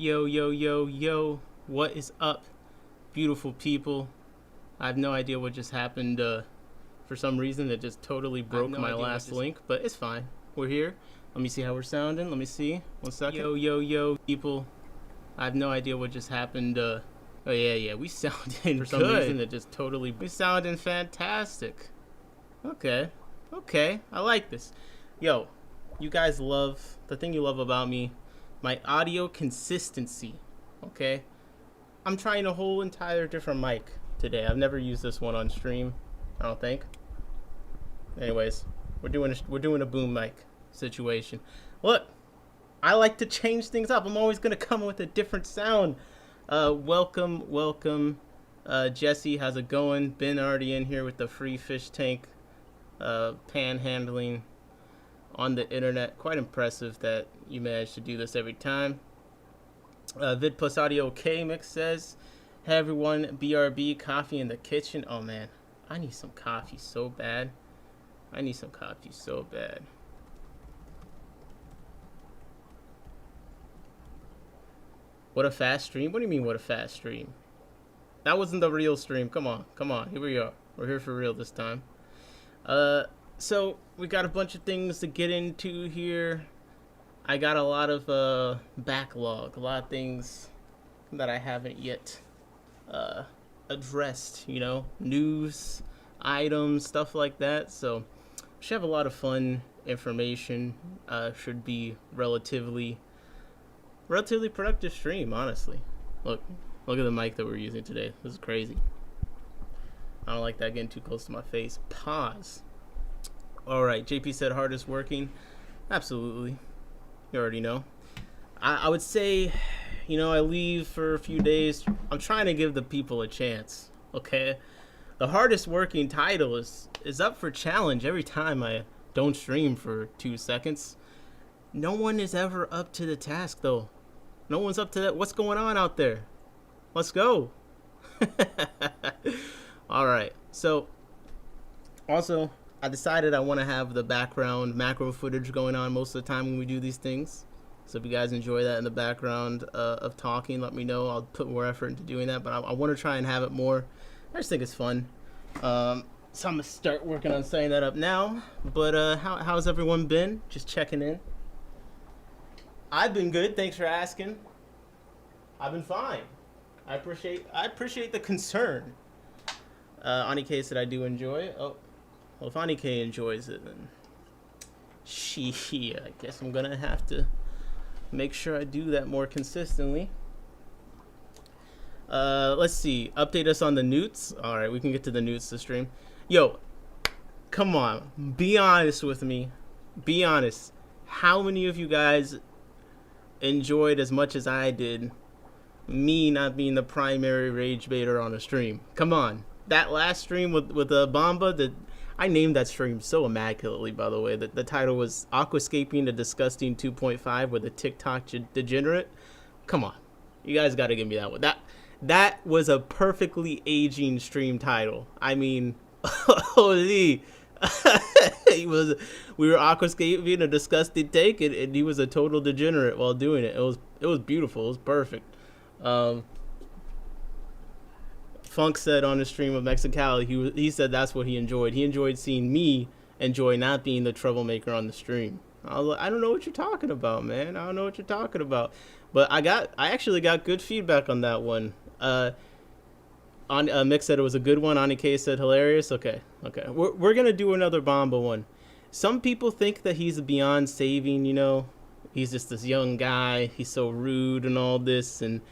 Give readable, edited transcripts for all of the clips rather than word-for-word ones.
Yo, yo, yo, yo, what is up, beautiful people? I have no idea what just happened. For some reason, it just totally broke my last link, but it's fine. We're here. Let me see how we're sounding. Let me see. 1 second. Yo, yo, yo, people. I have no idea what just happened. Oh, yeah, we sounding for some reason, it just totally... We sounding fantastic. Okay, I like this. Yo, you guys love... The thing you love about me... My audio consistency, okay? I'm trying a whole entire different mic today. I've never used this one on stream, I don't think. Anyways, we're doing a boom mic situation. Look, I like to change things up. I'm always gonna come with a different sound. Welcome. Jesse, how's it going? Been already in here with the free fish tank panhandling on the internet. Quite impressive that you managed to do this every time. Vid plus audio K mix says, hey everyone, BRB, coffee in the kitchen. Oh man, I need some coffee so bad. What a fast stream? What do you mean, what a fast stream? That wasn't the real stream. Come on. Here we are. We're here for real this time. So we got a bunch of things to get into here. I got a lot of backlog, a lot of things that I haven't yet addressed, you know, news, items, stuff like that. So should have a lot of fun information. Should be relatively productive stream, honestly. Look at the mic that we're using today. This is crazy. I don't like that getting too close to my face. Pause. All right, JP said hardest working. Absolutely. You already know. I would say, you know, I leave for a few days. I'm trying to give the people a chance, okay? The hardest working title is up for challenge every time I don't stream for 2 seconds. No one is ever up to the task, though. No one's up to that. What's going on out there? Let's go. All right. So, also, I decided I want to have the background macro footage going on most of the time when we do these things. So if you guys enjoy that in the background of talking, let me know. I'll put more effort into doing that, but I want to try and have it more. I just think it's fun. So I'm going to start working on setting that up now. But how's everyone been? Just checking in. I've been good. Thanks for asking. I've been fine. I appreciate the concern. Anike said I do enjoy it. Oh. Well, if Anike enjoys it, then I guess I'm gonna have to make sure I do that more consistently. Let's see. Update us on the newts. All right, we can get to the newts to stream. Yo, come on. Be honest with me. Be honest. How many of you guys enjoyed as much as I did me not being the primary rage baiter on a stream? Come on. That last stream with Bamba, I named that stream so immaculately, by the way. The title was Aquascaping the Disgusting 2.5 with a TikTok degenerate. Come on. You guys got to give me that one. That was a perfectly aging stream title. I mean, holy. We were aquascaping a disgusting take, and he was a total degenerate while doing it. It was beautiful. It was perfect. Funk said on the stream of Mexicali, he said that's what he enjoyed. He enjoyed seeing me enjoy not being the troublemaker on the stream. I don't know what you're talking about, man. I don't know what you're talking about. But I actually got good feedback on that one. Mick said it was a good one. Anike said hilarious. Okay. We're gonna do another Bomba one. Some people think that he's beyond saving. You know, he's just this young guy. He's so rude and all this, and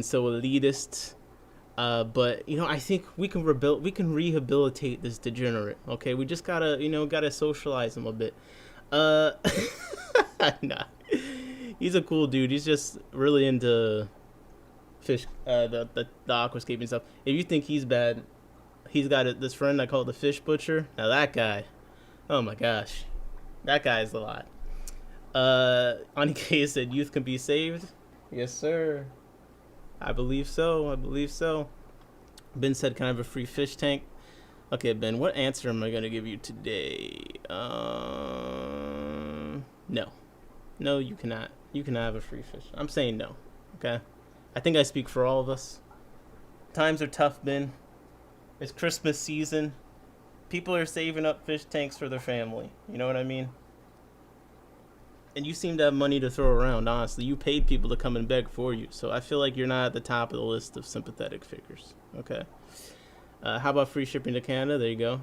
so elitist. But you know, I think we can rehabilitate this degenerate. Okay, we just gotta socialize him a bit. Nah, he's a cool dude. He's just really into fish, the aquascaping stuff. If you think he's bad, he's got this friend I call the fish butcher. Now that guy, oh my gosh, that guy is a lot. Anike said youth can be saved. Yes, sir. I believe so. Ben said, can I have a free fish tank? Okay, Ben, what answer am I going to give you today? No. No, you cannot. You cannot have a free fish. I'm saying no. Okay, I think I speak for all of us. Times are tough, Ben. It's Christmas season. People are saving up fish tanks for their family. You know what I mean? And you seem to have money to throw around, honestly. You paid people to come and beg for you. So I feel like you're not at the top of the list of sympathetic figures. Okay. How about free shipping to Canada? There you go.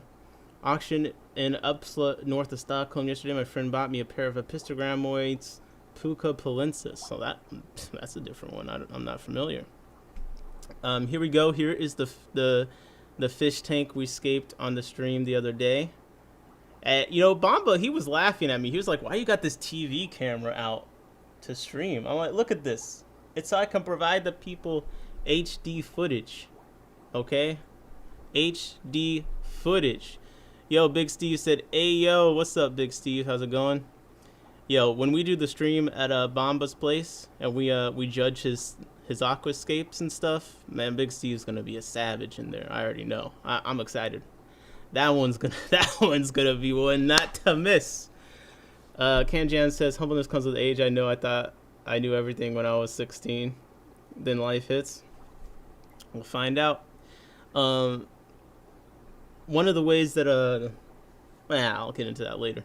Auction in Uppsala, north of Stockholm yesterday. My friend bought me a pair of Epistogramoids Puca polensis. So that's a different one. I'm not familiar. Here we go. Here is the fish tank we scaped on the stream the other day. Bamba, he was laughing at me. He was like, why you got this TV camera out to stream? I'm like, look at this. It's so I can provide the people HD footage. Okay? HD footage. Yo, Big Steve said, hey, yo, what's up, Big Steve? How's it going? Yo, when we do the stream at Bamba's place and we judge his aquascapes and stuff, man, Big Steve's going to be a savage in there. I already know. I'm excited. That one's gonna be one not to miss. Kanjan says, humbleness comes with age. I know. I thought I knew everything when I was 16. Then life hits. We'll find out. One of the ways that I'll get into that later.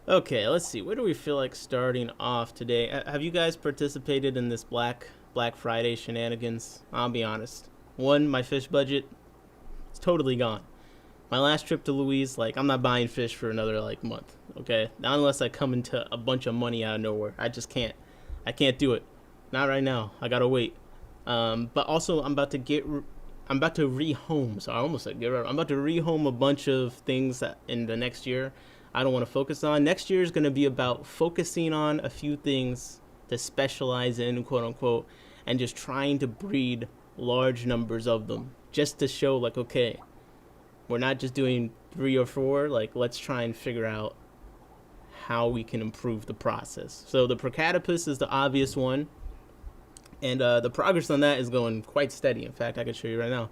Okay, let's see. Where do we feel like starting off today? Have you guys participated in this Black Friday shenanigans? I'll be honest. One, my fish budget is totally gone. My last trip to Louise, I'm not buying fish for another, month, okay? Not unless I come into a bunch of money out of nowhere. I just can't. I can't do it. Not right now. I gotta wait. But also, I'm about to rehome. So I almost said get rid of. I'm about to rehome a bunch of things that in the next year I don't want to focus on. Next year is going to be about focusing on a few things to specialize in, quote unquote, and just trying to breed large numbers of them just to show okay, we're not just doing 3 or 4. Let's try and figure out how we can improve the process. So the Procatopus is the obvious one. And the progress on that is going quite steady. In fact, I can show you right now.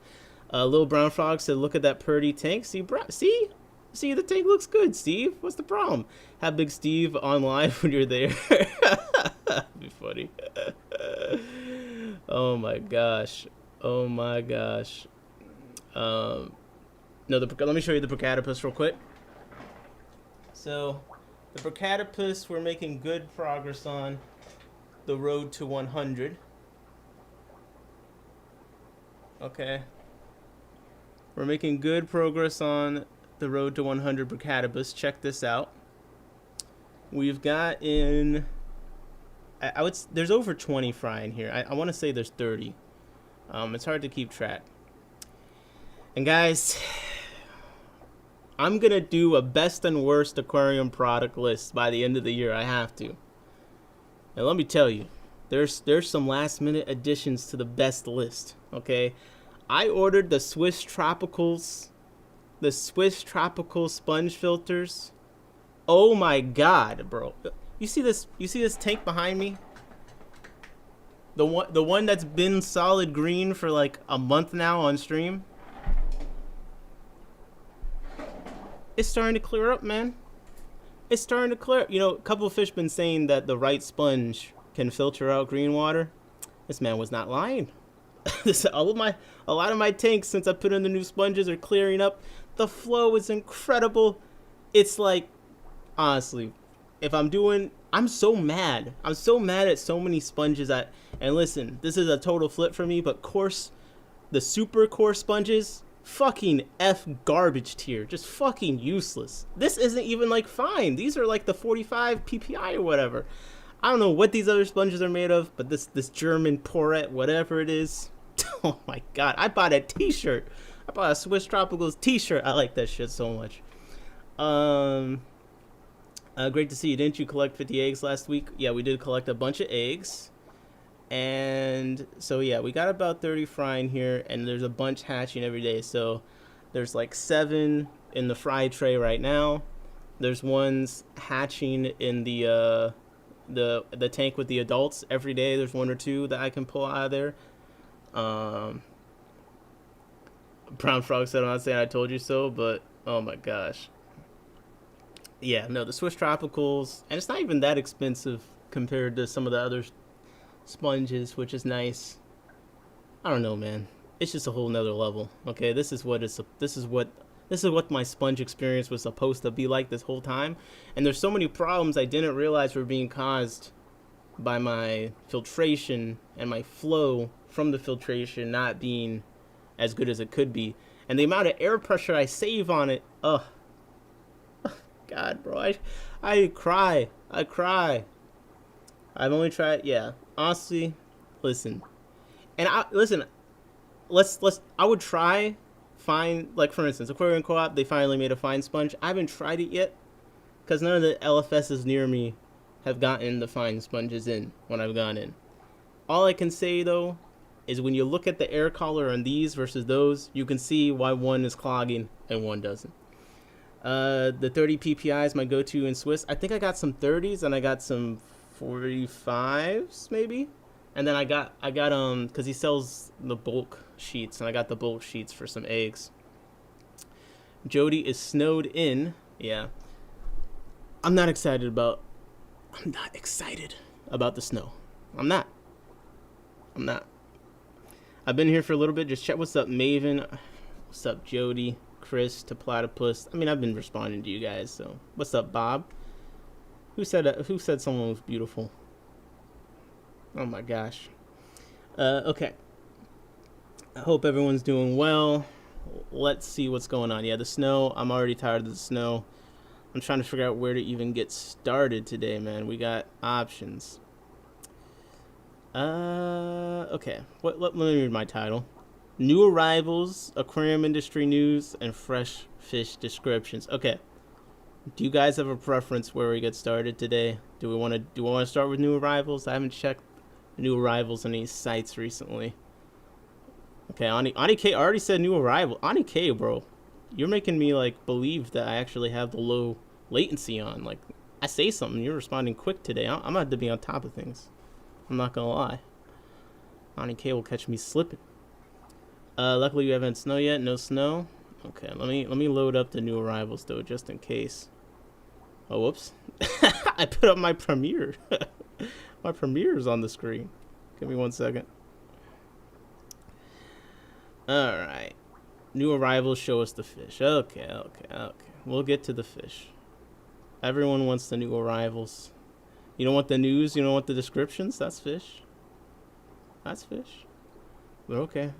Little Brown Frog said, look at that purdy tank. See, the tank looks good, Steve. What's the problem? Have Big Steve on live when you're there. That'd be funny. Oh, my gosh. No, let me show you the Procatopus real quick. So, the Procatopus, we're making good progress on the road to 100. Okay. We're making good progress on the road to 100 Procatopus. Check this out. We've got in... there's over 20 fry in here. I want to say there's 30. It's hard to keep track. And guys, I'm going to do a best and worst aquarium product list by the end of the year. I have to. And let me tell you, there's some last minute additions to the best list, okay? I ordered the Swiss Tropical sponge filters. Oh my god, bro. You see this tank behind me? The one that's been solid green for a month now on stream. It's starting to clear up, man. It's starting to clear. A couple of fish been saying that the right sponge can filter out green water. This man was not lying. A lot of my tanks, since I put in the new sponges, are clearing up. The flow is incredible. It's honestly, I'm so mad. I'm so mad at so many sponges. And listen, this is a total flip for me, but the super coarse sponges, fucking F garbage tier. Just fucking useless. This isn't even fine. These are the 45 PPI or whatever. I don't know what these other sponges are made of, but this German Porette, whatever it is. Oh my god. I bought a t-shirt. I bought a Swiss Tropicals t-shirt. I like that shit so much. Great to see you. Didn't you collect 50 eggs last week? Yeah, we did collect a bunch of eggs. And so yeah, we got about 30 fry in here, and there's a bunch hatching every day. So there's 7 in the fry tray right now. There's ones hatching in the tank with the adults every day. There's 1 or 2 that I can pull out of there. Brown Frog said, I'm not saying I told you so, but oh my gosh. Yeah, no, the Swiss Tropicals, and it's not even that expensive compared to some of the other sponges, which is nice. I don't know, man. It's just a whole nother level. Okay, this is what my sponge experience was supposed to be like this whole time. And there's so many problems I didn't realize were being caused by my filtration and my flow from the filtration not being as good as it could be. And the amount of air pressure I save on it, ugh. God, bro, I cry. I've only tried, yeah. Honestly, listen. And I would try fine, like for instance, Aquarium Co-op, they finally made a fine sponge. I haven't tried it yet because none of the LFSs near me have gotten the fine sponges in when I've gone in. All I can say though is when you look at the air collar on these versus those, you can see why one is clogging and one doesn't. The 30 PPI is my go-to in Swiss. I think I got some 30s and I got some 45s maybe. And then I got because he sells the bulk sheets, and I got the bulk sheets for some eggs. Jody is snowed in. Yeah. I'm not excited about the snow. I'm not. I've been here for a little bit. Just check. What's up, Maven? What's up, Jody? Chris to Platypus. I mean, I've been responding to you guys. So, what's up, Bob? Who said someone was beautiful? Oh my gosh. Okay. I hope everyone's doing well. Let's see what's going on. Yeah, the snow. I'm already tired of the snow. I'm trying to figure out where to even get started today, man. We got options. Okay. Let me read my title. New arrivals, aquarium industry news, and fresh fish descriptions. Okay. Do you guys have a preference where we get started today? Do we want to start with new arrivals? I haven't checked new arrivals on these sites recently. Okay, Ani K already said new arrival. Ani K, bro, you're making me like believe that I actually have the low latency on. Like, I say something, you're responding quick today. I'm gonna have to be on top of things. I'm not gonna lie. Ani K will catch me slipping. Luckily we haven't snow yet. No snow. Okay, let me load up the new arrivals though, just in case. Oh, whoops. I put up my Premiere. My Premiere is on the screen. Give me 1 second. Alright. New arrivals show us the fish. Okay. We'll get to the fish. Everyone wants the new arrivals. You don't want the news? You don't want the descriptions? That's fish. That's fish. But okay.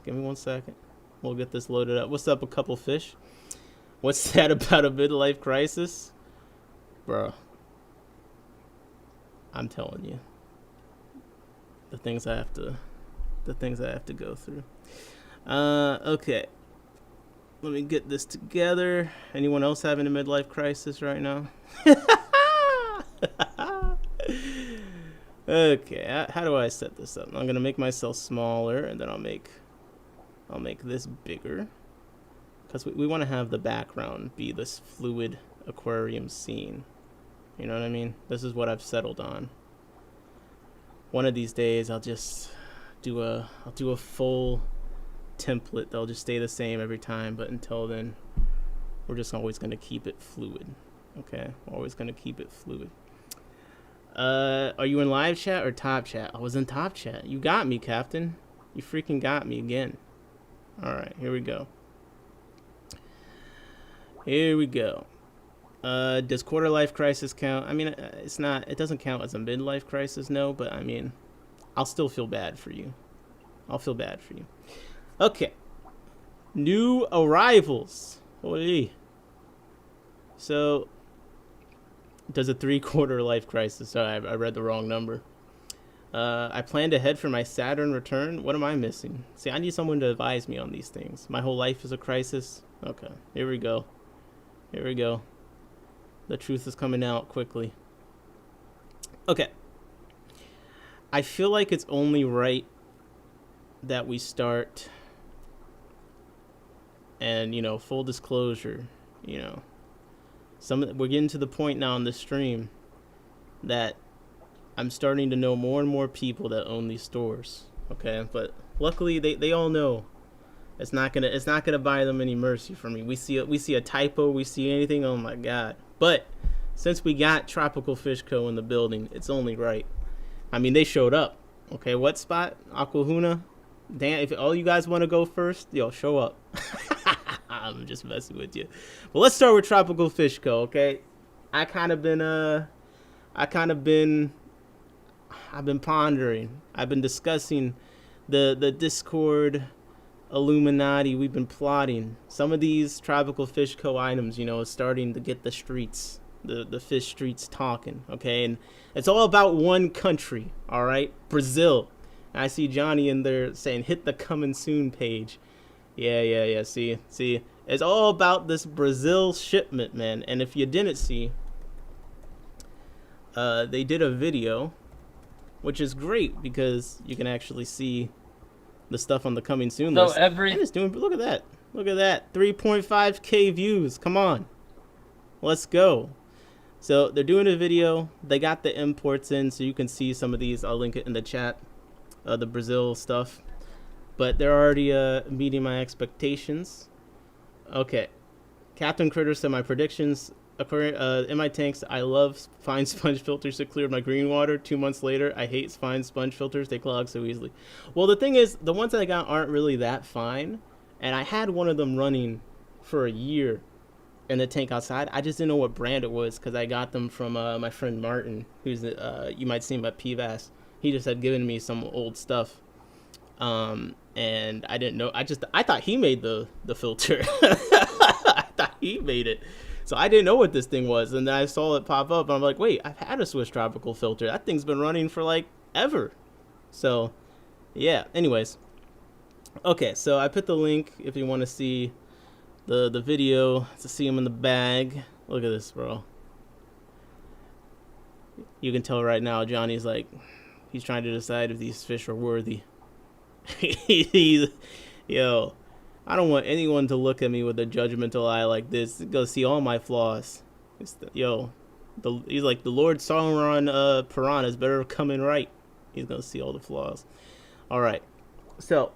Give me 1 second. We'll get this loaded up. What's up, a couple fish? What's that about a midlife crisis? Bro. I'm telling you. The things I have to go through. Okay. Let me get this together. Anyone else having a midlife crisis right now? Okay, how do I set this up? I'm gonna make myself smaller, and then I'll make this bigger, because we want to have the background be this fluid aquarium scene. You know what I mean? This is what I've settled on. One of these days, I'll just do a full template. They'll just stay the same every time, but until then, we're just always gonna keep it fluid. Okay, always gonna keep it fluid. Are you in live chat or top chat? I was in top chat. You got me, Captain. You freaking got me again. All right, here we go. Does quarter life crisis count? I mean, it's not. It doesn't count as a midlife crisis, no. But I mean, I'll still feel bad for you. Okay. New arrivals. Holy. So, does a 3/4 life crisis? Sorry, I read the wrong number. I plan to head for my Saturn return. What am I missing? See, I need someone to advise me on these things. My whole life is a crisis. Okay, here we go. The truth is coming out quickly. Okay. I feel like it's only right that we start, and, full disclosure, we're getting to the point now in the stream that I'm starting to know more and more people that own these stores. Okay, but luckily they all know it's not gonna buy them any mercy from me. We see a typo, we see anything, oh my god. But since we got Tropical Fish Co. in the building, it's only right. I mean, they showed up. Okay, Wetspot, Aquahuna. Dan, if all you guys want to go first, yo, show up. I'm just messing with you. But let's start with Tropical Fish Co. Okay, I've been pondering. I've been discussing the Discord Illuminati. We've been plotting. Some of these Tropical Fish Co. items, you know, is starting to get the streets, the fish streets talking. Okay, and it's all about one country. All right, Brazil. I see Johnny in there saying, hit the coming soon page. Yeah. See, it's all about this Brazil shipment, man. And if you didn't see, they did a video, which is great because you can actually see the stuff on the coming soon list. And it's doing, look at that. 3.5k views. Come on, let's go. So they're doing a video. They got the imports in, so you can see some of these. I'll link it in the chat. The Brazil stuff, but they're already meeting my expectations. Okay, Captain Critter said my predictions. In my tanks, I love fine sponge filters to clear my green water. 2 months later, I hate fine sponge filters. They clog so easily. Well, the thing is, the ones that I got aren't really that fine, and I had one of them running for a year in the tank outside. I just didn't know what brand it was because I got them from my friend Martin, who's you might see him at PVAS. He just had given me some old stuff, and I didn't know. I thought he made the filter. I thought he made it, so I didn't know what this thing was. And then I saw it pop up, and I'm like, wait, I've had a Swiss Tropical filter. That thing's been running for like ever. So, yeah. Anyways, okay. So I put the link if you want to see the video to see him in the bag. Look at this, bro. You can tell right now, Johnny's like. He's trying to decide if these fish are worthy. Yo, I don't want anyone to look at me with a judgmental eye like this. Go see all my flaws. He's like the Lord Sauron piranhas better come in right. He's gonna see all the flaws. All right, so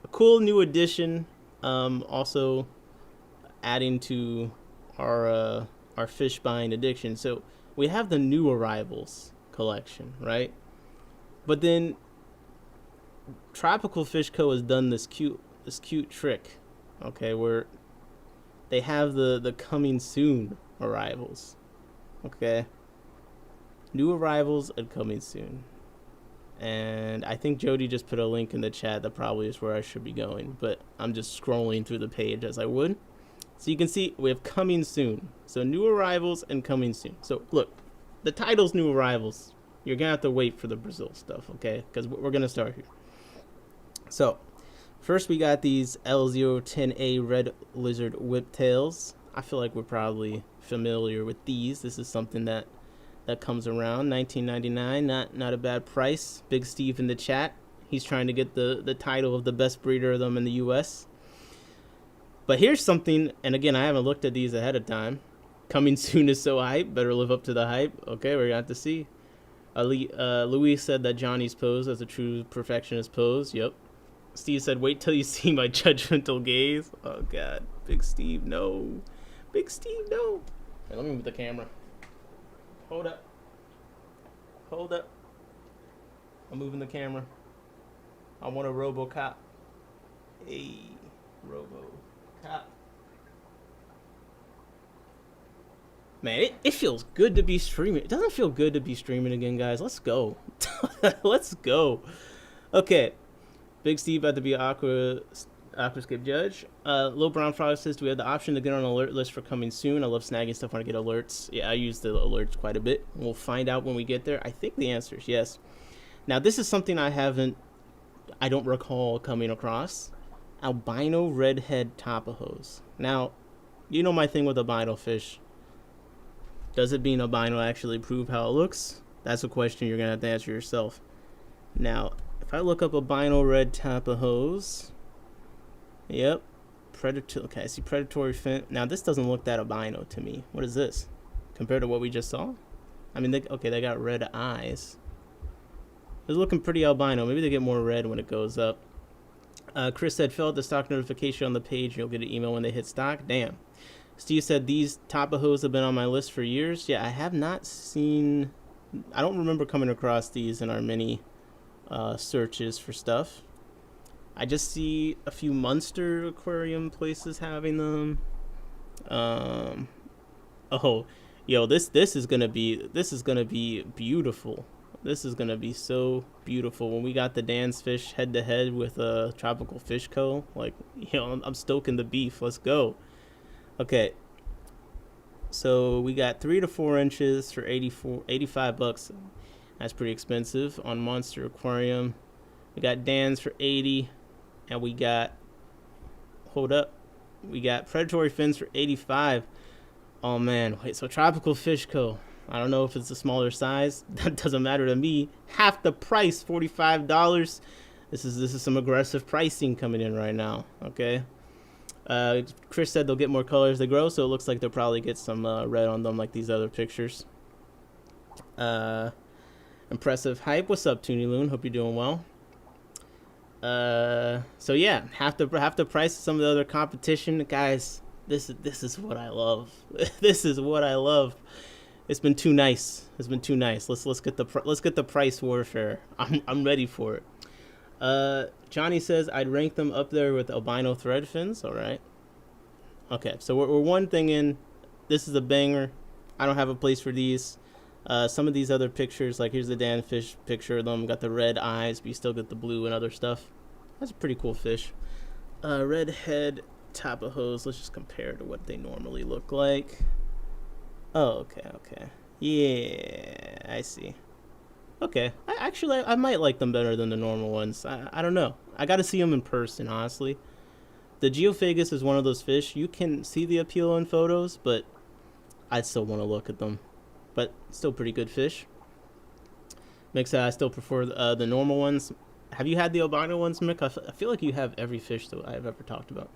a cool new addition. Also adding to our fish buying addiction. So we have the new arrivals collection, right? But then Tropical Fish Co. has done this cute trick, okay, where they have the coming soon arrivals, okay, new arrivals and coming soon. And I think Jody just put a link in the chat. That probably is where I should be going, but I'm just scrolling through the page as I would. So you can see we have coming soon, so new arrivals and coming soon. So look, the title's new arrivals. You're going to have to wait for the Brazil stuff, okay? Because we're going to start here. So, first we got these L010A red lizard whiptails. I feel like we're probably familiar with these. This is something that comes around. $19.99, not a bad price. Big Steve in the chat. He's trying to get the title of the best breeder of them in the U.S. But here's something, and again, I haven't looked at these ahead of time. Coming soon is so hype. Better live up to the hype. Okay, we're going to have to see. Louis said that Johnny's pose is a true perfectionist pose. Yep. Steve said, wait till you see my judgmental gaze. Oh, God. Big Steve, no. Big Steve, no. Hey, let me move the camera. Hold up. I'm moving the camera. I want a RoboCop. Hey, RoboCop. Man, it feels good to be streaming. It doesn't feel good to be streaming again, guys. Let's go. Let's go. Okay. Big Steve about to be Aquascape judge. Lil Brown Frog says, do we have the option to get on an alert list for coming soon? I love snagging stuff when I get alerts. Yeah, I use the alerts quite a bit. We'll find out when we get there. I think the answer is yes. Now, this is something I don't recall coming across. Albino redhead tapajos. Now, you know my thing with albino fish. Does it being albino actually prove how it looks? That's a question you're going to have to answer yourself. Now, if I look up albino red tapajos, yep, okay, I see predatory fin. Now, this doesn't look that albino to me. What is this? Compared to what we just saw? I mean, they got red eyes. It's looking pretty albino. Maybe they get more red when it goes up. Chris said, fill out the stock notification on the page and you'll get an email when they hit stock. Damn. Steve said, these tapajos have been on my list for years. Yeah, I have not seen... I don't remember coming across these in our mini searches for stuff. I just see a few Munster aquarium places having them. Oh, yo, this is gonna be beautiful. This is gonna be so beautiful when we got the Dan's fish head to head with Tropical Fish Co. Like, I'm stoking the beef. Let's go. Okay. So we got 3 to 4 inches for $85. That's pretty expensive on Monster Aquarium. We got Dan's for 80, and we got we got predatory fins for 85. Oh man, wait, so Tropical Fish Co. I don't know if it's a smaller size. That doesn't matter to me. Half the price, $45. This is some aggressive pricing coming in right now. Okay. Chris said they'll get more color as they grow, so it looks like they'll probably get some red on them like these other pictures. Impressive hype. What's up, Toonie Loon? Hope you're doing well. So yeah, half the price of some of the other competition, guys. This is what I love. This is what I love. It's been too nice. It's been too nice. Let's get the price warfare. I'm ready for it. Johnny says I'd rank them up there with albino thread fins. All right. Okay, so we're one thing in. This is a banger. I don't have a place for these. Some of these other pictures, like here's the Dan fish picture of them. Got the red eyes, but you still get the blue and other stuff. That's a pretty cool fish. Red head, Tapajos. Let's just compare to what they normally look like. Oh, okay. Yeah, I see. Okay, I might like them better than the normal ones. I don't know. I got to see them in person, honestly. The Geophagus is one of those fish. You can see the appeal in photos, but I'd still want to look at them. But still pretty good fish. Mick said I still prefer the normal ones. Have you had the albino ones, Mick? I feel like you have every fish that I've ever talked about.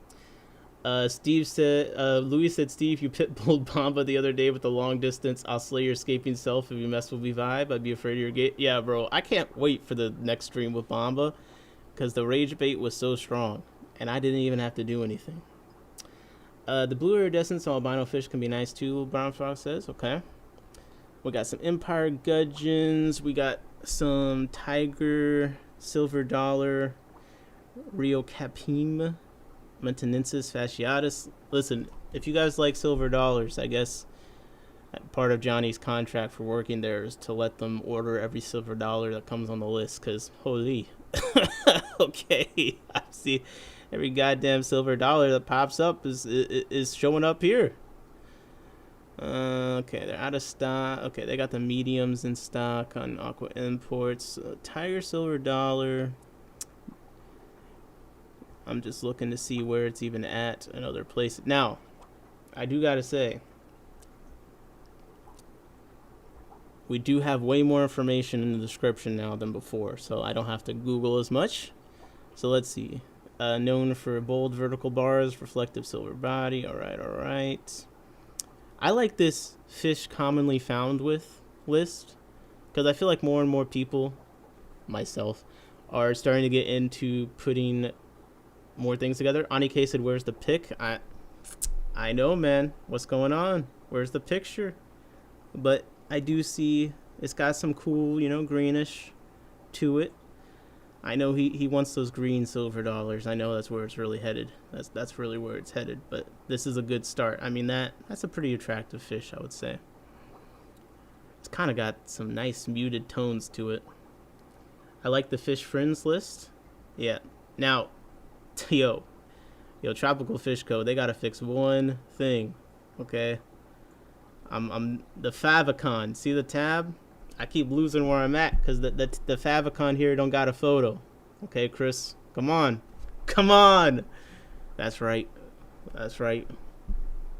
Steve said, Louis said, Steve, you pitbulled Bamba the other day with the long distance. I'll slay your escaping self if you mess with me vibe. I'd be afraid of your gate. Yeah, bro. I can't wait for the next stream with Bamba because the rage bait was so strong and I didn't even have to do anything. The blue iridescence on albino fish can be nice too, Brown Fox says. Okay. We got some Empire gudgeons. We got some Tiger, Silver Dollar, Rio Capim, Montanensis fasciatus. Listen, if you guys like silver dollars, I guess part of Johnny's contract for working there is to let them order every silver dollar that comes on the list, because holy. Okay, I see every goddamn silver dollar that pops up is showing up here. Okay, they're out of stock. Okay, they got the mediums in stock on Aquaimports. Tiger Silver Dollar. I'm just looking to see where it's even at in other places. Now, I do gotta say, we do have way more information in the description now than before, so I don't have to Google as much. So let's see. Known for bold vertical bars, reflective silver body. All right. I like this fish commonly found with list because I feel like more and more people, myself, are starting to get into putting more things together. Anike said, where's the pic? I know, man. What's going on? Where's the picture? But I do see it's got some cool, greenish to it. I know he wants those green silver dollars. I know that's where it's really headed. That's really where it's headed. But this is a good start. I mean, that's a pretty attractive fish, I would say. It's kind of got some nice muted tones to it. I like the fish friends list. Yeah. Now, yo, Tropical Fish Co. They gotta fix one thing, okay? I'm the favicon. See the tab? I keep losing where I'm at because the favicon here don't got a photo. Okay, Chris, come on. That's right.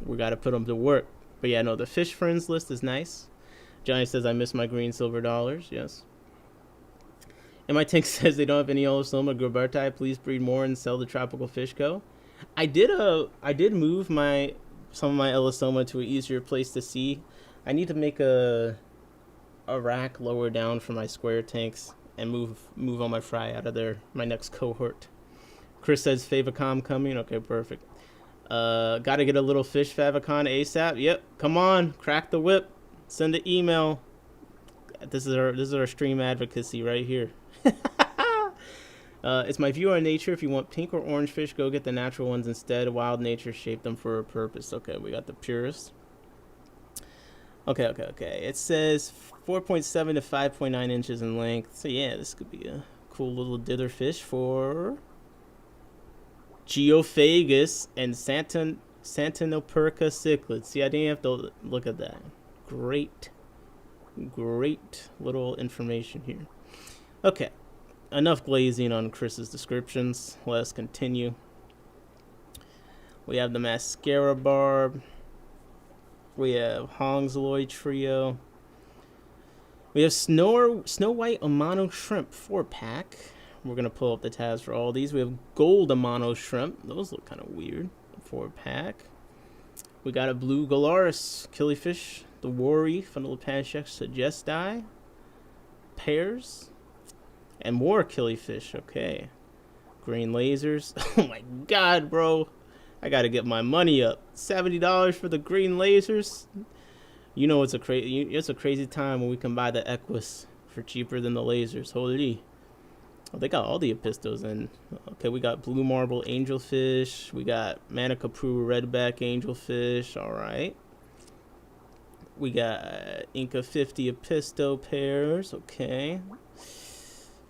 We gotta put them to work. But yeah, no, the fish friends list is nice. Johnny says I miss my green silver dollars. Yes. And my tank says they don't have any Elosoma Gilberti. Please breed more and sell the Tropical Fish Co. I did move some of my Elosoma to an easier place to see. I need to make a rack lower down for my square tanks and move all my fry out of there. My next cohort. Chris says Favicon coming. Okay, perfect. Gotta get a little fish Favicon ASAP. Yep, come on, crack the whip. Send an email. This is our stream advocacy right here. It's my view on nature. If you want pink or orange fish, go get the natural ones instead. Wild nature shaped them for a purpose. Okay, we got the purest. Okay. It says 4.7 to 5.9 inches in length. So yeah, this could be a cool little dither fish for Geophagus and Santanoperca cichlids. See, I didn't have to look at that. Great little information here. Okay, enough glazing on Chris's descriptions. Let's continue. We have the mascara barb. We have Hongzloy trio. We have Snow White Amano shrimp 4-pack. We're gonna pull up the tabs for all these. We have Gold Amano shrimp. Those look kind of weird. 4-pack. We got a blue Galaris killifish. The Worry Fundalepanichex suggesti. Pairs. And more killifish. Okay. Green lasers. Oh my god, bro. I gotta get my money up. $70 for the green lasers. You know it's a crazy time when we can buy the Equus for cheaper than the lasers. Holy. Oh, they got all the Apisthes in. Okay, we got blue marble angelfish. We got Manicaproo redback angelfish. All right. We got Inca 50 Apisto pairs. Okay.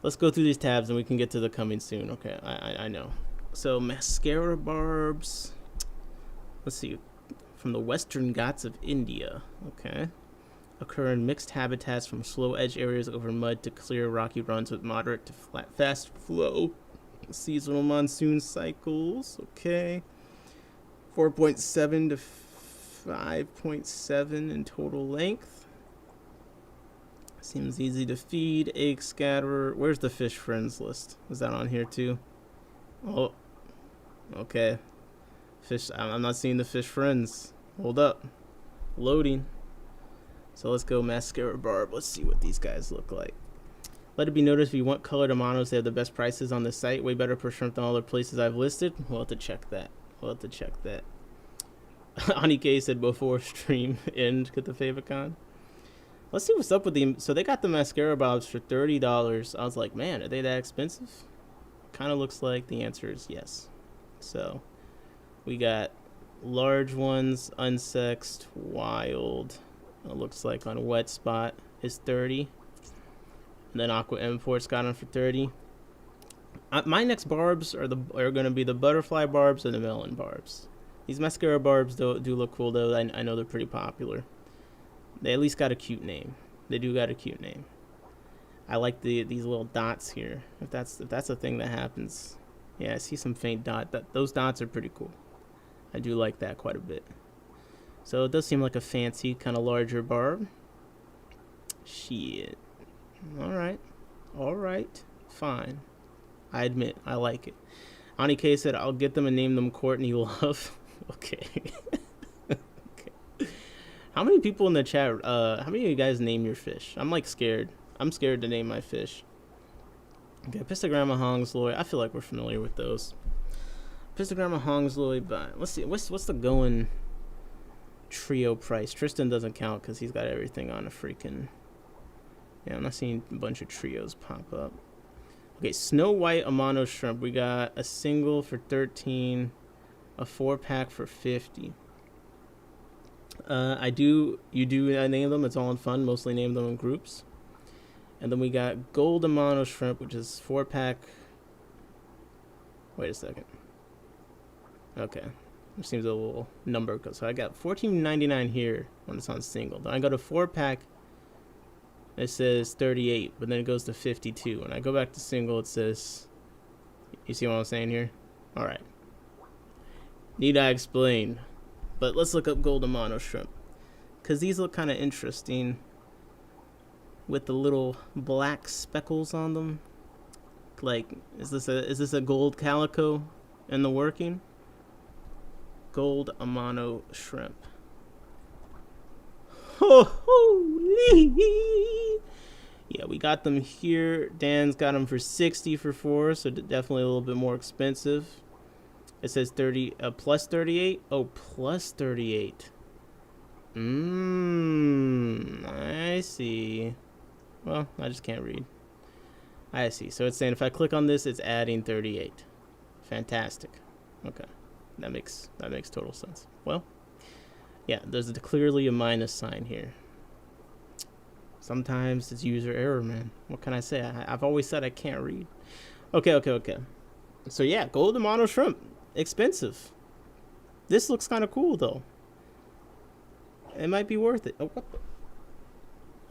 Let's go through these tabs and we can get to the coming soon. Okay, I know. So mascara barbs. Let's see. From the Western Ghats of India. Okay. Occur in mixed habitats from slow edge areas over mud to clear rocky runs with moderate to fast flow. Seasonal monsoon cycles. Okay. 4.7 to 5.7 in total length. Seems easy to feed. Egg scatterer. Where's the fish friends list? Is that on here too? Oh. Okay. Fish. I'm not seeing the fish friends. Hold up. Loading. So let's go mascara barb. Let's see what these guys look like. Let it be noticed, if you want colored Amanos, they have the best prices on the site. Way better per shrimp than all the places I've listed. We'll have to check that. Anike said before stream end, get the favicon. Let's see what's up with them. So they got the mascara barbs for $30. I was like, man, are they that expensive? Kind of looks like the answer is yes. So we got large ones, unsexed, wild. It looks like on Wetspot is 30. And then Aquaimports got them for 30. My next barbs are going to be the butterfly barbs and the melon barbs. These mascara barbs do look cool though. I know they're pretty popular. They at least got a cute name. They do got a cute name. I like these little dots here. If that's a thing that happens. Yeah, I see some faint dot. Those dots are pretty cool. I do like that quite a bit. So it does seem like a fancy, kind of larger barb. Shit. Alright. Fine. I admit, I like it. Anike said, I'll get them and name them Courtney Love. Okay. Okay. How many people in the chat, how many of you guys name your fish? I'm like scared. I'm scared to name my fish. Okay, Pistogramma Hongzloy. I feel like we're familiar with those. Pistogramma Hongzloy, but let's see. What's the going trio price? Tristan doesn't count because he's got everything on a freaking... Yeah, I'm not seeing a bunch of trios pop up. Okay, Snow White Amano shrimp. We got a single for 13, a 4-pack for 50. I name them. It's all in fun. Mostly name them in groups. And then we got Gold Amano shrimp, which is 4-pack. Wait a second. Okay. It seems a little number. So I got $14.99 here when it's on single. Then I go to 4-pack. It says 38, but then it goes to 52. When I go back to single, it says... You see what I'm saying here? Alright. Need I explain? But let's look up Gold Amano shrimp. Because these look kind of interesting. With the little black speckles on them. Like, is this a gold calico in the working? Gold Amano shrimp. Yeah, we got them here. Dan's got them for 60 for 4, so definitely a little bit more expensive. It says 30 plus 38. Oh, plus 38. I see. Well, I just can't read. I see. So it's saying if I click on this, it's adding 38. Fantastic. Okay. That makes total sense. Well, yeah, there's clearly a minus sign here. Sometimes it's user error, man. What can I say? I've always said I can't read. Okay. So yeah, golden mono shrimp. Expensive. This looks kind of cool, though. It might be worth it. Oh, what the?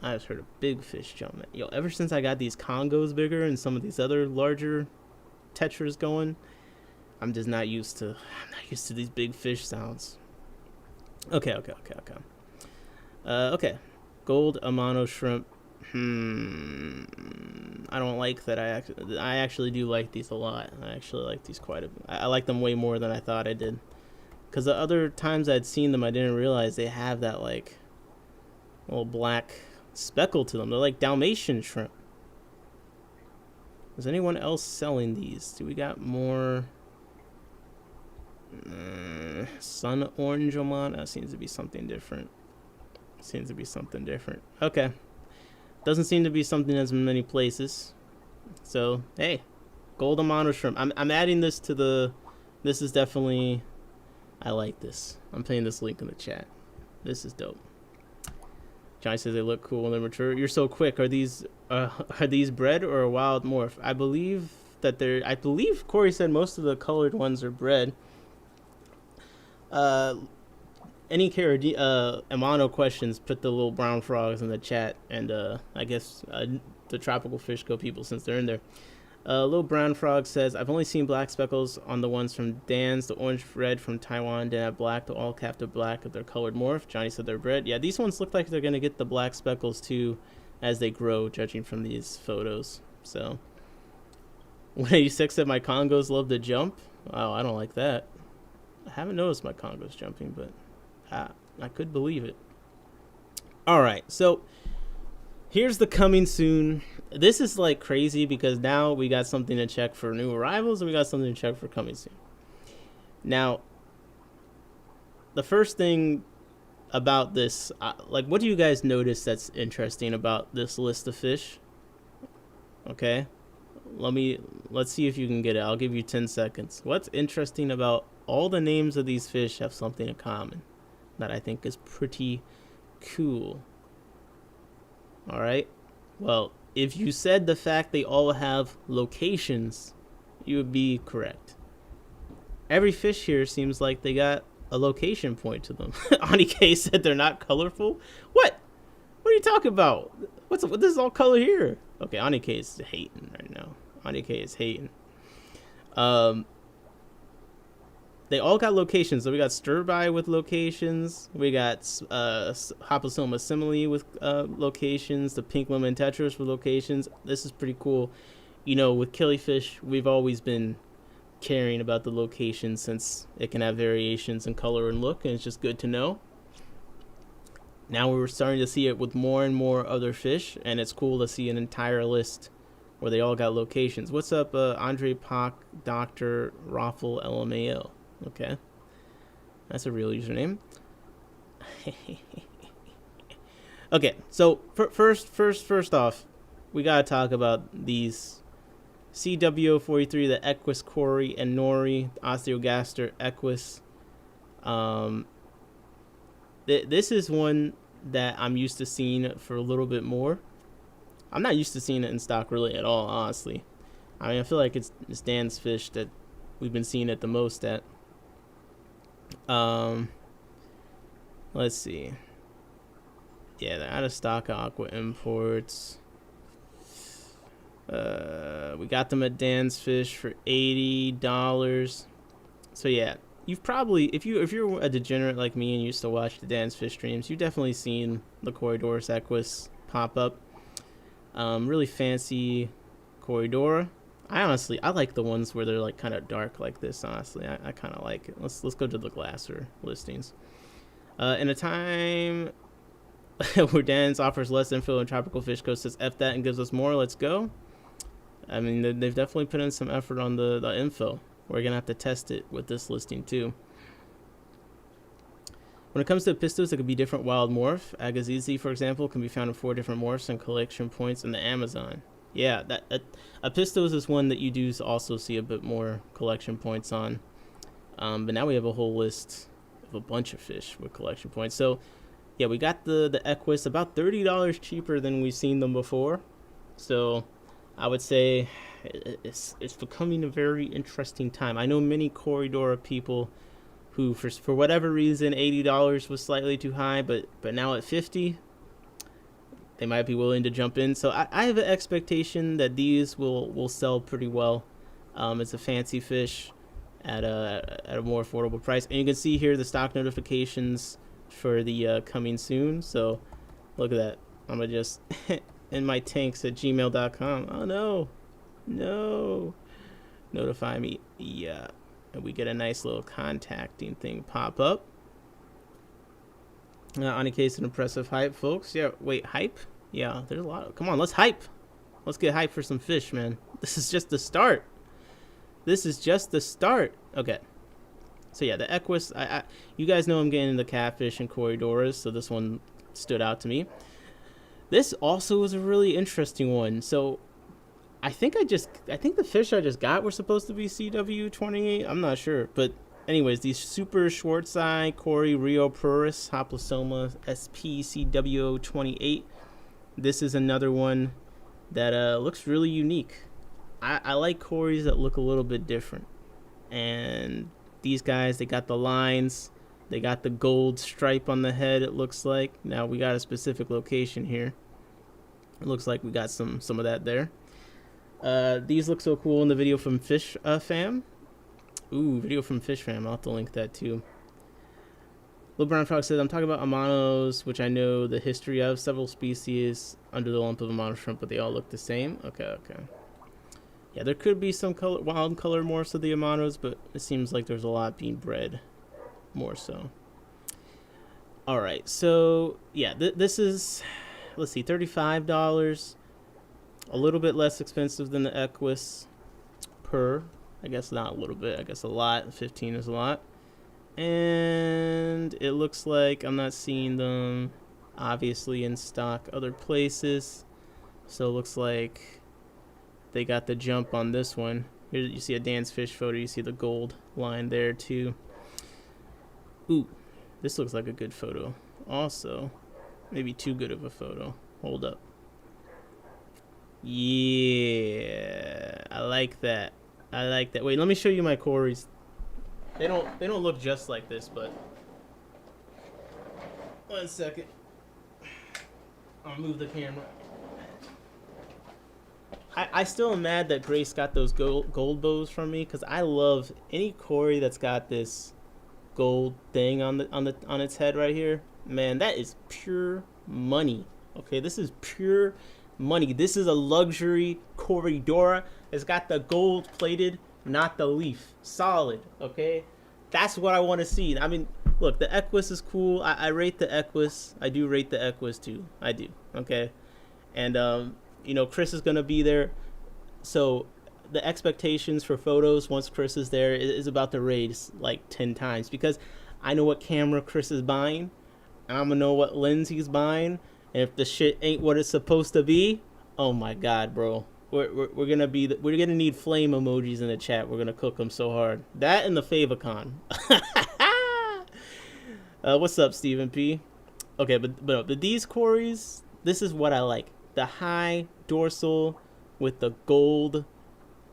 I just heard a big fish jump. Yo, ever since I got these Congos bigger and some of these other larger tetras going, I'm just not used to these big fish sounds. Okay. Okay. Gold Amano shrimp. I don't like that. I actually do like these a lot. I actually like these quite a bit. I like them way more than I thought I did. Because the other times I'd seen them, I didn't realize they have that like little black speckle to them. They're like Dalmatian shrimp. Is anyone else selling these? Do we got more? Sun orange Amano. That seems to be something different. Okay. Doesn't seem to be something as many places. So, hey. Gold Amano shrimp. I'm adding this to the... This is definitely... I like this. I'm putting this link in the chat. This is dope. Johnny says they look cool when they're mature. You're so quick. Are these bred or a wild morph? I believe Corey said most of the colored ones are bred. Any Amano questions, put the little brown frogs in the chat, and I guess the tropical fish go people, since they're in there. Little brown frog says, I've only seen black speckles on the ones from Dan's, the orange red from Taiwan, then have black, the all captive black of their colored morph. Johnny said they're bred. Yeah, these ones look like they're going to get the black speckles too as they grow, judging from these photos. So, 186 said my Congos love to jump. Wow, I don't like that. I haven't noticed my Congos jumping, but I could believe it. All right, so here's the coming soon. This is like crazy because now we got something to check for new arrivals and we got something to check for coming soon. Now, the first thing about this, like, what do you guys notice that's interesting about this list of fish? Okay, let's see if you can get it. I'll give you 10 seconds. What's interesting about all the names of these fish have something in common that I think is pretty cool. All right. Well, if you said the fact they all have locations, you would be correct. Every fish here seems like they got a location point to them. Anike said they're not colorful. What? What are you talking about? This is all color here. Okay, Anike is hating right now. Anike is hating. They all got locations. So we got Sturbai with locations. We got Hoposoma simile with locations. The pink lemon tetras with locations. This is pretty cool. You know, with killifish, we've always been caring about the location since it can have variations in color and look, and it's just good to know. Now we're starting to see it with more and more other fish, and it's cool to see an entire list where they all got locations. What's up, Andre Pak, Dr. Raffle LMAO? Okay, that's a real username. Okay, so first off, we gotta talk about these CW43, the Equus Cory and Nori, Osteogaster Equus. This is one that I'm used to seeing for a little bit more. I'm not used to seeing it in stock really at all, honestly. I mean, I feel like it's Dan's fish that we've been seeing it the most at. Let's see. Yeah, they're out of stock at Aquaimports. We got them at Dan's Fish for $80. So yeah, you've probably, if you're a degenerate like me and used to watch the Dan's Fish streams, you've definitely seen the Corydoras Equus pop up. Really fancy Corydora. I like the ones where they're like kind of dark like this. Honestly, I kind of like it. Let's go to the Glasser listings. In a time where Dan's offers less info and Tropical Fish Coast says F that and gives us more, let's go. I mean, they've definitely put in some effort on the info. We're gonna have to test it with this listing too. When it comes to pistos, it could be different wild morph. Agassiz, for example, can be found in 4 different morphs and collection points in the Amazon. Yeah, that Apisthes is one that you do also see a bit more collection points on. But now we have a whole list of a bunch of fish with collection points. So yeah, we got the Equus about $30 cheaper than we've seen them before. So I would say it's becoming a very interesting time. I know many Corydoras people who for whatever reason $80 was slightly too high, but now at 50, they might be willing to jump in. So I have an expectation that these will sell pretty well. It's a fancy fish at a more affordable price, and you can see here the stock notifications for the coming soon. So look at that. I'm gonna just in my tanks at gmail.com. Oh no, notify me. Yeah, and we get a nice little contacting thing pop up. On a case of impressive hype, folks. Yeah, wait, hype? Yeah, there's a lot of... Come on, let's hype. Let's get hype for some fish, man. This is just the start. This is just the start. Okay. So yeah, the Equus, you guys know I'm getting into catfish and Corydoras, so this one stood out to me. This also was a really interesting one. So I think the fish I just got were supposed to be CW28. I'm not sure, but anyways, these super Schwarzseye Cory Rio Purus Hoplosoma SPCW28. This is another one that looks really unique. I like Corys that look a little bit different. And these guys, they got the lines, they got the gold stripe on the head, it looks like. Now we got a specific location here. It looks like we got some of that there. These look so cool in the video from Fish Fam. Ooh, video from Fish Fam. I'll have to link that too. Little Brown Frog says, I'm talking about Amanos, which I know the history of. Several species under the lump of Amano shrimp, but they all look the same. Okay. Yeah, there could be some wild color more so the Amanos, but it seems like there's a lot being bred more so. All right, so yeah, this is, let's see, $35. A little bit less expensive than the Equus per. I guess not a little bit. I guess a lot. 15 is a lot. And it looks like I'm not seeing them obviously in stock other places. So it looks like they got the jump on this one. Here you see a Dan's Fish photo. You see the gold line there too. Ooh, this looks like a good photo. Also, maybe too good of a photo. Hold up. Yeah, I like that. Wait, let me show you my Corys. They don't look just like this, but 1 second. I'll move the camera. I still am mad that Grace got those gold bows from me, because I love any Cory that's got this gold thing on its head right here. Man, that is pure money. Okay, this is pure money. This is a luxury Corydora. It's got the gold plated, not the leaf. Solid, okay? That's what I want to see. I mean, look, the Equus is cool. I rate the Equus. I do rate the Equus too. I do, okay? And, you know, Chris is going to be there. So the expectations for photos once Chris is there is about to raise like 10 times. Because I know what camera Chris is buying. And I'm going to know what lens he's buying. And if the shit ain't what it's supposed to be, oh my God, bro. We're gonna need flame emojis in the chat. We're gonna cook them so hard. That and the favicon. What's up, Stephen P? Okay, but these Corys, this is what I like. The high dorsal with the gold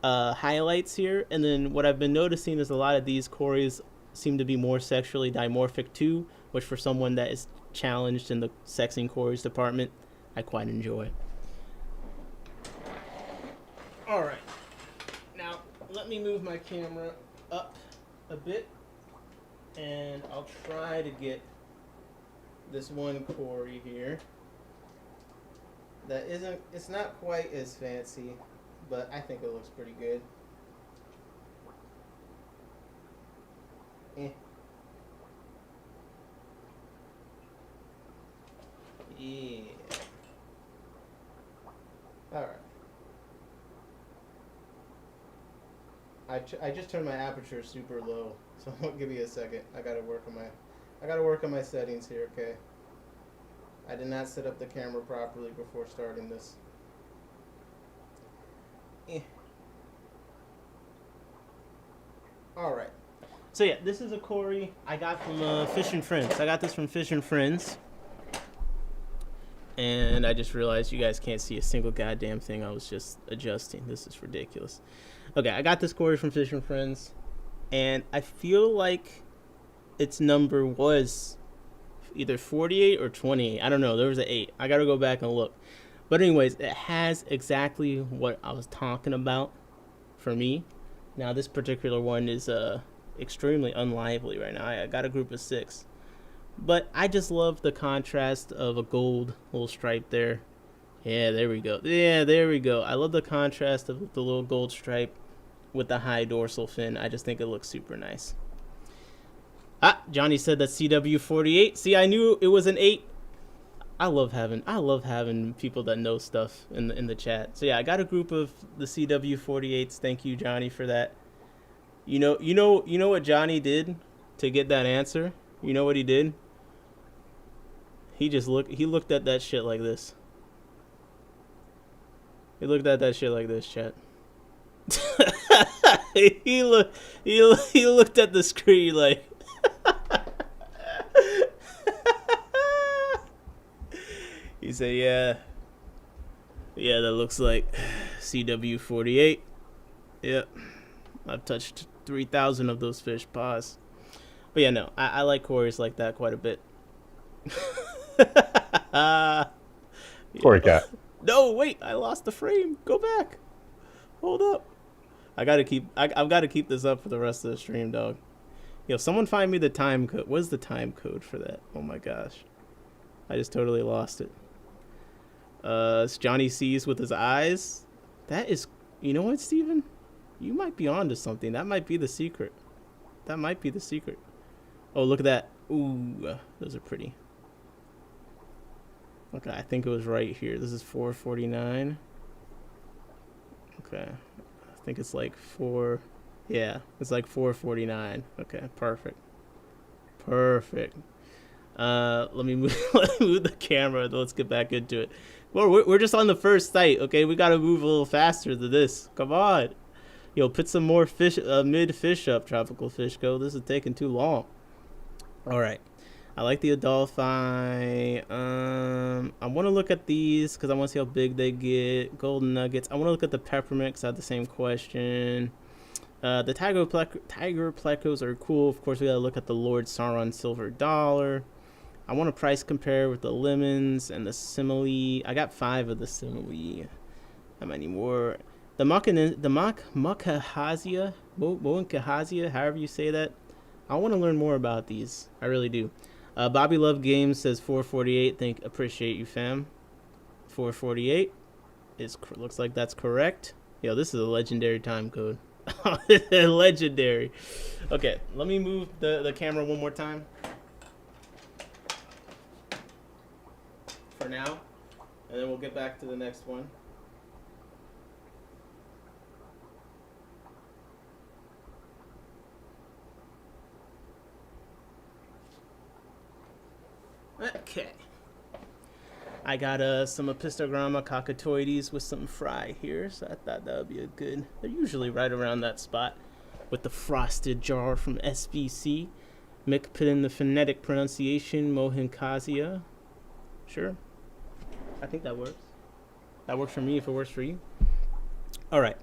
highlights here, and then what I've been noticing is a lot of these Corys seem to be more sexually dimorphic too, which for someone that is challenged in the sexing Corys department, I quite enjoy. All right, now let me move my camera up a bit, and I'll try to get this one Cory here. It's not quite as fancy, but I think it looks pretty good. Yeah. All right. I just turned my aperture super low, so give me a second. I gotta work on my settings here, okay? I did not set up the camera properly before starting this. All right. So yeah, this is a Cory I got from Fish and Friends. I got this from Fish and Friends. And I just realized you guys can't see a single goddamn thing. I was just adjusting. This is ridiculous. Okay, I got this Cory from Fish and Friends. And I feel like its number was either 48 or 28. I don't know. There was an 8. I got to go back and look. But anyways, it has exactly what I was talking about for me. Now, this particular one is extremely unlively right now. I got a group of 6. But I just love the contrast of a gold little stripe there. Yeah, there we go. Yeah, there we go. I love the contrast of the little gold stripe with the high dorsal fin. I just think it looks super nice. Ah, Johnny said that's CW48. See, I knew it was an 8. I love having people that know stuff in the chat. So yeah, I got a group of the CW48s. Thank you, Johnny, for that. You know what Johnny did to get that answer? You know what he did? He looked at that shit like this. He looked at that shit like this, chat. he looked at the screen like he said, yeah, that looks like CW48. Yep. I've touched 3,000 of those fish. Pause. But yeah, no, I like Corys like that quite a bit. Cory cat. No, wait, I lost the frame. Go back. Hold up. I've got to keep this up for the rest of the stream, dog. Yo, someone find me the time code. What's the time code for that? Oh my gosh. I just totally lost it. It's Johnny sees with his eyes. That is, you know what, Steven? You might be onto something. That might be the secret. That might be the secret. Oh, look at that. Ooh, those are pretty. Okay, I think it was right here. This is 449. Okay. I think it's like 4. Yeah, it's like 449. Okay, perfect. Perfect. Let me move the camera. Let's get back into it. Well, we're just on the first site, okay? We got to move a little faster than this. Come on. Yo, put some more fish, mid fish up, Tropical Fish Go. This is taking too long. All right. I like the Adolphi. I want to look at these because I want to see how big they get. Golden Nuggets. I want to look at the Peppermint because I have the same question. The Tiger Plecos are cool. Of course, we got to look at the Lord Sauron Silver Dollar. I want to price compare with the Lemons and the Simile. I got 5 of the Simile. How many more? The Moenkahasia, however you say that. I want to learn more about these. I really do. Bobby Love Games says 448. Appreciate you, fam. 448 looks like that's correct. Yo, this is a legendary time code. Legendary. Okay, let me move the camera one more time. For now, and then we'll get back to the next one. Okay. I got some Apistogramma cockatoides with some fry here, so I thought that would be a good... They're usually right around that spot with the frosted jar from SVC. Mick put in the phonetic pronunciation, Moenkahasia. Sure. I think that works. That works for me if it works for you. All right.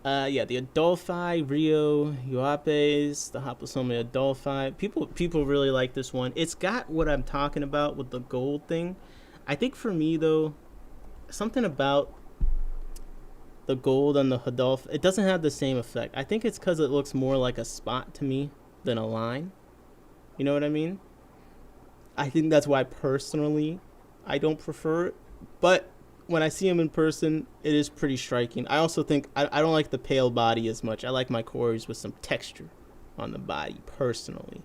Yeah, the Adolphi, Rio, Uapes, the Hoplosoma Adolphi. People really like this one. It's got what I'm talking about with the gold thing. I think for me, though, something about the gold on the Adolphi, it doesn't have the same effect. I think it's because it looks more like a spot to me than a line. You know what I mean? I think that's why, personally, I don't prefer it. But when I see them in person, it is pretty striking. I also think I don't like the pale body as much. I like my Corys with some texture on the body, personally.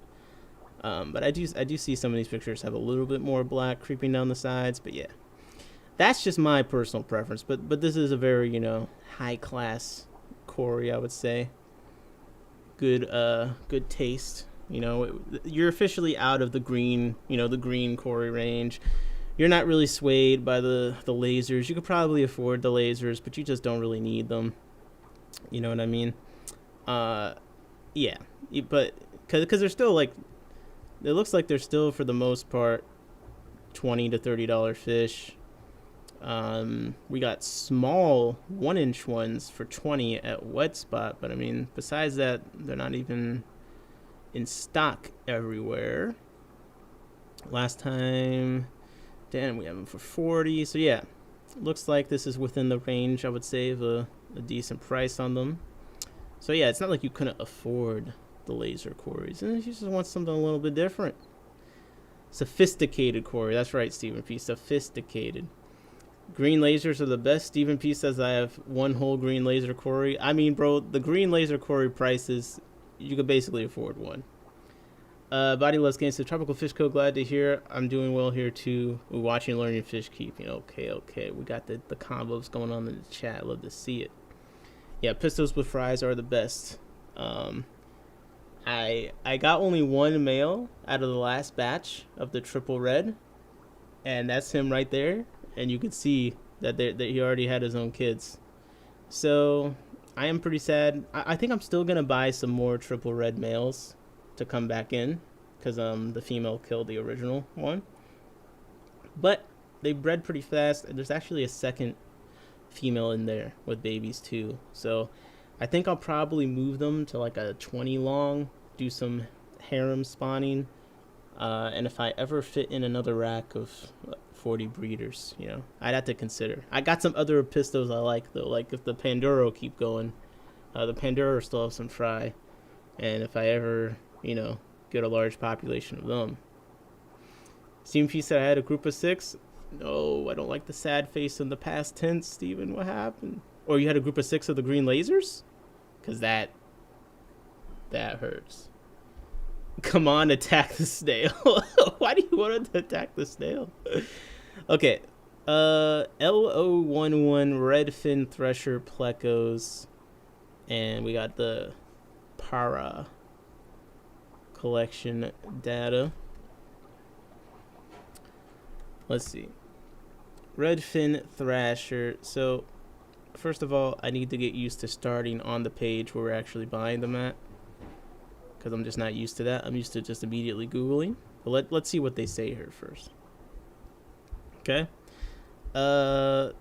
But I do see some of these pictures have a little bit more black creeping down the sides. But yeah, that's just my personal preference. But this is a very, high class Cory, I would say. Good taste. You're officially out of the green, the green Cory range. you're not really swayed by the lasers. You could probably afford the lasers, but you just don't really need them. You know what I mean? Yeah, but because they're still like, it looks like they're still for the most part $20 to $30 fish. We got small 1-inch ones for $20 at Wetspot, but I mean, besides that, they're not even in stock everywhere. Last time, Dan, we have them for $40. So yeah, looks like this is within the range, I would say, of a decent price on them. So yeah, it's not like you couldn't afford the laser quarries, and you just want something a little bit different. Sophisticated quarry. That's right, Stephen P. Sophisticated. Green lasers are the best. Stephen P. says I have one whole green laser quarry. I mean, bro, the green laser quarry prices, you could basically afford one. Body Loves Games says, Tropical Fish Co. Glad to hear. I'm doing well here too. We're watching, learning, fish keeping. Okay. We got the combos going on in the chat. Love to see it. Yeah, pistols with fries are the best. I got only one male out of the last batch of the triple red, and that's him right there. And you could see that he already had his own kids. So I am pretty sad. I think I'm still gonna buy some more triple red males to come back in, because the female killed the original one. But they bred pretty fast, and there's actually a second female in there with babies too. So I think I'll probably move them to like a 20 long, do some harem spawning, and if I ever fit in another rack of 40 breeders, you know, I'd have to consider. I got some other pistos I like though, like if the Panduro keep going, the Panduro still have some fry, and if I ever, you know, get a large population of them. CMP said I had a group of 6. No, I don't like the sad face in the past tense, Steven. What happened? Or you had a group of 6 of the green lasers? Because that hurts. Come on, attack the snail. Why do you want to attack the snail? Okay. LO11 Redfin Thresher Plecos. And we got the Para collection data. Let's see. Redfin Thrasher. So, first of all, I need to get used to starting on the page where we're actually buying them at, because I'm just not used to that. I'm used to just immediately Googling. But let's see what they say here first. Okay.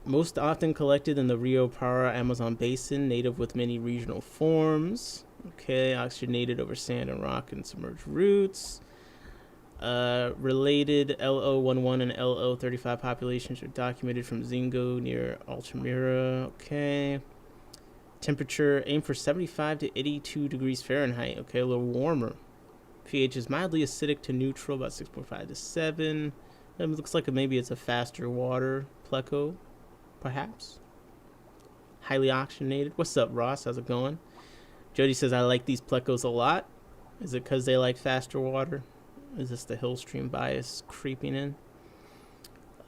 Most often collected in the Rio Para Amazon Basin, native with many regional forms. Okay, oxygenated over sand and rock and submerged roots. Related LO11 and LO35 populations are documented from Zingo near Altamira. Okay. Temperature, aim for 75 to 82 degrees Fahrenheit. Okay, a little warmer. pH is mildly acidic to neutral, about 6.5 to 7. It looks like maybe it's a faster water pleco, perhaps. Highly oxygenated. What's up, Ross? How's it going? Jody says, I like these plecos a lot. Is it because they like faster water? Is this the hill stream bias creeping in?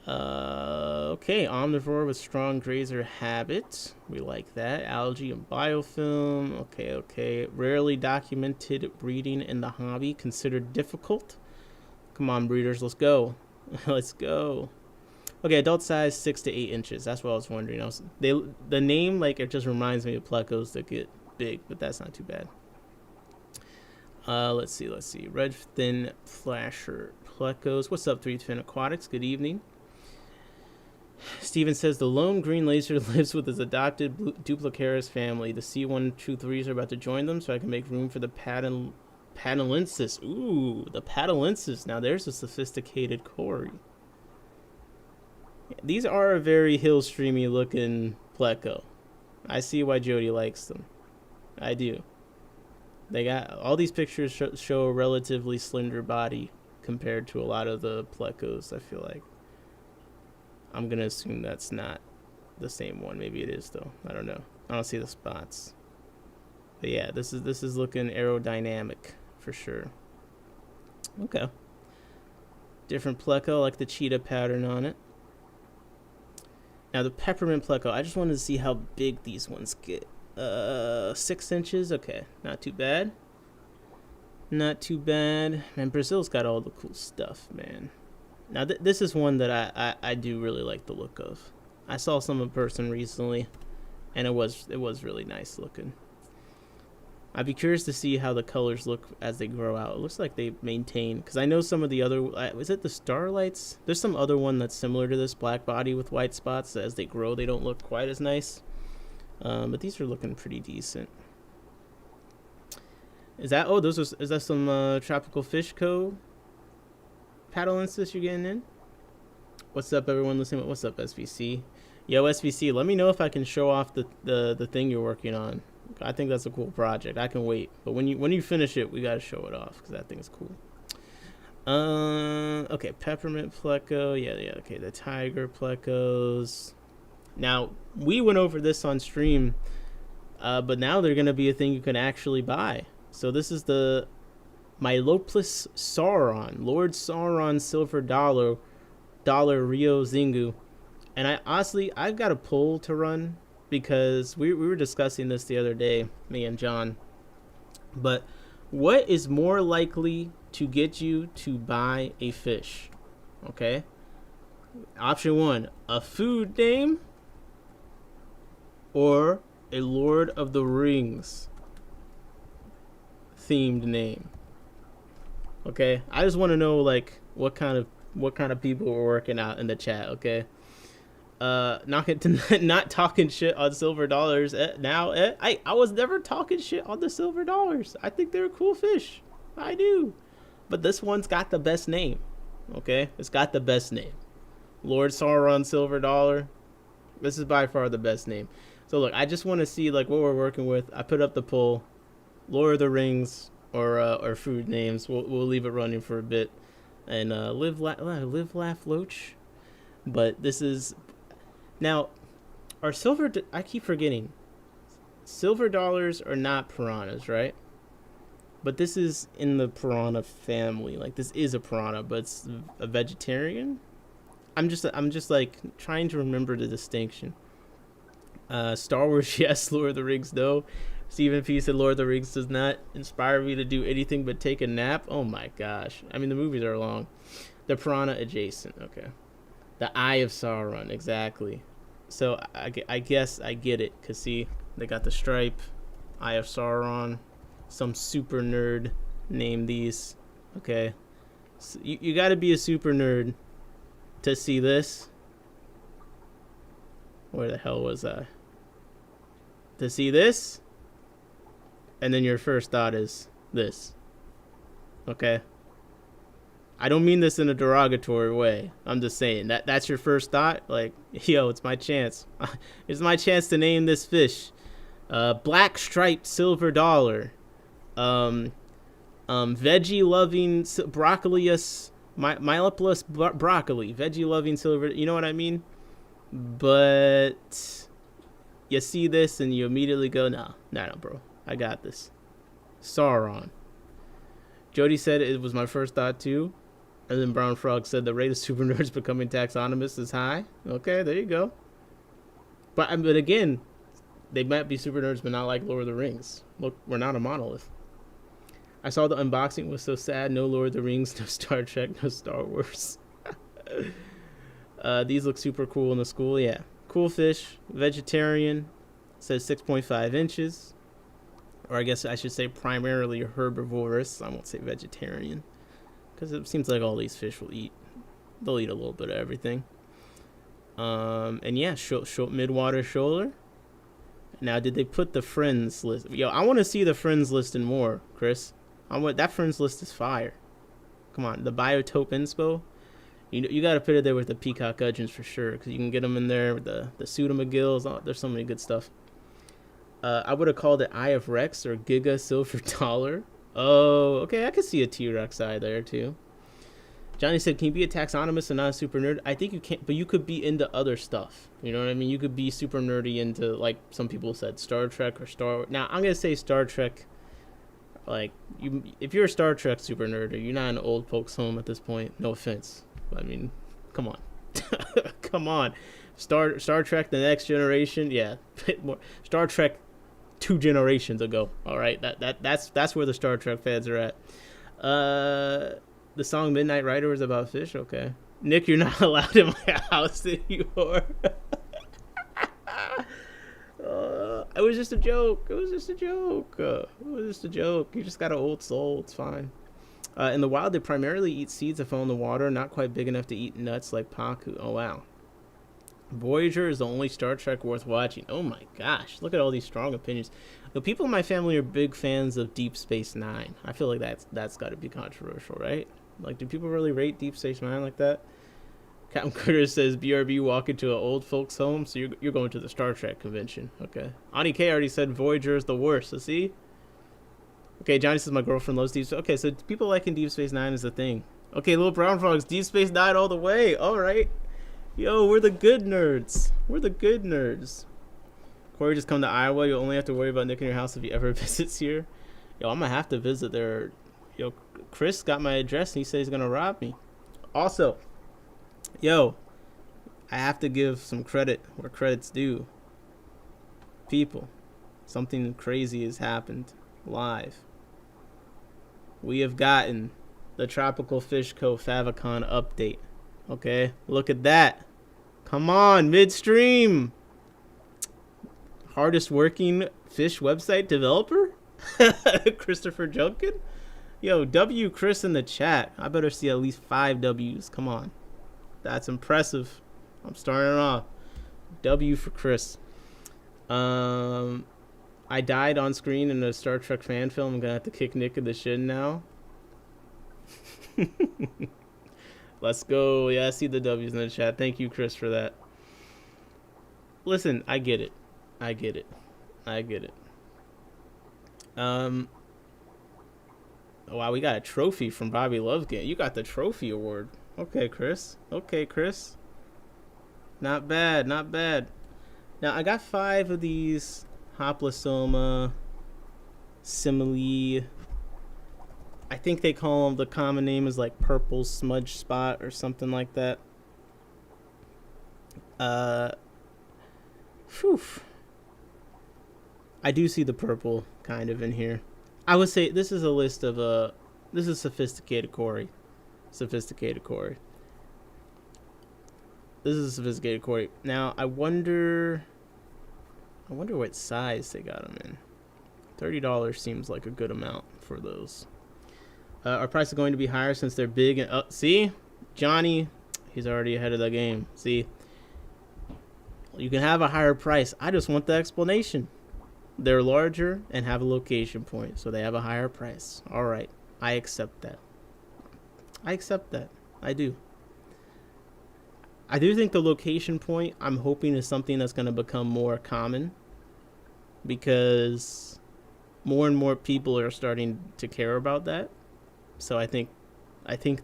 Okay, omnivore with strong grazer habit. We like that. Algae and biofilm. Okay. Rarely documented breeding in the hobby. Considered difficult. Come on, breeders, let's go. Let's go. Okay, adult size 6 to 8 inches. That's what I was wondering. The name, like, it just reminds me of plecos that get big, but that's not too bad. Let's see. Red Thin Flasher Plecos. What's up, 3fin Aquatics? Good evening. Steven says the lone green laser lives with his adopted Duplicaris family. The C123s are about to join them, so I can make room for the Patalensis. Ooh, the Patalensis. Now there's a sophisticated quarry. These are a very hill streamy looking pleco. I see why Jody likes them. I do. They got all these pictures show a relatively slender body compared to a lot of the plecos. I feel like. I'm gonna assume that's not the same one. Maybe it is though. I don't know. I don't see the spots. But yeah, this is looking aerodynamic for sure. Okay. Different pleco, like the cheetah pattern on it. Now the peppermint pleco, I just wanted to see how big these ones get. 6 inches. Okay, not too bad. Not too bad. Man, Brazil's got all the cool stuff, man. Now this is one that I do really like the look of. I saw some in person recently, and it was really nice looking. I'd be curious to see how the colors look as they grow out. It looks like they maintain, because I know some of the other, is it the Starlights? There's some other one that's similar to this, black body with white spots. As they grow, they don't look quite as nice. But these are looking pretty decent. Is that, is that some Tropical Fish Co. paddle insist you're getting in? What's up, everyone listening? What's up, SVC? Yo, SVC, let me know if I can show off the thing you're working on. I think that's a cool project. I can wait, but when you finish it, we gotta show it off because that thing's cool. Okay, peppermint pleco. Yeah. Okay, the tiger plecos. Now we went over this on stream, but now they're gonna be a thing you can actually buy. So this is the Myloplus Sauron, Lord Sauron Silver Dollar Rio Zingu, and I've got a poll to run. Because we were discussing this the other day, me and John. But what is more likely to get you to buy a fish? Okay. Option 1, a food name or a Lord of the Rings themed name. Okay. I just want to know like what kind of people we're working out in the chat, okay? Not talking shit on silver dollars. I was never talking shit on the silver dollars. I think they're cool fish. I do. But this one's got the best name. Okay? It's got the best name. Lord Sauron Silver Dollar. This is by far the best name. So look, I just want to see like what we're working with. I put up the poll. Lord of the Rings or food names. We'll leave it running for a bit. And live, laugh, loach. But this is... Now, I keep forgetting, silver dollars are not piranhas, right? But this is in the piranha family. Like, this is a piranha, but it's a vegetarian. I'm just like trying to remember the distinction. Star Wars, yes. Lord of the Rings, no. Stephen P said Lord of the Rings does not inspire me to do anything but take a nap. Oh my gosh. I mean, the movies are long. The piranha adjacent, okay. The Eye of Sauron, exactly. So I guess I get it, because see, they got the stripe, Eye of Sauron. Some super nerd named these, okay? So you got to be a super nerd to see this. Where the hell was I? To see this, and then your first thought is this, okay? I don't mean this in a derogatory way. I'm just saying that's your first thought. Like, yo, it's my chance. It's my chance to name this fish. Black striped silver dollar. Veggie loving broccolius, Myloplus broccoli. Veggie loving silver. You know what I mean? But you see this and you immediately go, no, bro. I got this. Sauron. Jody said it was my first thought too. And then Brown Frog said the rate of super nerds becoming taxonomist is high. Okay, there you go. But again, they might be super nerds, but not like Lord of the Rings. Look, we're not a monolith. I saw the unboxing, was so sad. No Lord of the Rings, no Star Trek, no Star Wars. These look super cool in the school. Yeah, cool fish, vegetarian. Says 6.5 inches. Or I guess I should say primarily herbivorous. I won't say vegetarian. Because it seems like all these fish they'll eat a little bit of everything. And yeah, midwater shoaler. Now, did they put the friends list? Yo, I want to see the friends list and more, Chris. That friends list is fire. Come on, the biotope inspo. You got to put it there with the peacock gudgeons for sure, because you can get them in there with the pseudomcgills. Oh, there's so many good stuff. I would have called it Eye of Rex or Giga Silver Dollar. Oh, okay, I could see a T-Rex eye there too. Johnny said, can you be a taxonomist and not a super nerd? I think you can't, but you could be into other stuff. You know what I mean? You could be super nerdy into, like some people said, Star Trek or Star Wars. Now, I'm going to say Star Trek. Like, if you're a Star Trek super nerd, you're not an old folks home at this point. No offense. I mean, come on. Come on. Star Trek The Next Generation, yeah. Star Trek 2 generations ago. All right, that's where the Star Trek fans are at. The song Midnight Rider is about fish. Okay, Nick, you're not allowed in my house anymore. It was just a joke. It was just a joke. You just got an old soul. It's fine. In the wild, they primarily eat seeds that fall in the water, not quite big enough to eat nuts like Paku. Oh, wow. Voyager is the only Star Trek worth watching. Oh, my gosh. Look at all these strong opinions. The people in my family are big fans of Deep Space Nine. I feel like that's got to be controversial, right? Like, do people really rate Deep Space Nine like that? Captain Critter says BRB walk into an old folks home, so you're going to the Star Trek convention. Okay. Ani K already said Voyager is the worst, so see? Okay, Johnny says my girlfriend loves Deep Space. Okay, so people liking Deep Space Nine is the thing. Okay, Little Brown Frogs, Deep Space Nine all the way. All right. Yo, we're the good nerds. We're the good nerds. Corey, just come to Iowa. You'll only have to worry about Nick in your house if he ever visits here. Yo, I'm going to have to visit there. Yo, Chris got my address and he said he's going to rob me. Also, yo, I have to give some credit where credit's due. People, something crazy has happened live. We have gotten the Tropical Fish Co. Favicon update. Okay, look at that. Come on, midstream. Hardest working fish website developer? Christopher Junkin? Yo, W Chris in the chat. I better see at least 5 W's. Come on. That's impressive. I'm starting off. W for Chris. I died on screen in a Star Trek fan film. I'm going to have to kick Nick in the shin now. Let's go. Yeah, I see the W's in the chat. Thank you, Chris, for that. Listen, I get it. Oh, wow, we got a trophy from Bobby Lovegan. You got the trophy award. Okay, Chris. Not bad. Now, I got 5 of these Hoplosoma simile. I think they call them, the common name is like purple smudge spot or something like that. Phew. I do see the purple kind of in here. I would say this is a list of this is sophisticated Corey. This is sophisticated Corey. Now I wonder what size they got them in. $30 seems like a good amount for those. Our price is going to be higher since they're big and see, Johnny, he's already ahead of the game. See, you can have a higher price. I just want the explanation. They're larger and have a location point, so they have a higher price. All right, I accept that. I do. I do think the location point, I'm hoping, is something that's going to become more common because more and more people are starting to care about that. So I think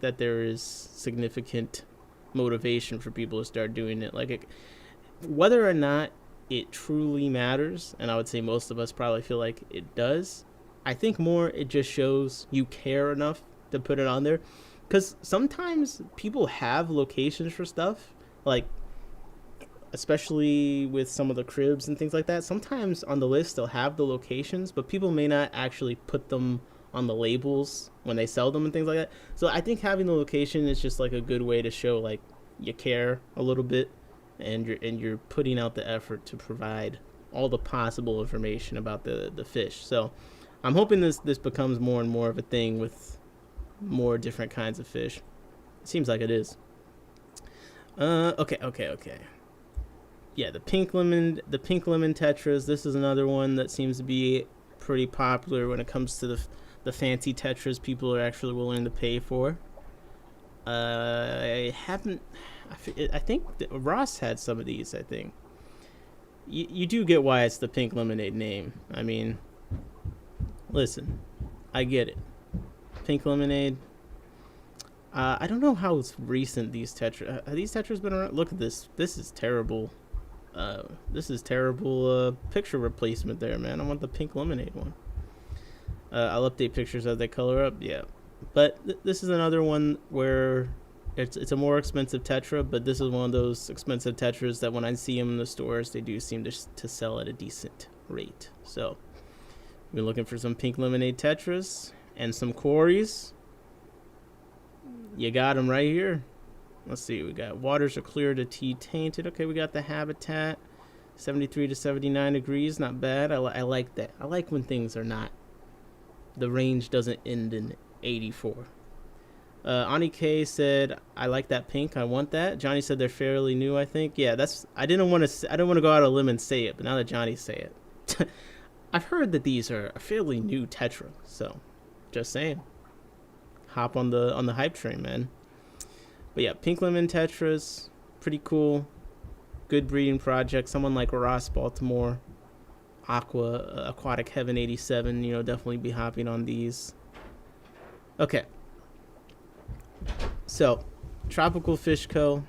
that there is significant motivation for people to start doing it. Like, whether or not it truly matters, and I would say most of us probably feel like it does, I think more it just shows you care enough to put it on there. Because sometimes people have locations for stuff, like, especially with some of the cribs and things like that. Sometimes on the list they'll have the locations, but people may not actually put them on the labels when they sell them and things like that. So I think having the location is just like a good way to show like you care a little bit, and you're putting out the effort to provide all the possible information about the fish. So I'm hoping this becomes more and more of a thing with more different kinds of fish. It seems like it is. Okay. Yeah, the pink lemon tetras. This is another one that seems to be pretty popular when it comes to the fancy tetras people are actually willing to pay for. I think Ross had some of these. I think you do get why it's the pink lemonade name. I mean, listen, I get it. Pink lemonade. I don't know how recent these tetras. Have these tetras been around? Look at this. This is terrible. Picture replacement there, man. I want the pink lemonade one. I'll update pictures as they color up. Yeah, but this is another one where it's a more expensive tetra, but this is one of those expensive tetras that when I see them in the stores, they do seem to sell at a decent rate. So we've been looking for some pink lemonade tetras and some Corys. You got them right here. Let's see. We got waters are clear to tea tainted. Okay, we got the habitat. 73 to 79 degrees. Not bad. I like that. I like when things are not. The range doesn't end in 84. Ani K said, "I like that pink. I want that." Johnny said they're fairly new. I think. Yeah, that's. I don't want to go out on a limb and say it, but now that Johnny say it, I've heard that these are a fairly new tetra. So, just saying. Hop on the hype train, man. But yeah, pink lemon tetras, pretty cool. Good breeding project. Someone like Ross Baltimore, Aquatic Heaven 87. You know, definitely be hopping on these. Okay. So, Tropical Fish Co.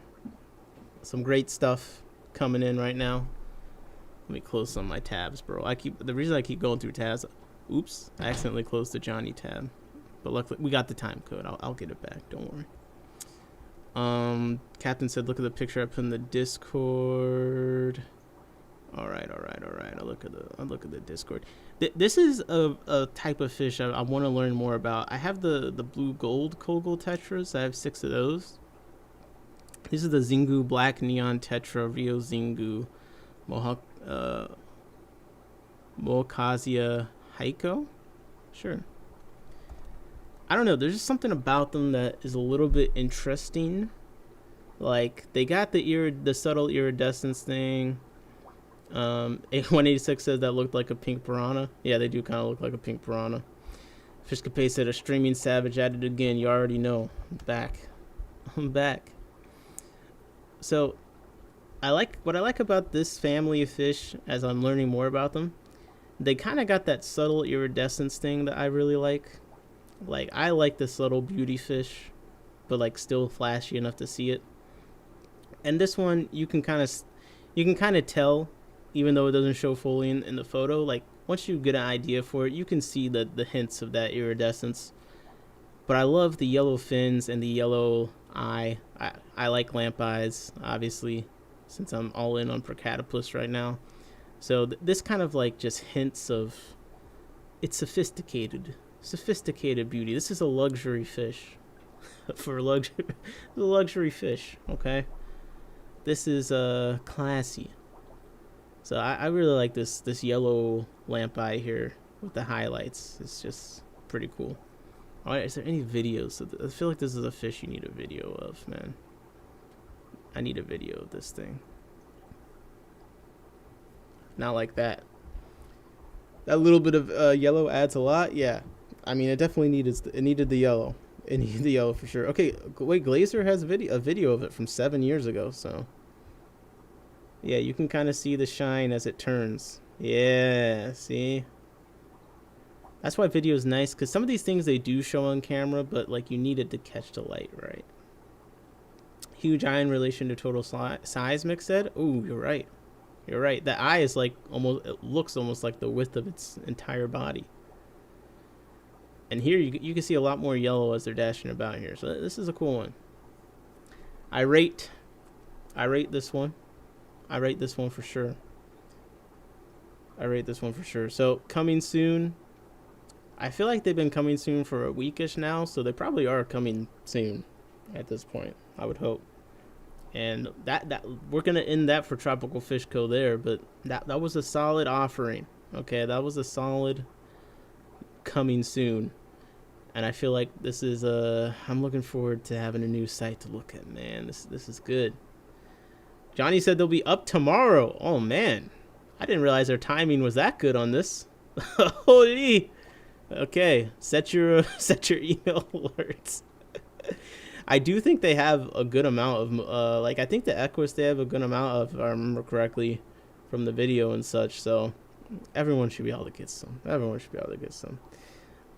Some great stuff coming in right now. Let me close some of my tabs, bro. The reason I keep going through tabs. Oops, I accidentally closed the Johnny tab, but luckily we got the time code. I'll get it back. Don't worry. Captain said, "Look at the picture I put in the Discord." All right. I'll look at the Discord. This is a type of fish I want to learn more about. I have the blue gold Kogel tetras. I have 6 of those. This is the Zingu Black Neon Tetra Rio Zingu Mokasia Heiko. Sure. I don't know. There's just something about them that is a little bit interesting. Like, they got the subtle iridescence thing. 186 says that looked like a pink piranha. Yeah, they do kind of look like a pink piranha. Fishcape said a streaming savage at it again. You already know. I'm back. So, what I like about this family of fish, as I'm learning more about them, they kind of got that subtle iridescence thing that I really like. Like, I like the subtle beauty fish, but like still flashy enough to see it. And this one, you can kind of tell, even though it doesn't show fully in the photo. Like, once you get an idea for it, you can see the hints of that iridescence. But I love the yellow fins and the yellow eye. I like lamp eyes, obviously, since I'm all in on Procatopus right now. So this kind of like just hints of, it's sophisticated beauty. This is a luxury fish. For luxury fish, okay? This is classy. So I really like this yellow lamp eye here with the highlights. It's just pretty cool. All right, is there any videos? I feel like this is a fish you need a video of, man. I need a video of this thing. Not like that. That little bit of yellow adds a lot. Yeah, I mean, it definitely needed the yellow. It needed the yellow for sure. Okay, wait, Glazer has a video of it from 7 years ago. So yeah, you can kind of see the shine as it turns. Yeah, see. That's why video is nice, because some of these things they do show on camera, but like you need it to catch the light, right? Huge eye in relation to total size, Mick said. Ooh, you're right. You're right. The eye is like it looks almost like the width of its entire body. And here you can see a lot more yellow as they're dashing about here. So this is a cool one. I rate this one. I rate this one for sure. So coming soon. I feel like they've been coming soon for a weekish now, so they probably are coming soon at this point, I would hope. And that we're gonna end that for Tropical Fish Co. there, but that was a solid offering. Okay, that was a solid coming soon. And I feel like this is I'm looking forward to having a new site to look at, man. This is good. Johnny said they'll be up tomorrow. Oh man, I didn't realize their timing was that good on this. Holy. Okay, set your email alerts. I do think they have a good amount of I think the Equus, they have a good amount of, if I remember correctly, from the video and such. So everyone should be able to get some.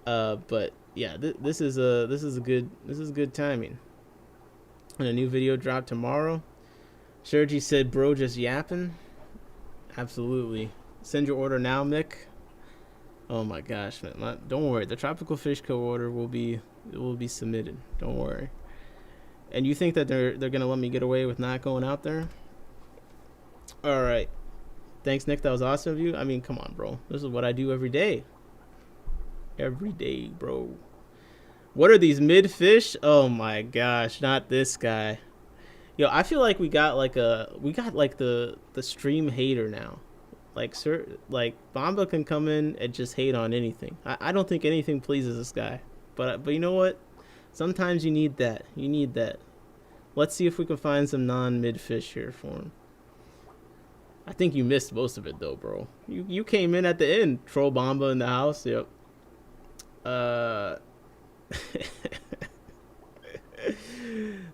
But yeah, this is good timing. And a new video drop tomorrow. Sergi said, "Bro, just yapping." Absolutely. Send your order now, Mick. Oh my gosh, man! Don't worry. The Tropical Fish Co. order will be submitted. Don't worry. And you think that they're gonna let me get away with not going out there? All right. Thanks, Nick. That was awesome of you. I mean, come on, bro. This is what I do every day. Every day, bro. What are these mid fish? Oh my gosh, not this guy. Yo, I feel like we got like the stream hater now. Like like Bamba can come in and just hate on anything. I don't think anything pleases this guy. But you know what? Sometimes you need that. You need that. Let's see if we can find some non-mid fish here for him. I think you missed most of it though, bro. You came in at the end. Troll Bamba in the house. Yep.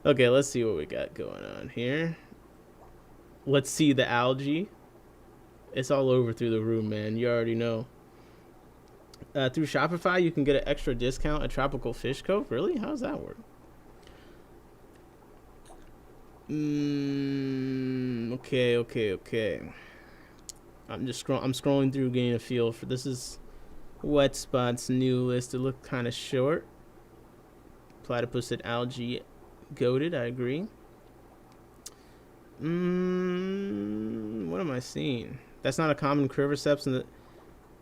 Okay, let's see what we got going on here. Let's see the algae. It's all over through the room, man. You already know. Through Shopify, you can get an extra discount at Tropical Fish Co. Really? How does that work? Okay. I'm scrolling through, getting a feel for this. Is Wetspot's new list. It looked kind of short. Platypus and algae goated. I agree. What am I seeing? That's not a common curviceps in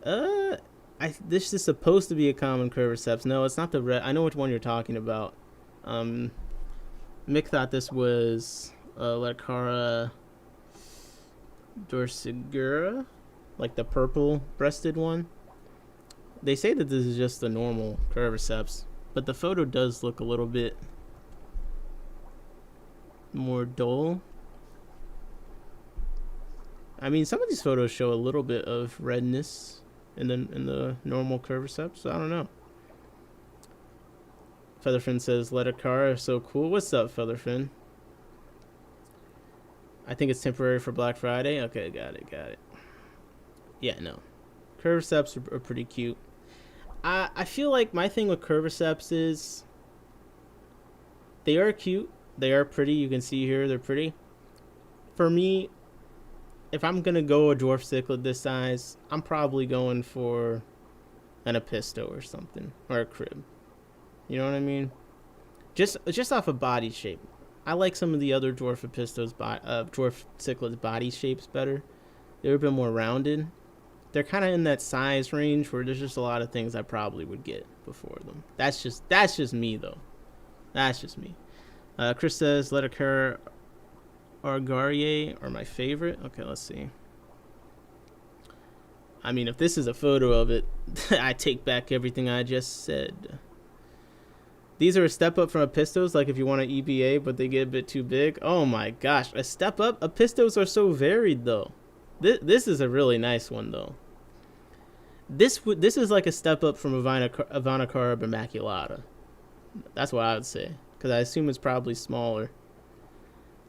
the. This is supposed to be a common curviceps. No, it's not the red. I know which one you're talking about. Mick thought this was Leccara dorsigura, like the purple-breasted one. They say that this is just the normal curviceps, but the photo does look a little bit more dull. I mean, some of these photos show a little bit of redness in the normal curviceps, so I don't know. Featherfin says, Leccara is so cool. What's up, Featherfin? I think it's temporary for Black Friday. Okay, got it. Yeah, no. Curviceps are pretty cute. I feel like my thing with curviceps is they are cute. They are pretty. You can see here they're pretty. For me, if I'm going to go a dwarf cichlid this size, I'm probably going for an apisto or something. Or a crib. You know what I mean? Just off of body shape. I like some of the other dwarf cichlids body shapes better. They're a bit more rounded. They're kind of in that size range where there's just a lot of things I probably would get before them. That's just me though. That's just me. Chris says Leccara Argarie are my favorite. Okay, let's see. I mean, if this is a photo of it, I take back everything I just said. These are a step up from apistos, like if you want an EBA, but they get a bit too big. Oh my gosh, a step up? Apistos are so varied, though. This is a really nice one, though. This is like a step up from Ivanocara immaculata. That's what I would say, because I assume it's probably smaller.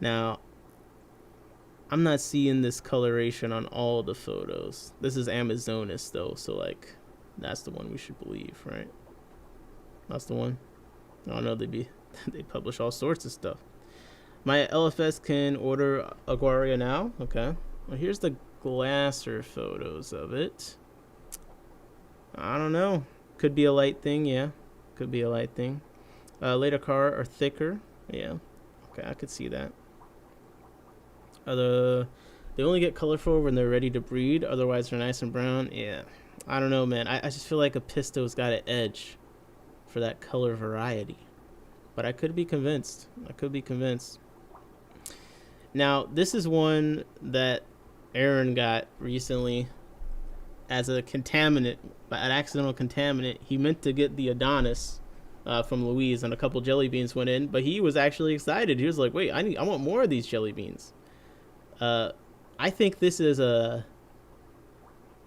Now, I'm not seeing this coloration on all the photos. This is Amazonas, though, so like, that's the one we should believe, right? That's the one. I don't know, they publish all sorts of stuff. My LFS can order Aquarium now. Okay. Well, here's the Glasser photos of it. I don't know. Could be a light thing, yeah. Could be a light thing. Leccara are thicker. Yeah. Okay, I could see that. They only get colorful when they're ready to breed. Otherwise, they're nice and brown. Yeah. I don't know, man. I just feel like Apisto's got an edge for that color variety. But I could be convinced. Now, this is one that Aaron got recently as a contaminant, an accidental contaminant. He meant to get the Adonis from Louise, and a couple jelly beans went in, but he was actually excited. He was like, wait, I want more of these jelly beans. I think this is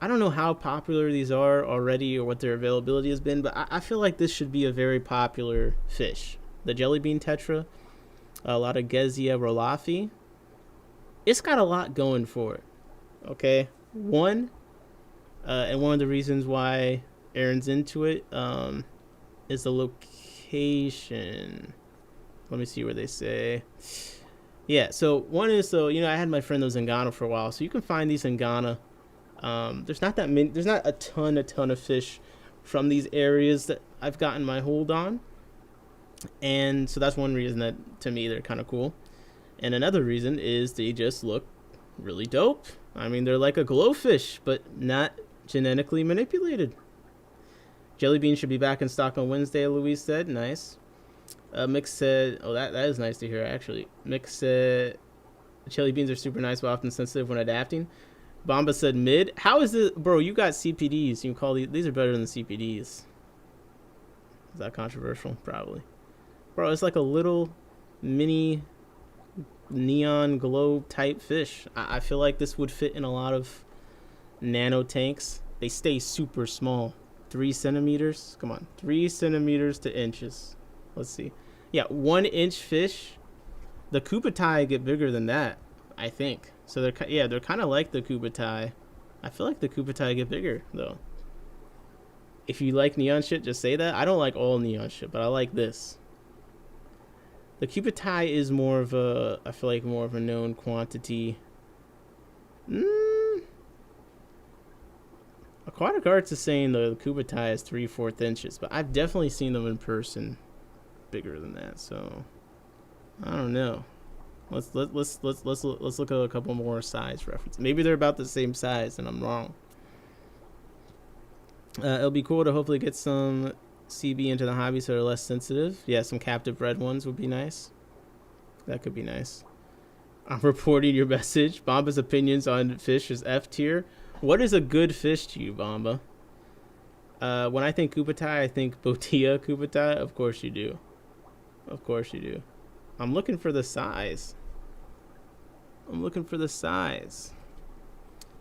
I don't know how popular these are already or what their availability has been, but I feel like this should be a very popular fish. The jelly bean tetra, a lot of Gezia rolafi. It's got a lot going for it. Okay, and one of the reasons why Aaron's into it is the location. Let me see where they say. Yeah, so one is, I had my friend that was in Ghana for a while, so you can find these in Ghana. There's not a ton of fish from these areas that I've gotten my hold on. And so that's one reason that, to me, they're kind of cool. And another reason is they just look really dope. I mean, they're like a glowfish, but not genetically manipulated. Jelly beans should be back in stock on Wednesday, Louise said. Nice. Mick said, oh, that is nice to hear, actually. Mick said, jelly beans are super nice, but often sensitive when adapting. Bomba said mid. How is it, bro? You got CPDs. You can call these are better than CPDs. Is that controversial? Probably. Bro, it's like a little mini neon glow type fish. I feel like this would fit in a lot of nano tanks. They stay super small. 3 centimeters. Come on. 3 centimeters to inches. Let's see. Yeah, 1 inch fish. The Kupatai get bigger than that, I think. So they're kind of like the Kupatai. I feel like the Kupatai get bigger though. If you like neon shit, just say that. I don't like all neon shit, but I like this. The Kupatai is more of a, I feel like more of a known quantity. Aquatic Arts is saying the Kupatai is 3/4 inches, but I've definitely seen them in person bigger than that. So I don't know. Let's look at a couple more size references. Maybe they're about the same size and I'm wrong. It'll be cool to hopefully get some CB into the hobby so they're less sensitive. Yeah, some captive bred ones would be nice. That could be nice. I'm reporting your message. Bomba's opinions on fish is F tier. What is a good fish to you, Bomba? When I think Kupatai, I think Botia Kupatai. Of course you do. Of course you do. I'm looking for the size.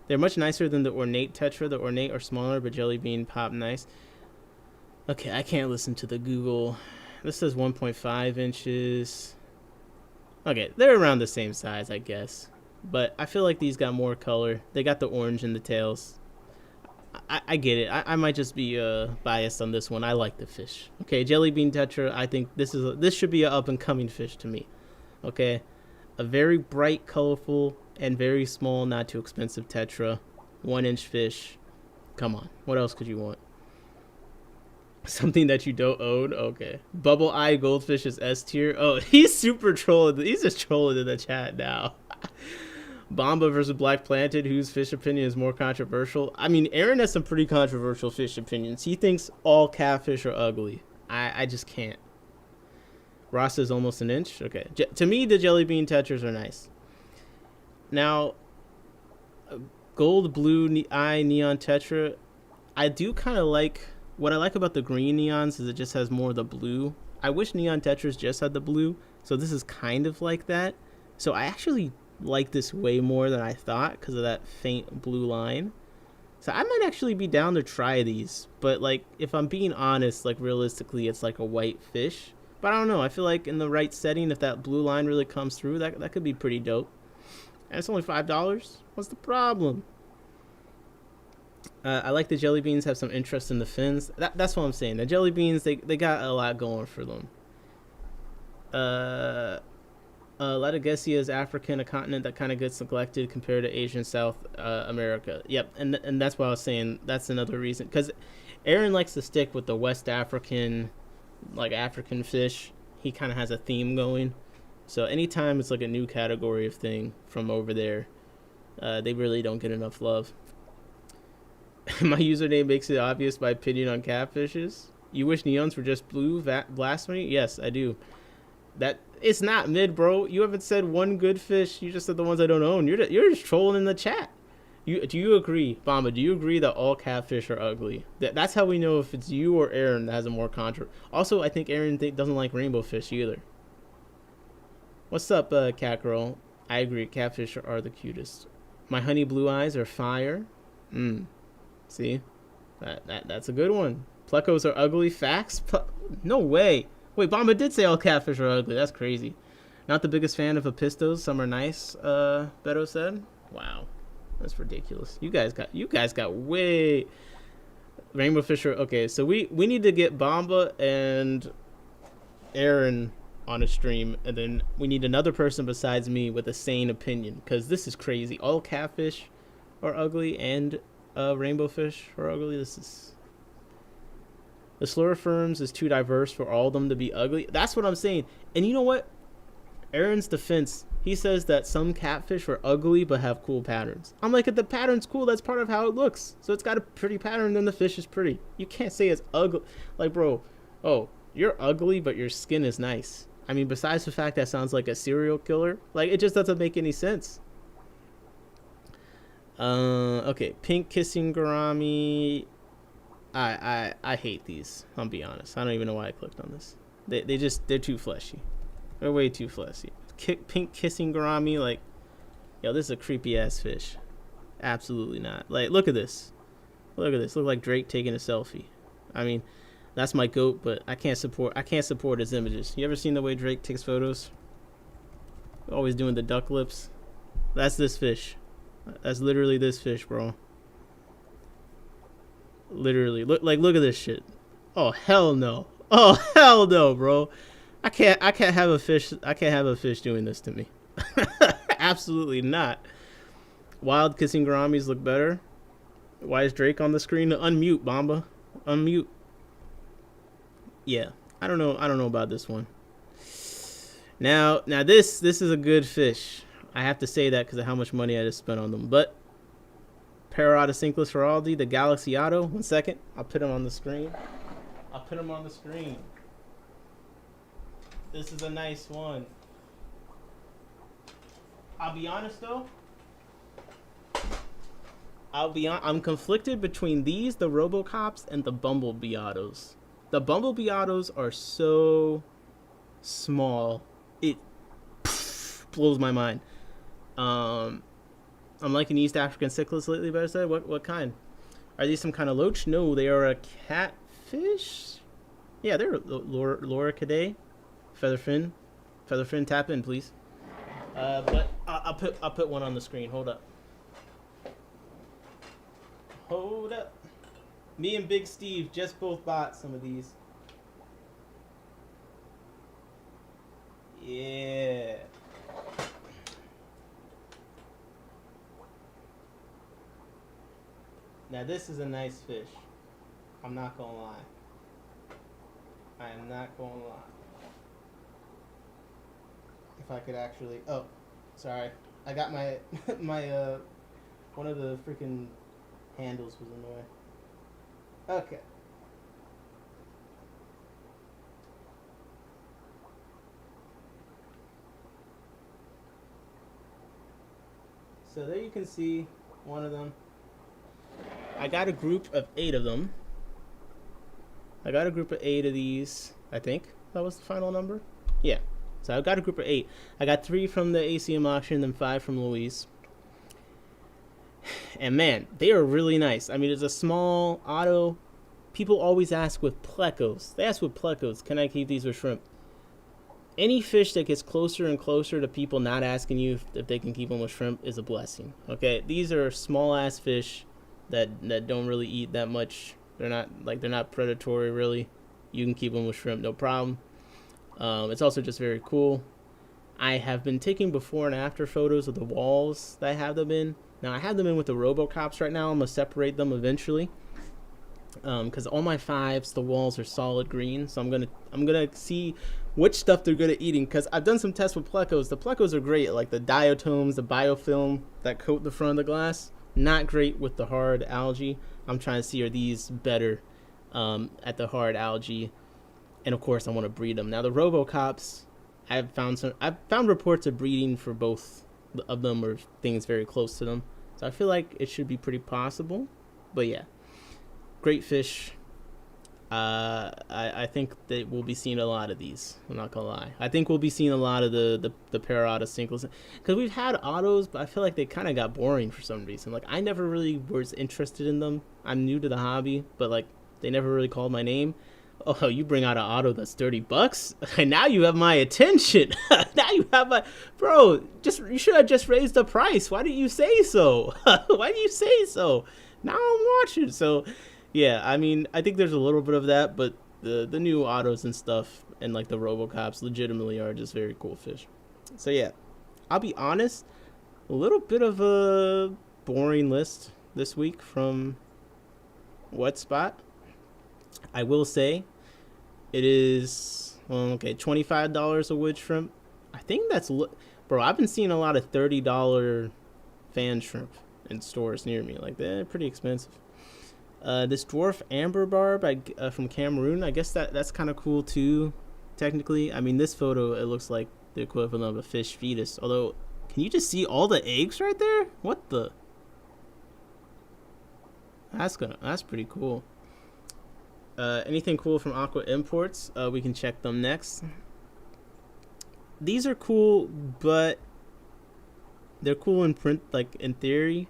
They're much nicer than the ornate tetra. The ornate are smaller, but jelly bean pop nice. Okay, I can't listen to the Google. This says 1.5 inches. Okay, they're around the same size, I guess. But I feel like these got more color. They got the orange in the tails. I get it. I might just be biased on this one. I like the fish. Okay, jelly bean tetra. I think this should be an up and coming fish to me. Okay, a very bright, colorful, and very small, not too expensive tetra. 1 inch fish. Come on. What else could you want? Something that you don't own? Okay. Bubble eye goldfish is S tier. Oh, he's super trolling. He's just trolling in the chat now. Bomba versus Black Planted, whose fish opinion is more controversial? I mean, Aaron has some pretty controversial fish opinions. He thinks all catfish are ugly. I just can't. Ross is almost an inch. Okay. To me, the jelly bean tetras are nice. Now, gold blue eye neon tetra, I do kind of like. What I like about the green neons is it just has more of the blue. I wish neon tetras just had the blue, so this is kind of like that. So I actually like this way more than I thought because of that faint blue line. So I might actually be down to try these, but like if I'm being honest, like realistically it's like a white fish. But I don't know, I feel like in the right setting, if that blue line really comes through, that could be pretty dope. And it's only $5. What's the problem? I like the jelly beans have some interest in the fins. That's what I'm saying. The jelly beans, they got a lot going for them. Latigusia is African, a continent that kind of gets neglected compared to Asian South America. Yep, and that's what I was saying. That's another reason. Because Aaron likes to stick with the West African, like African fish. He kind of has a theme going. So anytime it's like a new category of thing from over there, they really don't get enough love. My username makes it obvious my opinion on catfishes. You wish neons were just blue? Blasphemy? Yes, I do. That it's not mid, bro. You haven't said one good fish. You just said the ones I don't own. You're just trolling in the chat. Do you agree, Bomba? Do you agree that all catfish are ugly? That's how we know if it's you or Aaron that has a more contra. Also, I think Aaron doesn't like rainbow fish either. What's up, cat girl? I agree. Catfish are the cutest. My honey blue eyes are fire. See, that's a good one. Plecos are ugly. Facts? No way. Wait, Bomba did say all catfish are ugly. That's crazy. Not the biggest fan of Appistos. Some are nice. Beto said. Wow, that's ridiculous. You guys got way. Rainbow fish are okay. So we need to get Bomba and Aaron on a stream, and then we need another person besides me with a sane opinion, because this is crazy. All catfish are ugly and rainbow fish are ugly. This is the Sluriforms is too diverse for all of them to be ugly. That's what I'm saying. And you know what? Aaron's defense, he says that some catfish are ugly but have cool patterns. I'm like, if the pattern's cool, that's part of how it looks. So it's got a pretty pattern, then the fish is pretty. You can't say it's ugly. Like, bro, oh, You're ugly, but your skin is nice. I mean, besides the fact that sounds like a serial killer, like, it just doesn't make any sense. Okay, pink kissing gourami. I hate these. I'll be honest. I don't even know why I clicked on this. They're too fleshy. They're way too fleshy. Pink kissing gourami, like, yo, this is a creepy ass fish. Absolutely not. Like, look at this. Look at this. Look like Drake taking a selfie. I mean, that's my goat, but I can't support his images. You ever seen the way Drake takes photos? Always doing the duck lips. That's this fish. That's literally this fish, bro. Literally. Look at this shit. Oh hell no. Oh hell no, bro. I can't have a fish doing this to me. Absolutely not. Wild kissing gouramis look better. Why is Drake on the screen? Unmute, Bomba. Unmute. Yeah. I don't know about this one. Now this is a good fish. I have to say that because of how much money I just spent on them. But Parrot Sinkless for Aldi, the Galaxy Auto. 1 second. I'll put him on the screen. This is a nice one. I'll be honest though. I'm conflicted between these, the Robocops, and the Bumblebee Autos. The Bumblebee Autos are so small. It blows my mind. I'm liking East African cichlids lately, but I said, what kind? Are these some kind of loach? No, they are a catfish. Yeah, they're Loricidae. Featherfin, tap in, please. But I'll put one on the screen. Hold up. Me and Big Steve just both bought some of these. Yeah. Now this is a nice fish. I'm not gonna lie. I am not gonna lie. If I could actually, oh, sorry. I got my one of the freaking handles was in the way. Okay. So there you can see one of them. I got a group of 8 of them. I got a group of 8 of these, I think. That was the final number? Yeah. So I got a group of 8. I got 3 from the ACM auction, then 5 from Louise. And man, they are really nice. I mean, it's a small auto. People always ask with plecos. They ask with plecos, can I keep these with shrimp? Any fish that gets closer and closer to people not asking you if they can keep them with shrimp is a blessing. Okay, these are small ass fish that don't really eat that much. They're not predatory really. You can keep them with shrimp, no problem. It's also just very cool. I have been taking before and after photos of the walls that I have them in. Now I have them in with the Robocops right now. I'm gonna separate them eventually. Because all my 5s, the walls are solid green, so I'm gonna see which stuff they're good at eating. Because I've done some tests with plecos. The plecos are great, like the diatoms, the biofilm that coat the front of the glass. Not great with the hard algae. I'm trying to see, are these better at the hard algae? And of course, I want to breed them. Now the Robocops, I've found reports of breeding for both of them or things very close to them. So I feel like it should be pretty possible. But yeah. Great fish. I think that we'll be seeing a lot of these. I'm not gonna lie. I think we'll be seeing a lot of the Parrot Sinkless, because we've had autos, but I feel like they kind of got boring for some reason. Like I never really was interested in them. I'm new to the hobby, but like they never really called my name. Oh, you bring out an auto that's $30, and now you have my attention. Now you have my bro. You should have just raised the price. Why didn't you say so? Why did you say so? Now I'm watching. So. Yeah, I mean, I think there's a little bit of that, but the new autos and stuff and like the Robocops legitimately are just very cool fish. So yeah, I'll be honest, a little bit of a boring list this week from Wetspot. I will say it is, well, okay, $25 a wood shrimp. I think that's, bro, I've been seeing a lot of $30 fan shrimp in stores near me. Like, they're pretty expensive. This dwarf amber barb from Cameroon, I guess that's kind of cool too, technically. I mean, this photo, it looks like the equivalent of a fish fetus. Although, can you just see all the eggs right there? What the? That's pretty cool. Anything cool from Aquaimports? We can check them next. These are cool, but they're cool in print, like in theory.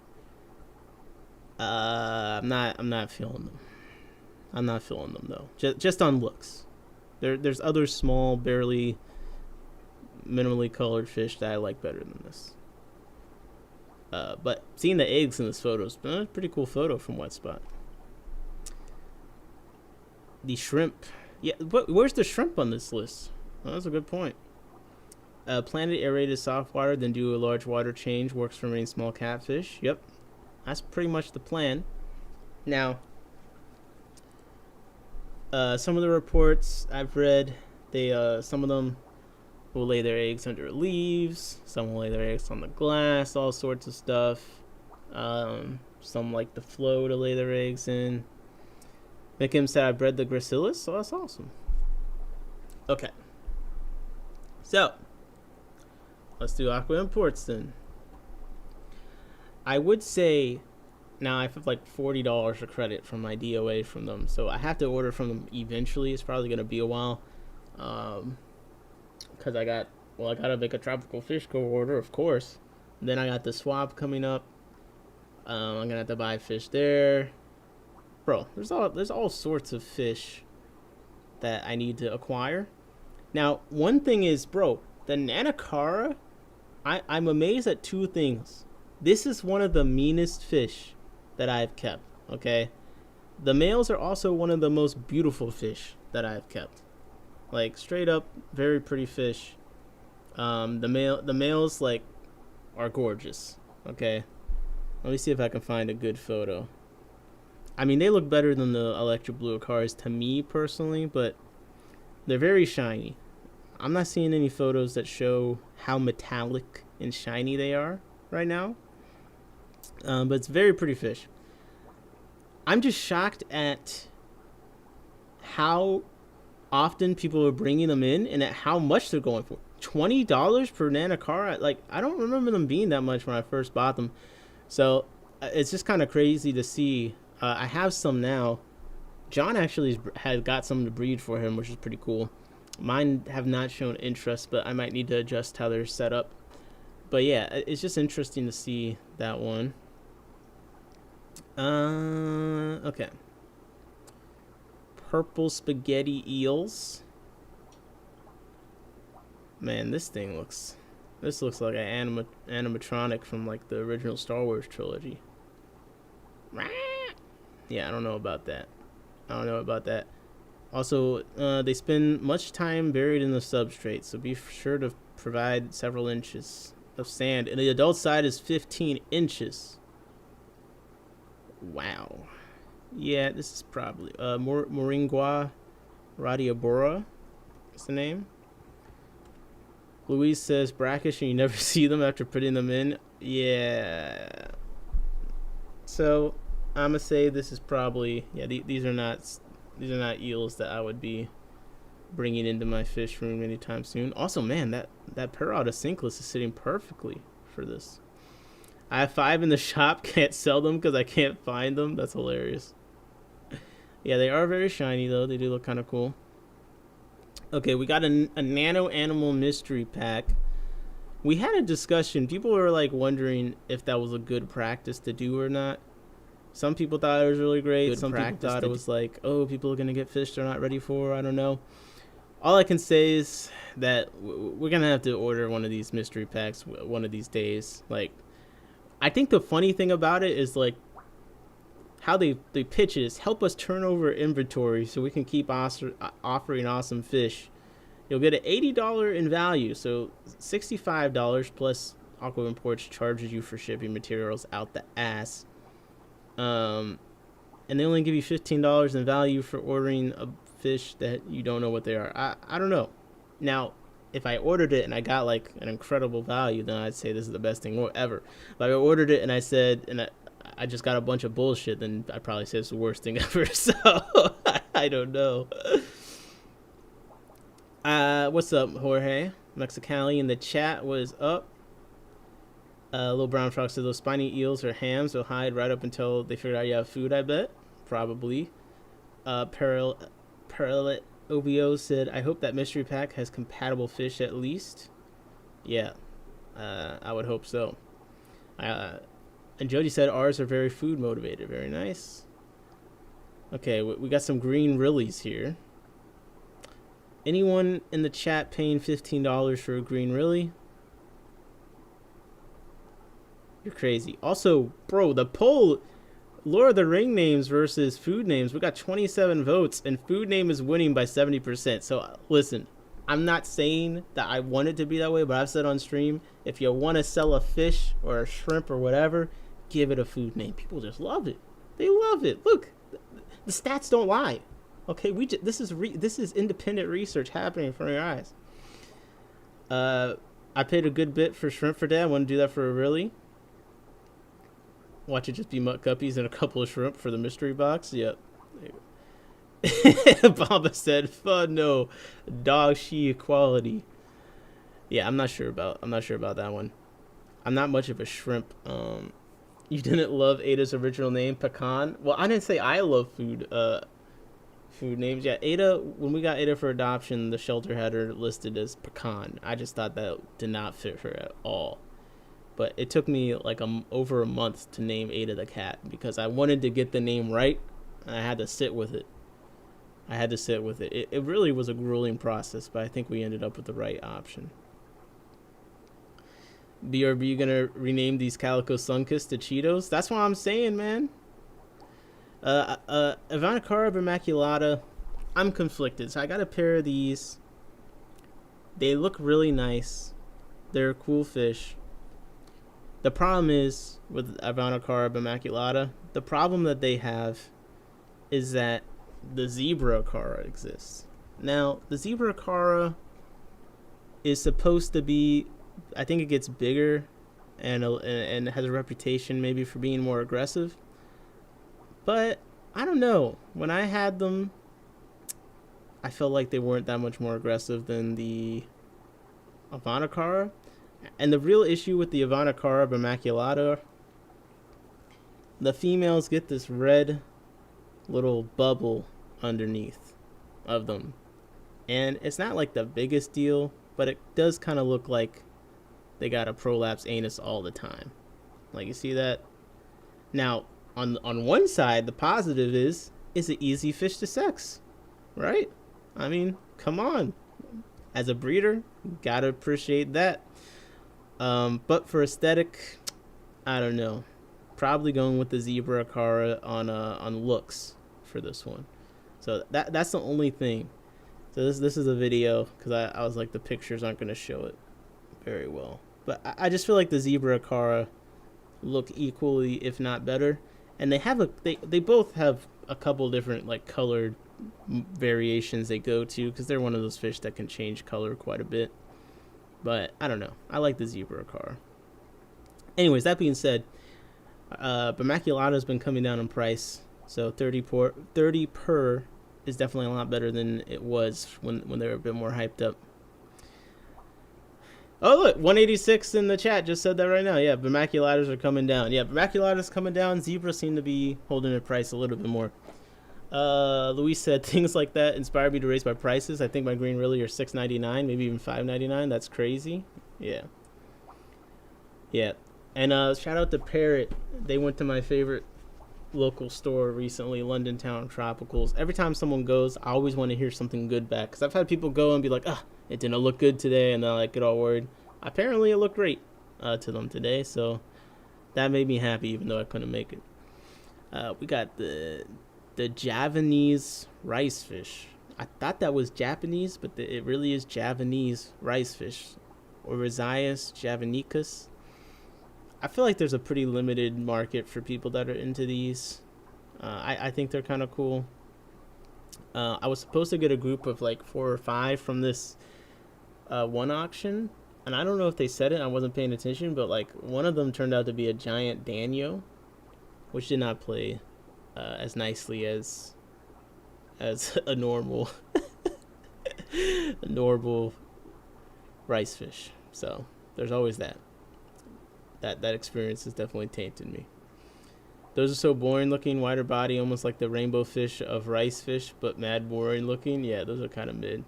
I'm not feeling them. I'm not feeling them though. Just on looks. There's other small, barely, minimally colored fish that I like better than this. But seeing the eggs in this photo is a pretty cool photo from Wetspot. The shrimp. Yeah, where's the shrimp on this list? Oh, that's a good point. Planted aerated soft water, then do a large water change. Works for marine small catfish. Yep. That's pretty much the plan. Now, some of the reports I've read, some of them will lay their eggs under leaves. Some will lay their eggs on the glass. All sorts of stuff. Some like the flow to lay their eggs in. Mikim said I bred the gracilis, so that's awesome. Okay. So, let's do Aquaimports then. I would say, now I have like $40 of credit from my DOA from them, so I have to order from them eventually. It's probably going to be a while. Because I gotta make a tropical fish co order, of course. Then I got the swap coming up. I'm going to have to buy fish there. Bro, there's all sorts of fish that I need to acquire. Now, one thing is, bro, the Nanacara, I'm amazed at two things. This is one of the meanest fish that I've kept, okay? The males are also one of the most beautiful fish that I've kept. Like, straight up, very pretty fish. The males, like, are gorgeous, okay? Let me see if I can find a good photo. I mean, they look better than the electric blue Acaras to me, personally, but they're very shiny. I'm not seeing any photos that show how metallic and shiny they are right now. But it's very pretty fish. I'm just shocked at how often people are bringing them in and at how much they're going for. $20 per Nanacara? Like, I don't remember them being that much when I first bought them. So it's just kind of crazy to see. I have some now. John actually has got some to breed for him, which is pretty cool. Mine have not shown interest, but I might need to adjust how they're set up. But yeah, it's just interesting to see that one. Okay. Purple spaghetti eels. Man, this looks like an animatronic from like the original Star Wars trilogy. Yeah, I don't know about that. Also, they spend much time buried in the substrate, so be sure to provide several inches of sand. And the adult side is 15 inches. Wow. Yeah, this is probably Moringua radiobora is the name. Louise says brackish and you never see them after putting them in. Yeah. So I'm gonna say this is probably, yeah, these are not eels that I would be bringing into my fish room anytime soon. Also, man, that Parrota Cinclus is sitting perfectly for this. I have 5 in the shop, can't sell them because I can't find them. That's hilarious. Yeah, they are very shiny though. They do look kind of cool. Okay, we got a nano animal mystery pack. We had a discussion. People were like wondering if that was a good practice to do or not. Some people thought it was really great. Some people thought it was like, oh, people are going to get fish they're not ready for. I don't know. All I can say is that we're going to have to order one of these mystery packs one of these days. Like, I think the funny thing about it is like how they pitch it is help us turn over inventory so we can keep offering awesome fish. You'll get an $80 in value, so $65 plus Aquaimports charges you for shipping materials out the ass. And they only give you $15 in value for ordering a fish that you don't know what they are. I don't know. Now, if I ordered it and I got like an incredible value, then I'd say this is the best thing ever. But I ordered it and I said, and I just got a bunch of bullshit, then I'd probably say it's the worst thing ever. So I don't know. What's up, Jorge? Mexicali in the chat was up. Little Brown Frog said those spiny eels or hams will hide right up until they figure out you have food, I bet. Probably. Parallel OVO said, I hope that mystery pack has compatible fish at least. Yeah, I would hope so. And Jody said ours are very food motivated. Very nice. Okay, we got some green rillies here. Anyone in the chat paying $15 for a green rilly? You're crazy. Also, bro, the poll, Lord of the Ring names versus food names. We got 27 votes, and food name is winning by 70%. So, listen, I'm not saying that I want it to be that way, but I've said on stream, if you want to sell a fish or a shrimp or whatever, give it a food name. People just love it. They love it. Look, the stats don't lie. Okay, this is independent research happening in front of your eyes. I paid a good bit for shrimp for Dad. I want to do that for a rilly. Watch it just be mutt guppies and a couple of shrimp for the mystery box. Yep. Baba said, "Fun no, dog she equality." Yeah, I'm not sure about that one. I'm not much of a shrimp. You didn't love Ada's original name, Pecan. Well, I didn't say I love food names. Yeah, Ada. When we got Ada for adoption, the shelter had her listed as Pecan. I just thought that did not fit her at all. But it took me like over a month to name Ada the cat because I wanted to get the name right, and I had to sit with it. It really was a grueling process, but I think we ended up with the right option. BRB gonna rename these Calico Sunkiss to Cheetos? That's what I'm saying, man. Ivanacara Vermaculata, I'm conflicted. So I got a pair of these. They look really nice. They're cool fish. The problem is with Ivanacara Vermaculata, the problem that they have is that the zebra acara exists. Now, the zebra acara is supposed to be, I think it gets bigger and has a reputation maybe for being more aggressive. But I don't know. When I had them, I felt like they weren't that much more aggressive than the Ivanacara. And the real issue with the Ivanacara Vermaculata, the females get this red little bubble underneath of them. And it's not like the biggest deal, but it does kind of look like they got a prolapse anus all the time. Like, you see that? Now, on one side, the positive is it's an easy fish to sex, right? I mean, come on. As a breeder, gotta appreciate that. But for aesthetic, I don't know. Probably going with the zebra acara on looks for this one. So that's the only thing. So this is a video because I was like, the pictures aren't going to show it very well. But I just feel like the zebra acara look equally, if not better. And they both have a couple different like colored variations they go to because they're one of those fish that can change color quite a bit. But I don't know. I like the zebra acara. Anyways, that being said, Vermaculata has been coming down in price. So 30 per is definitely a lot better than it was when they were a bit more hyped up. Oh, look, 186 in the chat just said that right now. Yeah, Vermaculatas are coming down. Yeah, Vermaculatas coming down. Zebras seem to be holding their price a little bit more. Luis said things like that inspired me to raise my prices. I think my green really are $6.99, maybe even $5.99. That's crazy. Yeah. And shout out to Parrot. They went to my favorite local store recently, London Town Tropicals. Every time someone goes, I always want to hear something good back because I've had people go and be like, it didn't look good today, and then like get all worried. Apparently, it looked great to them today, so that made me happy, even though I couldn't make it. We got the Javanese rice fish. I thought that was Japanese, but it really is Javanese rice fish, Oryzaius javanicus. I feel like there's a pretty limited market for people that are into these. I think they're kind of cool. I was supposed to get a group of like 4 or 5 from this one auction, and I don't know if they said it. I wasn't paying attention, but like one of them turned out to be a giant Danio, which did not play as nicely as a normal rice fish. So there's always that experience has definitely tainted me. Those are so boring looking, wider body, almost like the rainbow fish of rice fish, but mad boring looking. Yeah, those are kind of mid.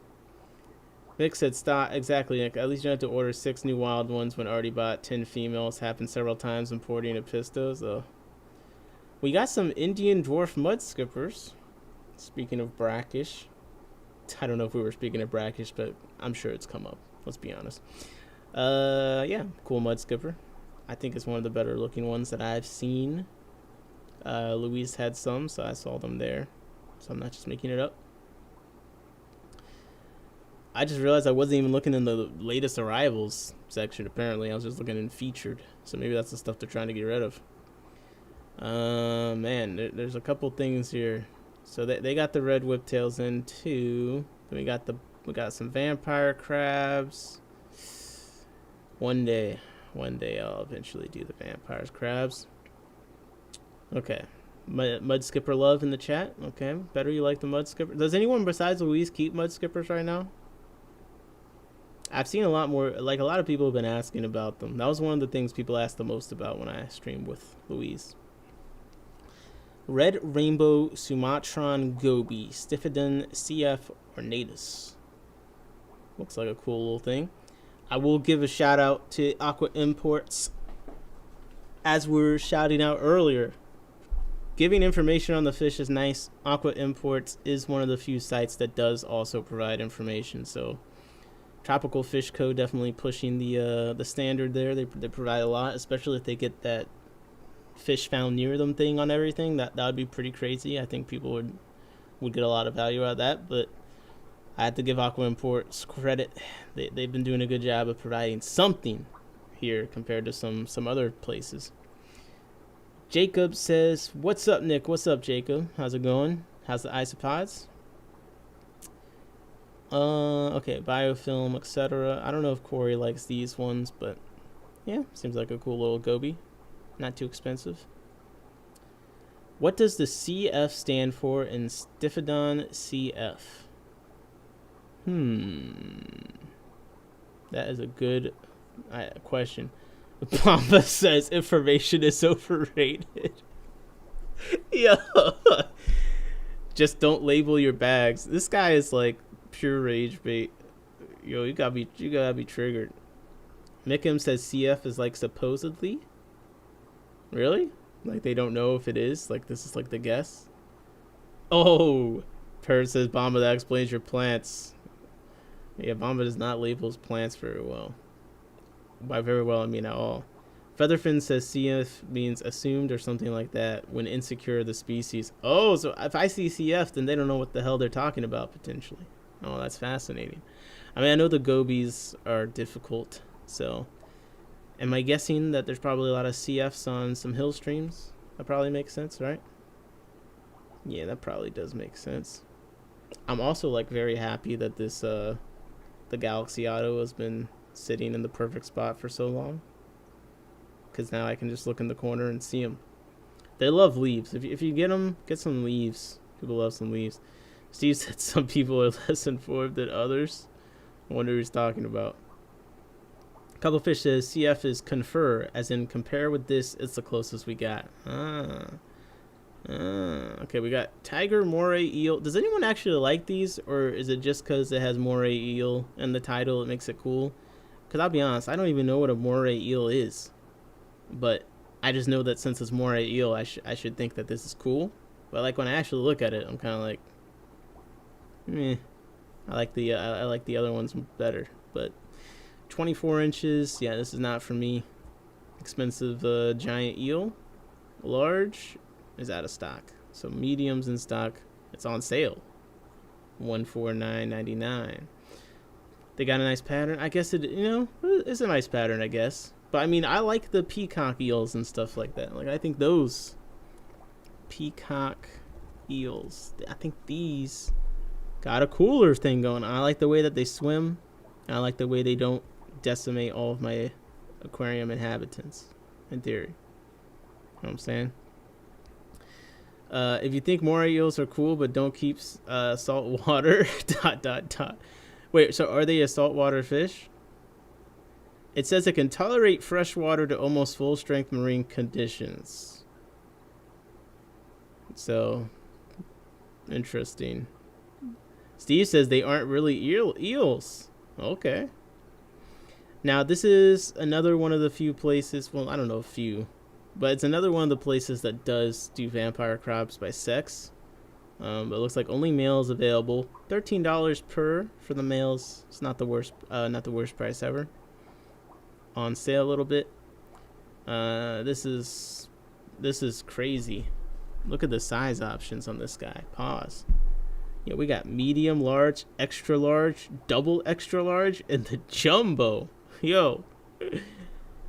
Nick said, stop. Exactly, Nick. At least you don't have to order 6 new wild ones when already bought 10 females. Happened several times importing Inpaichthys. We got some Indian dwarf mud skippers. Speaking of brackish. I don't know if we were speaking of brackish, but I'm sure it's come up. Let's be honest. Yeah, cool mud skipper. I think it's one of the better looking ones that I've seen. Louise had some, so I saw them there. So I'm not just making it up. I just realized I wasn't even looking in the latest arrivals section, apparently. I was just looking in featured. So maybe that's the stuff they're trying to get rid of. Man, there's a couple things here. So they got the red whiptails in too. Then we got some vampire crabs. One day I'll eventually do the vampire crabs. Okay. Mud skipper love in the chat. Okay. Better you like the mud skipper. Does anyone besides Louise keep mud skippers right now? I've seen a lot more, like a lot of people have been asking about them. That was one of the things people asked the most about when I streamed with Louise. Red Rainbow Sumatran Goby, Stiphodon CF ornatus. Looks like a cool little thing. I will give a shout out to Aquaimports. As we were shouting out earlier, giving information on the fish is nice. Aquaimports is one of the few sites that does also provide information. So Tropical Fish Co. definitely pushing the standard there. They provide a lot, especially if they get that fish found near them thing on everything. That would be pretty crazy. I think people would get a lot of value out of that. But I have to give Aquaimports credit. They've been doing a good job of providing something here compared to some other places. Jacob says, what's up, Nick? What's up, Jacob? How's it going? How's the isopods? Okay, biofilm, etc. I don't know if Corey likes these ones, but yeah, seems like a cool little goby. Not too expensive. What does the CF stand for in Stiphodon CF? That is a good question. Pamba says information is overrated. Yo, just don't label your bags. This guy is like pure rage bait. Yo, you gotta be triggered. Mikim says CF is like supposedly. Really? Like they don't know if it is? Like this is like the guess? Oh, Per says Bomba, that explains your plants. Yeah, Bomba does not label his plants very well. By very well, I mean at all. Featherfin says CF means assumed or something like that when insecure of the species. Oh, so if I see CF, then they don't know what the hell they're talking about, potentially. Oh, that's fascinating. I mean, I know the gobies are difficult, so am I guessing that there's probably a lot of CFs on some hill streams? That probably makes sense, right? Yeah, that probably does make sense. I'm also like very happy that this the Galaxy Auto has been sitting in the perfect spot for so long, because now I can just look in the corner and see them. They love leaves. If you get them, get some leaves. People love some leaves. Steve said some people are less informed than others. I wonder who he's talking about. Couple Fish says CF is confer, as in compare with this, it's the closest we got. Okay, we got tiger, moray, eel. Does anyone actually like these, or is it just because it has moray eel in the title, it makes it cool? Because I'll be honest, I don't even know what a moray eel is. But I just know that since it's moray eel, I should think that this is cool. But like when I actually look at it, I'm kind of like, meh. I like the other ones better. But 24 inches, yeah, this is not for me. Expensive giant eel. Large is out of stock. So medium's in stock. It's on sale. $149.99. They got a nice pattern. I guess it's a nice pattern, I guess. But I mean, I like the peacock eels and stuff like that. Like I think those peacock eels, I think these got a cooler thing going. I like the way that they swim. And I like the way they don't decimate all of my aquarium inhabitants, in theory. You know what I'm saying? If you think moray eels are cool but don't keep salt water, ... Wait, so are they a saltwater fish? It says it can tolerate fresh water to almost full strength marine conditions. So, interesting. Steve says they aren't really eels. Okay. Now, this is another one of the few places, well, I don't know, few, but it's another one of the places that does do vampire crabs by sex. But it looks like only males available. $13 per for the males. It's not the worst price ever. On sale a little bit. This is crazy. Look at the size options on this guy. Pause. Yeah, we got medium, large, extra large, double extra large, and the jumbo. Yo, can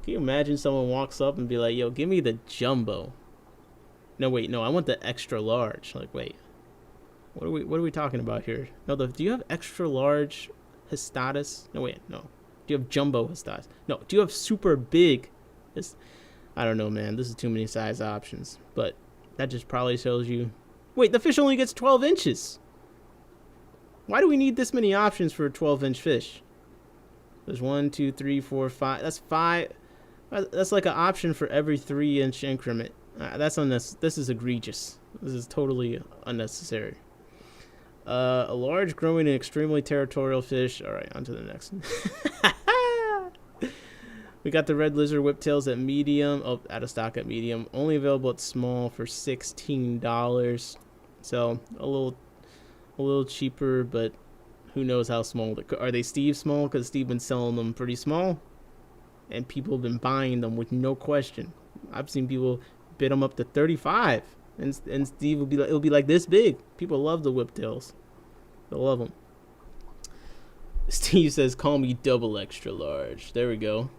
you imagine someone walks up and be like, "Yo, give me the jumbo"? No, wait, no, I want the extra large. Like, wait, what are we talking about here? No, do you have extra large Histatus? No, wait, no. Do you have jumbo Histatus? No. Do you have super big? I don't know, man. This is too many size options. But that just probably shows you. Wait, the fish only gets 12 inches. Why do we need this many options for a 12-inch fish? There's 1, 2, 3, 4, 5. That's 5. That's like an option for every 3-inch increment. This is egregious. This is totally unnecessary. A large, growing, and extremely territorial fish. All right, on to the next one. We got the red lizard whiptails at medium. Oh, out of stock at medium. Only available at small for $16. So a little cheaper, but who knows how small. Are they Steve small? Because Steve been selling them pretty small, and people have been buying them with no question. I've seen people bid them up to 35, and Steve will be like, it'll be like this big. People love the whiptails. They'll love them. Steve says, "Call me double extra large." There we go.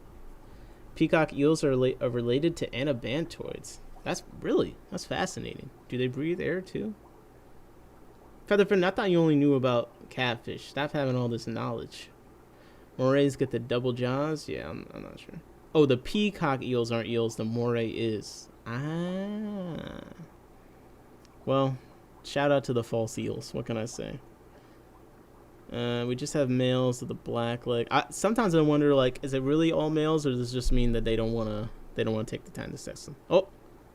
Peacock eels are related to anabantoids. That's fascinating. Do they breathe air too? Featherfin, I thought you only knew about catfish. Stop having all this knowledge. Morays get the double jaws? Yeah, I'm not sure. Oh, the peacock eels aren't eels. The moray is. Ah. Well, shout out to the false eels. What can I say? We just have males with the black leg. Sometimes I wonder, like, is it really all males, or does this just mean that they don't want to take the time to sex them? Oh,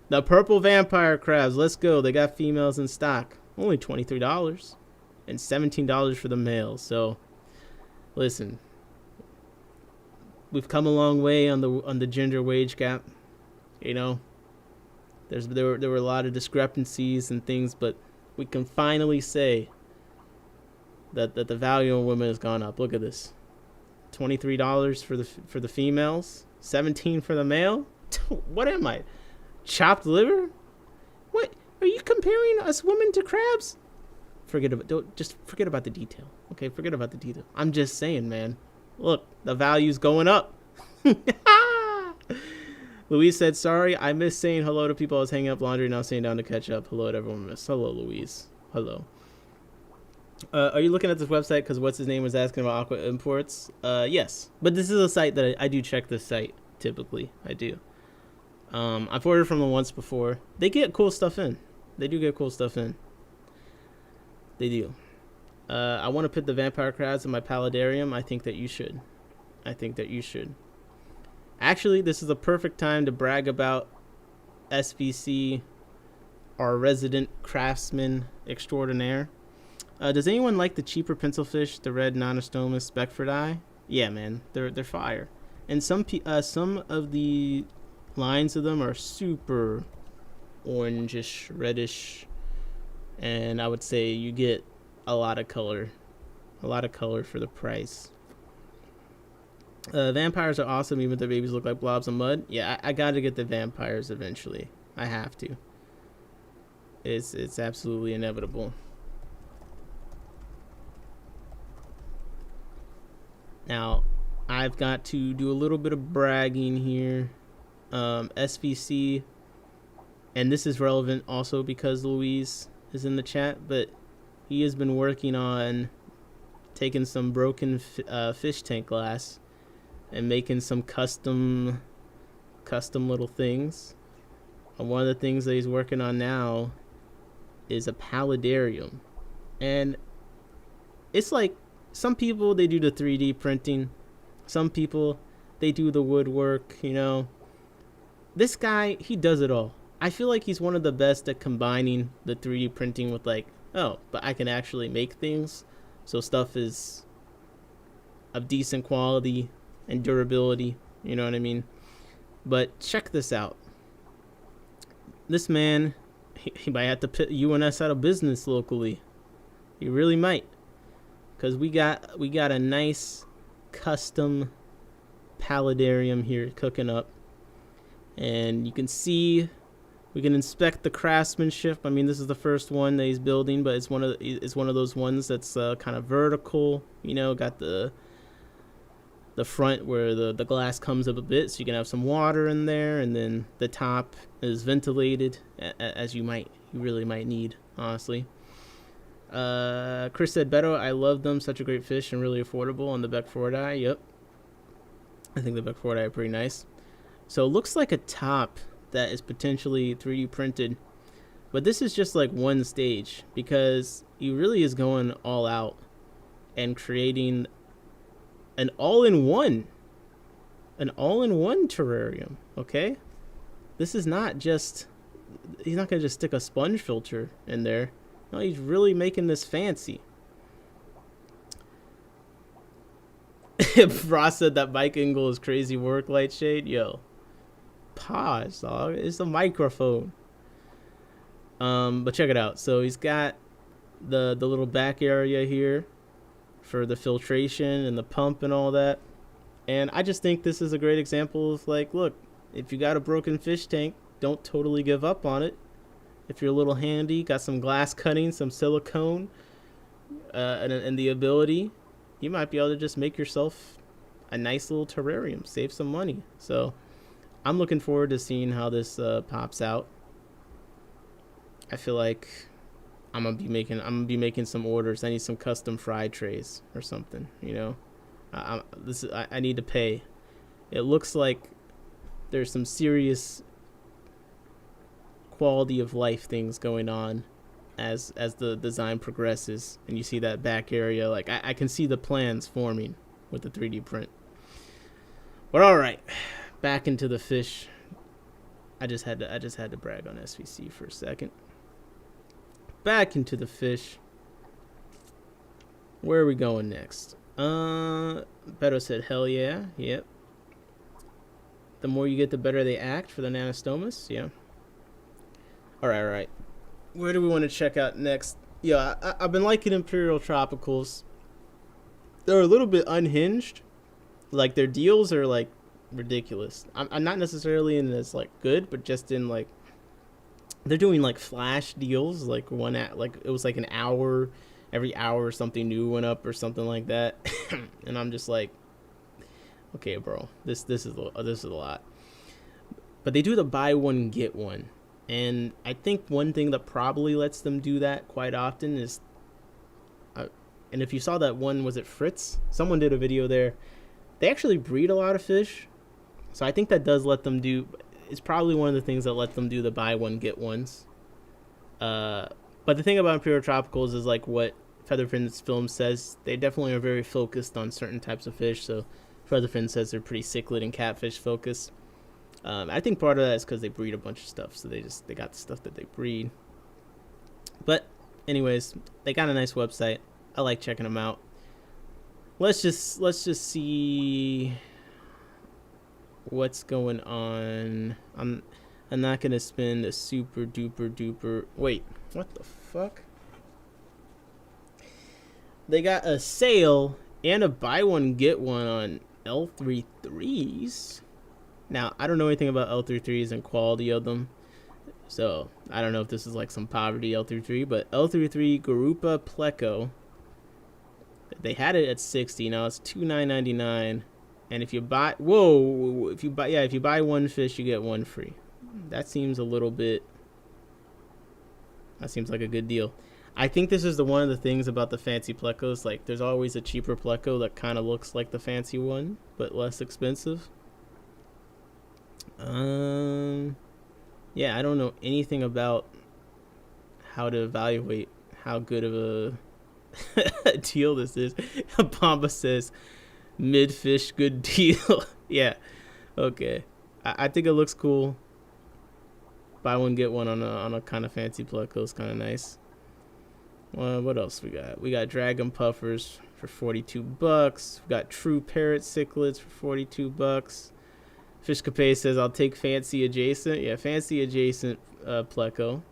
the purple vampire crabs. Let's go. They got females in stock. Only $23 and $17 for the males. So, listen, we've come a long way on the gender wage gap. You know, there were a lot of discrepancies and things, but we can finally say that the value of women has gone up. Look at this, $23 for the females, $17 for the male. What am I, chopped liver? What are you comparing us women to crabs? Forget about the detail. Okay, forget about the detail. I'm just saying, man. Look, the value's going up. Louise said, "Sorry, I missed saying hello to people I was hanging up laundry, now sitting down to catch up. Hello to everyone I missed." Hello, Louise. Hello. Are you looking at this website because what's his name was asking about Aquaimports? Yes, but this is a site that I do check. This site typically, I do. I've ordered from them once before. They get cool stuff in. They do get cool stuff in. They do. I want to put the vampire crabs in my paludarium. I think that you should. Actually, this is a perfect time to brag about SVC, our resident craftsman extraordinaire. Does anyone like the cheaper pencilfish, the red Nonostomus Beckfordi? Yeah, man, they're fire. And some of the lines of them are super orangish, reddish, and I would say you get a lot of color for the price. Vampires are awesome, even if their babies look like blobs of mud. Yeah, I gotta get the vampires eventually. I have to. It's absolutely inevitable. Now, I've got to do a little bit of bragging here. SVC, and this is relevant also because Louise is in the chat, but he has been working on taking some broken fish tank glass and making some custom little things. And one of the things that he's working on now is a paludarium. And it's like, some people, they do the 3D printing. Some people, they do the woodwork, you know. This guy, he does it all. I feel like he's one of the best at combining the 3D printing with like, oh, but I can actually make things. So stuff is of decent quality and durability, you know what I mean? But check this out. This man, he might have to put UNS out of business locally. He really might. Because we got a nice custom paludarium here cooking up. And you can see, we can inspect the craftsmanship. I mean, this is the first one that he's building, but it's one of those ones that's kind of vertical. You know, got the front where the glass comes up a bit, so you can have some water in there, and then the top is ventilated, as you really might need, honestly. Chris said, Beto, I love them. Such a great fish and really affordable on the Beckfordi. Yep. I think the Beckfordi are pretty nice. So it looks like a top that is potentially 3D printed. But this is just like one stage, because he really is going all out and creating an all-in-one terrarium, okay? This is not just, he's not going to just stick a sponge filter in there. No, he's really making this fancy. Ross said that mic angle is crazy work, Lightshade. Yo, pause, dog. It's a microphone. But check it out. So he's got the little back area here for the filtration and the pump and all that. And I just think this is a great example of like, look, if you got a broken fish tank, don't totally give up on it. If you're a little handy, got some glass cutting, some silicone, and the ability, you might be able to just make yourself a nice little terrarium, save some money. So I'm looking forward to seeing how this pops out. I feel like I'm gonna be making some orders. I need some custom fry trays or something, you know. I need to pay. It looks like there's some serious quality of life things going on as the design progresses, and you see that back area. Like I can see the plans forming with the 3D print. But all right, back into the fish. I just had to brag on SVC for a second. Back into the fish. Where are we going next? Beto said, hell yeah. Yep. The more you get, the better they act for the Nanostomus. Yeah. All right. Where do we want to check out next? Yeah, I've been liking Imperial Tropicals. They're a little bit unhinged. Like, their deals are, like, ridiculous. I'm not necessarily in this, like, good, but just in, like, they're doing, like, flash deals. Like, it was, like, an hour. Every hour something new went up or something like that. And I'm just like, okay, bro, this is a lot. But they do the buy one, get one. And I think one thing that probably lets them do that quite often is, and if you saw that one, was it Fritz? Someone did a video there. They actually breed a lot of fish. So I think that does let them do, it's probably one of the things that let them do the buy one, get ones. But the thing about Imperial Tropicals is like what Featherfin's film says. They definitely are very focused on certain types of fish. So Featherfin says they're pretty cichlid and catfish focused. I think part of that is because they breed a bunch of stuff. So they got the stuff that they breed. But anyways, they got a nice website. I like checking them out. Let's just see what's going on. I'm not gonna spend a super duper. Wait, what the fuck? They got a sale and a buy one get one on L33s. Now I don't know anything about L33s and quality of them, so I don't know if this is like some poverty L33. But L33 Garupa Pleco, they had it at 60. Now it's $29.99. And if you buy, if you buy one fish, you get one free. That seems a little bit, that seems like a good deal. I think this is one of the things about the fancy plecos. Like, there's always a cheaper pleco that kind of looks like the fancy one, but less expensive. Yeah, I don't know anything about how to evaluate how good of a deal this is. Bomba says, mid-fish, good deal. Yeah, okay. I think it looks cool. Buy one, get one on a kind of fancy pleco is kind of nice. What else we got? We got dragon puffers for $42. We got true parrot cichlids for $42. Fish Cape says, I'll take fancy adjacent. Yeah, fancy adjacent pleco.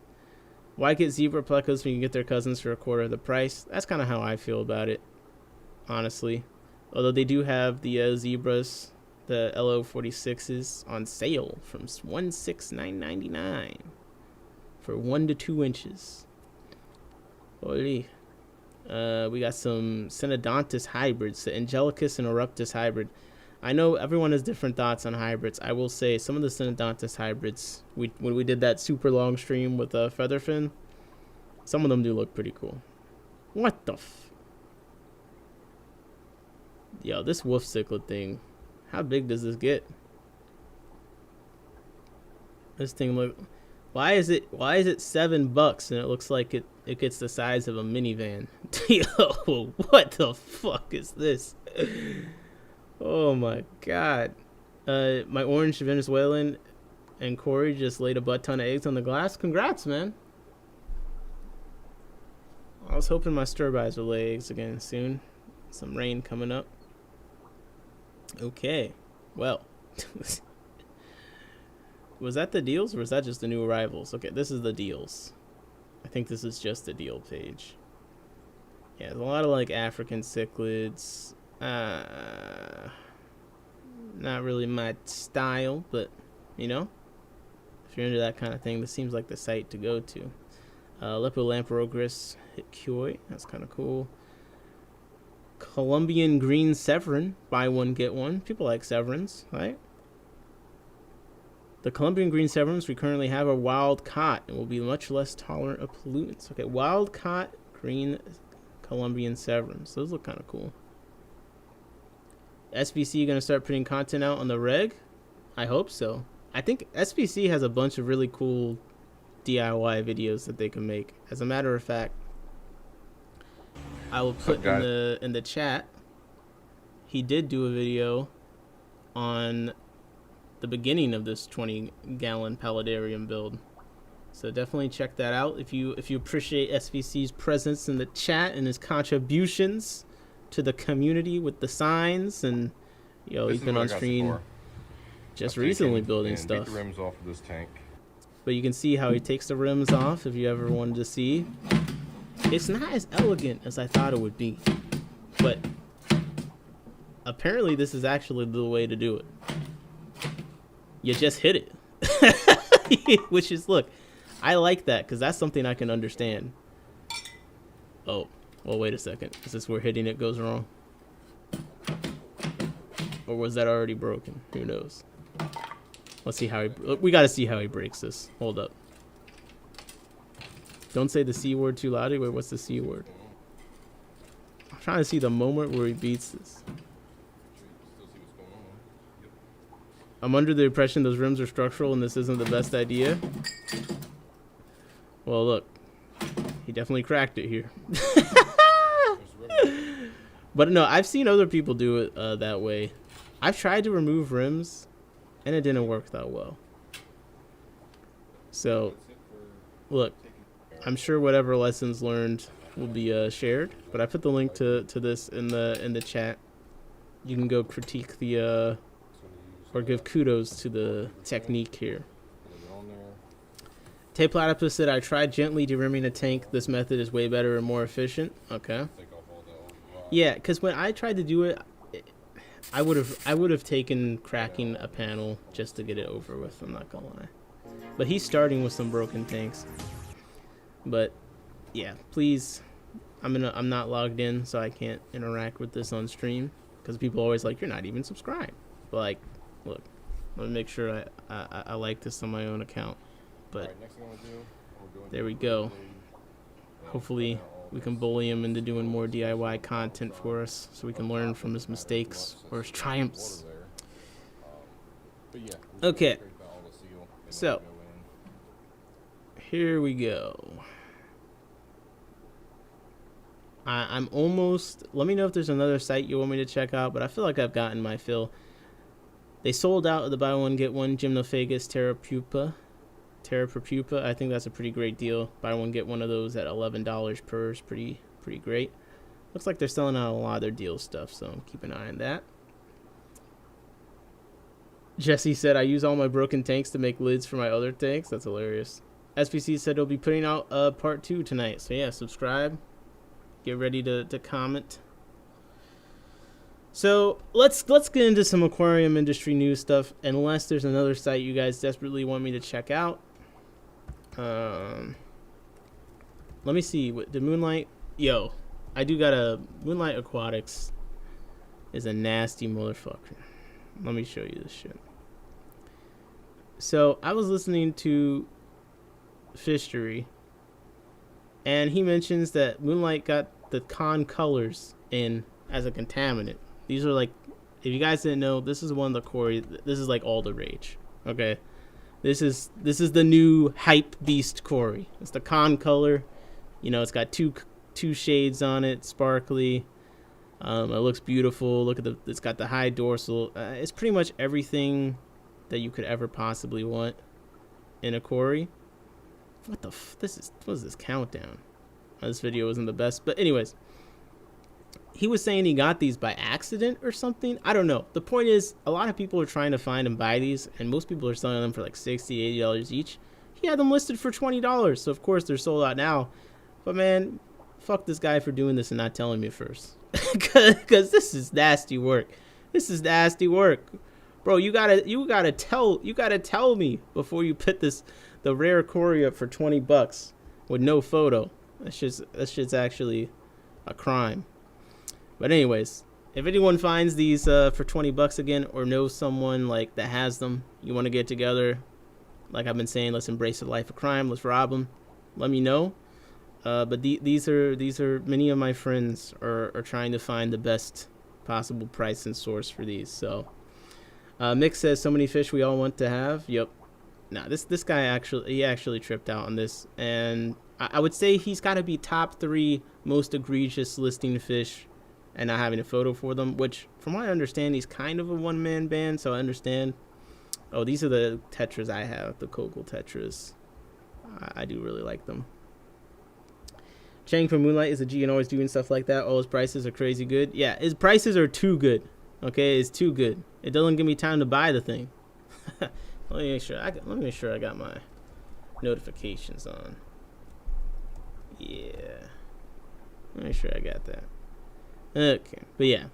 Why get zebra plecos when you can get their cousins for a quarter of the price? That's kind of how I feel about it, honestly. Although they do have the zebras, the LO46s on sale from $169.99 for 1 to 2 inches. Holy. We got some Synodontis hybrids, the Angelicus and Eruptus hybrid. I know everyone has different thoughts on hybrids. I will say some of the Synodontis hybrids, when we did that super long stream with Featherfin, some of them do look pretty cool. What the Yo, this wolf cichlid thing, how big does this get? This thing look... Why is it $7 and it looks like it gets the size of a minivan? Yo, what the fuck is this? Oh my god. My orange Venezuelan and Corey just laid a butt ton of eggs on the glass. Congrats, man. I was hoping my stir-bys would lay eggs again soon. Some rain coming up. Okay. Well. Was that the deals or was that just the new arrivals? Okay, this is the deals. I think this is just the deal page. Yeah, there's a lot of like African cichlids. Not really my style, but you know, if you're into that kind of thing, this seems like the site to go to. Lepolamparogris Hitkoi, that's kind of cool. Colombian green Severin, buy one get one. People like Severins, right? The Colombian green Severins we currently have are wild caught and will be much less tolerant of pollutants. Okay, wild caught green Colombian Severins. Those look kind of cool. SBC going to start putting content out on the reg? I hope so. I think SBC has a bunch of really cool DIY videos that they can make. As a matter of fact, I will put in the chat. He did do a video on the beginning of this 20-gallon paludarium build. So definitely check that out if you appreciate SVC's presence in the chat and his contributions to the community with the signs, and he's been on stream just recently building stuff. Beat the rims off of this tank. But you can see how he takes the rims off if you ever wanted to see. It's not as elegant as I thought it would be, but apparently this is actually the way to do it. You just hit it. Which is, look, I like that because that's something I can understand. Oh, well, wait a second. Is this where hitting it goes wrong? Or was that already broken? Who knows? Let's see how we got to see how he breaks this. Hold up. Don't say the C word too loudly. Wait, what's the C word? I'm trying to see the moment where he beats this. I'm under the impression those rims are structural and this isn't the best idea. Well, look. He definitely cracked it here. But no, I've seen other people do it that way. I've tried to remove rims and it didn't work that well. So, look. I'm sure whatever lessons learned will be shared, but I put the link to this in the chat. You can go critique the or give kudos to the technique here. Tay Platypus said, I tried gently derimming a tank. This method is way better and more efficient. Okay. Yeah, because when I tried to do it, I would have taken cracking a panel just to get it over with. I'm not gonna lie. But he's starting with some broken tanks. But yeah, please, I'm not logged in, so I can't interact with this on stream because people are always like, you're not even subscribed. But like, look, let me make sure I like this on my own account. But there we go. Hopefully we can bully him into doing more DIY content for us so we can learn from his mistakes or his triumphs. Okay, so here we go. I'm almost. Let me know if there's another site you want me to check out, but I feel like I've gotten my fill. They sold out of the buy one get one Gymnophagus terrapupa. I think that's a pretty great deal. Buy one get one of those at $11 per is pretty great. Looks like they're selling out a lot of their deal stuff, so keep an eye on that. Jesse said, I use all my broken tanks to make lids for my other tanks. That's hilarious. SPC said he'll be putting out part 2 tonight. So yeah, subscribe. Get ready to comment. So let's get into some aquarium industry news stuff, unless there's another site you guys desperately want me to check out. Let me see. The Moonlight... Yo, I do got a... Moonlight Aquatics is a nasty motherfucker. Let me show you this shit. So I was listening to Fishery, and he mentions that Moonlight got the con colors in as a contaminant. These are like, if you guys didn't know, this is one of the Corey. This is like all the rage. Okay, this is the new hype beast Corey. It's the con color. You know, it's got two shades on it, sparkly. It looks beautiful. Look at it's got the high dorsal. It's pretty much everything that you could ever possibly want in a Corey. What is this countdown? This video wasn't the best, but anyways, he was saying he got these by accident or something. I don't know. The point is, a lot of people are trying to find and buy these, and most people are selling them for like $60, $80 each. He had them listed for $20, so of course they're sold out now. But man, fuck this guy for doing this and not telling me first. Because this is nasty work. This is nasty work, bro. You gotta tell me before you put the rare Corey up for $20 with no photo. That shit's actually a crime. But anyways, if anyone finds these for $20 again, or knows someone like that has them, you want to get together, like I've been saying, let's embrace the life of crime. Let's rob them. Let me know. But these are many of my friends are trying to find the best possible price and source for these. So Mick says, so many fish we all want to have. Yep. Nah, this guy actually tripped out on this, and I would say he's got to be top 3 most egregious listing fish and not having a photo for them, which from what I understand, he's kind of a one-man band, so I understand. Oh, these are the tetras I have, the Cocal tetras. I do really like them. Chang from Moonlight is a G and always doing stuff like that. All his prices are crazy good. Yeah, his prices are too good. Okay, it's too good. It doesn't give me time to buy the thing. Let me make sure I got my notifications on. Yeah. Let me make sure I got that. Okay, but yeah.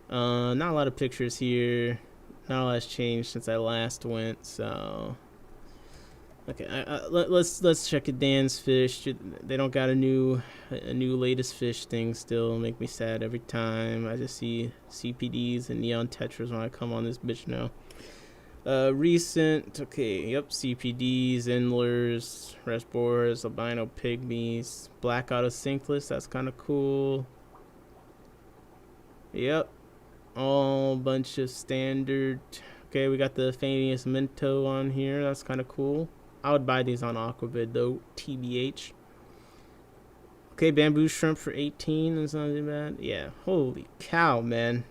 Not a lot of pictures here. Not a lot has changed since I last went, so... Okay, let's check at Dan's fish. They don't got a new latest fish thing still. Make me sad every time. I just see CPDs and neon tetras when I come on this bitch now. Recent, okay, yep, CPDs, Endlers, Resboras, albino pygmies, black autosynclus, that's kind of cool. Yep, all bunch of standard. Okay, we got the Phanius Minto on here, that's kind of cool. I would buy these on Aquabid though, TBH. Okay, bamboo shrimp for 18, that's not too bad. Yeah, holy cow, man.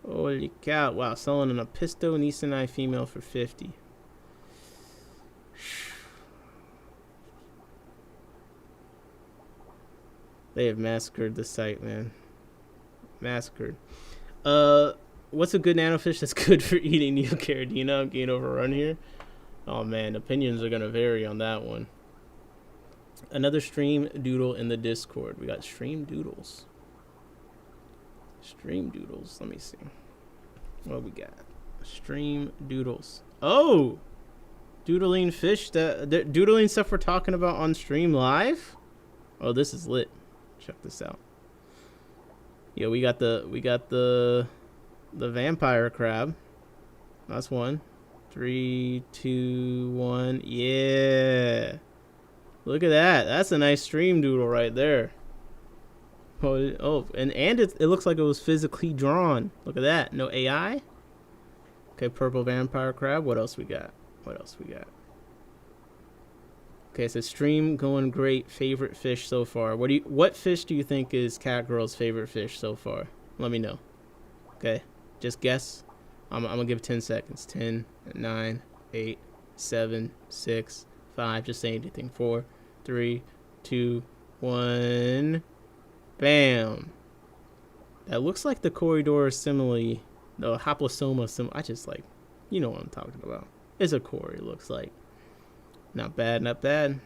Holy cow. Wow, selling an Apisto Nisonai female for 50. They have massacred the site, man. Massacred. What's a good nanofish that's good for eating? Neil Carradino? I'm getting overrun here. Oh man, opinions are gonna vary on that one. Another stream doodle in the Discord. We got stream doodles. Stream doodles. Let me see. What we got? Stream doodles. Oh, doodling fish. The doodling stuff we're talking about on stream live. Oh, this is lit. Check this out. Yeah, we got the vampire crab. That's one. 3, 2, 1. Yeah. Look at that. That's a nice stream doodle right there. Oh, and it looks like it was physically drawn. Look at that. No AI. Okay, purple vampire crab. What else we got? Okay, so stream going great. Favorite fish so far. What fish do you think is Cat Girl's favorite fish so far? Let me know. Okay, just guess. I'm gonna give 10 seconds. 10, 9, 8, 7, 6, 5. Just say anything. 4, 3, 2, 1. Bam. That looks like the Corridor simile, the Haplosoma simile. I just like, you know what I'm talking about. It's a core, it looks like. Not bad, not bad.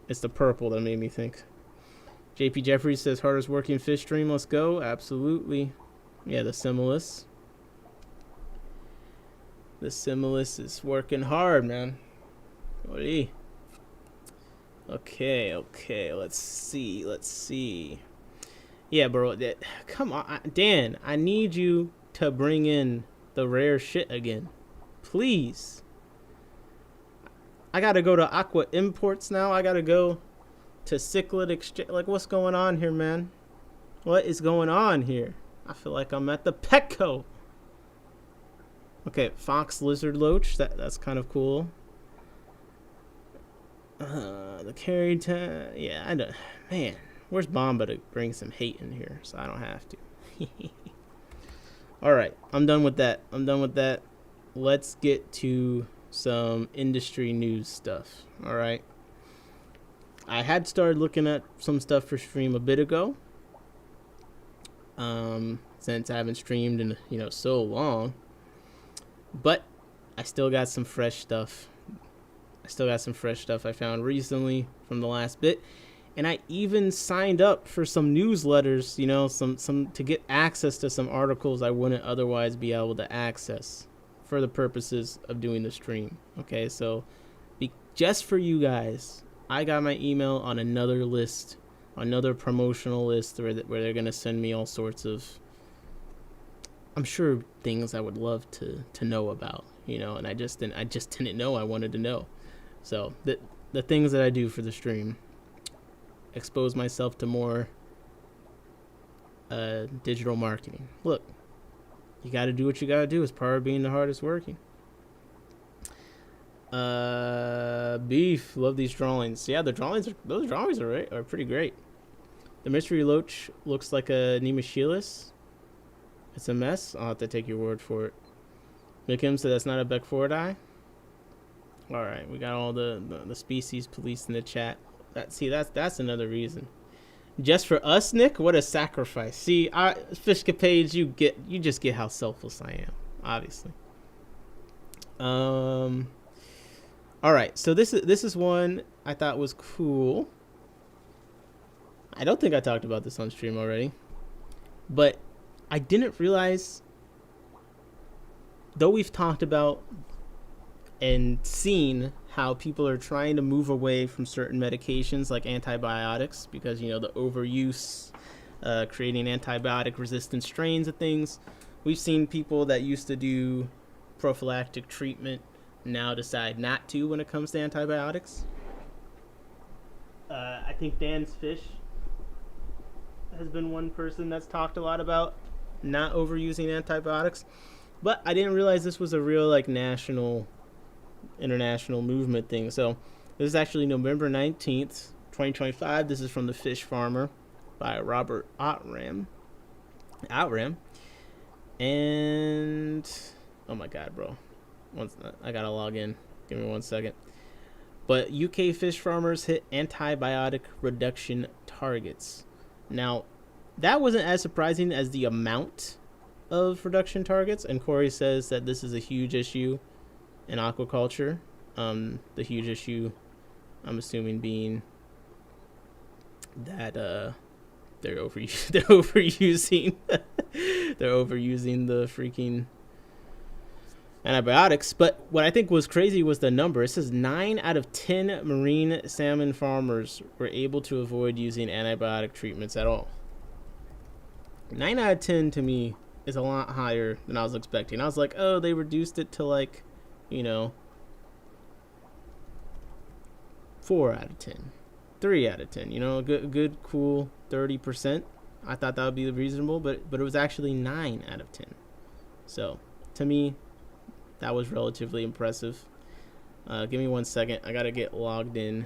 It's the purple that made me think. JP Jeffries says, hardest working fish stream, let's go. Absolutely. Yeah, the Similis. The Similis is working hard, man. Okay, let's see. Yeah, bro, come on. Dan, I need you to bring in the rare shit again. Please. I gotta go to Aquaimports now. I gotta go to Cichlid Exchange. Like, what's going on here, man? What is going on here? I feel like I'm at the Petco. Okay, Fox Lizard Loach. That's kind of cool. The carry tag. Yeah, I don't. Man, where's Bomba to bring some hate in here so I don't have to? All right, I'm done with that. Let's get to some industry news stuff. All right. I had started looking at some stuff for stream a bit ago. Since I haven't streamed in so long, but I still got some fresh stuff. I found recently from the last bit, and I even signed up for some newsletters. Some to get access to some articles I wouldn't otherwise be able to access for the purposes of doing the stream. Okay, so just for you guys, I got my email on another list, another promotional list where they're gonna send me all sorts of, I'm sure, things I would love to know about, and I just didn't know I wanted to know. So the things that I do for the stream, expose myself to more digital marketing. Look, you got to do what you got to do. It's part of being the hardest working. Beef, love these drawings. Yeah, those drawings are pretty great. The mystery loach looks like a Nemochilis. It's a mess. I'll have to take your word for it. Mikim said that's not a Beckfordi. All right, we got all the species police in the chat. That's another reason. Just for us, Nick, what a sacrifice. See, Fishcapades, you just get how selfless I am, obviously. All right, so this is one I thought was cool. I don't think I talked about this on stream already, but I didn't realize, though we've talked about and seen how people are trying to move away from certain medications like antibiotics because, the overuse, creating antibiotic resistant strains of things. We've seen people that used to do prophylactic treatment now decide not to when it comes to antibiotics. I think Dan's Fish has been one person that's talked a lot about not overusing antibiotics, but I didn't realize this was a real international movement thing. So this is actually November 19th, 2025. This is from The Fish Farmer by Robert Outram. And oh my god, bro, I gotta log in, give me 1 second. But UK fish farmers hit antibiotic reduction targets. Now that wasn't as surprising as the amount of reduction targets, and Corey says that this is a huge issue in aquaculture. The huge issue, I'm assuming, being that they're overusing the freaking antibiotics. But what I think was crazy was the number. It says 9 out of 10 marine salmon farmers were able to avoid using antibiotic treatments at all. 9 out of 10 to me is a lot higher than I was expecting. I was like, oh, they reduced it to 4 out of 10, 3 out of 10, good, cool 30%. I thought that would be reasonable, but it was actually 9 out of 10. So to me, that was relatively impressive. Give me 1 second. I got to get logged in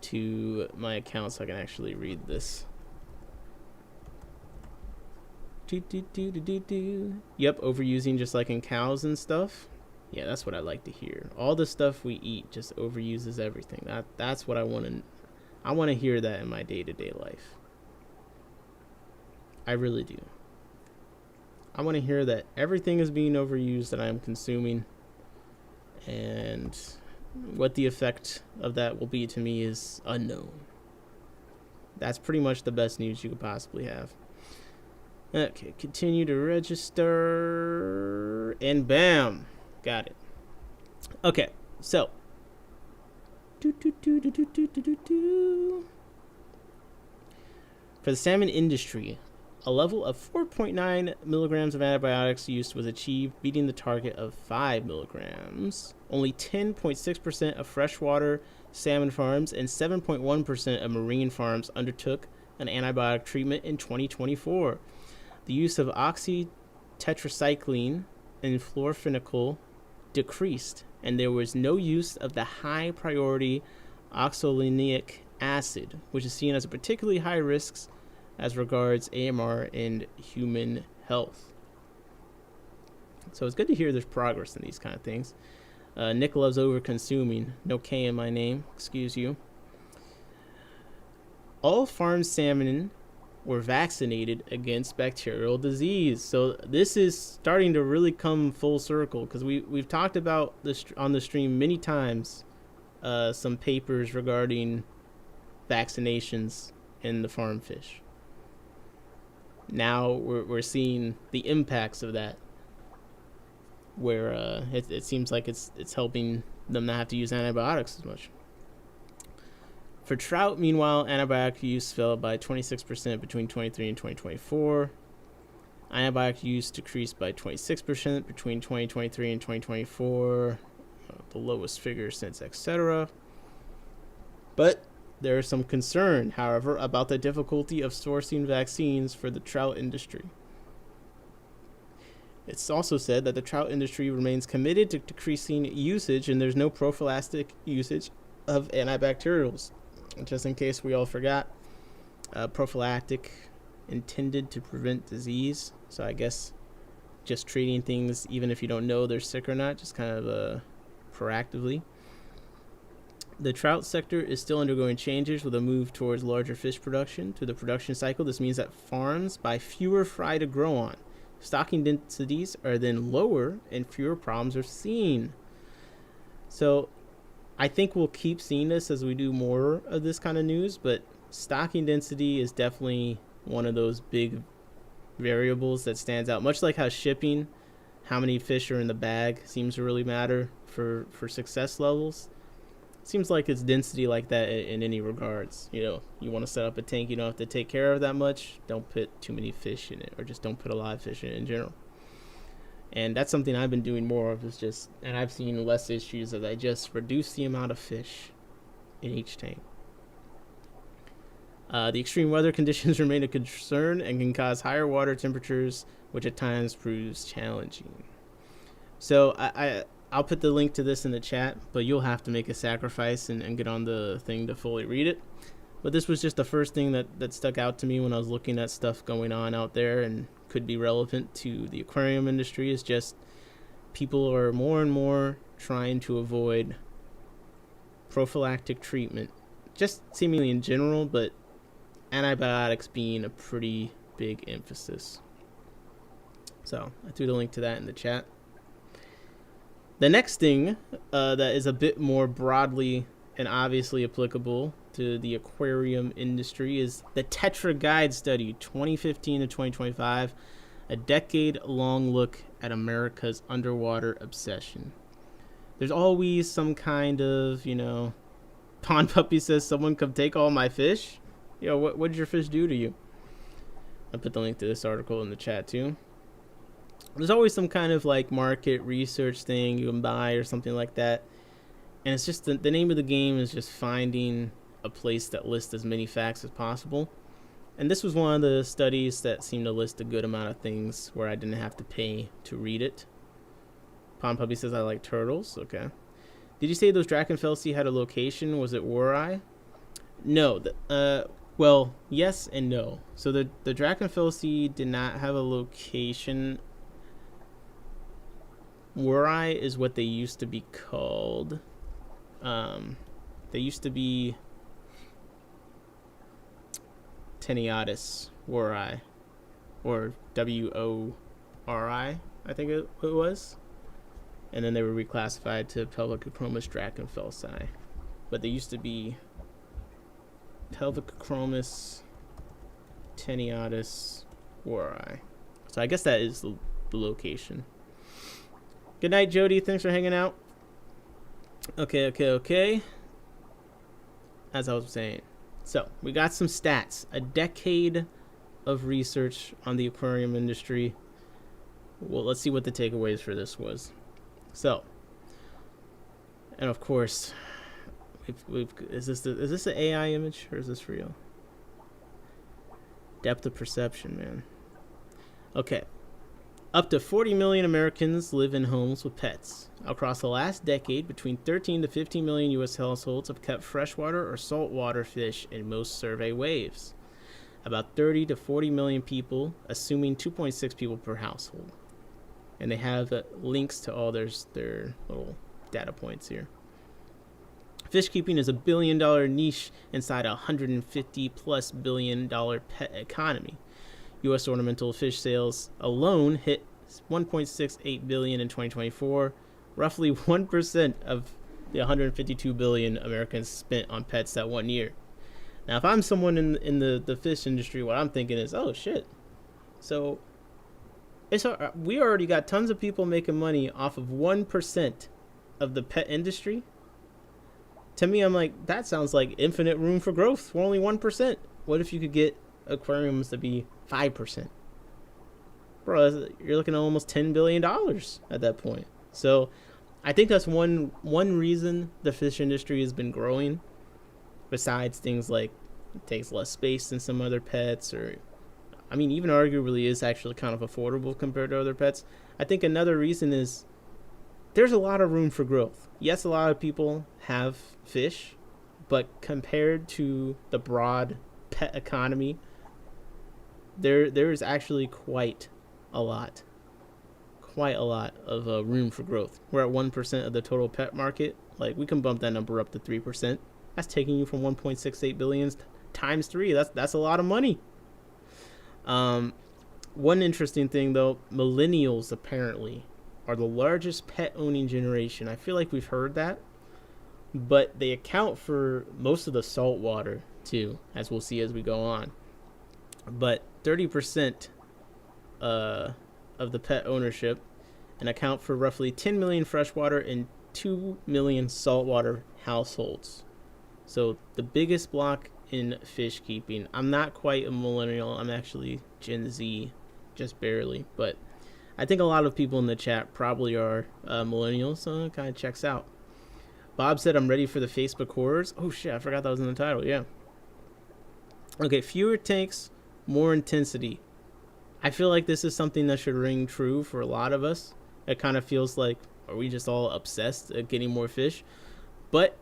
to my account so I can actually read this. Yep, overusing just like in cows and stuff. Yeah, that's what I like to hear. All the stuff we eat just overuses everything. That's what I want to. I want to hear that in my day-to-day life. I really do. I want to hear that everything is being overused that I am consuming, and what the effect of that will be to me is unknown. That's pretty much the best news you could possibly have. Okay, continue to register, and bam, got it. Okay, so for the salmon industry, a level of 4.9 milligrams of antibiotics use was achieved, beating the target of 5 milligrams. Only 10.6% of freshwater salmon farms and 7.1% of marine farms undertook an antibiotic treatment in 2024. The use of oxytetracycline and fluorophenical decreased, and there was no use of the high-priority oxalinic acid, which is seen as a particularly high risk as regards AMR and human health. So it's good to hear there's progress in these kind of things. Nick loves over-consuming. No K in my name. Excuse you. All farm salmon were vaccinated against bacterial disease. So this is starting to really come full circle, because we've talked about this on the stream many times, some papers regarding vaccinations in the farm fish. Now we're seeing the impacts of that, where it seems like it's helping them not have to use antibiotics as much. For trout, meanwhile, antibiotic use fell by 26% between 2023 and 2024. Antibiotic use decreased by 26% between 2023 and 2024, the lowest figure since etc. But there is some concern, however, about the difficulty of sourcing vaccines for the trout industry. It's also said that the trout industry remains committed to decreasing usage, and there's no prophylactic usage of antibacterials. Just in case we all forgot, prophylactic intended to prevent disease. So I guess just treating things even if you don't know they're sick or not, just kind of proactively. The trout sector is still undergoing changes with a move towards larger fish production. To the production cycle, this means that farms buy fewer fry to grow on. Stocking densities are then lower and fewer problems are seen. So I think we'll keep seeing this as we do more of this kind of news, but stocking density is definitely one of those big variables that stands out. Much like how shipping, how many fish are in the bag, seems to really matter for success levels. Seems like it's density like that in any regards. You know, you want to set up a tank you don't have to take care of that much, don't put too many fish in it, or just don't put a lot of fish in it in general. And that's something I've been doing more of, is just, and I've seen less issues as I just reduce the amount of fish in each tank. The extreme weather conditions remain a concern and can cause higher water temperatures, which at times proves challenging. So I'll put the link to this in the chat, but you'll have to make a sacrifice and get on the thing to fully read it. But this was just the first thing that stuck out to me when I was looking at stuff going on out there and could be relevant to the aquarium industry, is just people are more and more trying to avoid prophylactic treatment, just seemingly in general, but antibiotics being a pretty big emphasis. So I threw the link to that in the chat. The next thing that is a bit more broadly and obviously applicable to the aquarium industry is the Tetra Guide Study 2015 to 2025, a decade-long look at America's underwater obsession. There's always some kind of, Pond Puppy says, someone come take all my fish. What did your fish do to you? I'll put the link to this article in the chat too. There's always some kind of like market research thing you can buy or something like that. And it's just the name of the game is just finding a place that lists as many facts as possible. And this was one of the studies that seemed to list a good amount of things where I didn't have to pay to read it. Pond Puppy says I like turtles. Okay. Did you say those Drachenfelsii had a location? Was it Wari? No. Well, yes and no. So the Drachenfelsee did not have a location. Luizae is what they used to be called. They used to be Inpaichthys Luizae, or WORI, I think it was. And then they were reclassified to Pelvicochromis Drachenfelsii. But they used to be Pelvicochromis Inpaichthys Luizae. So I guess that is the location. Good night, Jody. Thanks for hanging out. Okay. As I was saying. So, we got some stats. A decade of research on the aquarium industry. Well, let's see what the takeaways for this was. So, and of course, is this an AI image or is this real? Depth of perception, man. Okay. Up to 40 million Americans live in homes with pets. Across the last decade, between 13 to 15 million U.S. households have kept freshwater or saltwater fish in most survey waves. About 30 to 40 million people, assuming 2.6 people per household. And they have links to all their little data points here. Fish keeping is $1 billion niche inside a $150+ billion pet economy. U.S. ornamental fish sales alone hit $1.68 billion in 2024, roughly 1% of the $152 billion Americans spent on pets that 1 year. Now, if I'm someone in the fish industry, what I'm thinking is, oh shit. So we already got tons of people making money off of 1% of the pet industry. To me, I'm like, that sounds like infinite room for growth for only 1%. What if you could get aquariums to be 5%? Bro, you're looking at almost $10 billion at that point. So I think that's one reason the fish industry has been growing, besides things like it takes less space than some other pets, or I mean, even arguably is actually kind of affordable compared to other pets. I think another reason is there's a lot of room for growth. Yes, a lot of people have fish, but compared to the broad pet economy, there is actually quite a lot of room for growth. We're at 1% of the total pet market. Like, we can bump that number up to 3%. That's taking you from 1.68 billion times 3. That's a lot of money. One interesting thing though, millennials apparently are the largest pet owning generation. I feel like we've heard that, but they account for most of the salt water too, as we'll see as we go on. But 30% of the pet ownership, and account for roughly 10 million freshwater and 2 million saltwater households. So the biggest block in fish keeping. I'm not quite a millennial. I'm actually Gen Z, just barely. But I think a lot of people in the chat probably are millennials, so it kind of checks out. Bob said, I'm ready for the Facebook horrors. Oh shit, I forgot that was in the title. Yeah. Okay, fewer tanks, more intensity. I feel like this is something that should ring true for a lot of us. It kind of feels like, are we just all obsessed at getting more fish? But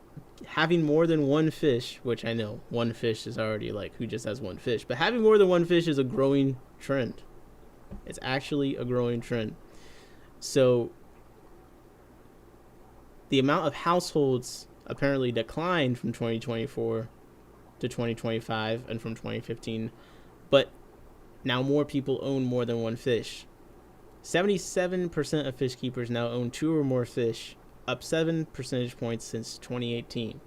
having more than one fish, which I know one fish is already like, who just has one fish? But having more than one fish is a growing trend. It's actually a growing trend. So the amount of households apparently declined from 2024 to 2025 and from 2015. But now more people own more than one fish. 77% of fish keepers now own 2 or more fish, up 7 percentage points since 2018.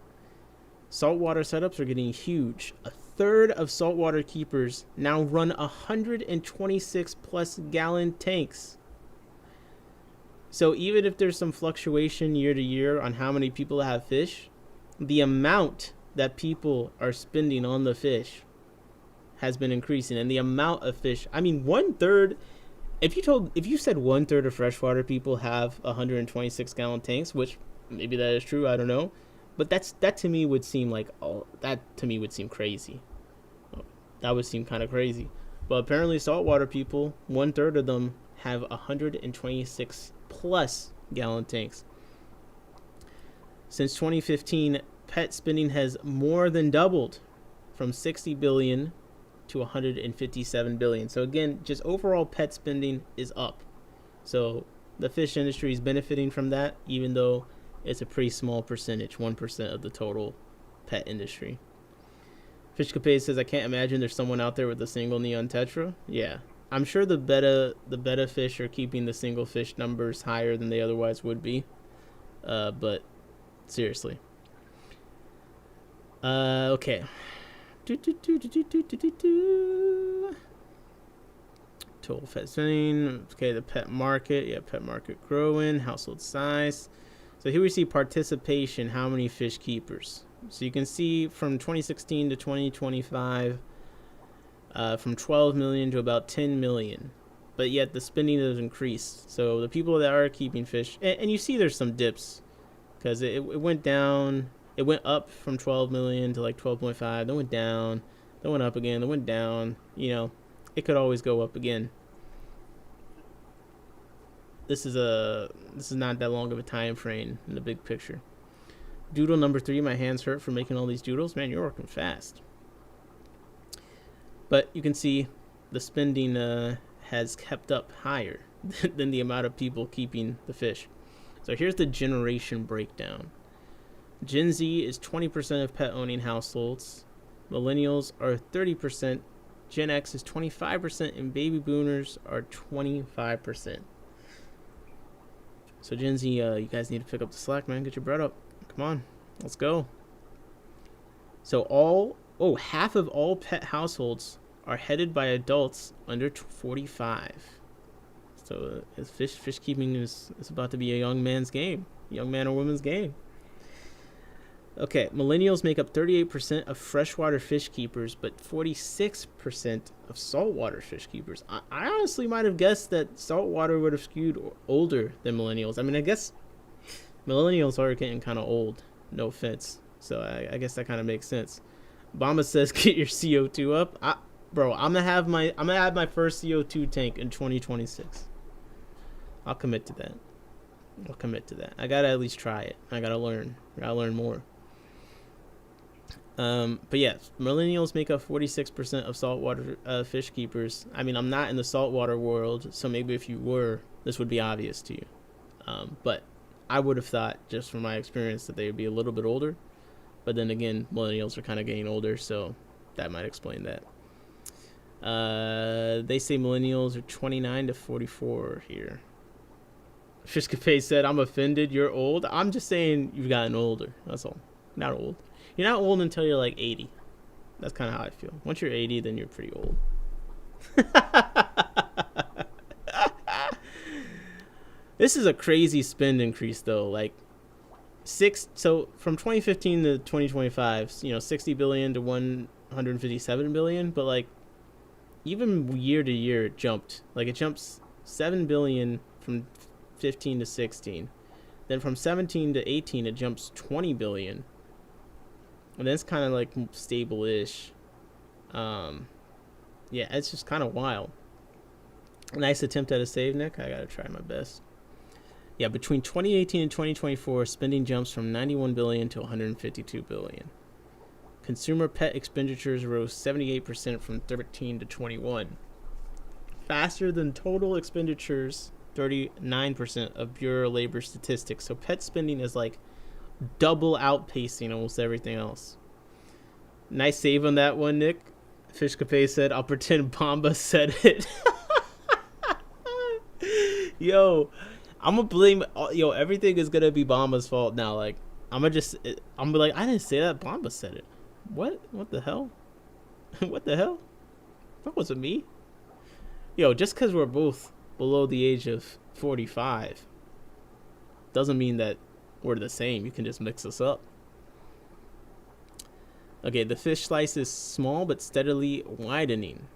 Saltwater setups are getting huge. A third of saltwater keepers now run 126 plus gallon tanks. So even if there's some fluctuation year to year on how many people have fish, the amount that people are spending on the fish has been increasing. And the amount of fish, I mean, 1/3, if you said 1/3 of freshwater people have 126 gallon tanks, which maybe that is true, I don't know, but that to me would seem like, crazy. That would seem kind of crazy. But apparently saltwater people, 1/3 of them have 126 plus gallon tanks. Since 2015, pet spending has more than doubled, from 60 billion to 157 billion. So again, just overall pet spending is up. So the fish industry is benefiting from that, even though it's a pretty small percentage, 1% of the total pet industry. Fishcapade says, I can't imagine there's someone out there with a single neon tetra. Yeah, I'm sure the betta fish are keeping the single fish numbers higher than they otherwise would be. But seriously. Okay. Total pet spending. Okay, the pet market. Yeah, pet market growing. Household size. So here we see participation. How many fish keepers? So you can see from 2016 to 2025, from 12 million to about 10 million. But yet the spending has increased. So the people that are keeping fish, and you see there's some dips, because it went down. It went up from 12 million to like 12.5. Then went down. Then went up again. Then went down. You know, it could always go up again. This is not that long of a time frame in the big picture. Doodle number 3. My hands hurt for making all these doodles. Man, you're working fast. But you can see the spending has kept up higher than the amount of people keeping the fish. So here's the generation breakdown. Gen Z is 20% of pet owning households. Millennials are 30%. Gen X is 25%, and baby boomers are 25%. So Gen Z, you guys need to pick up the slack, man. Get your bread up. Come on, let's go. So half of all pet households are headed by adults under 45. So fish keeping is about to be a young man's game, young man or woman's game. Okay, millennials make up 38% of freshwater fish keepers, but 46% of saltwater fish keepers. I honestly might have guessed that saltwater would have skewed older than millennials. I mean, I guess millennials are getting kind of old, no offense. So I guess that kind of makes sense. Obama says, "Get your CO2 up." I'm gonna have my first CO2 tank in 2026. I'll commit to that. I gotta at least try it. I gotta learn more. But yeah, millennials make up 46% of saltwater fish keepers. I mean, I'm not in the saltwater world, so maybe if you were, this would be obvious to you. But I would have thought, just from my experience, that they would be a little bit older. But then again, millennials are kind of getting older, so that might explain that. They say millennials are 29 to 44 here. Fishcapade said, "I'm offended. You're old." I'm just saying you've gotten older. That's all. Not old. You're not old until you're like 80. That's kind of how I feel. Once you're 80, then you're pretty old. This is a crazy spend increase, though. Like so from 2015 to 2025, 60 billion to 157 billion. But like even year to year, it jumped. Like it jumps 7 billion from 15 to 16. Then from 17 to 18, it jumps 20 billion. And that's kind of like stable-ish. Yeah, it's just kind of wild. Nice attempt at a save, Nick. I gotta try my best. Yeah, between 2018 and 2024, spending jumps from 91 billion to 152 billion. Consumer pet expenditures rose 78% from 13 to 21. Faster than total expenditures, 39% of Bureau of Labor statistics. So pet spending is like double outpacing almost everything else. Nice save on that one, Nick. Fishcapade said, "I'll pretend Bomba said it." Yo, I'm gonna blame. Everything is gonna be Bomba's fault now. Like, I'm gonna be like, I didn't say that. Bomba said it. What the hell? What the hell? That wasn't me. Yo, just because we're both below the age of 45 doesn't mean that we're the same. You can just mix us up. Okay, the fish slice is small but steadily widening.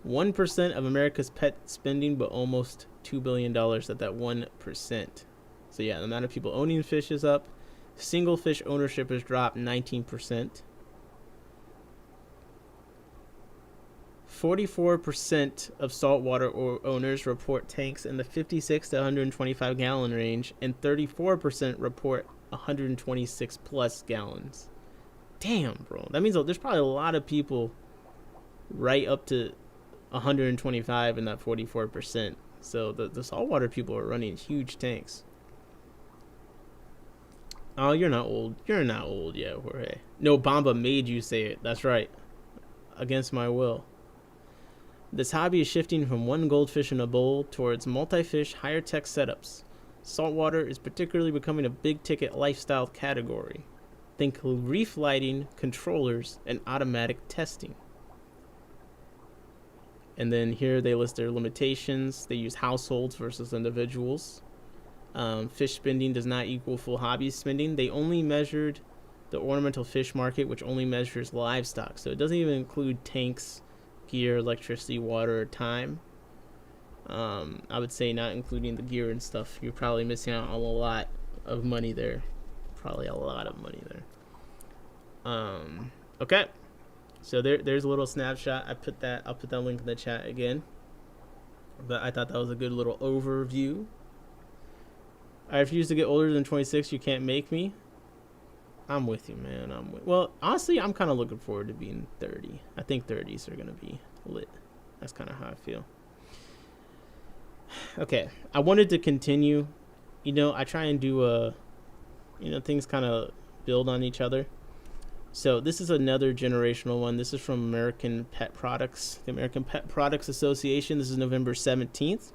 1% of America's pet spending, but almost $2 billion at that 1%. So yeah, the amount of people owning fish is up. Single fish ownership has dropped 19%. 44% of saltwater owners report tanks in the 56 to 125 gallon range, and 34% report 126 plus gallons. damn, bro. That means there's probably a lot of people right up to 125 and that 44%. So the saltwater people are running huge tanks. Oh, you're not old. You're not old yet, Jorge. No, Bamba made you say it. That's right. Against my will. This hobby is shifting from one goldfish in a bowl towards multi-fish, higher-tech setups. Saltwater is particularly becoming a big-ticket lifestyle category. Think reef lighting, controllers, and automatic testing. And then here they list their limitations. They use households versus individuals. Fish spending does not equal full hobby spending. They only measured the ornamental fish market, which only measures livestock. So it doesn't even include tanks, gear, electricity, water, or time. I would say not including the gear and stuff. You're probably missing out on a lot of money there. Probably a lot of money there. Okay. So there's a little snapshot. I'll put that link in the chat again. But I thought that was a good little overview. I refuse to get older than 26. You can't make me. I'm with you, man. Well, honestly, I'm kind of looking forward to being 30. I think 30s are going to be lit. That's kind of how I feel. Okay. I wanted to continue. I try and do things kind of build on each other. So this is another generational one. This is from American Pet Products, the American Pet Products Association. This is November 17th.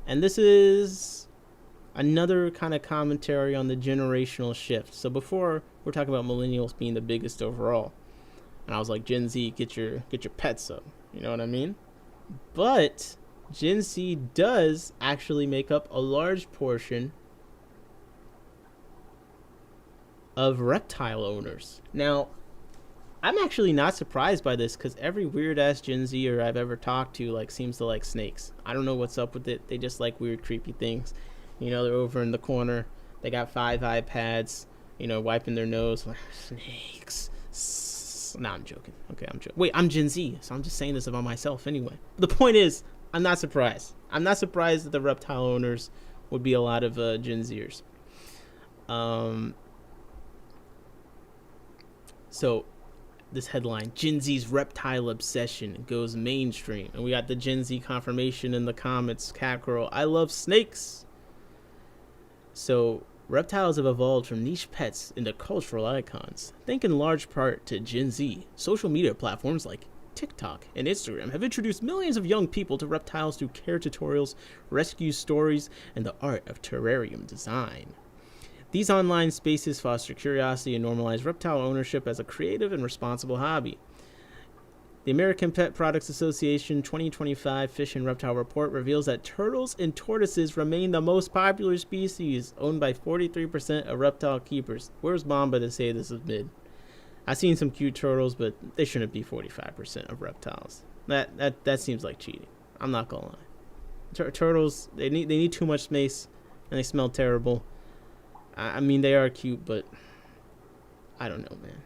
And this is another kind of commentary on the generational shift. So before, we're talking about millennials being the biggest overall. And I was like, Gen Z, get your pets up. You know what I mean? But Gen Z does actually make up a large portion of reptile owners. Now, I'm actually not surprised by this because every weird ass Gen Zer I've ever talked to seems to like snakes. I don't know what's up with it. They just like weird, creepy things. They're over in the corner. They got 5 iPads, wiping their nose. Snakes. Nah, I'm joking. Okay, I'm joking. Wait, I'm Gen Z, so I'm just saying this about myself anyway. The point is, I'm not surprised. I'm not surprised that the reptile owners would be a lot of Gen Zers. So this headline, Gen Z's reptile obsession goes mainstream. And we got the Gen Z confirmation in the comments. Cat Girl, I love snakes. So reptiles have evolved from niche pets into cultural icons. Thanks in large part to Gen Z. Social media platforms like TikTok and Instagram have introduced millions of young people to reptiles through care tutorials, rescue stories, and the art of terrarium design. These online spaces foster curiosity and normalize reptile ownership as a creative and responsible hobby. The American Pet Products Association 2025 Fish and Reptile Report reveals that turtles and tortoises remain the most popular species, owned by 43% of reptile keepers. Where's Mamba to say this is mid? I've seen some cute turtles, but they shouldn't be 45% of reptiles. That seems like cheating. I'm not gonna lie. Turtles, they need too much space, and they smell terrible. I mean, they are cute, but I don't know, man.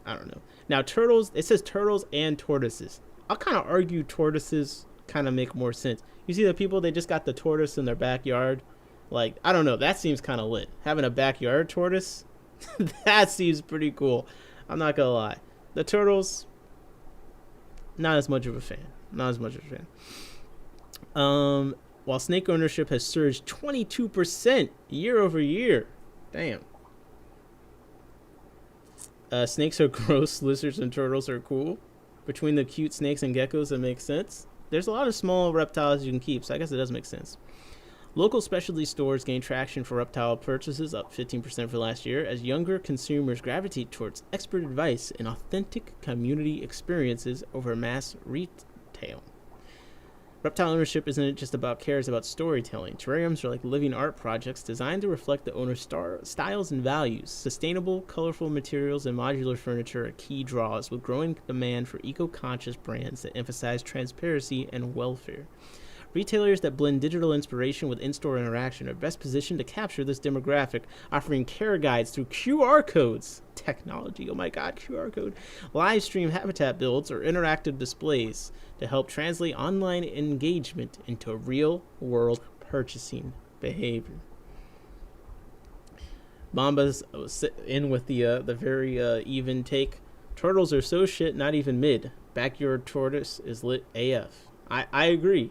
I don't know. Now, turtles, it says turtles and tortoises. I'll kind of argue tortoises kind of make more sense. You see the people, they just got the tortoise in their backyard. I don't know. That seems kind of lit. Having a backyard tortoise, that seems pretty cool. I'm not going to lie. The turtles, not as much of a fan. While snake ownership has surged 22% year over year. Damn. Snakes are gross. Lizards and turtles are cool. Between the cute snakes and geckos, it makes sense. There's a lot of small reptiles you can keep, so I guess it does make sense. Local specialty stores gain traction for reptile purchases, up 15% for last year, as younger consumers gravitate towards expert advice and authentic community experiences over mass retail. Reptile ownership isn't just about care, it's about storytelling. Terrariums are like living art projects designed to reflect the owner's styles and values. Sustainable, colorful materials and modular furniture are key draws, with growing demand for eco-conscious brands that emphasize transparency and welfare. Retailers that blend digital inspiration with in-store interaction are best positioned to capture this demographic, offering care guides through QR codes. Technology, oh my god, QR code. Live stream habitat builds or interactive displays to help translate online engagement into real-world purchasing behavior. Bomba's in with the very even take. Turtles are so shit, not even mid. Backyard tortoise is lit AF. I agree.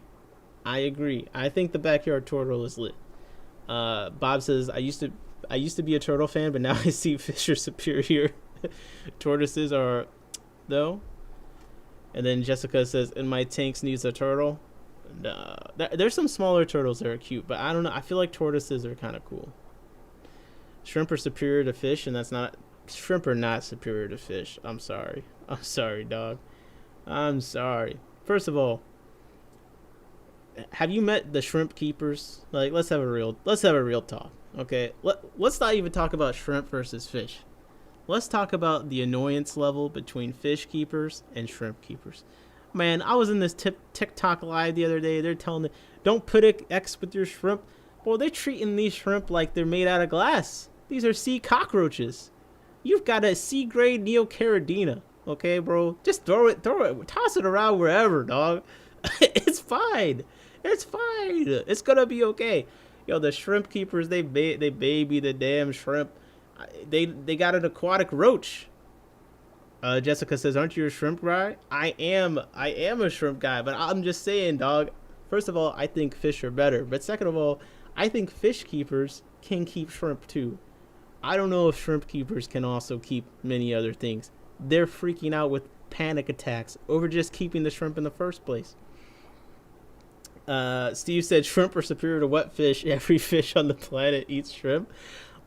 I think the backyard turtle is lit. Bob says, I used to be a turtle fan, but now I see fish are superior. Tortoises are, though. And then Jessica says, in my tanks needs a turtle. There's some smaller turtles that are cute, but I don't know. I feel like tortoises are kind of cool. Shrimp are superior to fish, and that's not... Shrimp are not superior to fish. I'm sorry, dog. I'm sorry. First of all, have you met the shrimp keepers? Like, let's have a real talk, okay? Let's not even talk about shrimp versus fish. Let's talk about the annoyance level between fish keepers and shrimp keepers. Man, I was in this TikTok live the other day. They're telling me, don't put an X with your shrimp. Well, they're treating these shrimp like they're made out of glass. These are sea cockroaches. You've got a C-grade Neocaridina, okay, bro? Just throw it, toss it around wherever, dog. It's fine. It's gonna be okay. Yo, the shrimp keepers, they baby the damn shrimp. They got an aquatic roach. Jessica says, aren't you a shrimp guy? I am a shrimp guy, but I'm just saying, dog. First of all, I think fish are better. But second of all, I think fish keepers can keep shrimp too. I don't know if shrimp keepers can also keep many other things. They're freaking out with panic attacks over just keeping the shrimp in the first place. Steve said shrimp are superior to wet fish. Every fish on the planet eats shrimp.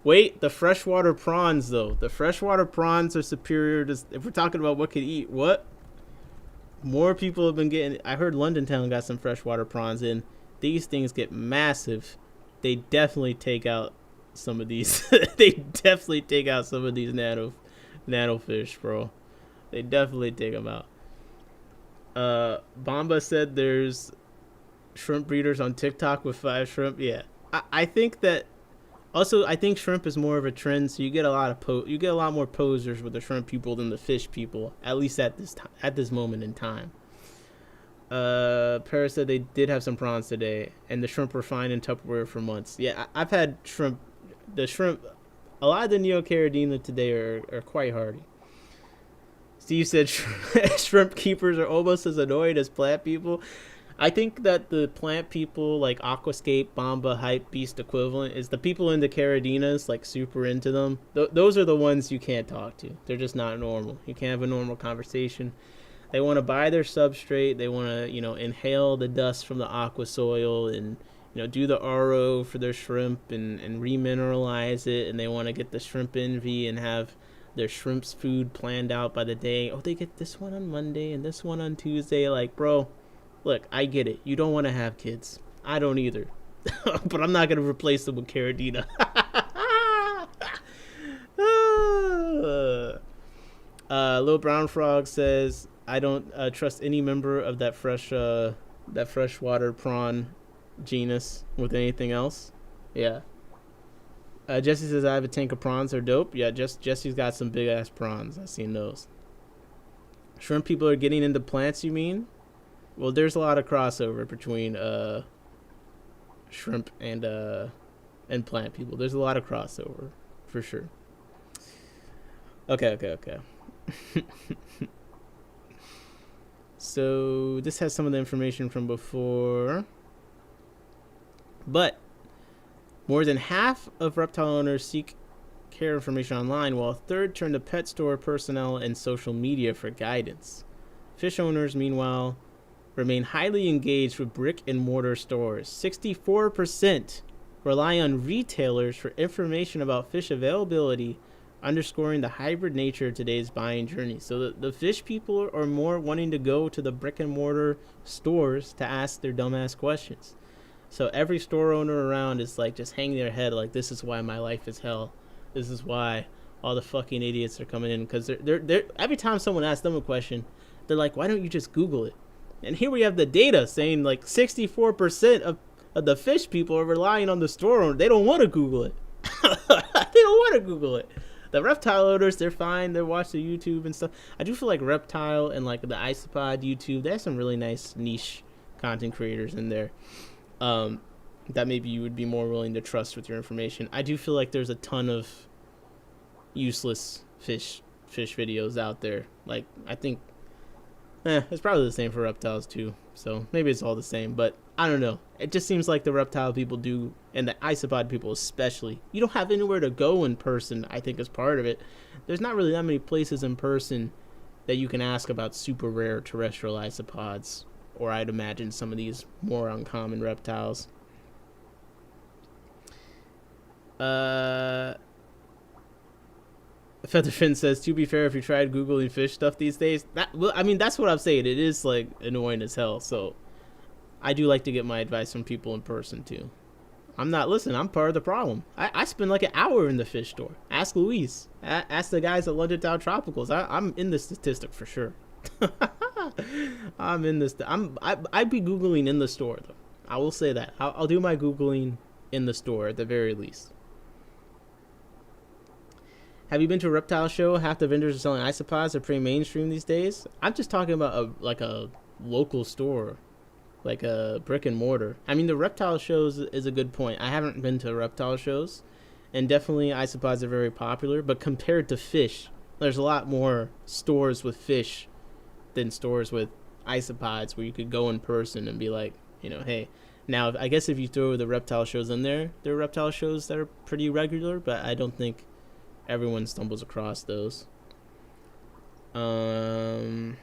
Wait, the freshwater prawns, though. The freshwater prawns are superior to... If we're talking about what could eat, what? More people have been getting... I heard London Town got some freshwater prawns in. These things get massive. They definitely take out some of these. They definitely take out some of these nano fish, bro. They definitely take them out. Bomba said there's shrimp breeders on TikTok with 5 shrimp. Yeah. I think that... Also, I think shrimp is more of a trend, so you get a lot more posers with the shrimp people than the fish people, at least at this moment in time. Paris said they did have some prawns today, and the shrimp were fine in Tupperware for months. Yeah, I've had shrimp. The shrimp, a lot of the Neocaridina today are quite hardy. Steve said shrimp keepers are almost as annoying as plant people. I think that the plant people like Aquascape, Bomba, Hype, Beast equivalent is the people into Caridinas, like super into them. Those are the ones you can't talk to. They're just not normal. You can't have a normal conversation. They want to buy their substrate. They want to, inhale the dust from the aqua soil and, do the RO for their shrimp and remineralize it. And they want to get the shrimp envy and have their shrimp's food planned out by the day. Oh, they get this one on Monday and this one on Tuesday. Like, bro, look, I get it. You don't want to have kids. I don't either. But I'm not going to replace them with Caridina. Lil Brown Frog says, I don't trust any member of that freshwater prawn genus with anything else. Yeah. Jesse says, I have a tank of prawns. They're dope. Yeah, Jesse's got some big-ass prawns. I've seen those. Shrimp people are getting into plants, you mean? Well, there's a lot of crossover between shrimp and plant people. There's a lot of crossover, for sure. Okay. So this has some of the information from before. But more than half of reptile owners seek care information online, while a third turn to pet store personnel and social media for guidance. Fish owners, meanwhile, remain highly engaged with brick and mortar stores. 64% rely on retailers for information about fish availability, underscoring the hybrid nature of today's buying journey. So the fish people are more wanting to go to the brick and mortar stores to ask their dumbass questions. So every store owner around is like just hanging their head like, this is why my life is hell. This is why all the fucking idiots are coming in. Because they're every time someone asks them a question, they're like, why don't you just Google it? And here we have the data saying like 64% of the fish people are relying on the store owner. They don't want to Google it. They don't want to Google it. The reptile owners, they're fine. They watch the YouTube and stuff. I do feel like reptile and like the Isopod YouTube, they have some really nice niche content creators in there. that maybe you would be more willing to trust with your information. I do feel like there's a ton of useless fish videos out there. Like, I think it's probably the same for reptiles too, so maybe it's all the same, but I don't know. It just seems like the reptile people do, and the isopod people especially, you don't have anywhere to go in person. I think is part of it. There's not really that many places in person that you can ask about super rare terrestrial isopods, or I'd imagine some of these more uncommon reptiles. Featherfin says, to be fair, if you tried Googling fish stuff these days, that's what I'm saying. It is, like, annoying as hell. So I do like to get my advice from people in person, too. I'm part of the problem. I spend like an hour in the fish store. Ask Louise. Ask the guys at London Town Tropicals. I'm in the statistic for sure. I'm in this. I'd be Googling in the store, though. I will say that. I'll do my Googling in the store at the very least. Have you been to a reptile show? Half the vendors are selling isopods. They're pretty mainstream these days. I'm just talking about a local store, like a brick and mortar. I mean, the reptile shows is a good point. I haven't been to reptile shows, and definitely isopods are very popular. But compared to fish, there's a lot more stores with fish than stores with isopods where you could go in person and be like, hey. Now, I guess if you throw the reptile shows in there are reptile shows that are pretty regular, but I don't think everyone stumbles across those. But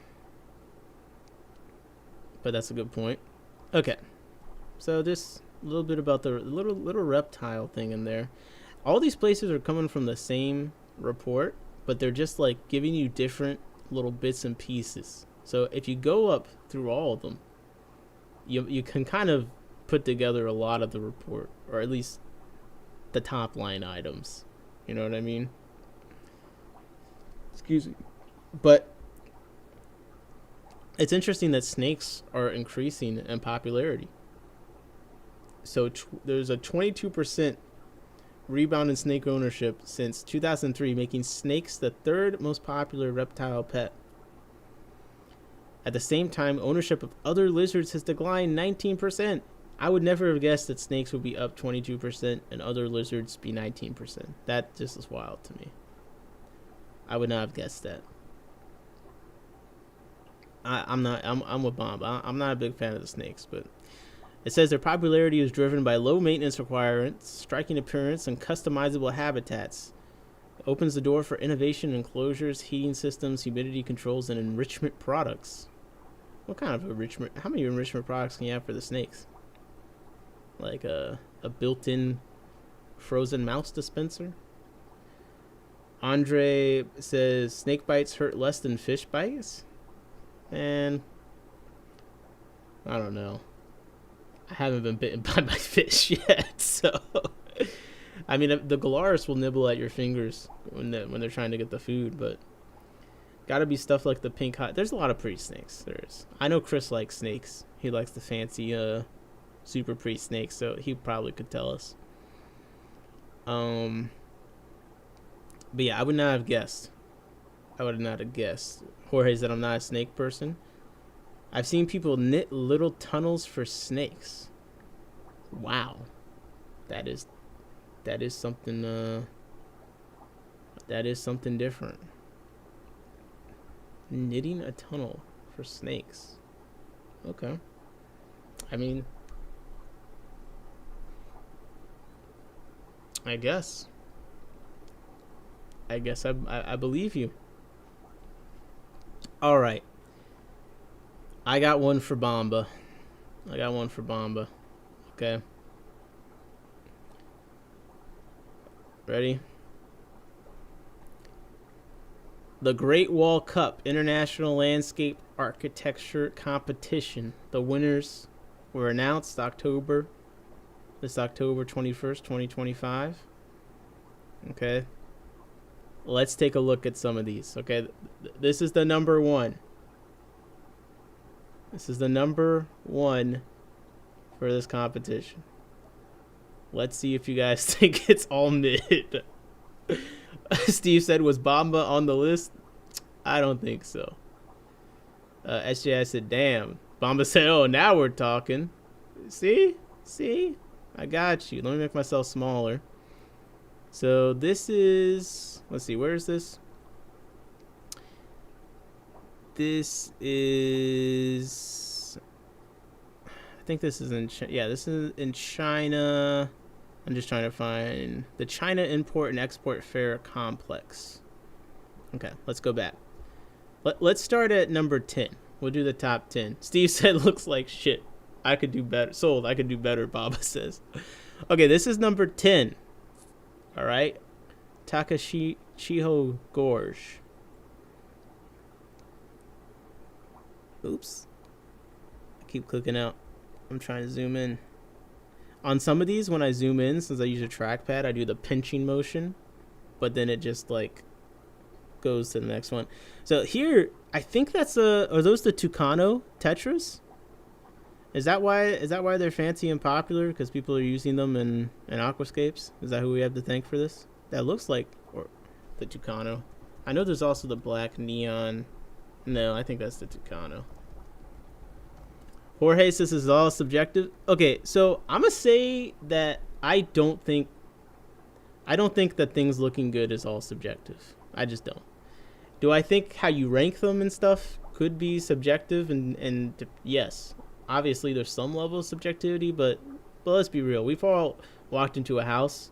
that's a good point. Okay, so this little bit about the little reptile thing in there. All these places are coming from the same report, but they're just like giving you different little bits and pieces. So if you go up through all of them, you can kind of put together a lot of the report, or at least the top line items. You know what I mean? Excuse me. But it's interesting that snakes are increasing in popularity. So there's a 22% rebound in snake ownership since 2003, making snakes the third most popular reptile pet. At the same time, ownership of other lizards has declined 19%. I would never have guessed that snakes would be up 22% and other lizards be 19%. That just is wild to me. I would not have guessed that. I'm with Bob. I'm not a big fan of the snakes, but it says their popularity is driven by low maintenance requirements, striking appearance, and customizable habitats. It opens the door for innovation in enclosures, heating systems, humidity controls, and enrichment products. What kind of enrichment? How many enrichment products can you have for the snakes? Like a built-in frozen mouse dispenser? Andre says snake bites hurt less than fish bites. And I don't know. I haven't been bitten by my fish yet, so I mean the Galaris will nibble at your fingers when they're trying to get the food, but gotta be stuff like the pink hot. There's a lot of pretty snakes. There is. I know Chris likes snakes. He likes the fancy super pretty snakes, so he probably could tell us. But yeah, I would not have guessed. Jorge said I'm not a snake person. I've seen people knit little tunnels for snakes. Wow. That is something different. Knitting a tunnel for snakes. Okay. I mean, I guess I believe you. All right. I got one for Bomba. Okay. Ready? The Great Wall Cup International Landscape Architecture Competition. The winners were announced October 21st, 2025. Okay. Let's take a look at some of these. Okay. This is the number one. This is the number one for this competition. Let's see if you guys think it's all mid. Steve said, was Bomba on the list? I don't think so. SJI said, damn. Bomba said, oh, now we're talking. See? I got you. Let me make myself smaller. So this is, let's see, where is this? This is, I think this is in, yeah, this is in China. I'm just trying to find the China Import and Export Fair Complex. Okay, let's go back. Let's start at number 10. We'll do the top 10. Steve said, looks like shit. I could do better. Sold. I could do better, Baba says. Okay, this is number 10. All right. Takashiho Gorge. Oops. I keep clicking out. I'm trying to zoom in. On some of these, when I zoom in, since I use a trackpad, I do the pinching motion. But then it just, like, goes to the next one. So here, I think that's are those the Tucano Tetras? Is that why they're fancy and popular? Because people are using them in aquascapes? Is that who we have to thank for this? That looks like the Tucano. I know there's also the black neon. No, I think that's the Tucano. Jorge says this is all subjective. Okay, so I'm gonna say that I don't think that things looking good is all subjective. I just don't. Do I think how you rank them and stuff could be subjective? And yes, obviously there's some level of subjectivity, but let's be real. We've all walked into a house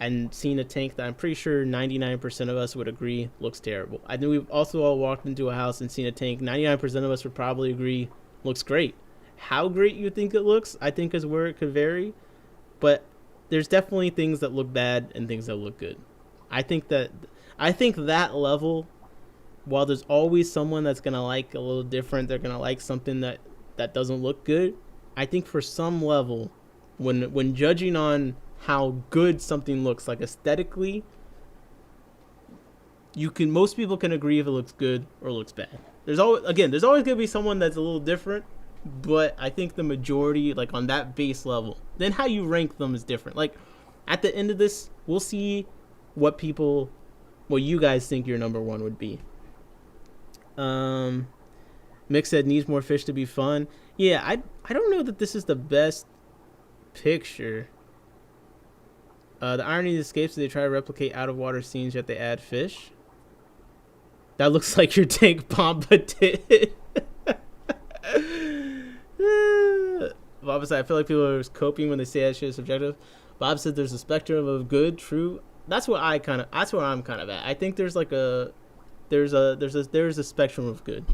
and seen a tank that I'm pretty sure 99% of us would agree looks terrible. I think we've also all walked into a house and seen a tank 99% of us would probably agree looks great. How great you think it looks, I think is where it could vary. But there's definitely things that look bad and things that look good. I think that level, while there's always someone that's going to like a little different, they're going to like something that doesn't look good. I think for some level, when judging on how good something looks, like aesthetically, most people can agree if it looks good or looks bad. There's always going to be someone that's a little different, but I think the majority, like on that base level, then how you rank them is different. Like at the end of this, we'll see what you guys think your number one would be. Mick said needs more fish to be fun. Yeah, I don't know that this is the best picture. The irony escapes, they try to replicate out of water scenes, yet they add fish. That looks like your tank Pamba did. Bob said, I feel like people are coping when they say that shit is subjective. Bob said there's a spectrum of good, true. That's where I'm kind of at. I think there's like there's a spectrum of good.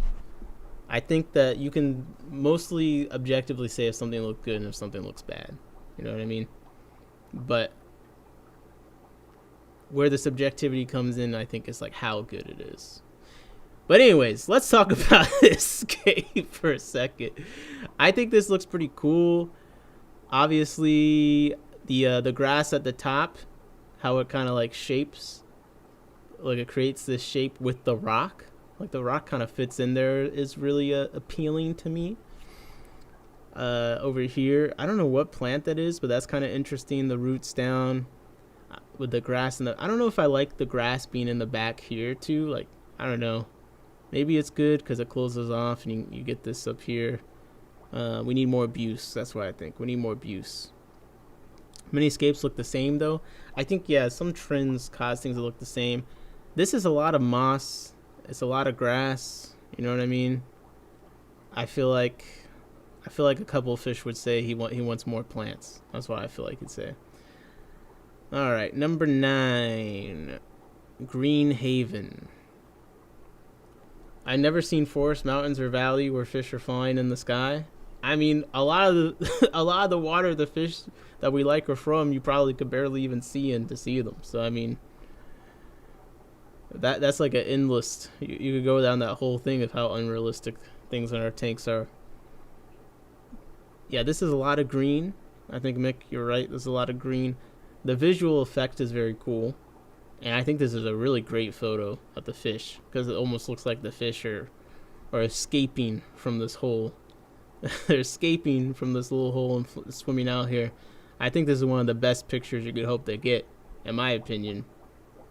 I think that you can mostly objectively say if something looks good and if something looks bad. You know what I mean? But where the subjectivity comes in, I think, is like how good it is. But anyways, let's talk about this scape for a second. I think this looks pretty cool. Obviously, the grass at the top, how it kind of like shapes, like it creates this shape with the rock. Like the rock kind of fits in there is really appealing to me. Over here, I don't know what plant that is, but that's kind of interesting. The roots down with the grass and I don't know if I like the grass being in the back here too. Like, I don't know. Maybe it's good because it closes off and you get this up here. We need more abuse. That's what I think. We need more abuse. Many escapes look the same though. I think, yeah, some trends cause things to look the same. This is a lot of moss. It's a lot of grass. You know what I mean? I feel like a couple of fish would say he wants more plants. That's what I feel like he'd say. All right, number 9, Green Haven. I've never seen forest, mountains, or valley where fish are flying in the sky. I mean, a lot of the water the fish that we like are from, you probably could barely even see in to see them. So I mean, that's like an endless. You could go down that whole thing of how unrealistic things in our tanks are. Yeah, this is a lot of green. I think, Mick, you're right. There's a lot of green. The visual effect is very cool. And I think this is a really great photo of the fish because it almost looks like the fish are escaping from this hole. They're escaping from this little hole and swimming out here. I think this is one of the best pictures you could hope to get, in my opinion.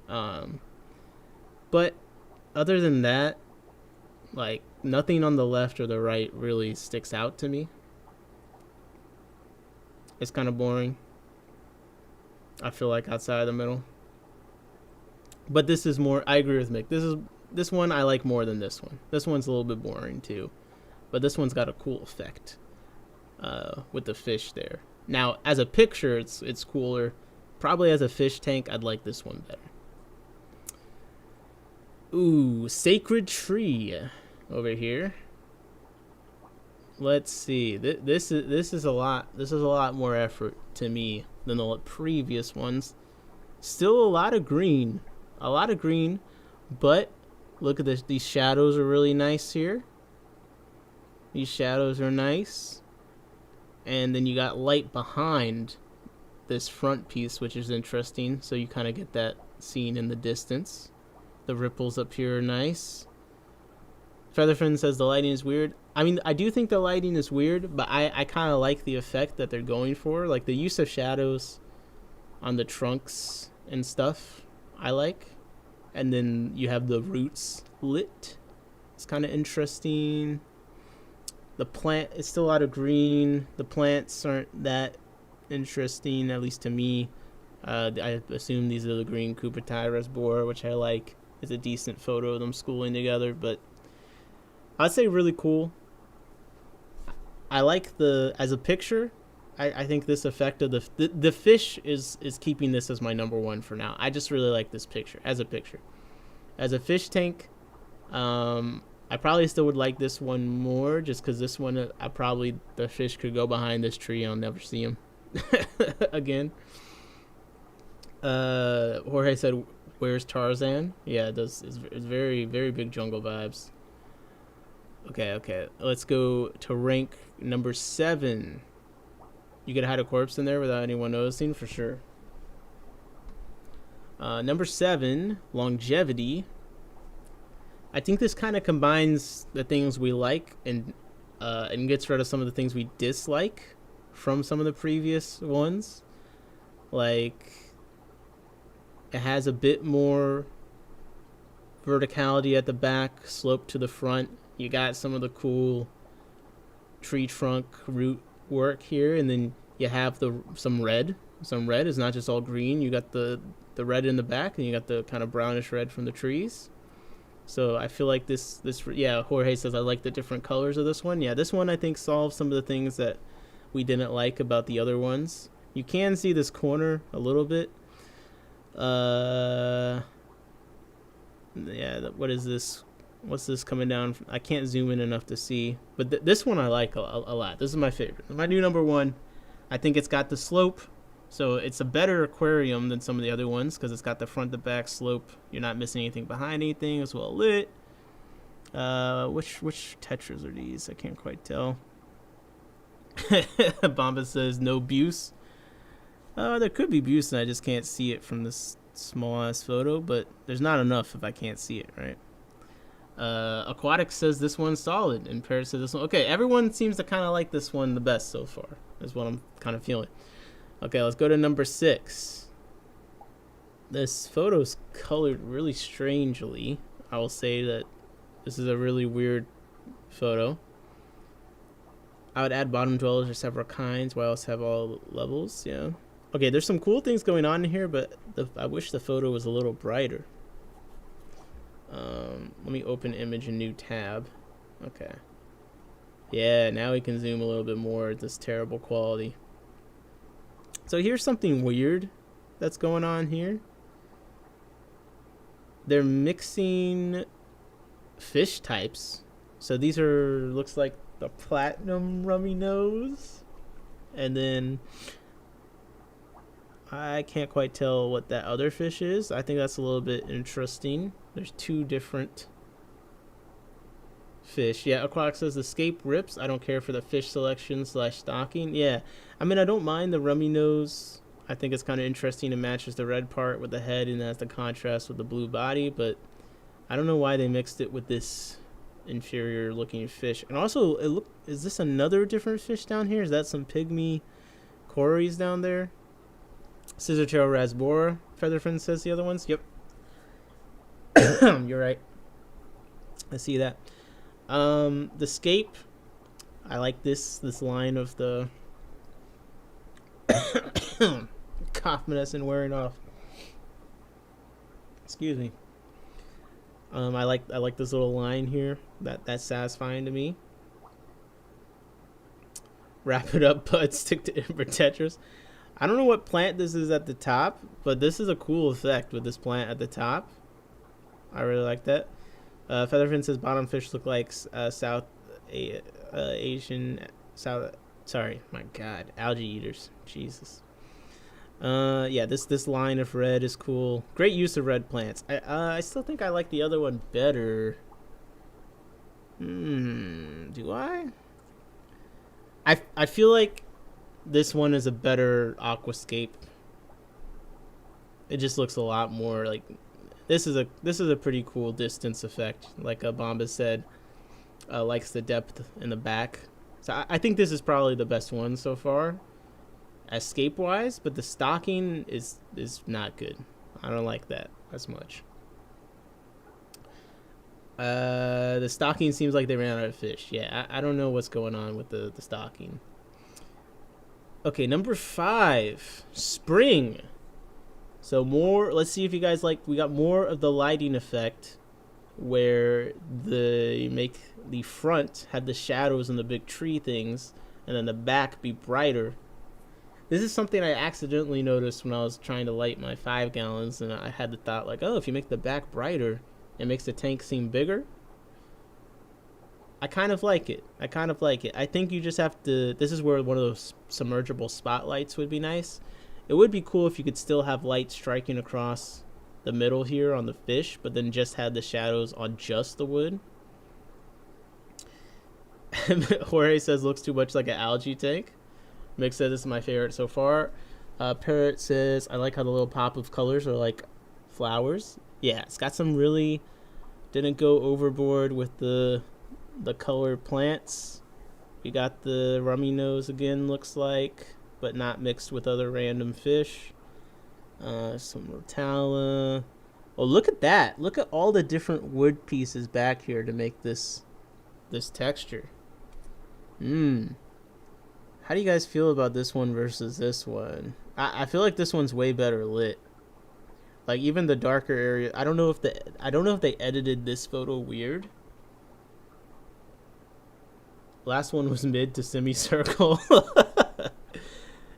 But other than that, like, nothing on the left or the right really sticks out to me. It's kind of boring. I feel like outside of the middle. But this is more, I agree with Mick. This one I like more than this one. This one's a little bit boring too. But this one's got a cool effect with the fish there. Now, as a picture, it's cooler. Probably as a fish tank, I'd like this one better. Ooh, Sacred Tree over here. Let's see. This is a lot more effort to me than the previous ones. Still a lot of green, but look at this. These shadows are really nice here. These shadows are nice, and then you got light behind this front piece, which is interesting. So you kind of get that scene in the distance. The ripples up here are nice. Featherfin says the lighting is weird. I mean, I do think the lighting is weird, but I kind of like the effect that they're going for. Like the use of shadows on the trunks and stuff, I like. And then you have the roots lit. It's kind of interesting. The plant is still a lot of green. The plants aren't that interesting, at least to me. I assume these are the green Cupertyrus borer, which I like. It's a decent photo of them schooling together, but I'd say really cool. I like as a picture, I think this effect of the fish is keeping this as my number one for now. I just really like this picture as a picture. As a fish tank, I probably still would like this one more, just because this one, the fish could go behind this tree. I'll never see him again. Jorge said, "Where's Tarzan?" Yeah, it does. It's very, very big jungle vibes. Okay. Let's go to rank number 7. You could hide a corpse in there without anyone noticing, for sure. Number 7, longevity. I think this kind of combines the things we like and gets rid of some of the things we dislike from some of the previous ones. Like, it has a bit more verticality at the back, slope to the front. You got some of the cool tree trunk root work here, and then you have some red. Some red is not just all green. You got the red in the back, and you got the kind of brownish red from the trees. So I feel like this yeah, Jorge says I like the different colors of this one. Yeah, this one I think solves some of the things that we didn't like about the other ones. You can see this corner a little bit. Yeah, what is this? What's this coming down? I can't zoom in enough to see. But this one I like a lot. This is my favorite. My new number 1. I think it's got the slope. So it's a better aquarium than some of the other ones because it's got the front to back slope. You're not missing anything behind anything. It's well lit. Which tetras are these? I can't quite tell. Bomba says no buse. There could be buse and I just can't see it from this small ass photo, but there's not enough if I can't see it, right? Aquatic says this one's solid, and Paris says this one. Okay, everyone seems to kind of like this one the best so far, is what I'm kind of feeling. Okay, let's go to number 6. This photo's colored really strangely. I will say that this is a really weird photo. I would add bottom dwellers of several kinds, while else have all levels, yeah. Okay, there's some cool things going on in here, but I wish the photo was a little brighter. Let me open image in new tab. Okay. Yeah, now we can zoom a little bit more at this terrible quality. So here's something weird that's going on here. They're mixing fish types. So these are, looks like the platinum rummy nose. And then I can't quite tell what that other fish is. I think that's a little bit interesting. There's 2 different fish. Yeah, Aquatic says escape rips. I don't care for the fish selection / stocking. Yeah, I mean, I don't mind the rummy nose. I think it's kind of interesting. It matches the red part with the head and that's the contrast with the blue body, but I don't know why they mixed it with this inferior looking fish. And also, is this another different fish down here? Is that some pygmy cories down there? Scissortail Rasbora, Featherfin says the other ones. Yep. You're right. I see that. The scape, I like this line of the Cough medicine wearing off. Excuse me. I like this little line here. That's satisfying to me. Wrap it up, bud. Stick to it for Tetris. I don't know what plant this is at the top, but this is a cool effect with this plant at the top. I really like that. Featherfin says bottom fish look like South Asian sorry, my God, algae eaters. Jesus. Yeah, this line of red is cool. Great use of red plants. I still think I like the other one better. Do I? I feel like this one is a better aquascape. It just looks a lot more like this is a pretty cool distance effect. Like Bomba said, likes the depth in the back. So I think this is probably the best one so far, escape wise. But the stocking is not good. I don't like that as much. The stocking seems like they ran out of fish. Yeah, I don't know what's going on with the stocking. Okay, number 5, spring. So more, let's see if you guys like, we got more of the lighting effect where you make the front have the shadows and the big tree things, and then the back be brighter. This is something I accidentally noticed when I was trying to light my 5 gallons, and I had the thought like, oh, if you make the back brighter, it makes the tank seem bigger. I kind of like it. I think you just have to, this is where one of those submergible spotlights would be nice. It would be cool if you could still have light striking across the middle here on the fish, but then just had the shadows on just the wood. Jorge says looks too much like an algae tank. Mick says this is my favorite so far. Parrot says I like how the little pop of colors are like flowers. Yeah, it's got some really, didn't go overboard with the colored plants. We got the rummy nose again, looks like, but not mixed with other random fish. Some Rotala. Oh, look at that. Look at all the different wood pieces back here to make this texture. How do you guys feel about this one versus this one? I feel like this one's way better lit. Like even the darker area, I don't know if they edited this photo weird. Last one was mid to semicircle.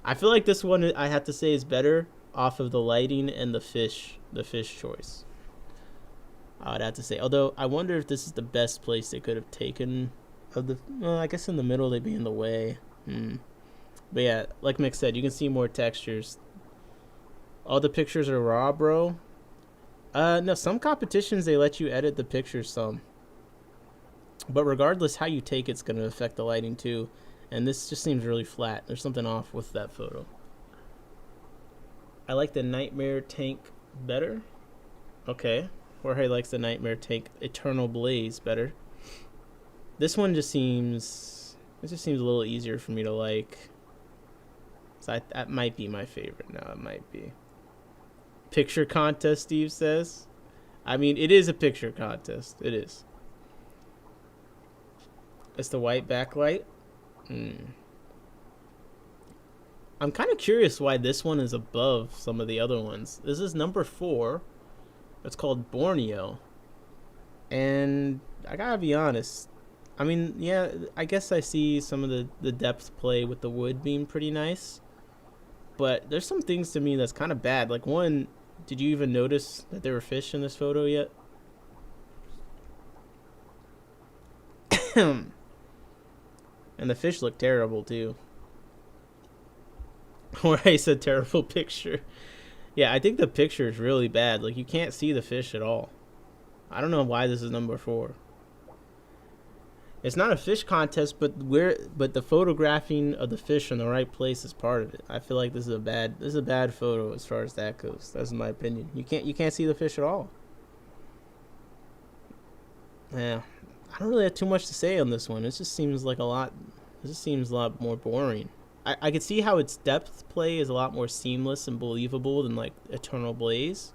I feel like this one, I have to say, is better off of the lighting and the fish choice. I would have to say. Although I wonder if this is the best place they could have taken of the. Well, I guess in the middle they'd be in the way. But yeah, like Mick said, you can see more textures. All the pictures are raw, bro. No, some competitions they let you edit the pictures some. But regardless how you take it's going to affect the lighting too. And this just seems really flat. There's something off with that photo. I like the Nightmare Tank better. Okay. Jorge likes the Nightmare Tank Eternal Blaze better. This one just seems... It just seems a little easier for me to like. So that might be my favorite now. It might be. Picture contest, Steve says. I mean, it is a picture contest. It is. It's the white backlight. I'm kind of curious why this one is above some of the other ones. This is number 4. It's called Borneo. And I gotta be honest. I mean, yeah, I guess I see some of the depth play with the wood being pretty nice. But there's some things to me that's kind of bad. Like one, did you even notice that there were fish in this photo yet? And the fish look terrible too. Or I said terrible picture. Yeah, I think the picture is really bad. Like you can't see the fish at all. I don't know why this is number 4. It's not a fish contest, but the photographing of the fish in the right place is part of it. I feel like this is a bad photo as far as that goes. That's my opinion. You can't see the fish at all. Yeah, I don't really have too much to say on this one. It just seems like a lot. It just seems a lot more boring. I could see how its depth play is a lot more seamless and believable than like Eternal Blaze.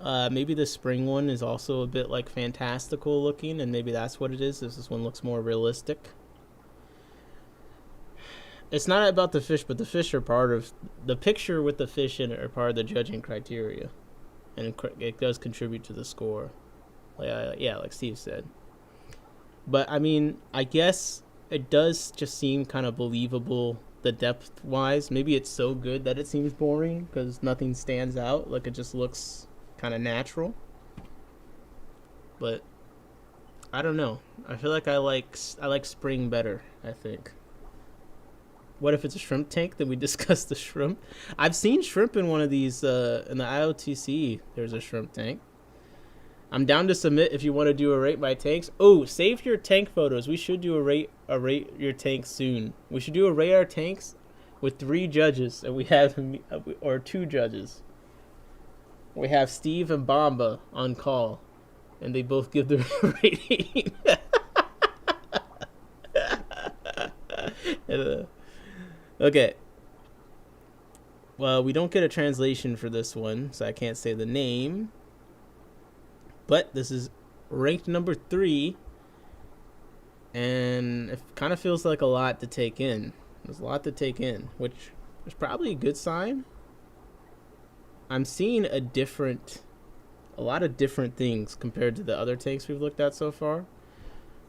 Maybe the spring one is also a bit like fantastical looking, and maybe that's what it is. This one looks more realistic. it's not about the fish, but the fish are part of the picture with the fish in it are part of the judging criteria, and it does contribute to the score. Like Steve said. But I mean, I guess it does just seem kind of believable, the depth wise. Maybe it's so good that it seems boring because nothing stands out. Like, it just looks kind of natural. But I don't know. I feel like I like spring better, I think. What if it's a shrimp tank? Then we discuss the shrimp. I've seen shrimp in one of these in the IOTC. There's a shrimp tank. I'm down to submit if you want to do a rate my tanks. Oh, save your tank photos. We should do a rate your tanks soon. We should do a rate our tanks with 3 judges, and we have or 2 judges. We have Steve and Bomba on call, and they both give the rating. Okay. Well, we don't get a translation for this one, so I can't say the name. But this is ranked number 3, and it kind of feels like a lot to take in. There's a lot to take in, which is probably a good sign. I'm seeing a lot of different things compared to the other tanks we've looked at so far.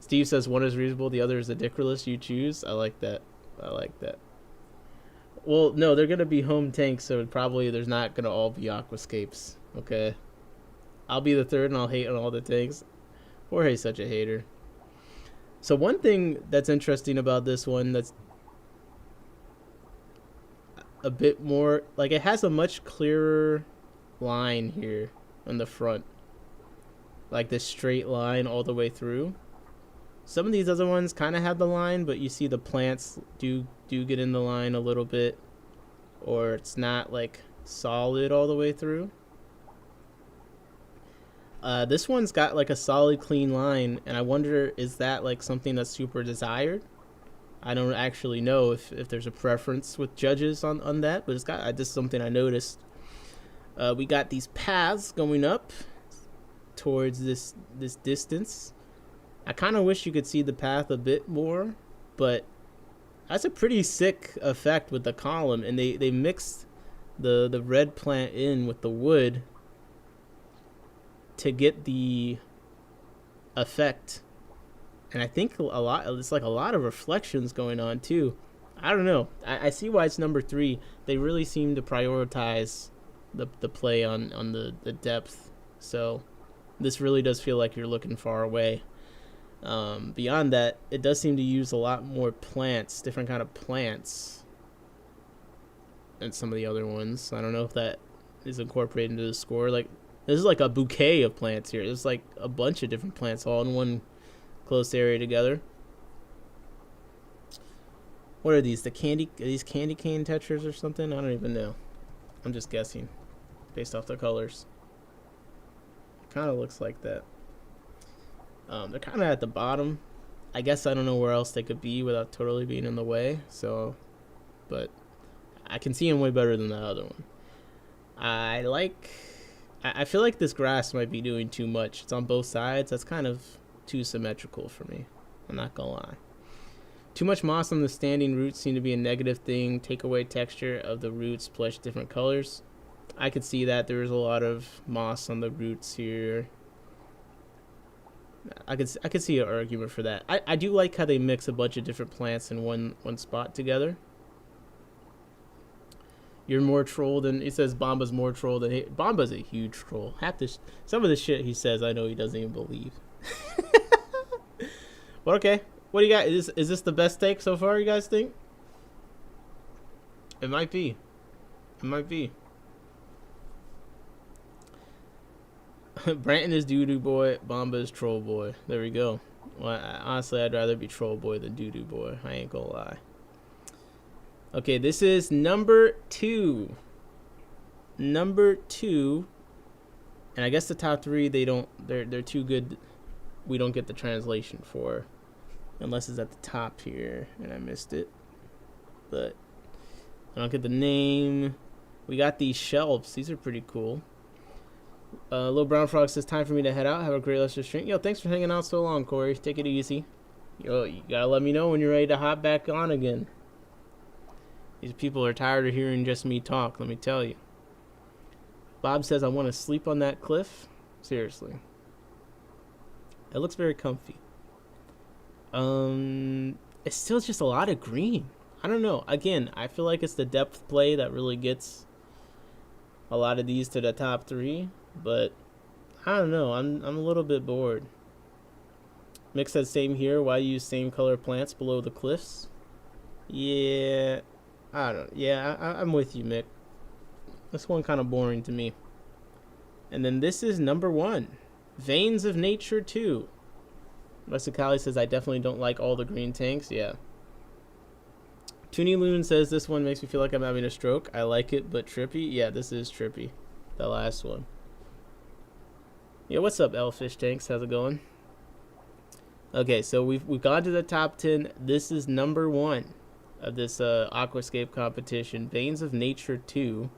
Steve says one is reasonable, the other is ridiculous. You choose. I like that. Well, no, they're going to be home tanks, so probably there's not going to all be aquascapes, okay? I'll be the third, and I'll hate on all the tanks. Jorge's such a hater. So one thing that's interesting about this one that's a bit more... Like, it has a much clearer line here on the front. Like, this straight line all the way through. Some of these other ones kind of have the line, but you see the plants do get in the line a little bit, or it's not like solid all the way through. This one's got like a solid clean line, and I wonder, is that like something that's super desired? I don't actually know if there's a preference with judges on that, but it's got just something I noticed. We got these paths going up towards this distance. I kind of wish you could see the path a bit more, but that's a pretty sick effect with the column, and they mixed the red plant in with the wood to get the effect. And I think it's like a lot of reflections going on too. I don't know. I see why it's number 3. They really seem to prioritize the play on the depth. So this really does feel like you're looking far away. Beyond that, it does seem to use a lot more plants, different kind of plants, than some of the other ones. I don't know if that is incorporated into the score. Like, this is like a bouquet of plants here. There's like a bunch of different plants all in one close area together. What are these? Are these candy cane tetras or something? I don't even know. I'm just guessing based off the colors. It kind of looks like that. They're kind of at the bottom. I guess I don't know where else they could be without totally being in the way. So, but I can see them way better than the other one. I feel like this grass might be doing too much. It's on both sides. That's kind of too symmetrical for me. I'm not gonna lie. Too much moss on the standing roots seem to be a negative thing. Take away texture of the roots, splash different colors. I could see that. There's a lot of moss on the roots here. I could see an argument for that. I do like how they mix a bunch of different plants in one spot together. You're more troll than... It says Bomba's more troll than... Bomba's a huge troll. Some of the shit he says, I know he doesn't even believe. Well, okay. What do you got? Is this the best take so far, you guys think? It might be. It might be. Branton is doo-doo boy. Bomba is troll boy. There we go. Well, honestly, I'd rather be troll boy than doo-doo boy. I ain't gonna lie. Okay, this is number 2. Number 2. And I guess the top 3, they're too good. We don't get the translation for. Unless it's at the top here. And I missed it. But I don't get the name. We got these shelves. These are pretty cool. Little Brown Frog says, time for me to head out. Have a great rest of the stream. Yo, thanks for hanging out so long, Corey. Take it easy. Yo, you gotta let me know when you're ready to hop back on again. These people are tired of hearing just me talk, let me tell you. Bob says, I want to sleep on that cliff. Seriously. It looks very comfy. It's still just a lot of green. I don't know. Again, I feel like it's the depth play that really gets a lot of these to the top 3. But I don't know. I'm a little bit bored. Mick says same here. Why use same color plants below the cliffs? Yeah, I don't. Yeah, I'm with you, Mick. This one kind of boring to me. And then this is number 1, Veins of Nature 2. Rusticali says I definitely don't like all the green tanks. Yeah. Toonie Loon says this one makes me feel like I'm having a stroke. I like it, but trippy. Yeah, this is trippy. The last one. Yeah, what's up, Elfish Tanks? How's it going? Okay, so we've gone to the top 10. This is number 1 of this aquascape competition, Veins of Nature 2.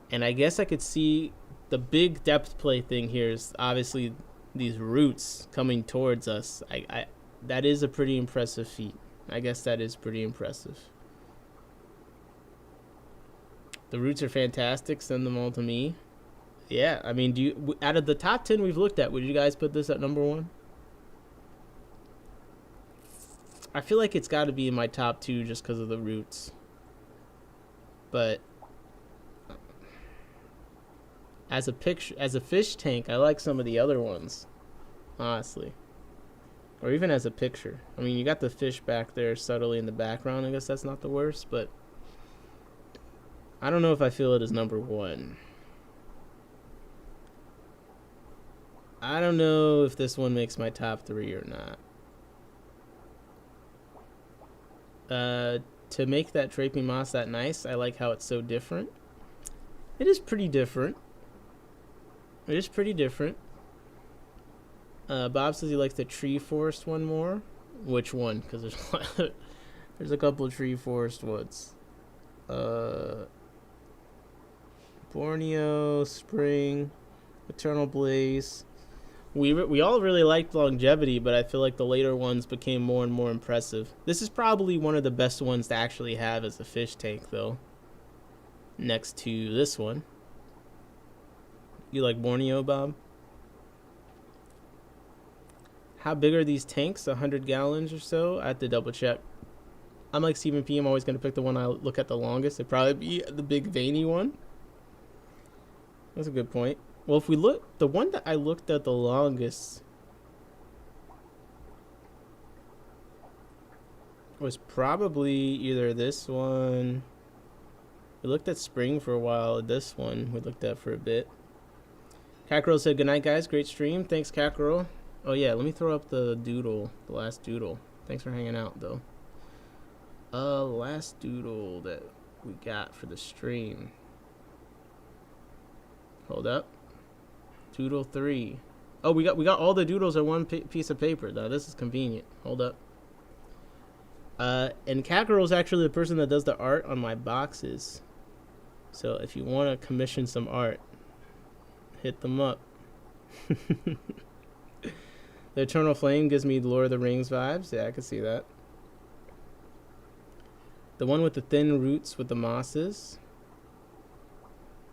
And I guess I could see the big depth play thing here is obviously these roots coming towards us. I that is a pretty impressive feat. I guess that is pretty impressive. The roots are fantastic. Send them all to me. Yeah, I mean, do you, out of the top 10 we've looked at, would you guys put this at number 1? I feel like it's got to be in my top 2 just because of the roots. But as a fish tank, I like some of the other ones, honestly. Or even as a picture. I mean, you got the fish back there subtly in the background. I guess that's not the worst, but I don't know if I feel it as number 1. I don't know if this one makes my top 3 or not. To make that draping moss that nice, I like how it's so different. It is pretty different. It is pretty different. Bob says he likes the tree forest one more. Which one? Because there's a couple of tree forest woods. Borneo, Spring, Eternal Blaze. We all really liked Longevity, but I feel like the later ones became more and more impressive. This is probably one of the best ones to actually have as a fish tank, though. Next to this one. You like Borneo, Bob? How big are these tanks? 100 gallons or so? I have to double check. I'm like Stephen P. I'm always going to pick the one I look at the longest. It'd probably be the big veiny one. That's a good point. Well, if we look, the one that I looked at the longest was probably either this one. We looked at Spring for a while. This one we looked at for a bit. Kakarot said, good night, guys. Great stream. Thanks, Kakarot. Oh, yeah. Let me throw up the doodle. The last doodle. Thanks for hanging out, though. Last doodle that we got for the stream. Hold up. Doodle 3. Oh, we got all the doodles on one piece of paper. Now, this is convenient. Hold up. And Kakarot's actually the person that does the art on my boxes. So if you want to commission some art, hit them up. The Eternal Flame gives me Lord of the Rings vibes. Yeah, I can see that. The one with the thin roots with the mosses.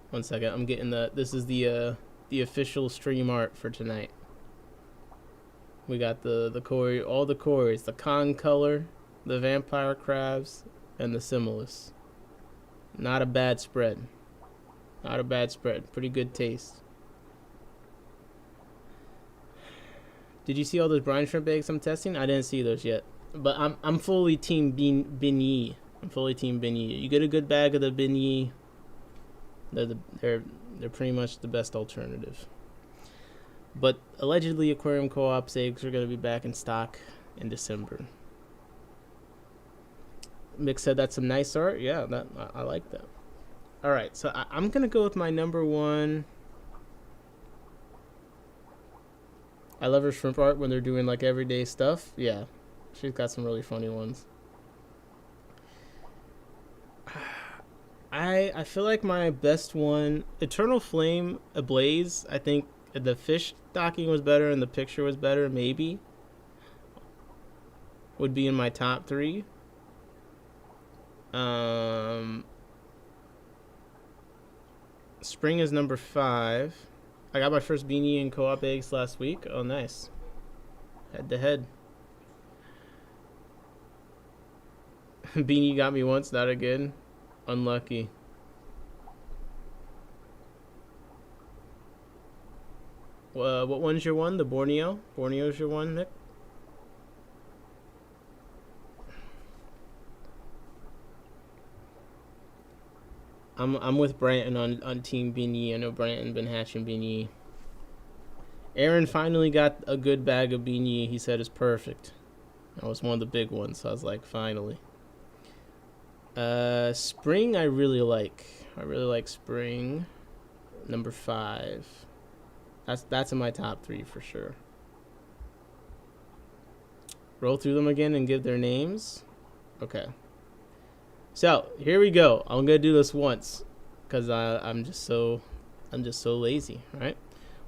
One second, I'm getting this is the official stream art for tonight. We got the Koi, all the Kois, the Con color, the Vampire Crabs, and the Similis. Not a bad spread. Not a bad spread. Pretty good taste. Did you see all those brine shrimp eggs I'm testing? I didn't see those yet. But I'm fully team Beignet. I'm fully team Beignet. You get a good bag of the Beignet, they're pretty much the best alternative. But allegedly Aquarium Co-op's eggs are going to be back in stock in December. Mick said that's some nice art. Yeah, I like that. All right, so I'm going to go with my number 1. I love her shrimp art when they're doing like everyday stuff. Yeah, she's got some really funny ones. I feel like my best one, Eternal Flame Ablaze, I think the fish stocking was better and the picture was better, maybe. Would be in my top 3. Spring is number 5. I got my first beanie and co-op eggs last week. Oh, nice. Head to head. Beanie got me once, not again. Unlucky. What one's your one? The Borneo? Borneo's your one, Nick? I'm with Branton on Team Beanie. I know Branton been hatching Beanie. Aaron finally got a good bag of Beanie. He said it's perfect. That was one of the big ones, so I was like, finally. Spring I really like. I really like Spring. Number 5. That's in my top 3 for sure. Roll through them again and give their names. Okay. So here we go. I'm gonna do this once, cause I'm just so lazy. All right.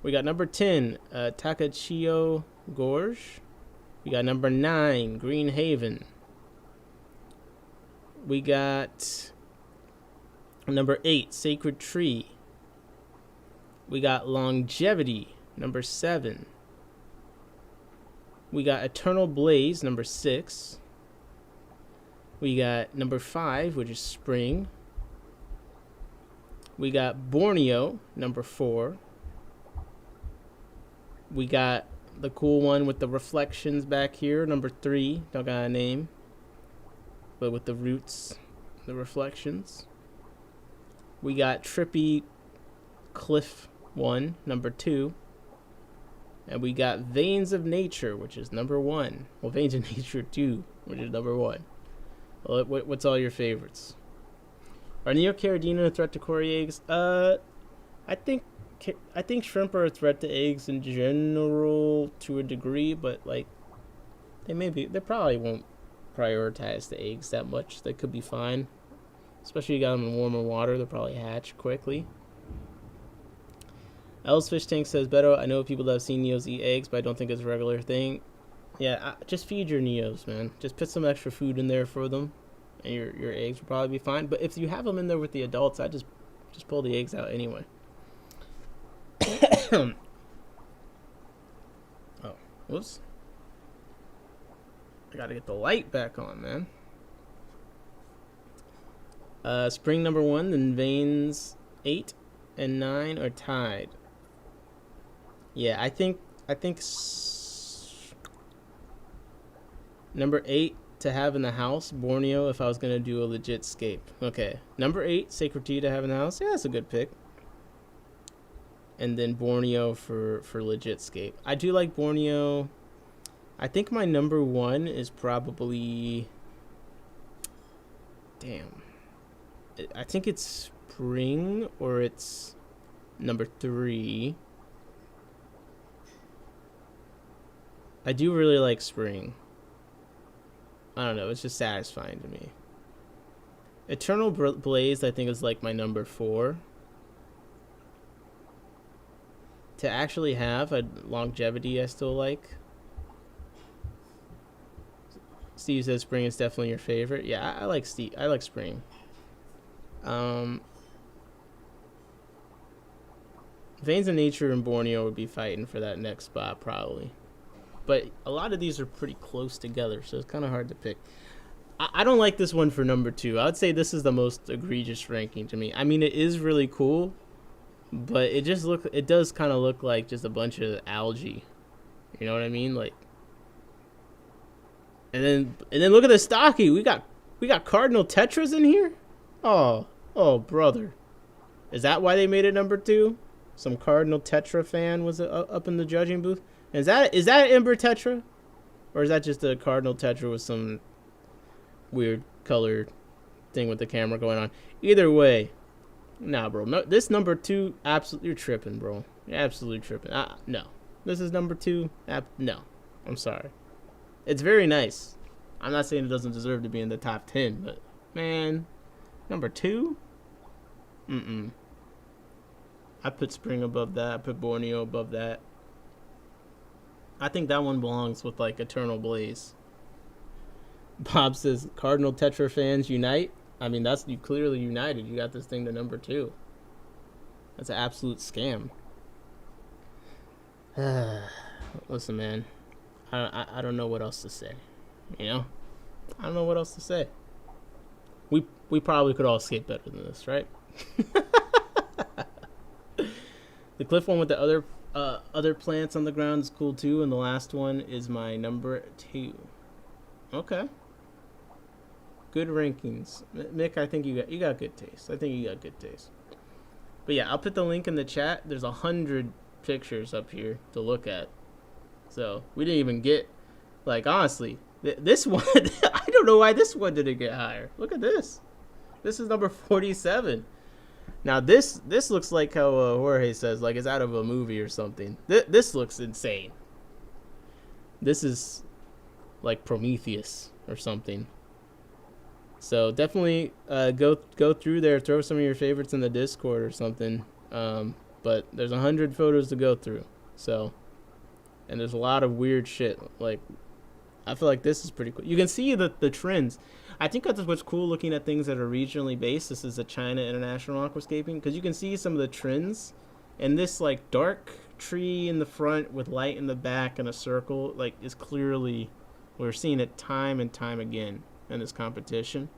We got number 10, Takachio Gorge. We got number 9, Green Haven. We got number 8, Sacred Tree. We got Longevity, number 7. We got Eternal Blaze, number 6. We got number 5, which is Spring. We got Borneo, number 4. We got the cool one with the reflections back here, number 3. Don't got a name, but with the roots, the reflections. We got Trippy Cliff 1, number 2. And we got Veins of Nature, which is number 1. Well, Veins of Nature 2, which is number 1. Well, what's all your favorites? Are Neocaridina a threat to cory eggs? I think shrimp are a threat to eggs in general to a degree, but like they probably won't prioritize the eggs that much. They could be fine, especially if you got them in warmer water. They'll probably hatch quickly. Ellis Fish Tank says, Beto, I know people that have seen Neos eat eggs, but I don't think it's a regular thing. Yeah, just feed your Neos, man. Just put some extra food in there for them, and your eggs will probably be fine. But if you have them in there with the adults, I just pull the eggs out anyway. Oh, whoops. I gotta get the light back on, man. Spring number 1, then Veins 8 and 9 are tied. Yeah, I think number 8 to have in the house, Borneo, if I was going to do a legit scape. Okay, number 8, Sacred Tea to have in the house. Yeah, that's a good pick. And then Borneo for legit scape. I do like Borneo. I think my number 1 is probably... Damn. I think it's Spring, or it's number 3. I do really like Spring. I don't know, it's just satisfying to me. Eternal Blaze, I think, is like my number 4. To actually have a Longevity, I still like. Steve says Spring is definitely your favorite. Yeah, I like Steve. I like Spring. Veins of Nature and Borneo would be fighting for that next spot probably. But a lot of these are pretty close together, so it's kind of hard to pick. I don't like this one for number 2. I would say this is the most egregious ranking to me. I mean, it is really cool, but it does kind of look like just a bunch of algae. You know what I mean? Like, and then look at the stocky. We got Cardinal Tetras in here. Oh, brother. Is that why they made it number 2? Some Cardinal Tetra fan was up in the judging booth. Is that Ember Tetra? Or is that just a Cardinal Tetra with some weird color thing with the camera going on? Either way, nah, bro. No, this number 2, absolutely, you're tripping, bro. You're absolutely tripping. No. This is number 2. No. I'm sorry. It's very nice. I'm not saying it doesn't deserve to be in the top 10, but, man, number 2? I put Spring above that. I put Borneo above that. I think that one belongs with, like, Eternal Blaze. Bob says, Cardinal Tetra fans unite. I mean, that's you clearly united. You got this thing to number 2. That's an absolute scam. Listen, man. I don't know what else to say. You know? I don't know what else to say. We probably could all skate better than this, right? The cliff one with the other plants on the ground is cool too, and the last one is my number 2. Okay. Good rankings. Mick, I think you got good taste. I think you got good taste. But yeah, I'll put the link in the chat. There's 100 pictures up here to look at. So we didn't even get, like, honestly, this one, I don't know why this one didn't get higher. Look at this. This is number 47. Now this looks like how Jorge says, like it's out of a movie or something. This looks insane. This is like Prometheus or something. So definitely go through there, throw some of your favorites in the Discord or something. But there's 100 photos to go through. So, and there's a lot of weird shit. Like, I feel like this is pretty cool. You can see the trends. I think that's what's cool looking at things that are regionally based. This is a China International Aquascaping, because you can see some of the trends. And this like dark tree in the front with light in the back and a circle, like, is clearly, we're seeing it time and time again in this competition.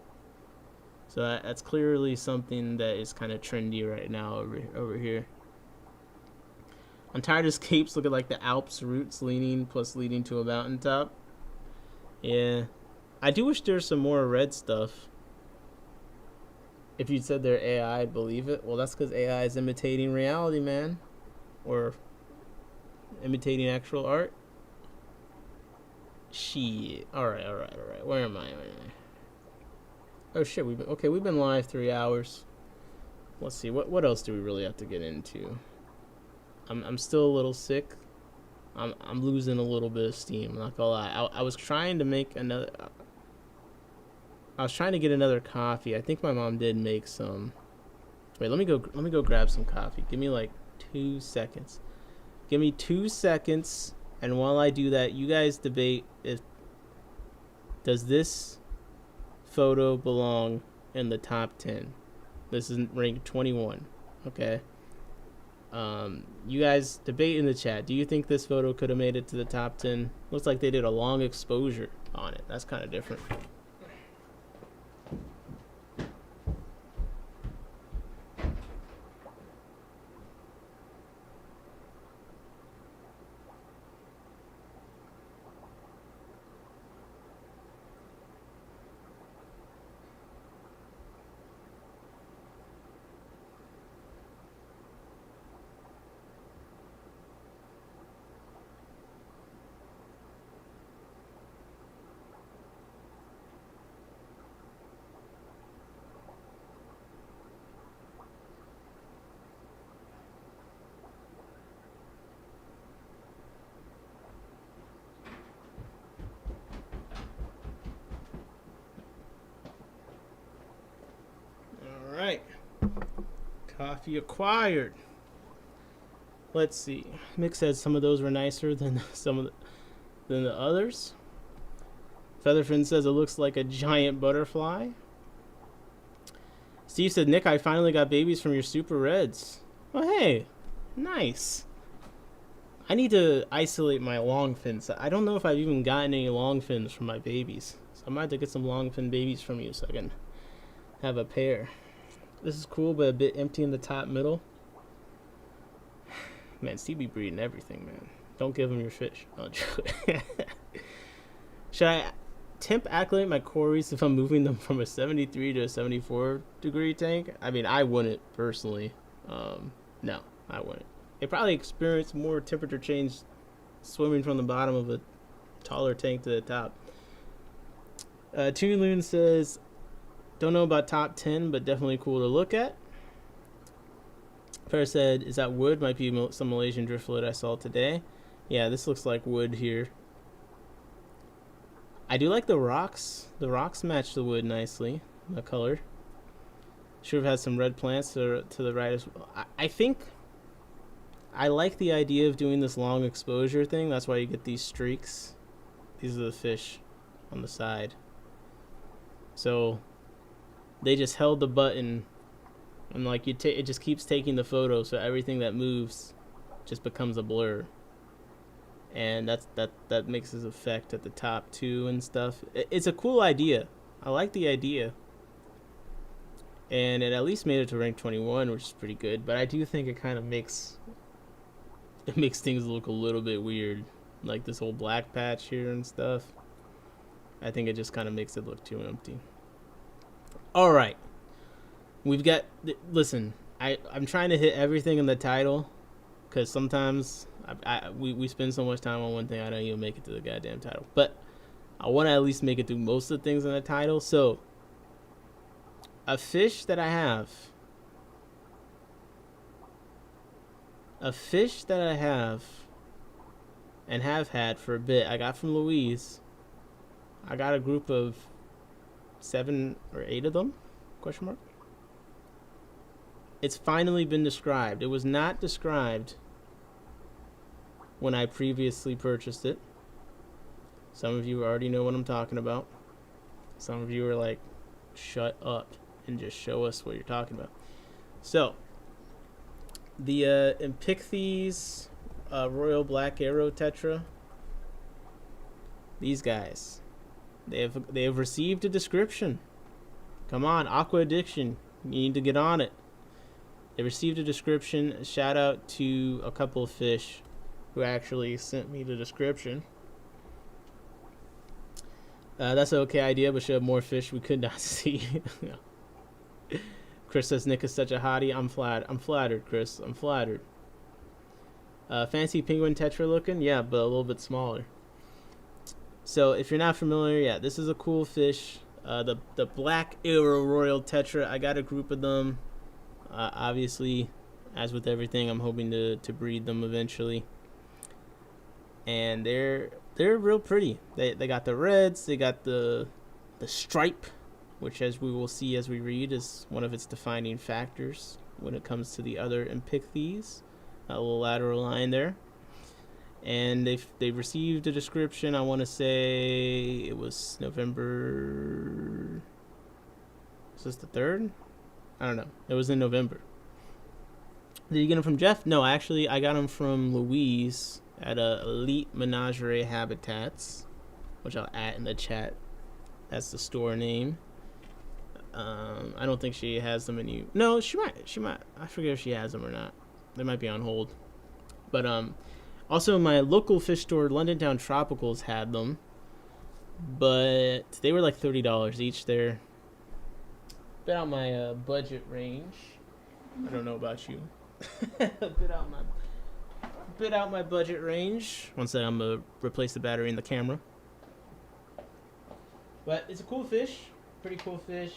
So that's clearly something that is kind of trendy right now over here. I'm tired of scapes looking like the Alps roots leading to a mountaintop. Yeah. I do wish there's some more red stuff. If you said they're AI, I'd believe it. Well, that's because AI is imitating reality, man. Or imitating actual art. Shit. Alright. Where am I? Oh shit, we've been live 3 hours. Let's see, what else do we really have to get into? I'm still a little sick. I'm losing a little bit of steam, I'm not gonna lie. I was trying to make another I was trying to get another coffee. I think my mom did make some. Wait, let me go grab some coffee. Give me like 2 seconds. Give me 2 seconds, and while I do that, you guys debate if does this photo belong in the top 10. This is ranked 21. Okay. You guys debate in the chat. Do you think this photo could have made it to the top 10? Looks like they did a long exposure on it. That's kind of different. Alright. Coffee acquired. Let's see. Mick said some of those were nicer than than the others. Featherfin says it looks like a giant butterfly. Steve said, Nick, I finally got babies from your super reds. Oh, hey. Nice. I need to isolate my long fins. I don't know if I've even gotten any long fins from my babies. So I might have to get some long fin babies from you so I can have a pair. This is cool, but a bit empty in the top middle. Man, Steve be breeding everything, man. Don't give him your fish. Oh, should I temp accolate my quarries if I'm moving them from a 73 to a 74 degree tank? I mean, I wouldn't personally. No, I wouldn't. They probably experience more temperature change swimming from the bottom of a taller tank to the top. Toonloon says, don't know about top 10, but definitely cool to look at. Fair said, is that wood? Might be some Malaysian driftwood I saw today. Yeah, this looks like wood here. I do like the rocks. The rocks match the wood nicely, the color. Should have had some red plants to the right as well. I think I like the idea of doing this long exposure thing. That's why you get these streaks. These are the fish on the side. So they just held the button, and like it just keeps taking the photo, so everything that moves just becomes a blur. And that makes this effect at the top too and stuff. It's a cool idea. I like the idea. And it at least made it to rank 21, which is pretty good. But I do think it kind of makes things look a little bit weird, like this whole black patch here and stuff. I think it just kind of makes it look too empty. All right, we've got. Listen, I'm trying to hit everything in the title, because sometimes we spend so much time on one thing I don't even make it to the goddamn title. But I want to at least make it through most of the things in the title. So, a fish that I have and have had for a bit, I got from Louise. I got a group of 7 or 8 of them, question mark. It's finally been described. It was not described when I previously purchased it. Some of you already know what I'm talking about. Some of you are like, shut up and just show us what you're talking about. So, the Inpaichthys Royal Black Arrow Tetra. These guys, they have received a description. Come on, Aqua Addiction, you need to get on it. They received a description. Shout out to a couple of fish who actually sent me the description. That's an okay idea, but should have more fish we could not see. Chris says Nick is such a hottie. I'm flattered, Chris. I'm flattered. Fancy penguin tetra looking? Yeah, but a little bit smaller. So if you're not familiar, yeah, this is a cool fish. The Black Arrow Royal Tetra. I got a group of them. Obviously, as with everything, I'm hoping to breed them eventually. And they're real pretty. They got the reds. They got the stripe, which, as we will see as we read, is one of its defining factors when it comes to the other Inpaichthys. A little lateral line there. And they've received a description. I want to say it was November. Is this the 3rd? I don't know. It was in November. Did you get them from Jeff? No, actually, I got them from Louise at Elite Menagerie Habitats, which I'll add in the chat. That's the store name. I don't think she has them any. No, she might. I forget if she has them or not. They might be on hold. But also my local fish store, London Town Tropicals, had them, but they were like $30 each. They're bit out my budget range. I don't know about you. bit out my budget range. One second, I'm gonna replace the battery in the camera. But it's a cool fish, pretty cool fish.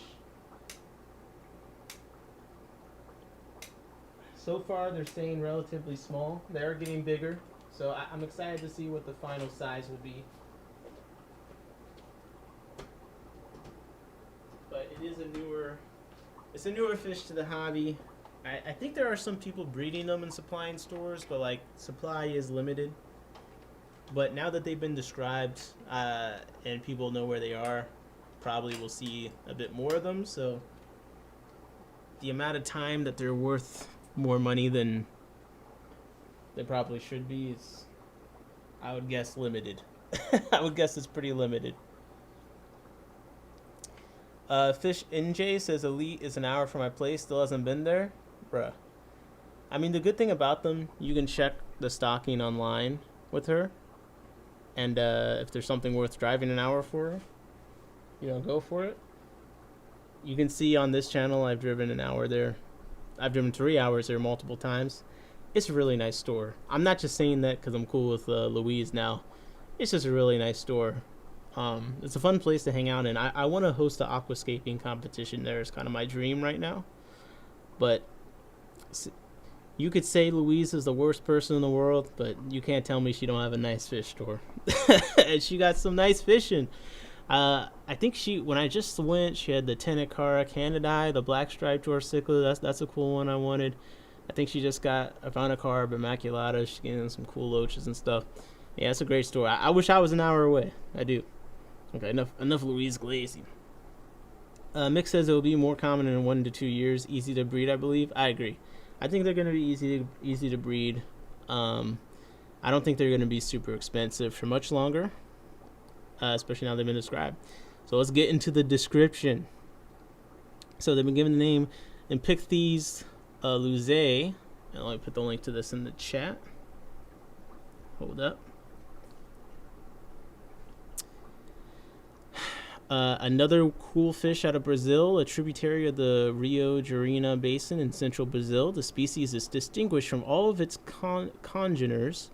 So far, they're staying relatively small. They are getting bigger, so I'm excited to see what the final size will be. But it is a newer fish to the hobby. I think there are some people breeding them and supplying stores, but like supply is limited. But now that they've been described and people know where they are, probably we'll see a bit more of them. So the amount of time that they're worth more money than they probably should be is, I would guess, limited. I would guess it's pretty limited. Fish NJ says Elite is an hour from my place, still hasn't been there. Bruh. I mean, the good thing about them, you can check the stocking online with her, and if there's something worth driving an hour for, go for it. You can see on this channel I've driven an hour there. I've driven 3 hours there multiple times. It's a really nice store. I'm not just saying that because I'm cool with Louise now. It's just a really nice store. It's a fun place to hang out in. I want to host an aquascaping competition there. It's kind of my dream right now. But you could say Louise is the worst person in the world, but you can't tell me she don't have a nice fish store. And she got some nice fishing. I think when I just went, she had the Tenacara Canidae, the black striped Dorsicla. That's a cool one I wanted. I think she just got a Ivanacarp, Immaculata. She's getting some cool loaches and stuff. Yeah, it's a great store. I wish I was an hour away. I do. Okay, enough Louise Glazy. Mick says it will be more common in 1 to 2 years. Easy to breed, I believe. I agree. I think they're going to be easy to breed. I don't think they're going to be super expensive for much longer, especially now they've been described. So let's get into the description. So they've been given the name Inpaichthys luizae. And let me put the link to this in the chat. Hold up. Another cool fish out of Brazil, a tributary of the Rio Jarina Basin in central Brazil. The species is distinguished from all of its congeners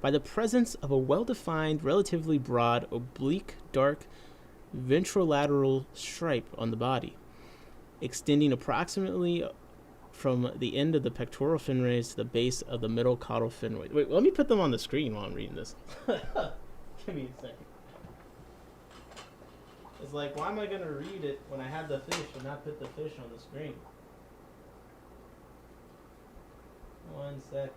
by the presence of a well-defined, relatively broad, oblique, dark, ventrolateral stripe on the body, extending approximately from the end of the pectoral fin rays to the base of the middle caudal fin rays. Wait, let me put them on the screen while I'm reading this. Give me a second. It's like, why am I going to read it when I have the fish and not put the fish on the screen? 1 sec.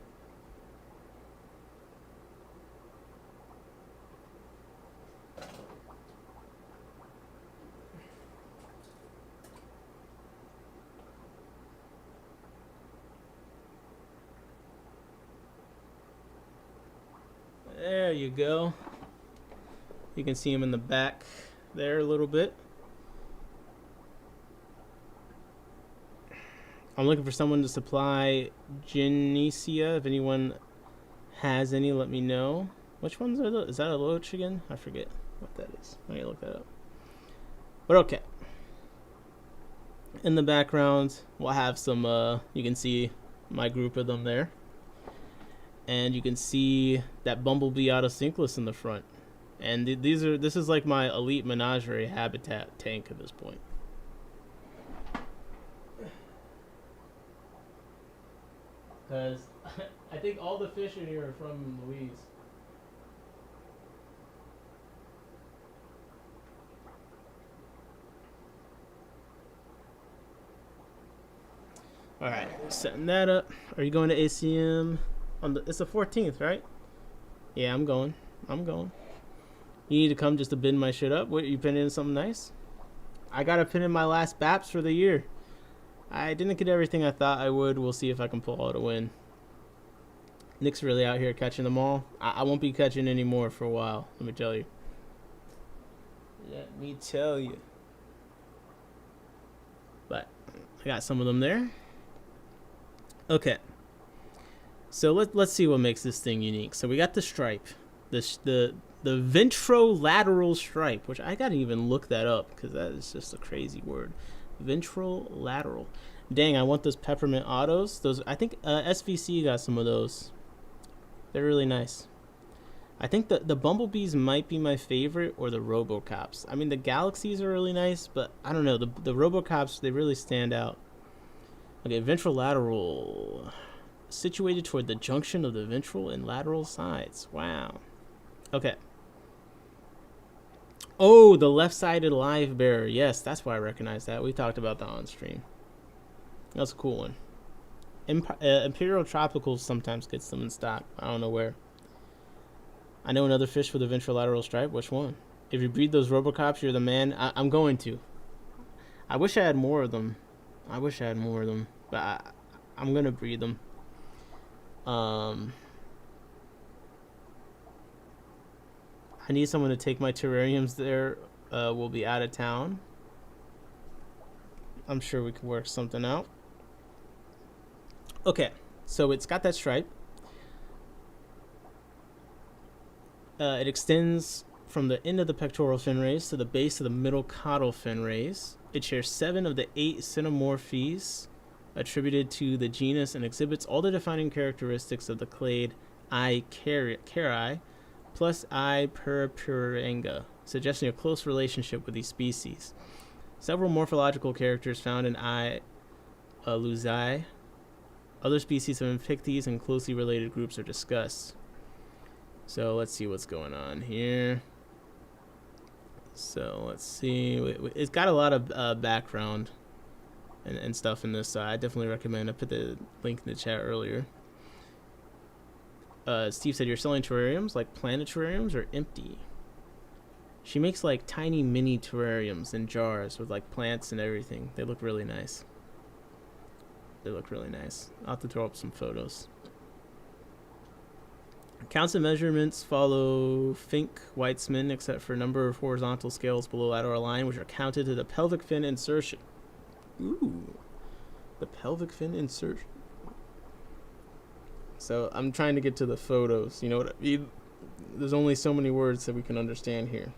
There you go. You can see him in the back there a little bit. I'm looking for someone to supply Genesia. If anyone has any, let me know. Which ones are those? Is that a loach again? I forget what that is. I need to look that up. But okay. In the background, we'll have some, you can see my group of them there. And you can see that bumblebee autosynclus in the front. And this is like my elite menagerie habitat tank at this point. Because I think all the fish in here are from Louise. Alright, setting that up. Are you going to ACM? It's the 14th, right? Yeah, I'm going. You need to come just to bin my shit up? What, you pin in something nice? I gotta pin in my last BAPS for the year. I didn't get everything I thought I would. We'll see if I can pull out a win. Nick's really out here catching them all. I won't be catching any more for a while, let me tell you. Let me tell you. But I got some of them there. Okay. So let's see what makes this thing unique. So we got the stripe. The ventrolateral stripe, which I gotta even look that up because that is just a crazy word. Ventrolateral. Dang, I want those peppermint autos. Those, I think SVC got some of those. They're really nice. I think the bumblebees might be my favorite, or the Robocops. I mean, the galaxies are really nice, but I don't know. The Robocops, they really stand out. Okay, ventrolateral. Situated toward the junction of the ventral and lateral sides. Wow. Okay. Oh, the left-sided live bearer. Yes, that's why I recognize that. We talked about that on stream. That's a cool one. Imperial Tropicals sometimes gets them in stock. I don't know where. I know another fish with a ventrolateral stripe. Which one? If you breed those Robocops, you're the man. I'm going to. I wish I had more of them. But I'm going to breed them. I need someone to take my terrariums there. We'll be out of town. I'm sure we can work something out. Okay, so it's got that stripe. It extends from the end of the pectoral fin rays to the base of the middle caudal fin rays. It shares 7 of the 8 Cynomorphes attributed to the genus and exhibits all the defining characteristics of the clade I. cari plus I. purpurenga, suggesting a close relationship with these species. Several morphological characters found in I. luizae. Other species of Inpaichthys and closely related groups are discussed. So let's see what's going on here. So let's see. It's got a lot of background and stuff in this. So I definitely recommend. I put the link in the chat earlier. Steve said, you're selling terrariums like planet terrariums or empty? She makes like tiny mini terrariums in jars with like plants and everything. They look really nice. I'll have to throw up some photos. Counts and measurements follow Fink Weitzman, except for a number of horizontal scales below lateral line, which are counted to the pelvic fin insertion. Ooh, the pelvic fin insertion. So I'm trying to get to the photos. You know what I mean? There's only so many words that we can understand here.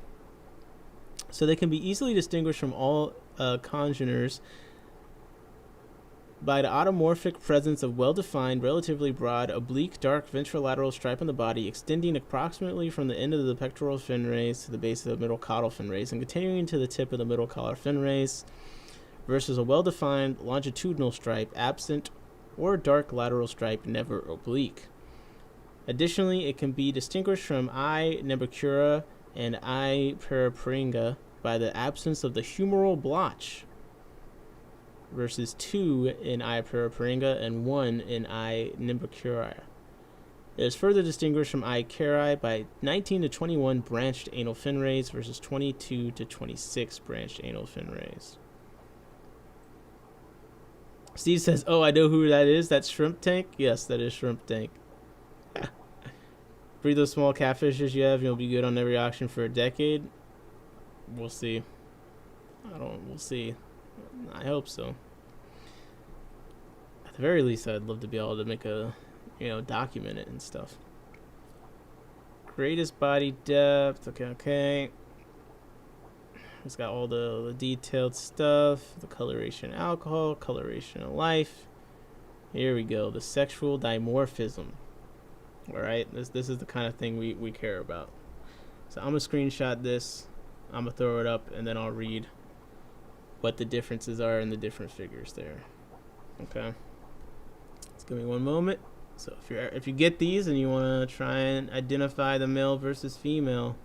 So they can be easily distinguished from all congeners by the automorphic presence of well-defined, relatively broad, oblique, dark ventrolateral stripe on the body, extending approximately from the end of the pectoral fin rays to the base of the middle caudal fin rays, and continuing to the tip of the middle caudal fin rays, versus a well-defined longitudinal stripe, absent, or dark lateral stripe, never oblique. Additionally, it can be distinguished from I. nembicura and I. parapringa by the absence of the humeral blotch, versus 2 in I. parapringa and 1 in I. nembicura. It is further distinguished from I. cari by 19 to 21 branched anal fin rays versus 22 to 26 branched anal fin rays. Steve says, oh, I know who that is. That's Shrimp Tank? Yes, that is Shrimp Tank. Breed those small catfishes you have, you'll be good on every auction for a decade. We'll see. We'll see. I hope so. At the very least, I'd love to be able to make document it and stuff. Greatest body depth. Okay. It's got all the detailed stuff. The coloration alcohol, coloration of life. Here we go. The sexual dimorphism. Alright, this is the kind of thing we care about. So I'm going to screenshot this. I'm going to throw it up, and then I'll read what the differences are in the different figures there. Okay. Just give me one moment. So if you get these and you want to try and identify the male versus female,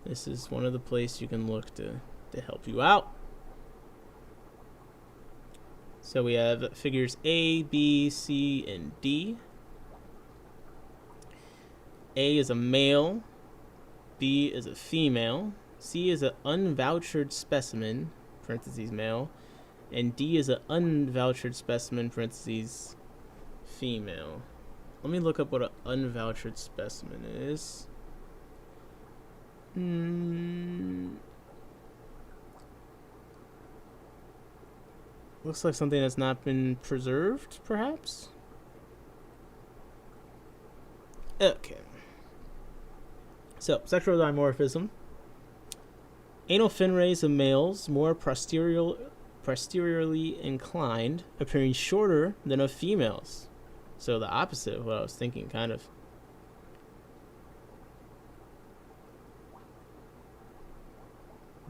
this is one of the places you can look to help you out. So we have figures A, B, C, and D. A is a male, B is a female, C is an unvouchered specimen, parentheses male, and D is an unvouchered specimen, parentheses female. Let me look up what an unvouchered specimen is. Looks like something that's not been preserved, perhaps? Okay. So, sexual dimorphism. Anal fin rays of males more posteriorly inclined, appearing shorter than of females. So the opposite of what I was thinking, kind of.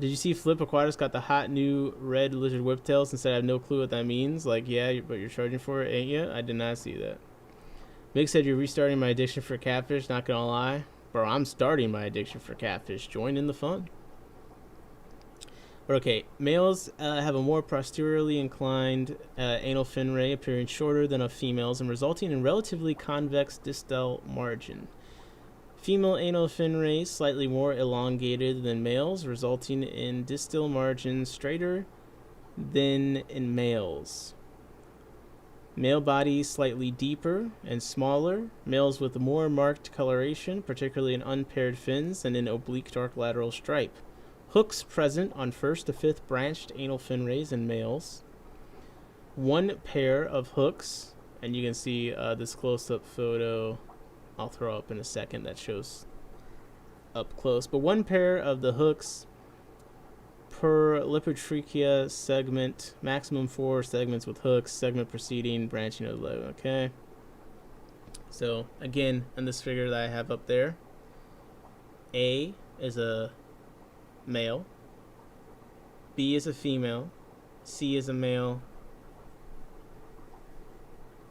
Did you see Flip Aquatics got the hot new red lizard whiptails and said I have no clue what that means? Like, yeah, but you're charging for it, ain't you? I did not see that. Mick said you're restarting my addiction for catfish, not gonna lie. Bro, I'm starting my addiction for catfish. Join in the fun. But okay, males have a more posteriorly inclined anal fin ray, appearing shorter than of females and resulting in relatively convex distal margin. Female anal fin rays slightly more elongated than males, resulting in distal margin straighter than in males. Male body slightly deeper and smaller. Males with more marked coloration, particularly in unpaired fins and in oblique dark lateral stripe. Hooks present on 1st to 5th branched anal fin rays in males. One pair of hooks, and you can see this close-up photo I'll throw up in a second that shows up close. But one pair of the hooks per lipotrichia segment, maximum 4 segments with hooks, segment preceding branching of the leg. Okay. So again, in this figure that I have up there, A is a male, B is a female, C is a male,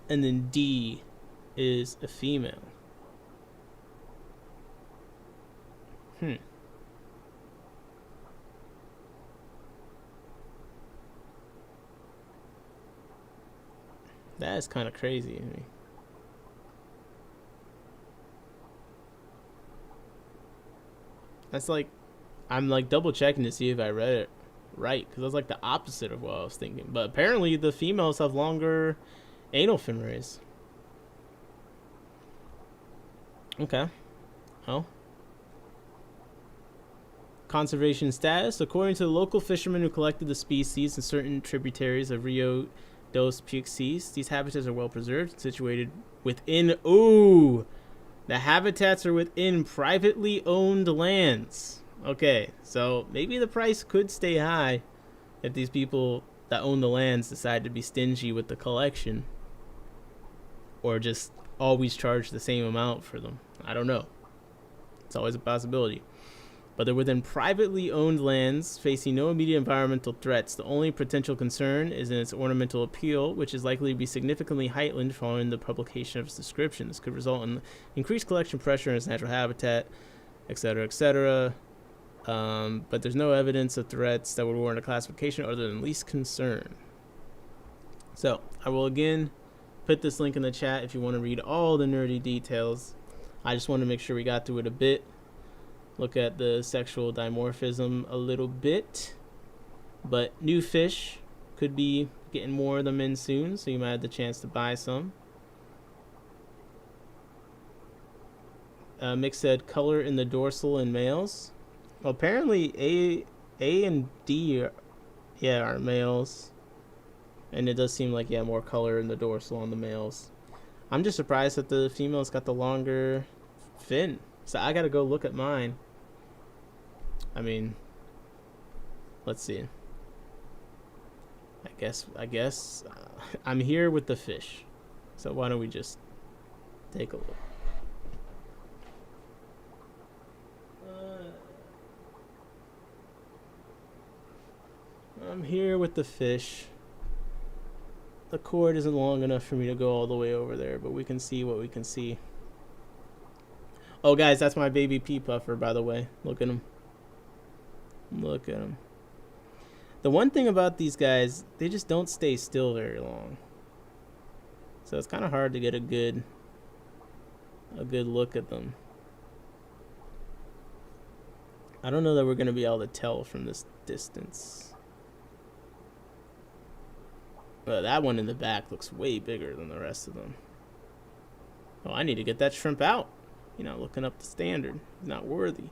and then D is a female. That is kind of crazy to me. That's like, I'm like double checking to see if I read it right, because that's like the opposite of what I was thinking. But apparently the females have longer anal fin rays. Okay. Oh. Conservation status. According to the local fishermen who collected the species in certain tributaries of Rio dos Pixies, these habitats are well preserved and situated within... Ooh! The habitats are within privately owned lands. Okay, so maybe the price could stay high if these people that own the lands decide to be stingy with the collection. Or just always charge the same amount for them. I don't know. It's always a possibility. But they're within privately owned lands, facing no immediate environmental threats. The only potential concern is in its ornamental appeal, which is likely to be significantly heightened following the publication of its description. This could result in increased collection pressure in its natural habitat, etc., etc. But there's no evidence of threats that would warrant a classification other than least concern. So, I will again put this link in the chat if you want to read all the nerdy details. I just want to make sure we got through it a bit. Look at the sexual dimorphism a little bit. But new fish, could be getting more of them in soon, so you might have the chance to buy some. Mick said color in the dorsal in males. Well, apparently A and D are males. And it does seem like, more color in the dorsal on the males. I'm just surprised that the females got the longer fin. So I gotta go look at mine. I mean, let's see. I guess I'm here with the fish. So why don't we just take a look. I'm here with the fish. The cord isn't long enough for me to go all the way over there, but we can see what we can see. Oh, guys, that's my baby pea puffer, by the way. Look at him. Look at him. The one thing about these guys, they just don't stay still very long. So it's kind of hard to get a good look at them. I don't know that we're going to be able to tell from this distance. But that one in the back looks way bigger than the rest of them. Oh, I need to get that shrimp out. You're not looking up the standard. He's not worthy.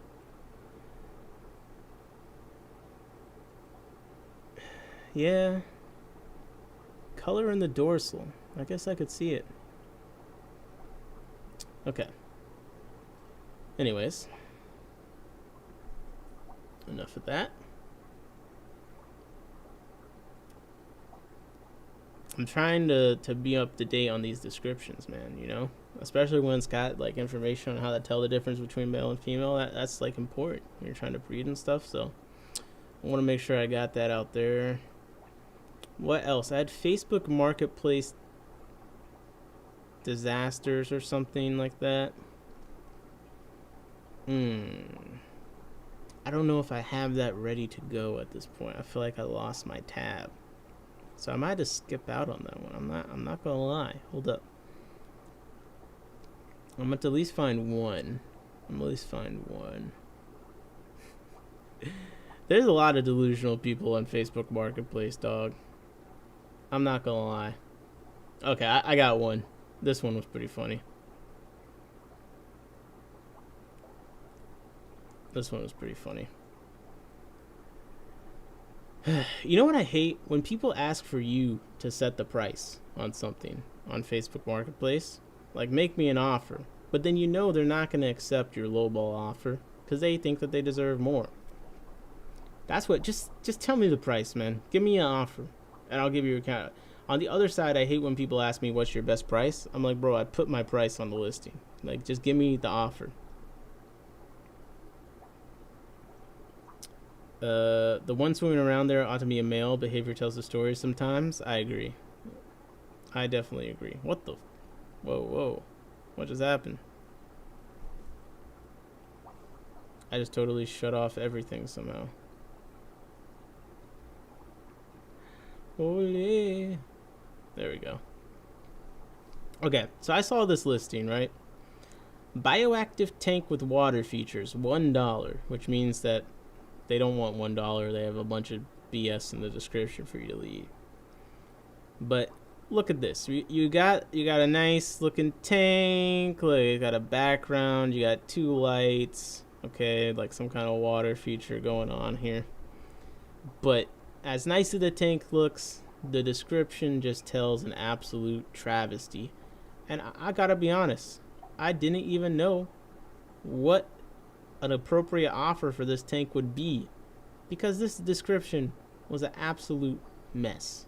Yeah. Color in the dorsal. I guess I could see it. Okay. Anyways. Enough of that. I'm trying to be up to date on these descriptions, man, you know? Especially when it's got, like, information on how to tell the difference between male and female. That's like, important when you're trying to breed and stuff, so I want to make sure I got that out there. What else? I had Facebook Marketplace disasters or something like that. I don't know if I have that ready to go at this point. I feel like I lost my tab. So I might just skip out on that one. I'm not gonna lie. Hold up. I'm gonna at least find one. There's a lot of delusional people on Facebook Marketplace, dog. I'm not gonna lie. Okay, I got one. This one was pretty funny. You know what I hate? When people ask for you to set the price on something on Facebook Marketplace. Like, make me an offer. But then you know they're not going to accept your lowball offer because they think that they deserve more. That's what, just tell me the price, man. Give me an offer and I'll give you a count. On the other side, I hate when people ask me what's your best price. I'm like, bro, I put my price on the listing. Like, just give me the offer. The one swimming around there ought to be a male. Behavior tells the story sometimes. I agree. I definitely agree. What the? Whoa. What just happened? I just totally shut off everything somehow. Holy. There we go. Okay, so I saw this listing, right? Bioactive tank with water features, $1, which means that They don't want $1. They have a bunch of BS in the description for you to leave. But look at this. You got a nice looking tank. Look, you got a background. You got 2 lights. Okay, like some kind of water feature going on here. But as nice as the tank looks, the description just tells an absolute travesty. And I gotta be honest, I didn't even know what an appropriate offer for this tank would be, because this description was an absolute mess.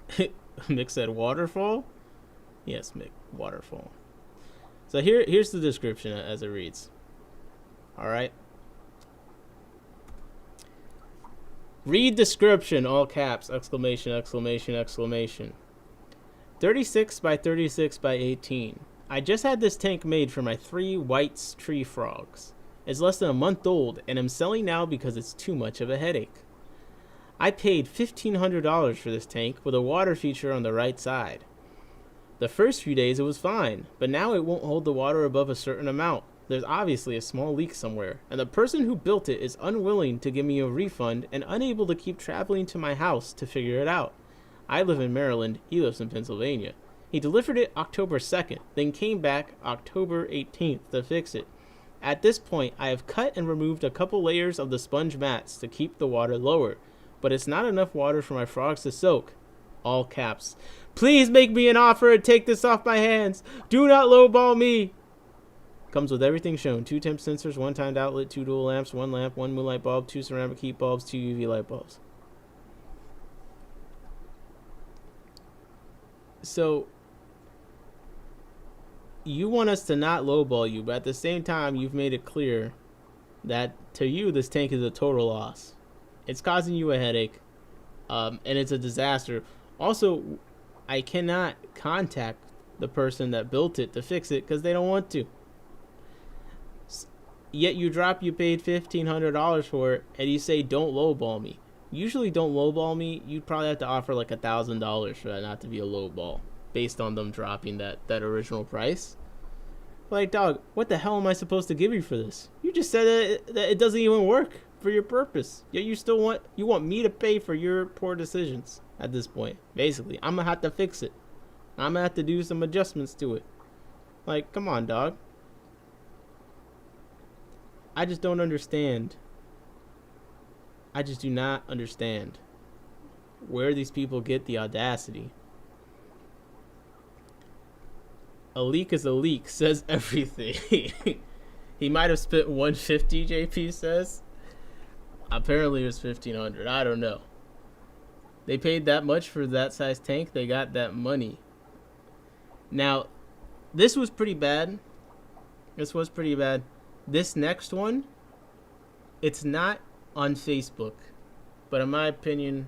Mick said waterfall? Yes, Mick, waterfall. So here's the description as it reads. Alright. Read description, all caps, exclamation, exclamation, exclamation. 36 by 36 by 18. I just had this tank made for my 3 white tree frogs. It's less than a month old and I'm selling now because it's too much of a headache. I paid $1,500 for this tank with a water feature on the right side. The first few days it was fine, but now it won't hold the water above a certain amount. There's obviously a small leak somewhere, and the person who built it is unwilling to give me a refund and unable to keep traveling to my house to figure it out. I live in Maryland, he lives in Pennsylvania. He delivered it October 2nd, then came back October 18th to fix it. At this point, I have cut and removed a couple layers of the sponge mats to keep the water lower, but it's not enough water for my frogs to soak. All caps. Please make me an offer and take this off my hands. Do not lowball me. Comes with everything shown. 2 temp sensors, 1 timed outlet, 2 dual lamps, 1 lamp, 1 moonlight bulb, 2 ceramic heat bulbs, 2 UV light bulbs. So, you want us to not lowball you, but at the same time, you've made it clear that to you, this tank is a total loss. It's causing you a headache, and it's a disaster. Also, I cannot contact the person that built it to fix it because they don't want to. Yet you paid $1,500 for it, and you say don't lowball me. Usually don't lowball me. You'd probably have to offer like $1,000 for that not to be a lowball, based on them dropping that original price. Like, dog, what the hell am I supposed to give you for this? You just said that it doesn't even work for your purpose. Yet you still want me to pay for your poor decisions at this point. Basically, I'm gonna have to fix it. I'm gonna have to do some adjustments to it. Like, come on, dog. I just don't understand. I just do not understand where these people get the audacity. A leak is a leak, says everything. He might have spent $150, JP says. Apparently it was $1,500. I don't know. They paid that much for that size tank. They got that money. Now, this was pretty bad. This next one, it's not on Facebook, but in my opinion,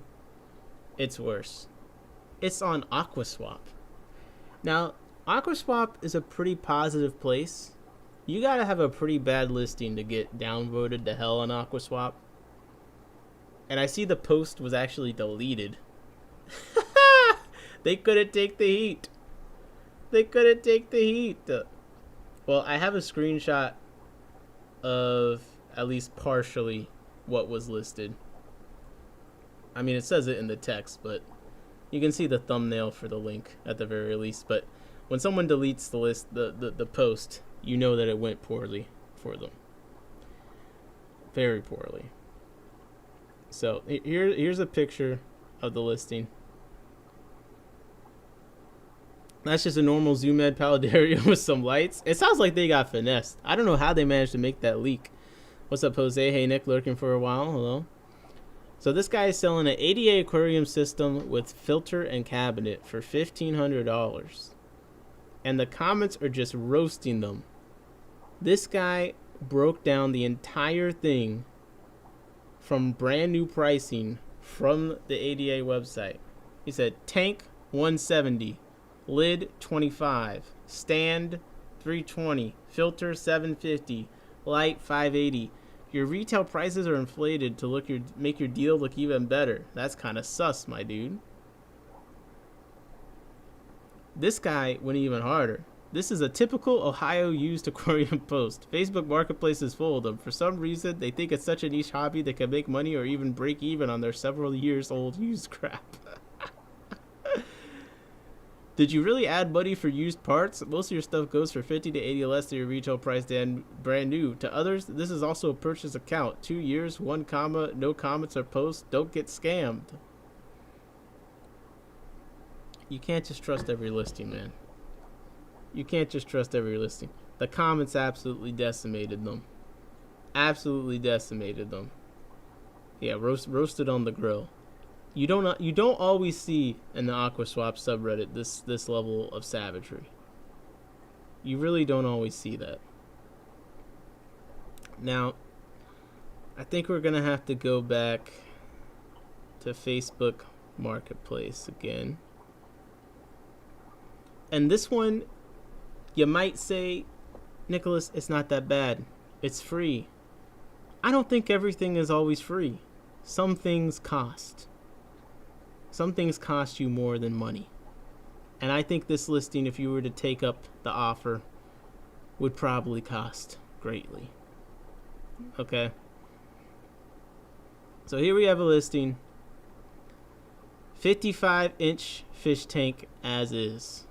it's worse. It's on Aquaswap. Now, Aquaswap is a pretty positive place. You gotta have a pretty bad listing to get downvoted to hell on Aquaswap. And I see the post was actually deleted. They couldn't take the heat. Well, I have a screenshot of at least partially what was listed. I mean, it says it in the text, but you can see the thumbnail for the link at the very least. But when someone deletes the list, the post, you know that it went poorly for them. Very poorly. So here's a picture of the listing. That's just a normal Zoomed paludarium with some lights. It sounds like they got finessed. I don't know how they managed to make that leak. What's up, Jose? Hey, Nick, lurking for a while. Hello. So this guy is selling an ADA aquarium system with filter and cabinet for $1,500. And the comments are just roasting them. This guy broke down the entire thing from brand new pricing from the ADA website. He said tank $170, lid $25, stand $320, filter $750, light $580. Your retail prices are inflated to make your deal look even better. That's kind of sus, my dude. This guy went even harder. This is a typical Ohio used aquarium post. Facebook Marketplace is full of them. For some reason, they think it's such a niche hobby they can make money or even break even on their several years old used crap. Did you really add money for used parts? Most of your stuff goes for 50 to 80 less than your retail price than brand new. To others, this is also a purchase account. 2 years, 1 comma, no comments or posts. Don't get scammed. You can't just trust every listing, man. You can't just trust every listing. The comments absolutely decimated them. Absolutely decimated them. Yeah, roasted on the grill. You don't always see in the Aquaswap subreddit this level of savagery. You really don't always see that. Now, I think we're gonna have to go back to Facebook Marketplace again. And this one, you might say, Nicholas, it's not that bad. It's free. I don't think everything is always free. Some things cost. Some things cost you more than money. And I think this listing, if you were to take up the offer, would probably cost greatly. Okay. So here we have a listing. 55-inch fish tank as is.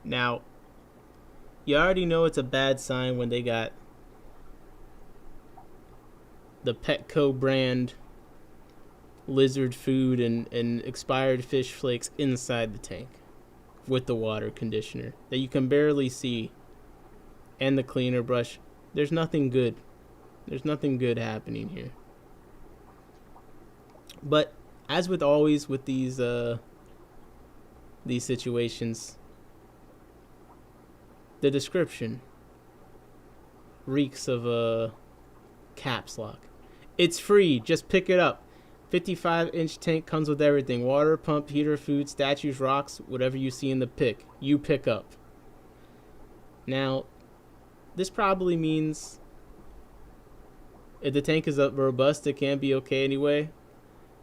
Now, you already know it's a bad sign when they got the Petco brand lizard food and expired fish flakes inside the tank with the water conditioner that you can barely see, and the cleaner brush. There's nothing good. There's nothing good happening here. But as with always with these situations, the description reeks of a caps lock. It's free. Just pick it up. 55-inch tank comes with everything. Water, pump, heater, food, statues, rocks, whatever you see in the pic, you pick up. Now, this probably means if the tank is robust, it can be okay anyway.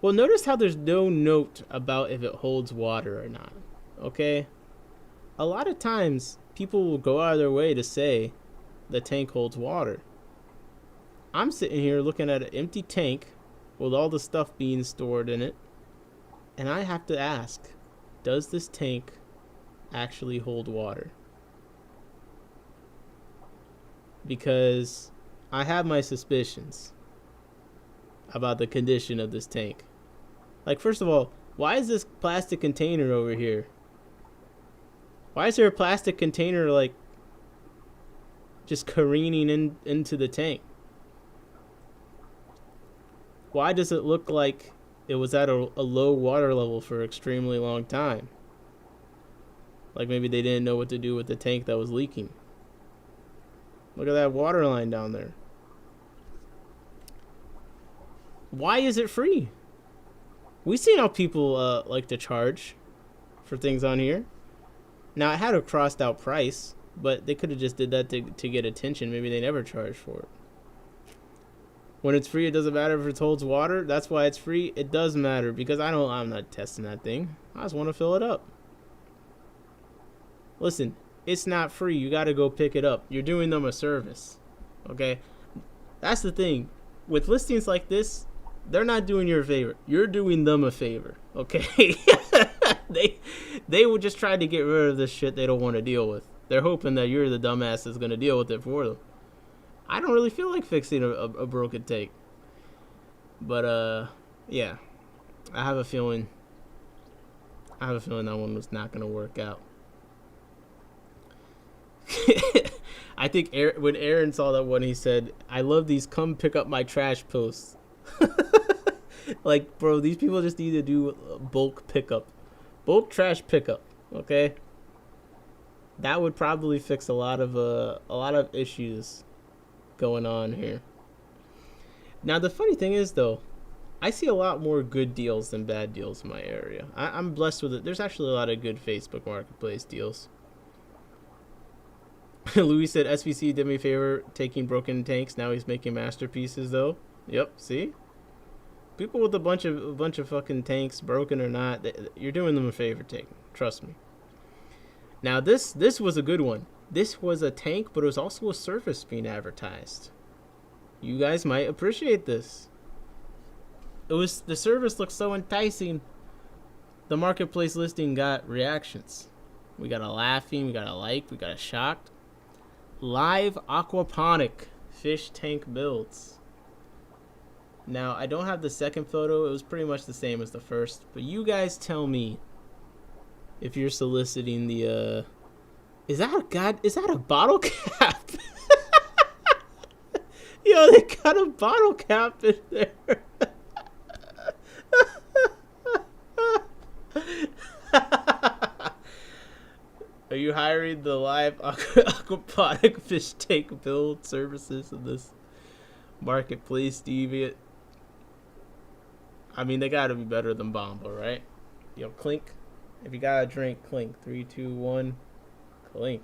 Well, notice how there's no note about if it holds water or not. Okay? A lot of times, people will go out of their way to say the tank holds water. I'm sitting here looking at an empty tank with all the stuff being stored in it, and I have to ask, does this tank actually hold water? Because I have my suspicions about the condition of this tank. Like, first of all, why is this plastic container over here? Why is there a plastic container, like, just careening into the tank? Why does it look like it was at a low water level for an extremely long time? Like maybe they didn't know what to do with the tank that was leaking. Look at that water line down there. Why is it free? We've seen how people like to charge for things on here. Now, it had a crossed out price, but they could have just did that to get attention. Maybe they never charged for it. When it's free, it doesn't matter if it holds water. That's why it's free. It does matter because I'm not testing that thing. I just want to fill it up. Listen, it's not free. You got to go pick it up. You're doing them a service. Okay? That's the thing. With listings like this, they're not doing you a favor. You're doing them a favor. Okay? They will just try to get rid of this shit they don't want to deal with. They're hoping that you're the dumbass that's going to deal with it for them. I don't really feel like fixing a broken tank. But, yeah. I have a feeling that one was not going to work out. I think when Aaron saw that one, he said, I love these come pick up my trash posts. Like, bro, these people just need to do bulk pickup. Bulk trash pickup, okay? That would probably fix a lot of issues going on here. Now, the funny thing is, though, I see a lot more good deals than bad deals in my area. I'm blessed with it. There's actually a lot of good Facebook Marketplace deals. Louis said SVC did me a favor taking broken tanks. Now he's making masterpieces, though. Yep, see? People with a bunch of fucking tanks, broken or not, you're doing them a favor taking. Trust me. Now this was a good one. This was a tank, but it was also a service being advertised. You guys might appreciate this. The service looked so enticing. The marketplace listing got reactions. We got a laughing, we got a like, we got a shocked. Live aquaponic fish tank builds. Now, I don't have the second photo. It was pretty much the same as the first. But you guys tell me if you're soliciting the, is that a bottle cap? Yo, they got a bottle cap in there. Are you hiring the live aquaponic fish tank build services in this marketplace deviant? I mean, they gotta be better than Bomba, right? Yo, clink. If you got a drink, clink. 3, 2, 1, clink.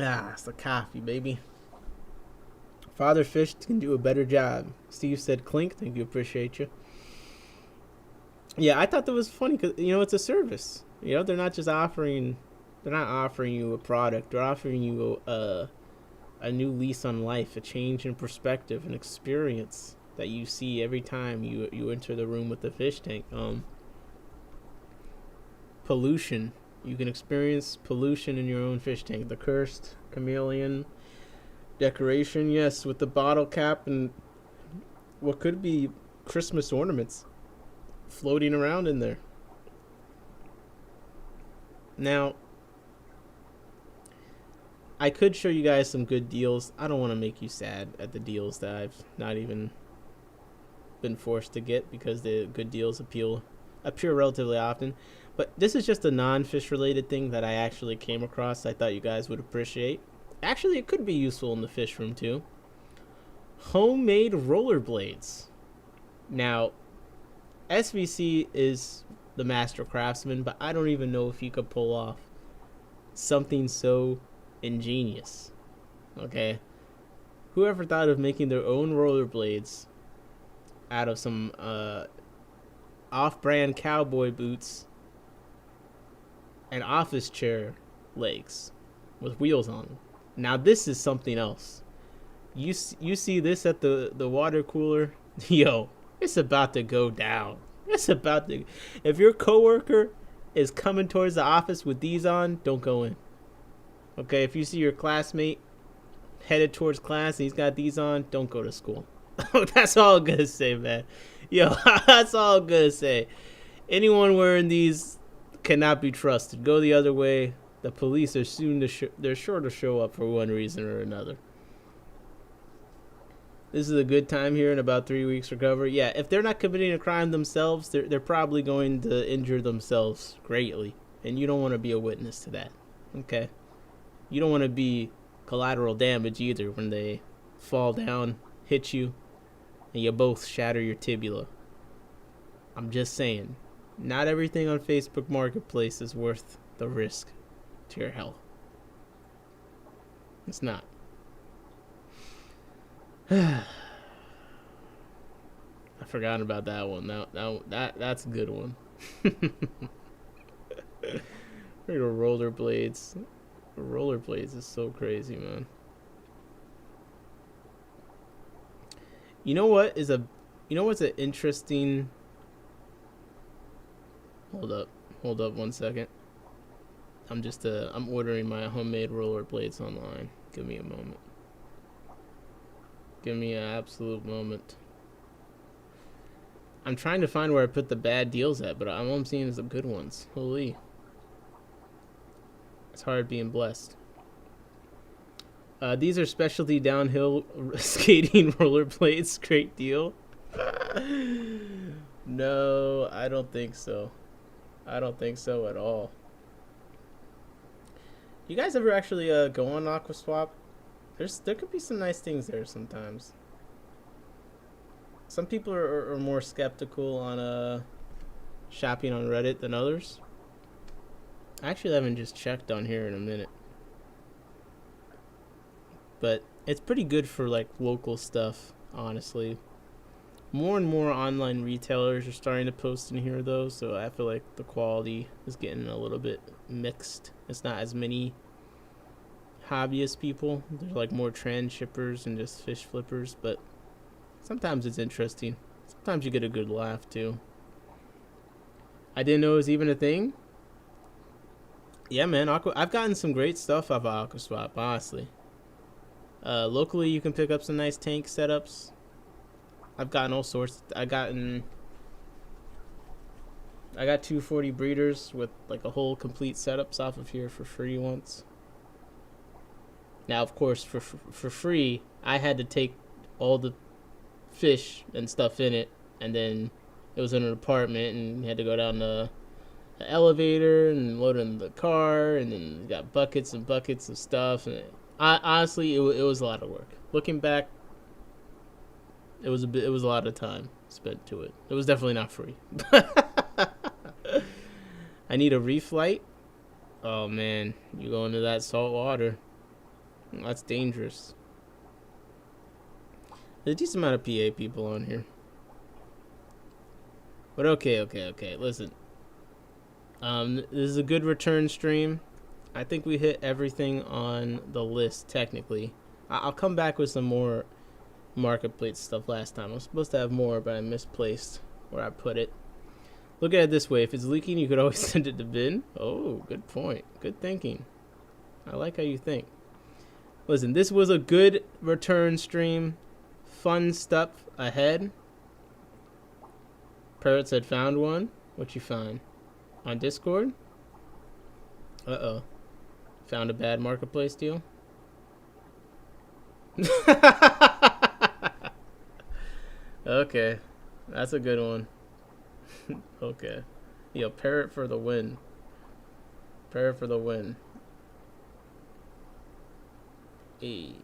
Ah, it's the coffee, baby. Father Fish can do a better job. Steve said clink. Thank you, appreciate you. Yeah, I thought that was funny because, you know, it's a service. You know, they're not offering you a product. They're offering you a new lease on life, a change in perspective, an experience that you see every time you enter the room with the fish tank. Pollution. You can experience pollution in your own fish tank. The cursed chameleon decoration, yes, with the bottle cap and what could be Christmas ornaments floating around in there. Now, I could show you guys some good deals. I don't want to make you sad at the deals that I've not even been forced to get because the good deals appear relatively often. But this is just a non-fish related thing that I actually came across. I thought you guys would appreciate. Actually, it could be useful in the fish room too. Homemade rollerblades. Now, SVC is the master craftsman, but I don't even know if he could pull off something so ingenious. Okay? Whoever thought of making their own rollerblades out of some off-brand cowboy boots and office chair legs with wheels on them. Now this is something else. You see this at the water cooler? Yo, it's about to go down. If your coworker is coming towards the office with these on, don't go in. Okay, if you see your classmate headed towards class and he's got these on, don't go to school. That's all I'm gonna say, man. Yo, that's all I'm gonna say. Anyone wearing these cannot be trusted. Go the other way. The police are they're sure to show up for one reason or another. This is a good time here in about 3 weeks recover. Yeah, if they're not committing a crime themselves, they're probably going to injure themselves greatly. And you don't want to be a witness to that. Okay? You don't want to be collateral damage either when they fall down, hit you, and you both shatter your tibia. I'm just saying, not everything on Facebook Marketplace is worth the risk to your health. It's not. I forgot about that one. That's a good one. Rollerblades. Rollerblades is so crazy, man. You know what's an interesting... Hold up 1 second. I'm ordering my homemade rollerblades online. Give me a moment. Give me an absolute moment. I'm trying to find where I put the bad deals at, but all I'm seeing is the good ones. Holy. It's hard being blessed. These are specialty downhill skating rollerblades. Great deal. No, I don't think so. I don't think so at all. You guys ever actually go on Aquaswap? There could be some nice things there sometimes. Some people are more skeptical on shopping on Reddit than others. I actually haven't just checked on here in a minute. But it's pretty good for like local stuff, honestly. More and more online retailers are starting to post in here, though, so I feel like the quality is getting a little bit mixed. It's not as many hobbyist people. There's like more transshippers and just fish flippers, but sometimes it's interesting. Sometimes you get a good laugh, too. I didn't know it was even a thing. Yeah, man, I've gotten some great stuff off of Aquaswap, honestly. Locally, you can pick up some nice tank setups. I've gotten all sorts. I got 240 breeders with like a whole complete setups off of here for free once. Now, of course, for free, I had to take all the fish and stuff in it, and then it was in an apartment, and you had to go down the elevator and load it in the car, and then you got buckets and buckets of stuff. And honestly, it was a lot of work. Looking back, it was a lot of time spent to it. It was definitely not free. I need a reflight. Oh man, you go into that salt water. That's dangerous. There's a decent amount of PA people on here. But okay. Listen. This is a good return stream. I think we hit everything on the list, technically. I'll come back with some more marketplace stuff last time. I was supposed to have more, but I misplaced where I put it. Look at it this way. If it's leaking, you could always send it to bin. Oh, good point. Good thinking. I like how you think. Listen, this was a good return stream. Fun stuff ahead. Parrots had found one. What you find? On Discord? Uh-oh. Found a bad marketplace deal? Okay. That's a good one. Okay. Yo, parrot for the win. Parrot for the win. Hey.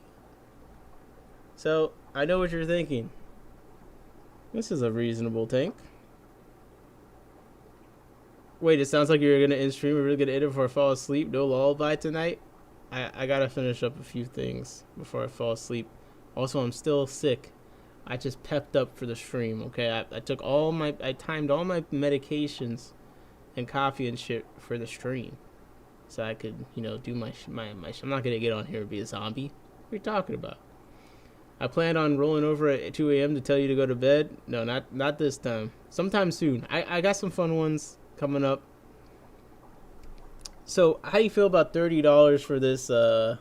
So, I know what you're thinking. This is a reasonable tank. Wait, it sounds like you're going to end stream. We're really going to end it before I fall asleep. No lullaby tonight. I got to finish up a few things before I fall asleep. Also, I'm still sick. I just pepped up for the stream, okay? I timed all my medications and coffee and shit for the stream. So I could, do my I'm not going to get on here and be a zombie. What are you talking about? I planned on rolling over at 2 a.m. to tell you to go to bed. No, not this time. Sometime soon. I got some fun ones coming up. So, how do you feel about $30 for this $30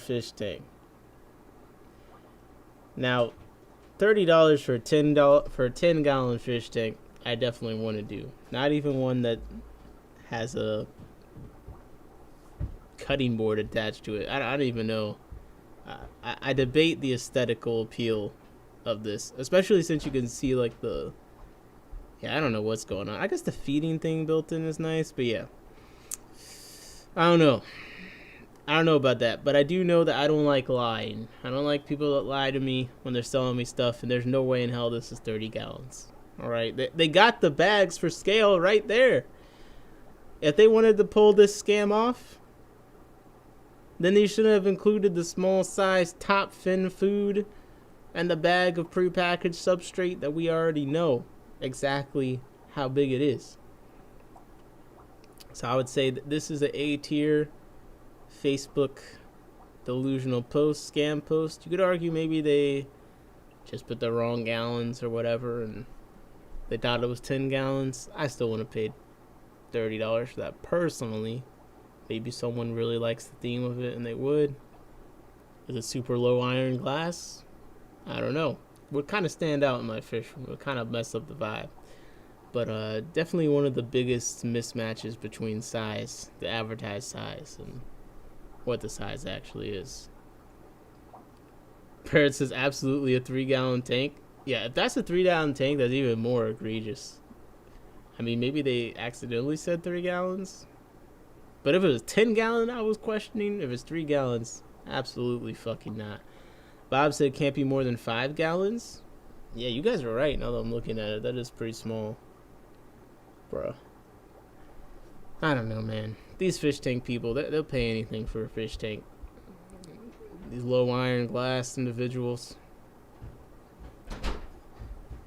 fish tank? Now, $30 for a $10-gallon fish tank, I definitely want to do. Not even one that has a cutting board attached to it. I don't even know. I debate the aesthetical appeal of this, especially since you can see like I don't know what's going on. I guess the feeding thing built in is nice, but yeah. I don't know about that, but I do know that I don't like lying. I don't like people that lie to me when they're selling me stuff, and there's no way in hell this is 30 gallons. All right, they got the bags for scale right there. If they wanted to pull this scam off, then they should have included the small size top fin food and the bag of prepackaged substrate that we already know exactly how big it is. So I would say that this is an A-tier Facebook delusional post, scam post. You could argue maybe they just put the wrong gallons or whatever and they thought it was 10 gallons. I still want to pay $30 for that personally. Maybe someone really likes the theme of it and they would. Is it super low iron glass? I don't know. Would kind of stand out in my fish. Would kind of mess up the vibe. But definitely one of the biggest mismatches between size, the advertised size, and what the size actually is. Parrot says absolutely a 3-gallon tank. Yeah, if that's a 3-gallon tank, that's even more egregious. I mean, maybe they accidentally said 3 gallons. But if it was 10 gallon, I was questioning. If it's 3 gallons, absolutely fucking not. Bob said can't be more than 5 gallons. Yeah, you guys are right now that I'm looking at it. That is pretty small. Bro. I don't know, man. These fish tank people, they'll pay anything for a fish tank. These low iron glass individuals.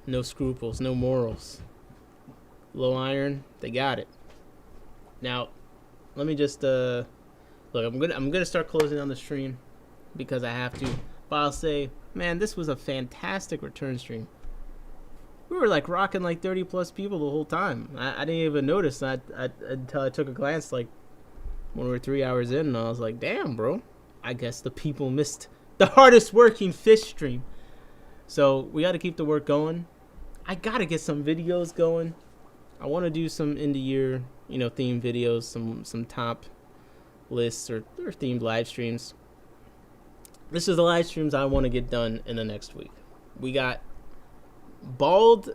No scruples, no morals. Low iron, they got it. Now, let me just look. I'm gonna start closing on the stream because I have to. But I'll say, man, this was a fantastic return stream. We were like rocking like 30 plus people the whole time. I didn't even notice that until I took a glance like when we were 3 hours in, and I was like, damn, bro. I guess the people missed the hardest working fish stream. So we got to keep the work going. I got to get some videos going. I want to do some end of year, theme videos, some top lists or themed live streams. This is the live streams I want to get done in the next week. We got bald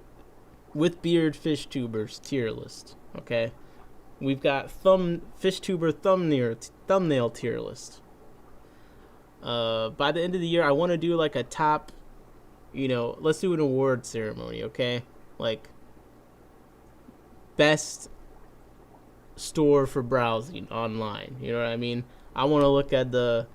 with beard fish tubers tier list. Okay, we've got fish tuber thumbnail tier list. By the end of the year, I want to do like a top. Let's do an award ceremony. Okay, like best store for browsing online. You know what I mean? I want to look at the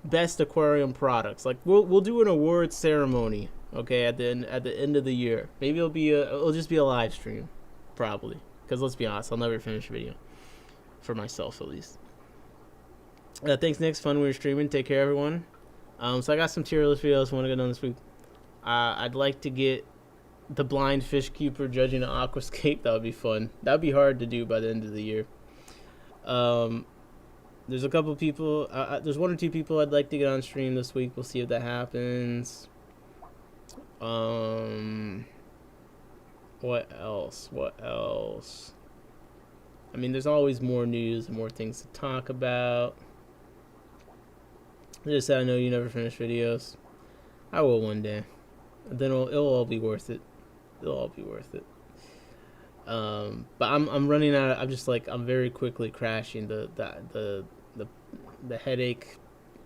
best aquarium products. Like we'll do an award ceremony. Okay, at the end of the year. Maybe it'll just be a live stream, probably. Because let's be honest, I'll never finish a video for myself at least. Thanks, Nick's fun we were streaming. Take care, everyone. So I got some tier list videos I want to get done this week. I'd like to get the blind fish keeper judging an aquascape. That would be fun. That would be hard to do by the end of the year. There's a couple people. There's one or two people I'd like to get on stream this week. We'll see if that happens. What else? I mean, there's always more news and more things to talk about. I just said I know you never finish videos. I will one day. Then it'll all be worth it. It'll all be worth it. But I'm running out. I'm very quickly crashing. The headache,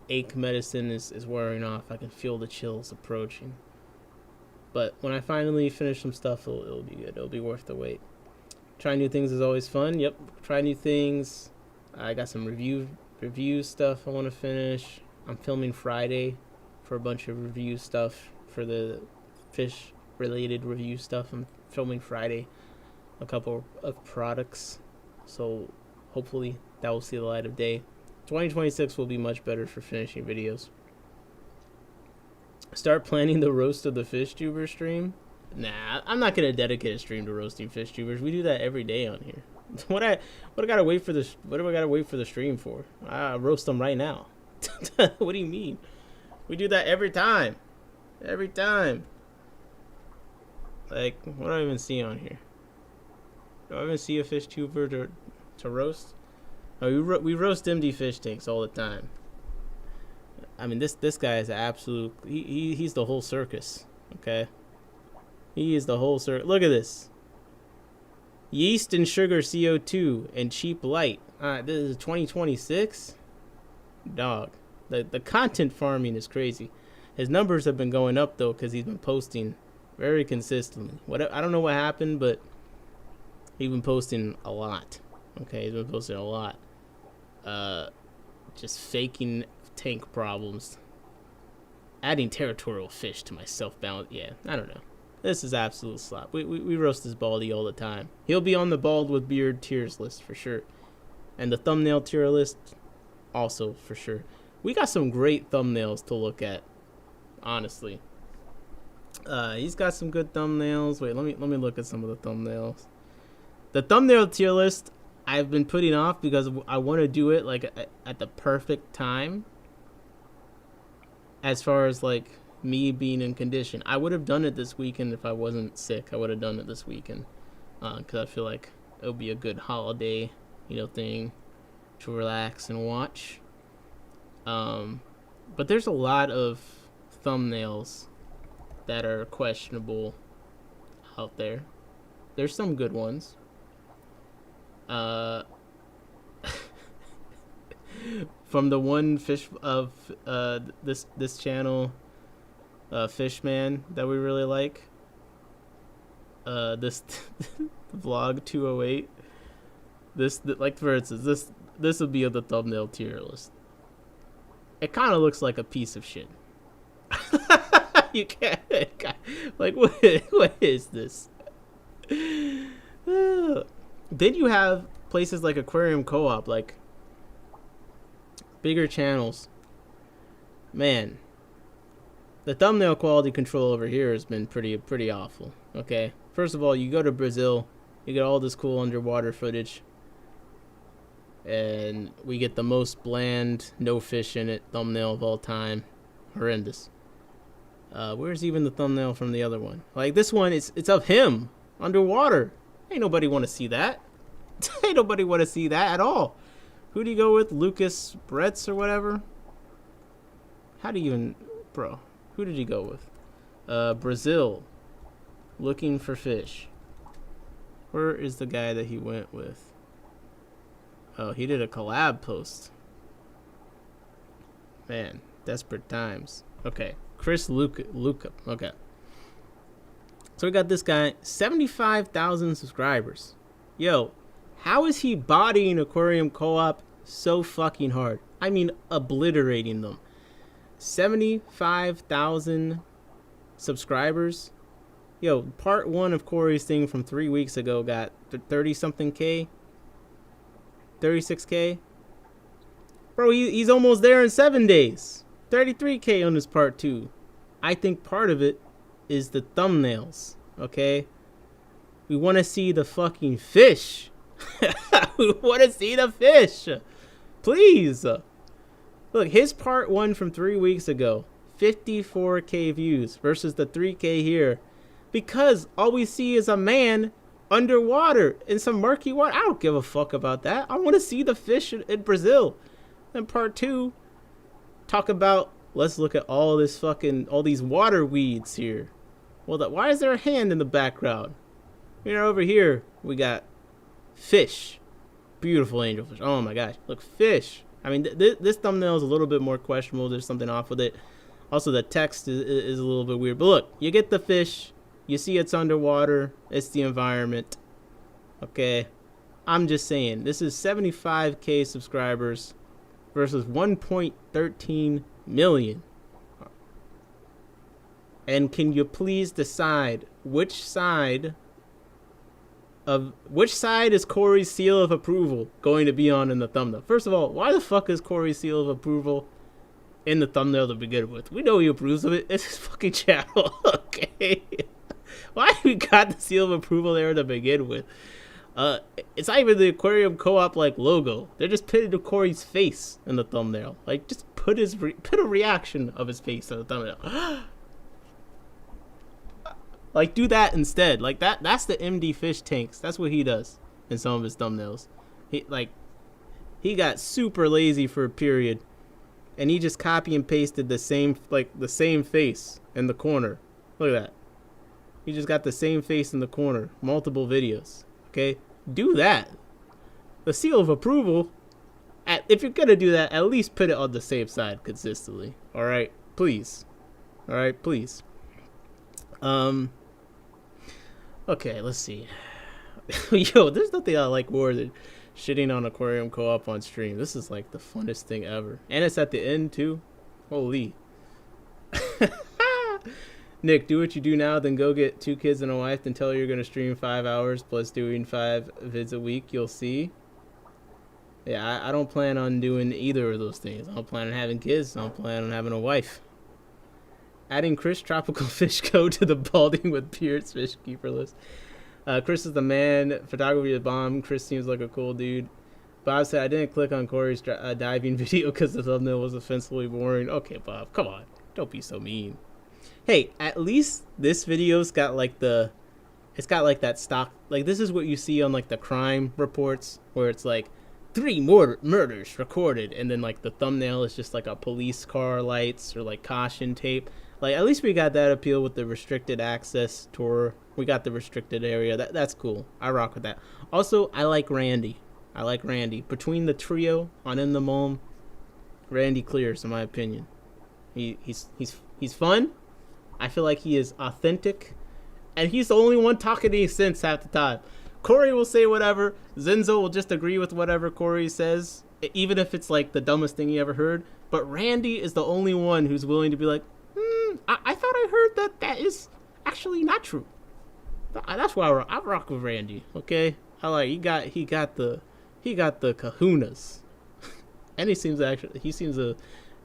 ache medicine is wearing off. I can feel the chills approaching. But when I finally finish some stuff, it'll be good. It'll be worth the wait. Trying new things is always fun. Yep, try new things. I got some review stuff I want to finish. I'm filming Friday for a bunch of review stuff for the fish-related review stuff. I'm filming Friday a couple of products, so hopefully that will see the light of day. 2026 will be much better for finishing videos. Start planning the roast of the fish tuber stream. Nah, I'm not gonna dedicate a stream to roasting fish tubers. We do that every day on here. What do I gotta wait for the stream for? I roast them right now. What do you mean? We do that every time. Every time. Like, what do I even see on here? Do I even see a fish tuber to roast? Oh, we roast empty fish tanks all the time. I mean, this guy is absolute. He's the whole circus. Okay. He is the whole circus. Look at this. Yeast and sugar CO2 and cheap light. This is 2026. Dog. The content farming is crazy. His numbers have been going up though because he's been posting very consistently. I don't know what happened, but he's been posting a lot. Okay, he's been posting a lot. Just faking tank problems. Adding territorial fish to my self-balance. Yeah, I don't know. This is absolute slop. We roast this baldy all the time. He'll be on the bald with beard tiers list for sure. And the thumbnail tier list also for sure. We got some great thumbnails to look at, honestly. He's got some good thumbnails. Wait, let me look at some of the thumbnails. The thumbnail tier list I've been putting off because I want to do it like at the perfect time. As far as like me being in condition, I would have done it this weekend if I wasn't sick. I would have done it this weekend because I feel like it would be a good holiday, thing to relax and watch. But there's a lot of thumbnails that are questionable out there. There's some good ones. From the one fish of this channel, Fishman, that we really like. This vlog 208. Like for instance, this would be on the thumbnail tier list. It kind of looks like a piece of shit. You can't. Like, what is this? Then you have places like Aquarium Co-op, like bigger channels. Man, the thumbnail quality control over here has been pretty awful. Okay, first of all, you go to Brazil, you get all this cool underwater footage, and we get the most bland, no fish in it thumbnail of all time. Horrendous. Where's even the thumbnail from the other one? Like this one, it's of him underwater. Ain't nobody want to see that. Ain't nobody want to see that at all. Who do you go with? Lucas Bretz or whatever? How do you even... Bro, who did you go with? Brazil. Looking for fish. Where is the guy that he went with? Oh, he did a collab post. Man, desperate times. Okay, Chris Luca. Okay. So we got this guy, 75,000 subscribers. Yo, how is he bodying Aquarium Co-op so fucking hard? I mean, obliterating them. 75,000 subscribers. Yo, part 1 of Corey's thing from 3 weeks ago got 30-something K. 36K. Bro, he's almost there in 7 days. 33K on his part 2. I think part of it is the thumbnails, okay? We want to see the fucking fish. We want to see the fish. Please. Look, his part 1 from 3 weeks ago, 54K views versus the 3K here. Because all we see is a man underwater in some murky water. I don't give a fuck about that. I want to see the fish in Brazil. And part 2, talk about, let's look at all these water weeds here. Well, why is there a hand in the background? You know, over here, we got fish. Beautiful angelfish. Oh my gosh. Look, fish. I mean, this thumbnail is a little bit more questionable. There's something off with it. Also, the text is a little bit weird. But look, you get the fish. You see it's underwater. It's the environment. Okay. I'm just saying, this is 75K subscribers versus 1.13 million. And can you please decide which side is Corey's seal of approval going to be on in the thumbnail? First of all, why the fuck is Corey's seal of approval in the thumbnail to begin with? We know he approves of it. It's his fucking channel. Okay. Why we got the seal of approval there to begin with? It's not even the Aquarium Co-op like logo. They're just putting Corey's face in the thumbnail. Like, just put a reaction of his face in the thumbnail. Like, do that instead. Like, that's the MD Fish Tanks. That's what he does in some of his thumbnails. He got super lazy for a period, and he just copy and pasted the same face in the corner. Look at that. He just got the same face in the corner. Multiple videos. Okay? Do that. The seal of approval, if you're going to do that, at least put it on the same side consistently. Alright? Please. Alright? Please. Okay, let's see. Yo, there's nothing I like more than shitting on Aquarium Co-op on stream. This is like the funnest thing ever. And it's at the end too. Holy. Nick, do what you do now, then go get 2 kids and a wife, then tell her you're going to stream 5 hours plus doing 5 vids a week. You'll see. Yeah, I don't plan on doing either of those things. I don't plan on having kids. I don't plan on having a wife. Adding Chris Tropical Fish Co. to the Balding with Beards Fish Keeper list. Chris is the man. Photography is bomb. Chris seems like a cool dude. Bob said, I didn't click on Corey's diving video because the thumbnail was offensively boring. Okay, Bob, come on. Don't be so mean. Hey, at least this video's got like that stock. Like, this is what you see on like the crime reports where it's like 3 murders recorded. And then like the thumbnail is just like a police car lights or like caution tape. Like, at least we got that appeal with the restricted access tour. We got the restricted area. That's cool. I rock with that. Also, I like Randy. Between the trio on In the Mom, Randy clears, in my opinion. He's fun. I feel like he is authentic. And he's the only one talking any sense half the time. Corey will say whatever. Zenzo will just agree with whatever Corey says, even if it's like the dumbest thing he ever heard. But Randy is the only one who's willing to be like, I thought I heard that is actually not true. That's why I rock with Randy. Okay, I like he got the kahunas, and he seems to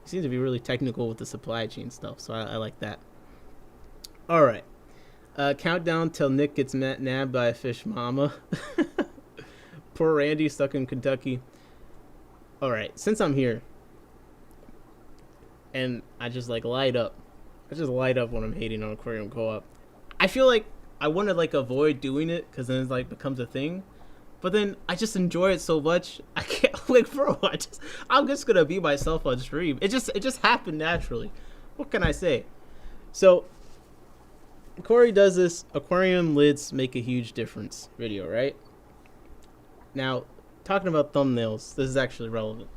be really technical with the supply chain stuff. So I like that. All right, countdown till Nick gets nabbed by a fish mama. Poor Randy stuck in Kentucky. All right, since I'm here, and I just like light up. I just light up when I'm hating on Aquarium Co-op. I feel like I want to like avoid doing it because then it like becomes a thing. But then I just enjoy it so much. I can't like, bro. I'm just gonna be myself on stream. It just happened naturally. What can I say? So Corey does this aquarium lids make a huge difference video, right? Now, talking about thumbnails, this is actually relevant.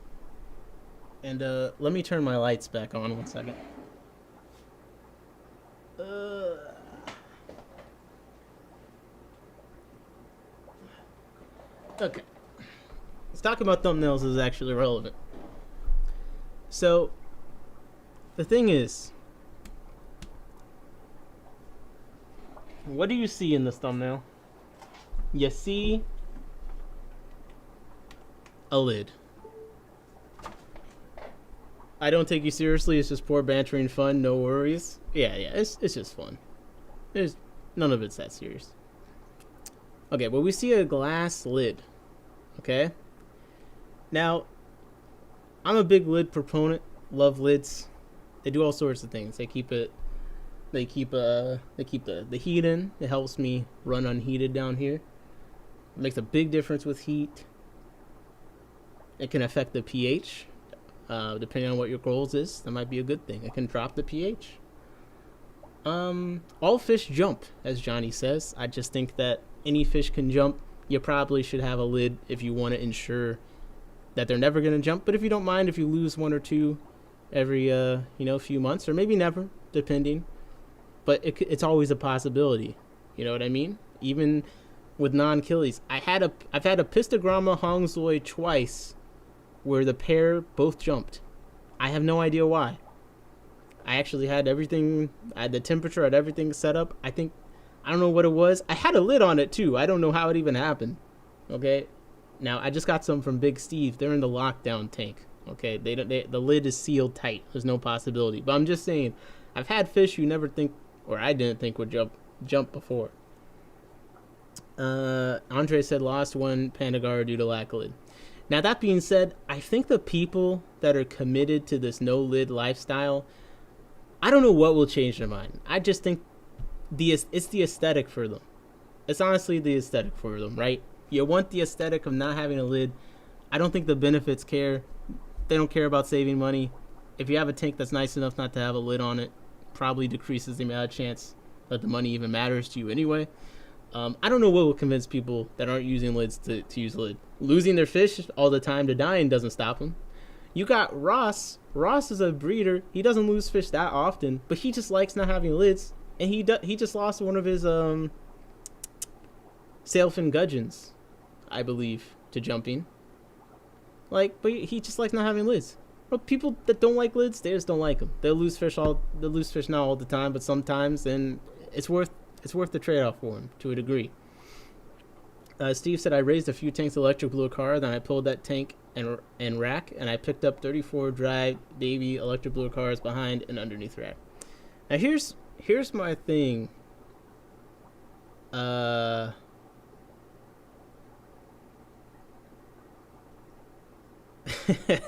And let me turn my lights back on 1 second. Okay. Let's talk about thumbnails is actually relevant. So, the thing is, what do you see in this thumbnail? You see a lid. I don't take you seriously. It's just poor bantering fun. No worries. Yeah. It's just fun. There's none of it's that serious. Okay, but we see a glass lid. Okay. Now, I'm a big lid proponent. Love lids. They do all sorts of things. They keep the heat in. It helps me run unheated down here. It makes a big difference with heat. It can affect the pH. Depending on what your goals is, that might be a good thing. It can drop the pH. All fish jump, as Johnny says. I just think that any fish can jump. You probably should have a lid if you want to ensure that they're never going to jump. But if you don't mind, if you lose one or two every few months, or maybe never, depending. But it's always a possibility. You know what I mean? Even with non-killies, I've had a Pistogramma hongzoi twice, where the pair both jumped. I have no idea why. I actually had everything, I had the temperature, I had everything set up. I don't know what it was. I had a lid on it too. I don't know how it even happened. Okay. Now, I just got some from Big Steve. They're in the lockdown tank. Okay. The lid is sealed tight. There's no possibility. But I'm just saying, I've had fish you never think, or I didn't think would jump before. Andre said lost one Pandagara due to lack of lid. Now, that being said, I think the people that are committed to this no-lid lifestyle, I don't know what will change their mind. I just think it's the aesthetic for them. It's honestly the aesthetic for them, right? You want the aesthetic of not having a lid. I don't think the benefits care. They don't care about saving money. If you have a tank that's nice enough not to have a lid on it, probably decreases the amount of chance that the money even matters to you anyway. I don't know what will convince people that aren't using lids to use a lid. Losing their fish all the time to dying doesn't stop them. You got Ross. Ross is a breeder. He doesn't lose fish that often, but he just likes not having lids. And he just lost one of his sailfin gudgeons, I believe, to jumping. But he just likes not having lids. But people that don't like lids, they just don't like them. They'll lose fish not all the time, but sometimes, and it's worth the trade-off for him to a degree. Steve said, I raised a few tanks of electric blue car, then I pulled that tank and rack, and I picked up 34 dry baby electric blue cars behind and underneath rack. Now here's my thing.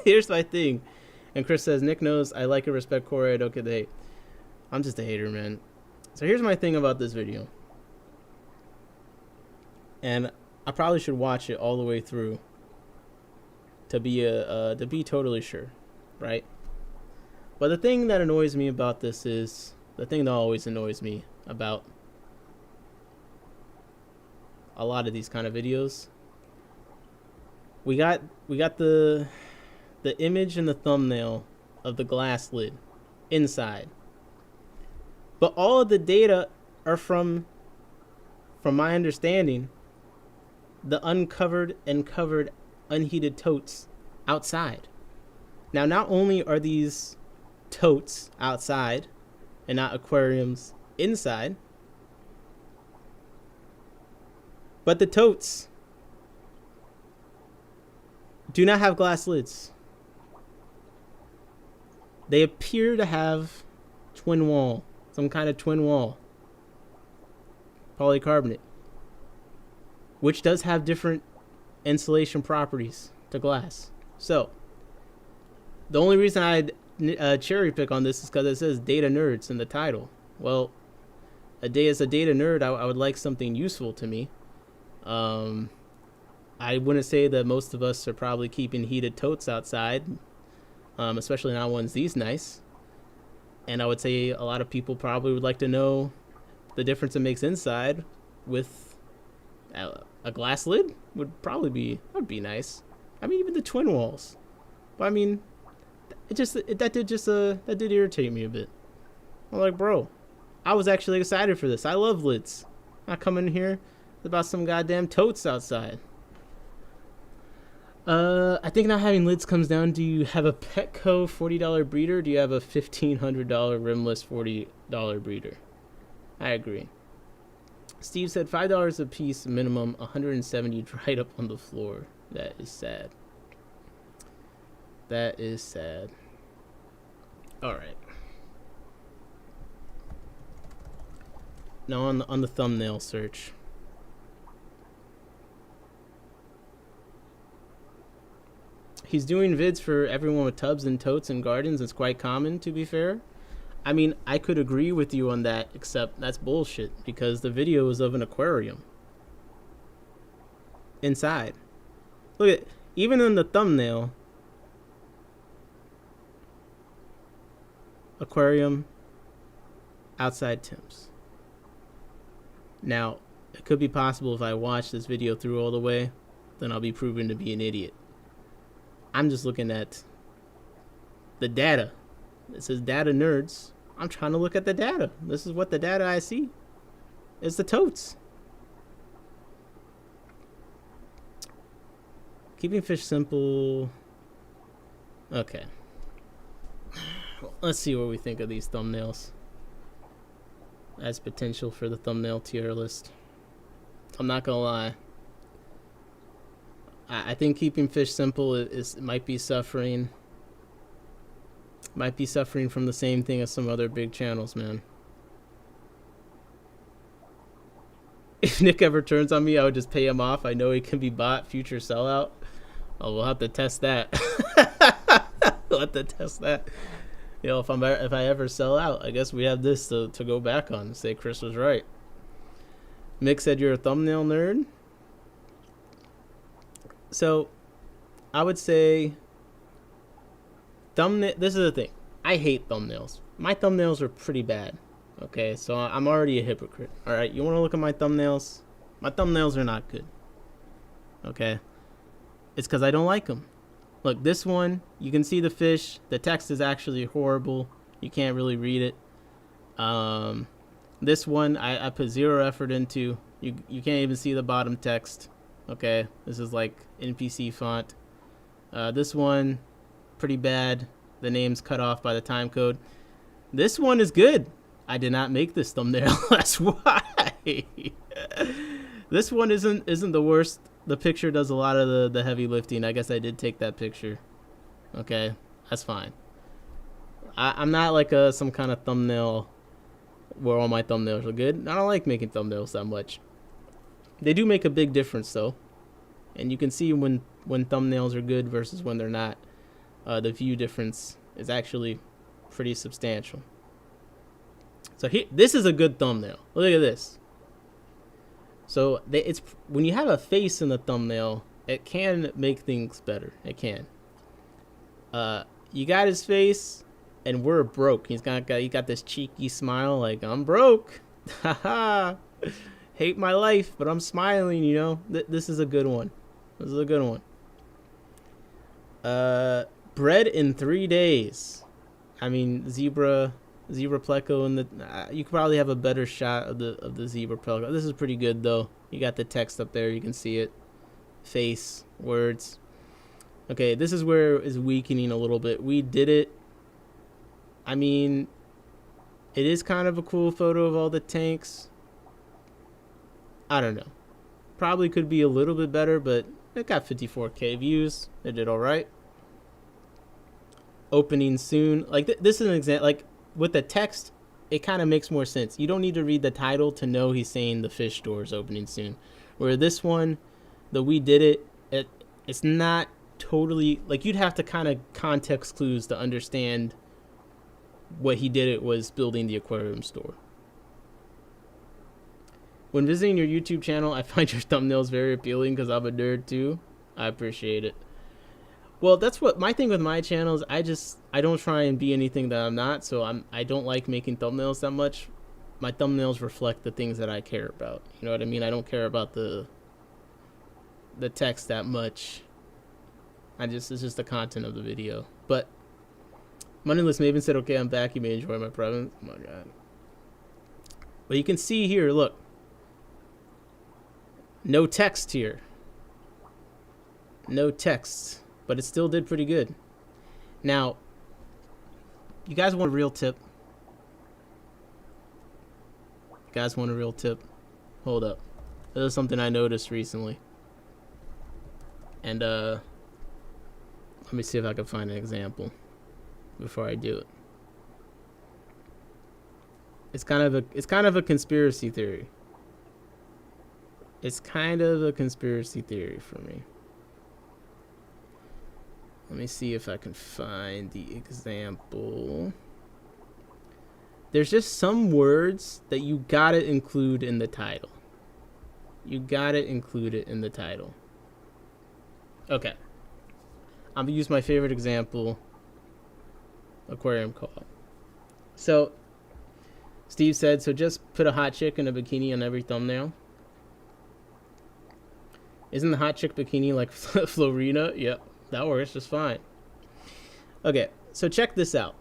Here's my thing. And Chris says, Nick knows I like and respect Corey. I don't get the hate. I'm just a hater, man. So here's my thing about this video. And I probably should watch it all the way through to be totally sure, right? But the thing that annoys me about this is the thing that always annoys me about a lot of these kind of videos. We got the image and the thumbnail of the glass lid inside. But all of the data are from my understanding, the uncovered and covered unheated totes outside. Now, not only are these totes outside and not aquariums inside. But the totes do not have glass lids. They appear to have twin wall, some kind of twin wall, polycarbonate, which does have different insulation properties to glass. So the only reason I'd cherry pick on this is because it says data nerds in the title. Well, as a data nerd, I would like something useful to me. I wouldn't say that most of us are probably keeping heated totes outside, especially not ones these nice. And I would say a lot of people probably would like to know the difference it makes inside with a glass lid would be nice. I mean, even the twin walls. But I mean, that did irritate me a bit. I'm like, bro, I was actually excited for this. I love lids. Not coming in here about some goddamn totes outside. I think not having lids comes down, do you have a Petco $40 breeder? Do you have a $1,500 rimless $40 breeder? I agree. Steve said $5 a piece minimum, 170 dried up on the floor. That is sad. That is sad. All right. Now on the thumbnail search. He's doing vids for everyone with tubs and totes and gardens. It's quite common, to be fair. I mean, I could agree with you on that, except that's bullshit because the video is of an aquarium inside. Look at, even in the thumbnail, aquarium, outside temps. Now, it could be possible if I watch this video through all the way, then I'll be proven to be an idiot. I'm just looking at the data. It says data nerds. I'm trying to look at the data. This is what the data I see. It's the totes. Keeping fish simple. Okay. Let's see what we think of these thumbnails. As potential for the thumbnail tier list. I'm not gonna lie. I think keeping fish simple might be suffering from the same thing as some other big channels, man. If Nick ever turns on me, I would just pay him off. I know he can be bought, future sellout. Oh, we'll have to test that. We'll have to test that. You know, if I ever sell out, I guess we have this to go back on and say Chris was right. Mick said you're a thumbnail nerd. So, I would say thumbnail. This is the thing. I hate thumbnails. My thumbnails are pretty bad. Okay, so I'm already a hypocrite. All right, you want to look at my thumbnails? My thumbnails are not good. Okay, it's because I don't like them. Look, this one, you can see the fish. The text is actually horrible. You can't really read it. This one, I put zero effort into. You can't even see the bottom text. Okay, this is like NPC font. This one, pretty bad. The name's cut off by the time code. This one is good. I did not make this thumbnail. That's why. This one isn't the worst. The picture does a lot of the heavy lifting. I guess I did take that picture. Okay, that's fine. I'm not like some kind of thumbnail where all my thumbnails are good. I don't like making thumbnails that much. They do make a big difference though, and you can see when thumbnails are good versus when they're not. The view difference is actually pretty substantial. So this is a good thumbnail. Look at this. So it's when you have a face in the thumbnail, it can make things better. It can. You got his face, and we're broke. He got this cheeky smile, like I'm broke. Haha. Hate my life, but I'm smiling. You know. This is a good one. This is a good one. Bred in 3 days. I mean, zebra pleco, and you could probably have a better shot of the zebra pleco. This is pretty good though. You got the text up there, you can see it. Face, words. Okay, this is where it's weakening a little bit. We did it. I mean, It is kind of a cool photo of all the tanks. I don't know. Probably could be a little bit better, but it got 54K views. It did all right. Opening soon. Like this is an example. Like with the text, it kind of makes more sense. You don't need to read the title to know he's saying the fish store is opening soon. Where this one, the we did it, it's not totally, like you'd have to kind of context clues to understand what he did. It was building the aquarium store. When visiting your YouTube channel, I find your thumbnails very appealing because I'm a nerd too. I appreciate it. Well, that's what my thing with my channel is. I don't try and be anything that I'm not. So I don't like making thumbnails that much. My thumbnails reflect the things that I care about. You know what I mean? I don't care about the text that much. It's just the content of the video. But Moneyless Maven said, "Okay, I'm back. You may enjoy my presence." Oh my god. But you can see here, look. No text here. No text. But it still did pretty good. Now, you guys want a real tip? You guys want a real tip? Hold up. This is something I noticed recently. And let me see if I can find an example before I do it. It's kind of a conspiracy theory. It's kind of a conspiracy theory for me. Let me see if I can find the example. There's just some words that you gotta include in the title. You gotta include it in the title. Okay. I'm gonna use my favorite example, Aquarium Co-op. So, Steve said, so just put a hot chick in a bikini on every thumbnail. Isn't the hot chick bikini like Florina? Yep, that works just fine. Okay, so check this out.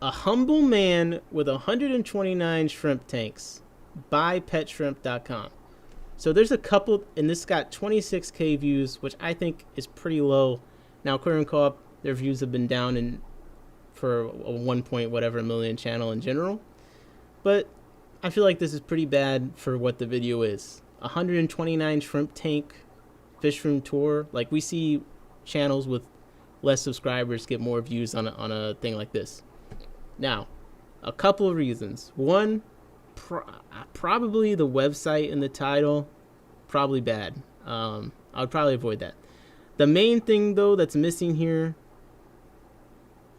A humble man with 129 shrimp tanks. Buy petshrimp.com. So there's a couple, and this got 26K views, which I think is pretty low. Now, Aquarium Co-op, their views have been down for a 1 point whatever million channel in general. But I feel like this is pretty bad for what the video is. 129 shrimp tank fish room tour. Like, we see channels with less subscribers get more views on a thing like this. Now, a couple of reasons. One, probably the website and the title, probably bad. I would probably avoid that. The main thing, though, that's missing here,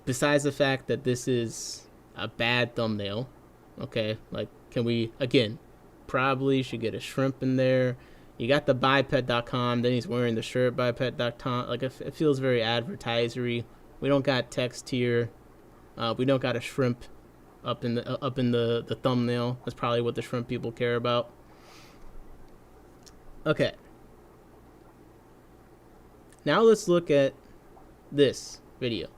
besides the fact that this is a bad thumbnail, okay, like, can we, again, probably should get a shrimp in there. You got the buypet.com, then he's wearing the shirt buypet.com. Like, it feels very advertisery. We don't got text here. We don't got a shrimp up in the thumbnail. That's probably what the shrimp people care about. Okay. Now let's look at this video.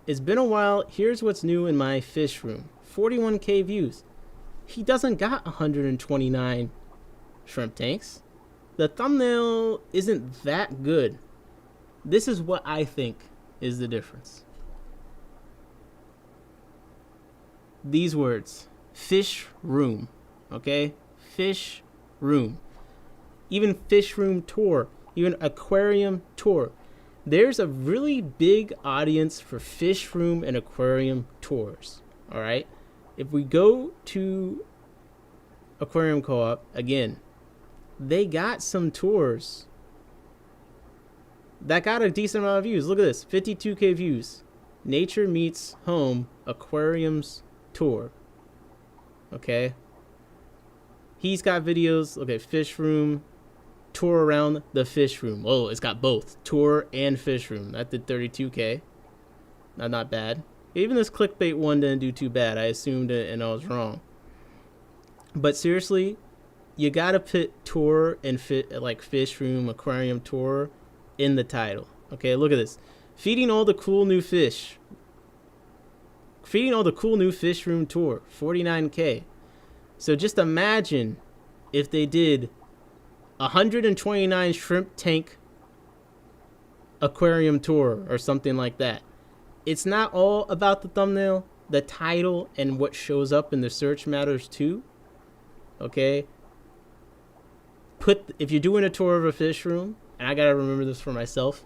It's been a while. Here's what's new in my fish room. 41K views. He doesn't got 129 shrimp tanks. The thumbnail isn't that good. This is what I think is the difference. These words. Fish room. Okay? Fish room. Even fish room tour. Even aquarium tour. There's a really big audience for fish room and aquarium tours. All right? If we go to Aquarium Co-op, again, they got some tours that got a decent amount of views. Look at this, 52K views. Nature Meets Home Aquariums Tour. Okay. He's got videos, okay, fish room, tour around the fish room. Oh, it's got both, tour and fish room. That did 32K. Not bad. Even this clickbait one didn't do too bad. I assumed it and I was wrong. But seriously, you gotta put tour and fish room, aquarium tour in the title. Okay, look at this. Feeding all the cool new fish. Feeding all the cool new fish room tour. 49K. So just imagine if they did 129 shrimp tank aquarium tour or something like that. It's not all about the thumbnail. the title and what shows up in the search matters too. Okay. If you're doing a tour of a fish room, and I gotta remember this for myself,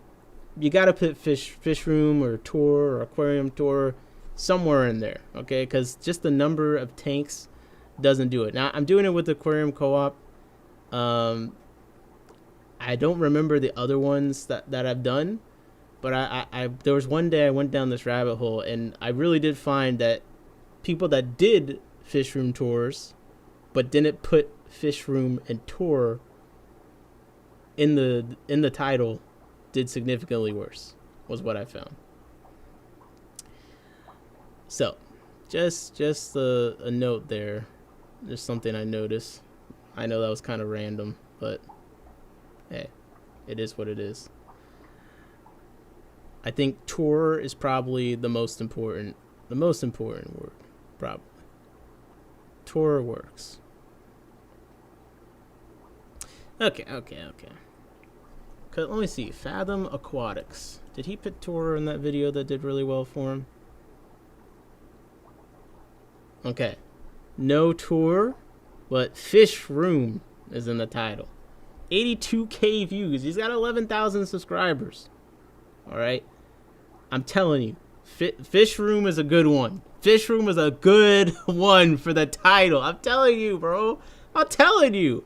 you gotta put fish room or tour or aquarium tour somewhere in there. Okay, because just the number of tanks doesn't do it. Now I'm doing it with Aquarium Co-op. I don't remember the other ones that I've done. But I there was one day I went down this rabbit hole, and I really did find that people that did fish room tours, but didn't put fish room and tour in the title, did significantly worse, was what I found. So, just a note there. There's something I noticed. I know that was kind of random, but hey, it is what it is. I think tour is probably the most important word, probably. Tour works. Okay. Let me see. Fathom Aquatics. Did he put tour in that video that did really well for him? Okay. No tour, but fish room is in the title. 82K views. He's got 11,000 subscribers. All right. I'm telling you, fish room is a good one. Fish room is a good one for the title. I'm telling you, bro. I'm telling you.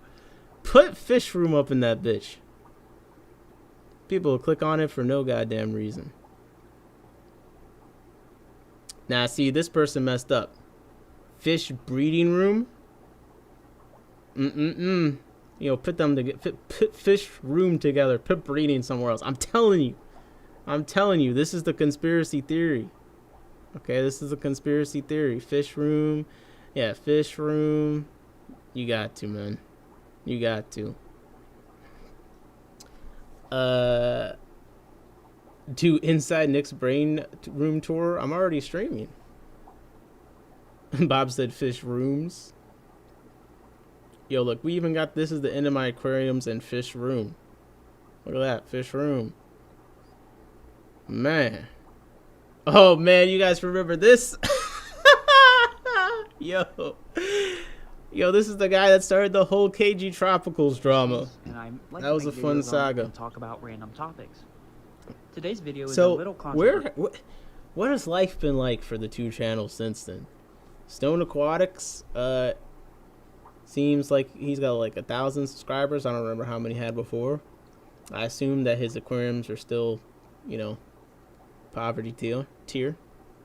Put fish room up in that bitch. People will click on it for no goddamn reason. Now, see, this person messed up. Fish breeding room. You know, put them together. Put fish room together. Put breeding somewhere else. I'm telling you, this is the conspiracy theory. Okay, this is a conspiracy theory. Fish room. Yeah, fish room. You got to, man. You got to. Do inside Nick's brain room tour. I'm already streaming. Bob said fish rooms. Yo, look, we even got, this is the end of my aquariums and fish room. Look at that, fish room. Man. Oh, man, you guys remember this? Yo, this is the guy that started the whole KG Tropicals drama. And that was a fun saga. Talk about random topics. Today's video is so a little controversial. What has life been like for the two channels since then? Stone Aquatics, seems like he's got like 1,000 subscribers. I don't remember how many he had before. I assume that his aquariums are still, you know, poverty tier.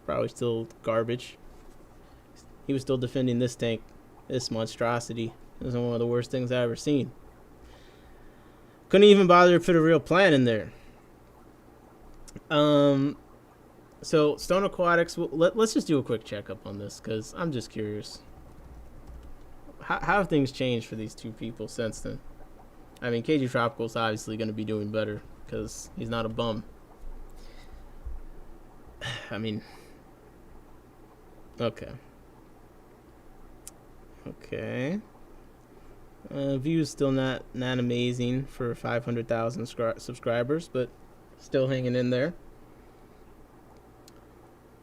Probably still garbage. He was still defending this tank, this monstrosity. It was one of the worst things I've ever seen. Couldn't even bother to put a real plant in there. So Stone Aquatics, let's just do a quick checkup on this, because I'm just curious. How have things changed for these two people since then? I mean, KG Tropical's obviously going to be doing better, because he's not a bum. I mean, okay. Views still not amazing for 500,000 subscribers, but still hanging in there.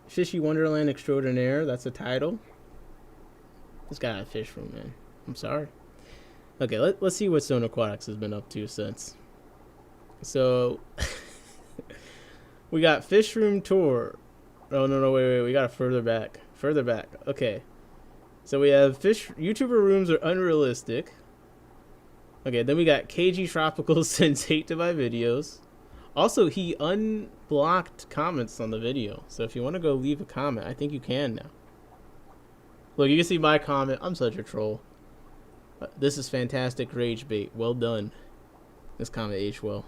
Fishy Wonderland Extraordinaire, that's a title. This guy had a fish room, man. I'm sorry. Okay, let's see what Stone Aquatics has been up to since. So, we got Fish Room Tour. Oh, no, wait. We got it further back. Okay. So we have YouTuber rooms are unrealistic. Okay, then we got KG Tropical sends hate to my videos. Also, he unblocked comments on the video. So if you want to go leave a comment, I think you can now. Look, you can see my comment. I'm such a troll. This is fantastic rage bait. Well done. This comment aged well.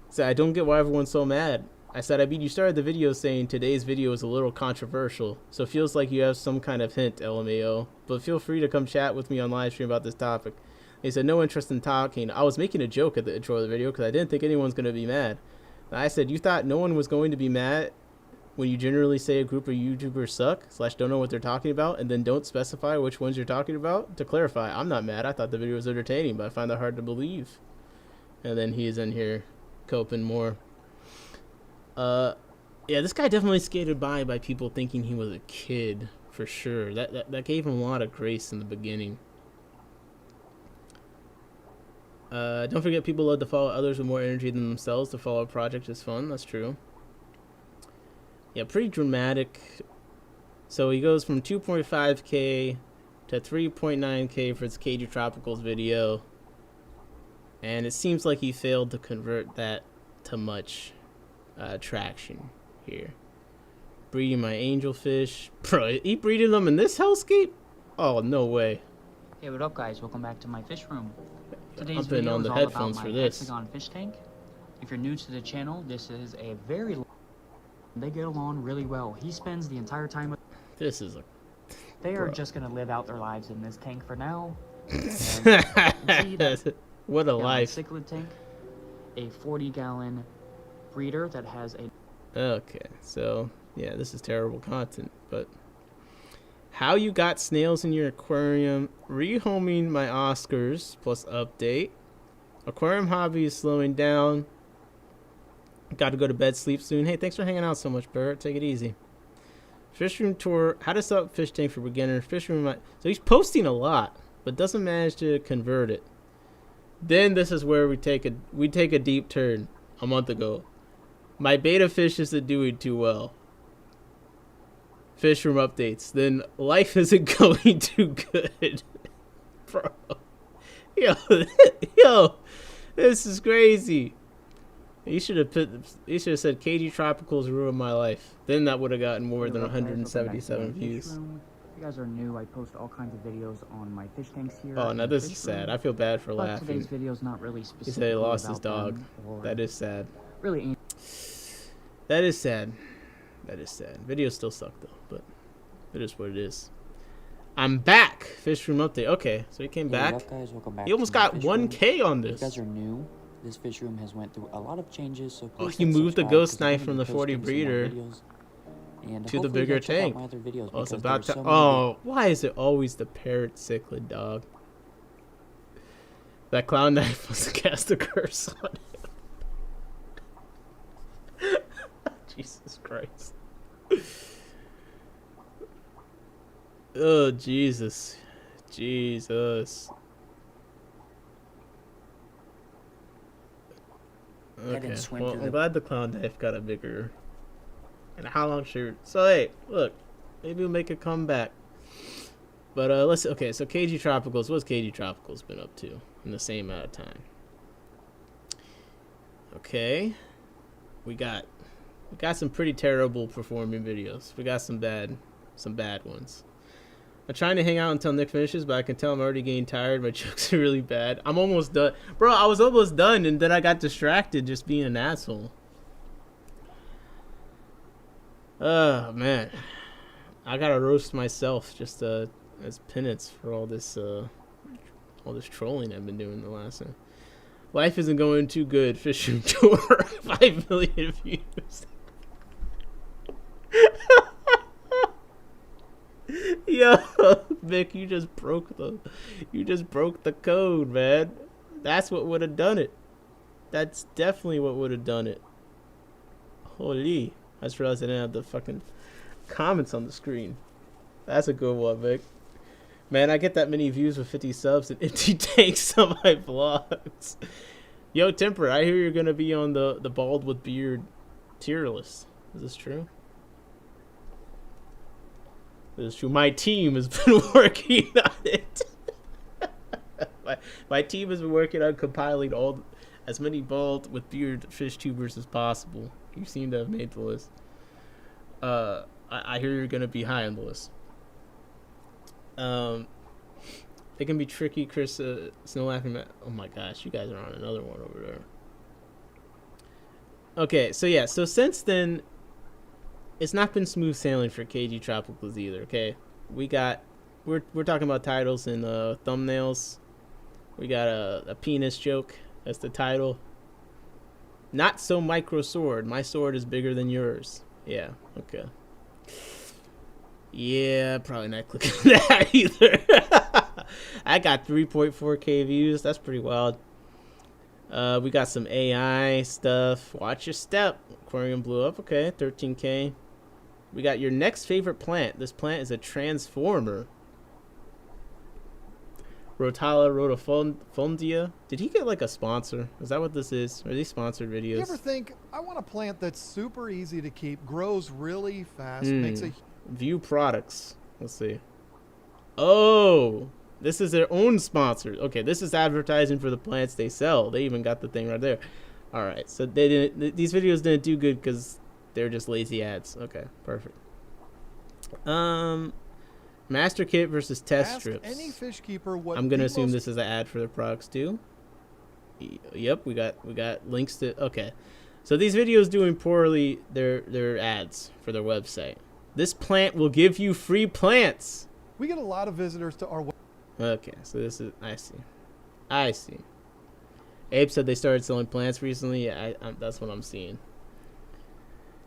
So I don't get why everyone's so mad. I said, I mean, you started the video saying today's video is a little controversial, so it feels like you have some kind of hint, LMAO. But feel free to come chat with me on live stream about this topic. He said, no interest in talking. I was making a joke at the intro of the video because I didn't think anyone's going to be mad. And I said, you thought no one was going to be mad when you generally say a group of YouTubers suck / don't know what they're talking about, and then don't specify which ones you're talking about? To clarify, I'm not mad. I thought the video was entertaining, but I find that hard to believe. And then he is in here coping more. Yeah, this guy definitely skated by people thinking he was a kid, for sure. That gave him a lot of grace in the beginning. Don't forget, people love to follow others with more energy than themselves. To follow a project is fun. That's true. Yeah, pretty dramatic. So he goes from 2.5K to 3.9K for his KG Tropicals video. And it seems like he failed to convert that to much traction here. Breeding my angelfish. Bro, he breeding them in this hellscape? Oh, no way. Hey, what up, guys? Welcome back to my fish room. Today's I'm putting video on is the all headphones about for my this. hexagon fish tank. If you're new to the channel, this is a very... They get along really well. He spends the entire time with... This is a... They are Bro. just going to live out their lives in this tank for now. What a life. Cichlid tank, a 40-gallon breeder that has a... Okay, so, yeah, this is terrible content, but... How you got snails in your aquarium, rehoming my Oscars, plus update. Aquarium hobby is slowing down. Got to go to bed, sleep soon. Hey, thanks for hanging out so much, Bert. Take it easy. Fish room tour. How to set up fish tank for beginners. Fish room. So he's posting a lot, but doesn't manage to convert it. Then this is where we take a deep turn. A month ago, my beta fish isn't doing too well. Fish room updates. Then life isn't going too good, bro. Yo, this is crazy. You should have said KG Tropicals ruined my life. Then that would have gotten more than 177 views. If you guys are new, I post all kinds of videos on my fish tanks here. Oh, now this is sad. I feel bad for laughing. Today's video is not really He specific. said he lost his dog. That is sad. Really. That is sad. That is sad. Videos still suck though, but it is what it is. I'm back. Fish room update. Okay, so he came back. Up, guys? Welcome back. He almost got 1K on this. If you guys are new, this fish room has went through a lot of changes, so Oh, please he hit moved the subscribe, ghost 'cause I'm knife gonna from be the 40 posting some more breeder videos. And to the hopefully bigger you'll check out tank. my other videos Oh, it's because about to. there's so many Oh, why is it always the parrot cichlid dog? That clown knife was cast a curse on him. Jesus Christ. Oh, Jesus. Jesus. Okay, well, I'm glad the clown knife got a bigger and how long shirt. So hey, look, maybe we'll make a comeback. But okay, so KG Tropicals, what's KG Tropicals been up to in the same amount of time? Okay, we got some pretty terrible performing videos. We got some bad ones. I'm trying to hang out until Nick finishes, but I can tell I'm already getting tired. My jokes are really bad. I'm almost done. Bro, I was almost done, and then I got distracted just being an asshole. Oh, man. I gotta roast myself just as penance for all this trolling I've been doing the last time. Life isn't going too good. Fishing tour. 5 million views. Yo, Vic, you just broke the code, man. That's what would have done it. That's definitely what would have done it. Holy. I just realized I didn't have the fucking comments on the screen. That's a good one, Vic. Man, I get that many views with 50 subs and empty tanks on my vlogs. Yo, Temper, I hear you're gonna be on the bald with beard tier list. Is this true? This is true. My team has been working on it. my team has been working on compiling as many bald with beard fish tubers as possible. You seem to have made the list. I hear you're gonna be high on the list. They can be tricky, Chris. Snow laughing. Oh my gosh, you guys are on another one over there. Okay, so yeah, so since then, it's not been smooth sailing for KG Tropicals either. Okay, we're talking about titles and thumbnails. We got a penis joke as the title. Not so micro sword. My sword is bigger than yours. Yeah. Okay. Yeah, probably not clicking that either. I got 3.4K views. That's pretty wild. We got some AI stuff. Watch your step. Aquarium blew up. Okay, 13K. We got your next favorite plant. This plant is a transformer. Rotala rotifondia. Did he get like a sponsor? Is that what this is? Are these sponsored videos? You ever think, I want a plant that's super easy to keep, grows really fast, makes a... View products. Let's see. Oh, this is their own sponsor. Okay, this is advertising for the plants they sell. They even got the thing right there. All right, so they didn't. These videos didn't do good because they're just lazy ads. Okay, perfect. Master kit versus test Ask strips. any fish keeper what I'm gonna the assume most- this is an ad for the products too. Yep, we got links to. Okay, so these videos doing poorly. They're ads for their website. This plant will give you free plants. We get a lot of visitors to our Okay, so this is I see. Abe said they started selling plants recently. Yeah, that's what I'm seeing.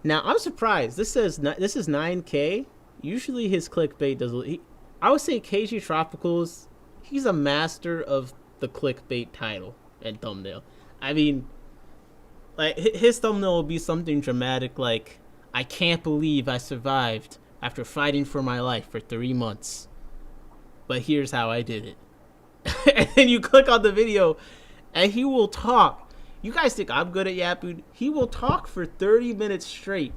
Now I'm surprised. This says this is 9K. Usually his clickbait does. I would say KG Tropicals. He's a master of the clickbait title and thumbnail. I mean, like his thumbnail will be something dramatic like, "I can't believe I survived after fighting for my life for 3 months. But here's how I did it." And then you click on the video and he will talk. You guys think I'm good at yapping? He will talk for 30 minutes straight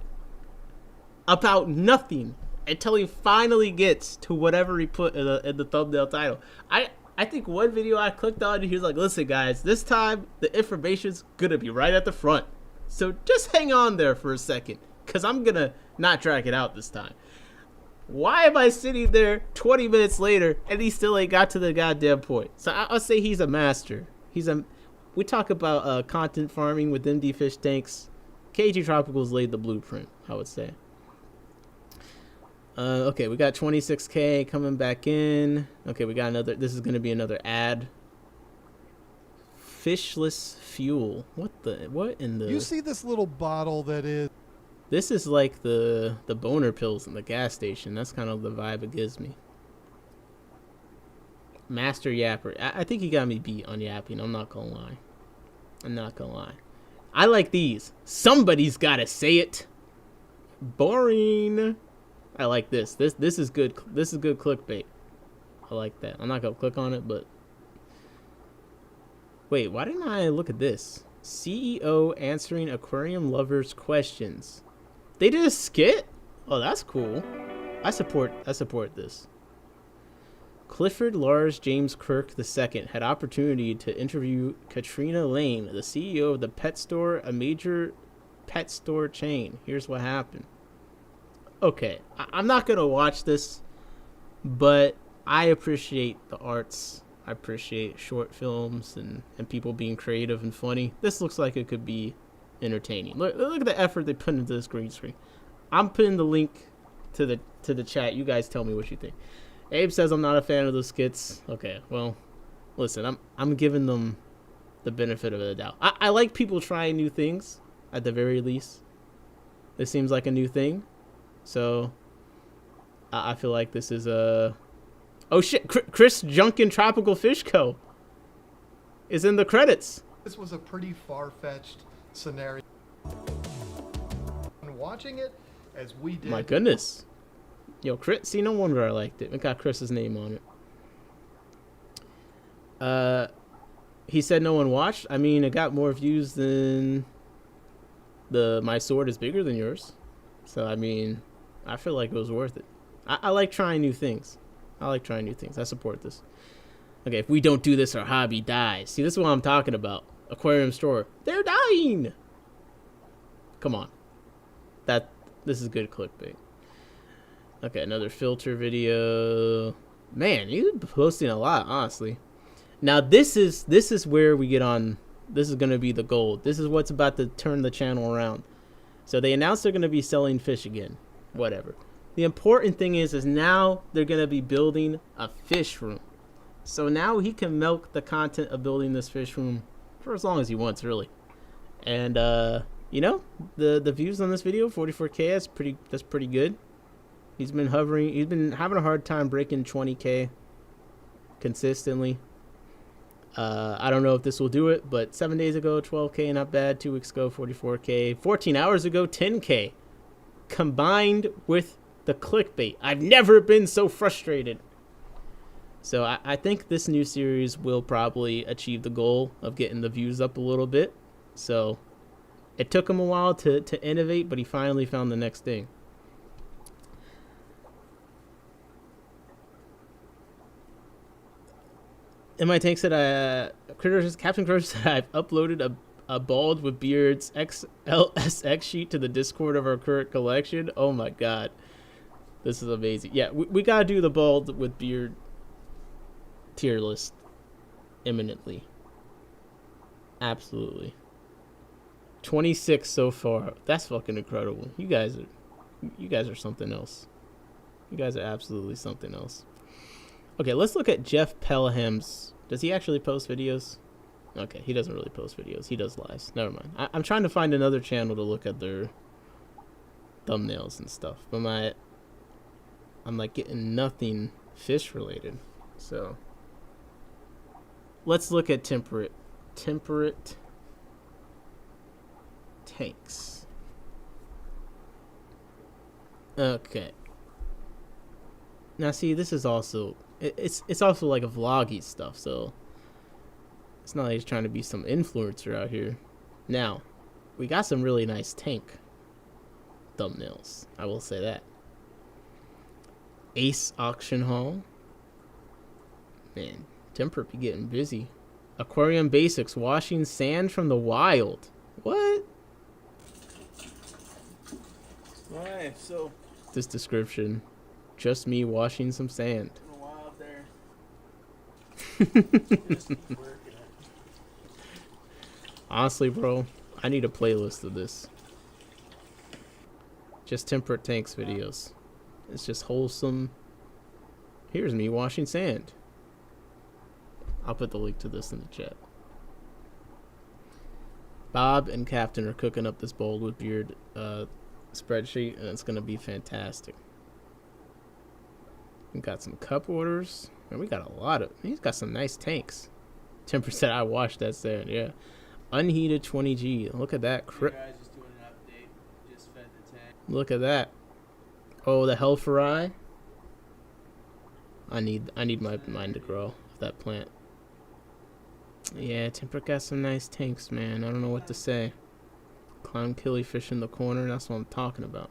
about nothing until he finally gets to whatever he put in the thumbnail title. I think one video I clicked on and he was like, "Listen guys, this time the information's gonna be right at the front. So just hang on there for a second, because I'm gonna not drag it out this time." Why am I sitting there 20 minutes later and he still ain't got to the goddamn point? So I'll say he's a master. We talk about content farming with MD fish tanks. KG Tropicals laid the blueprint, I would say. Okay, we got 26K coming back in. Okay, we got another. This is going to be another ad. Fishless fuel. What in the... You see this little bottle that is... This is like the boner pills in the gas station. That's kind of the vibe it gives me. Master Yapper. I think he got me beat on yapping. I'm not gonna lie. I like these. Somebody's gotta say it. Boring. I like this. This is good. This is good clickbait. I like that. I'm not gonna click on it, but wait, why didn't I look at this? CEO answering aquarium lovers' questions. They did a skit? Oh, that's cool. I support this. Clifford Lars James Kirk II had opportunity to interview Katrina Lane, the CEO of the pet store, a major pet store chain. Here's what happened. Okay, I'm not going to watch this, but I appreciate the arts. I appreciate short films and people being creative and funny. This looks like it could be entertaining. Look at the effort they put into this green screen. I'm putting the link to the chat. You guys tell me what you think. Abe says I'm not a fan of the skits. Okay, well, listen, I'm giving them the benefit of the doubt. I like people trying new things, at the very least. This seems like a new thing. So, I feel like this is a... Oh shit, Chris Junkin Tropical Fish Co. is in the credits. This was a pretty far-fetched scenario. And watching it, as we did... My goodness. Yo, Chris, see, no wonder I liked it. It got Chris's name on it. He said no one watched. I mean, it got more views than My Sword is Bigger Than Yours. So, I mean, I feel like it was worth it. I like trying new things. I support this. Okay, if we don't do this, our hobby dies. See, this is what I'm talking about. Aquarium store. They're dying! Come on. This is good clickbait. Okay, another filter video. Man, you're posting a lot, honestly. Now, this is where we get on. This is going to be the gold. This is what's about to turn the channel around. So they announced they're going to be selling fish again. Whatever. The important thing is now they're going to be building a fish room. So now he can milk the content of building this fish room for as long as he wants, really. And, you know, the views on this video, 44K, that's pretty good. He's been having a hard time breaking 20K consistently. I don't know if this will do it, but 7 days ago, 12K, not bad. 2 weeks ago, 44K. 14 hours ago, 10K. Combined with the clickbait. I've never been so frustrated. So I think this new series will probably achieve the goal of getting the views up a little bit. So it took him a while to innovate, but he finally found the next thing. In my tank said, Captain Critters said I've uploaded a bald with beards XLSX sheet to the Discord of our current collection. Oh my god. This is amazing. Yeah, we gotta do the bald with beard tier list imminently. Absolutely. 26 so far. That's fucking incredible. You guys are something else. You guys are absolutely something else. Okay, let's look at Jeff Pelham's. Does he actually post videos? Okay, he doesn't really post videos. He does lives. Never mind. I'm trying to find another channel to look at their thumbnails and stuff. But I'm like getting nothing fish related. So let's look at temperate tanks. Okay. Now see, this is also it's also like a vloggy stuff, so it's not like he's trying to be some influencer out here. Now, we got some really nice tank thumbnails. I will say that. Ace Auction Hall. Man, Temperate be getting busy. Aquarium Basics, washing sand from the wild. What? Alright, so This description. Just me washing some sand. a while there. Honestly, bro, I need a playlist of this. Just Temperate Tanks videos. It's just wholesome. Here's me washing sand. I'll put the link to this in the chat. Bob and Captain are cooking up this bold with beard spreadsheet, and it's going to be fantastic. We got some cup orders. And we got a lot of... He's got some nice tanks. 10% I washed that sand, yeah. Unheated 20G. Look at that. You guys just doing an update. Just fed the tank. Look at that. Oh, the Hellfire. I need my mind to grow. That plant. Yeah, Temperate got some nice tanks, man. I don't know what to say. Clown killifish in the corner. That's what I'm talking about.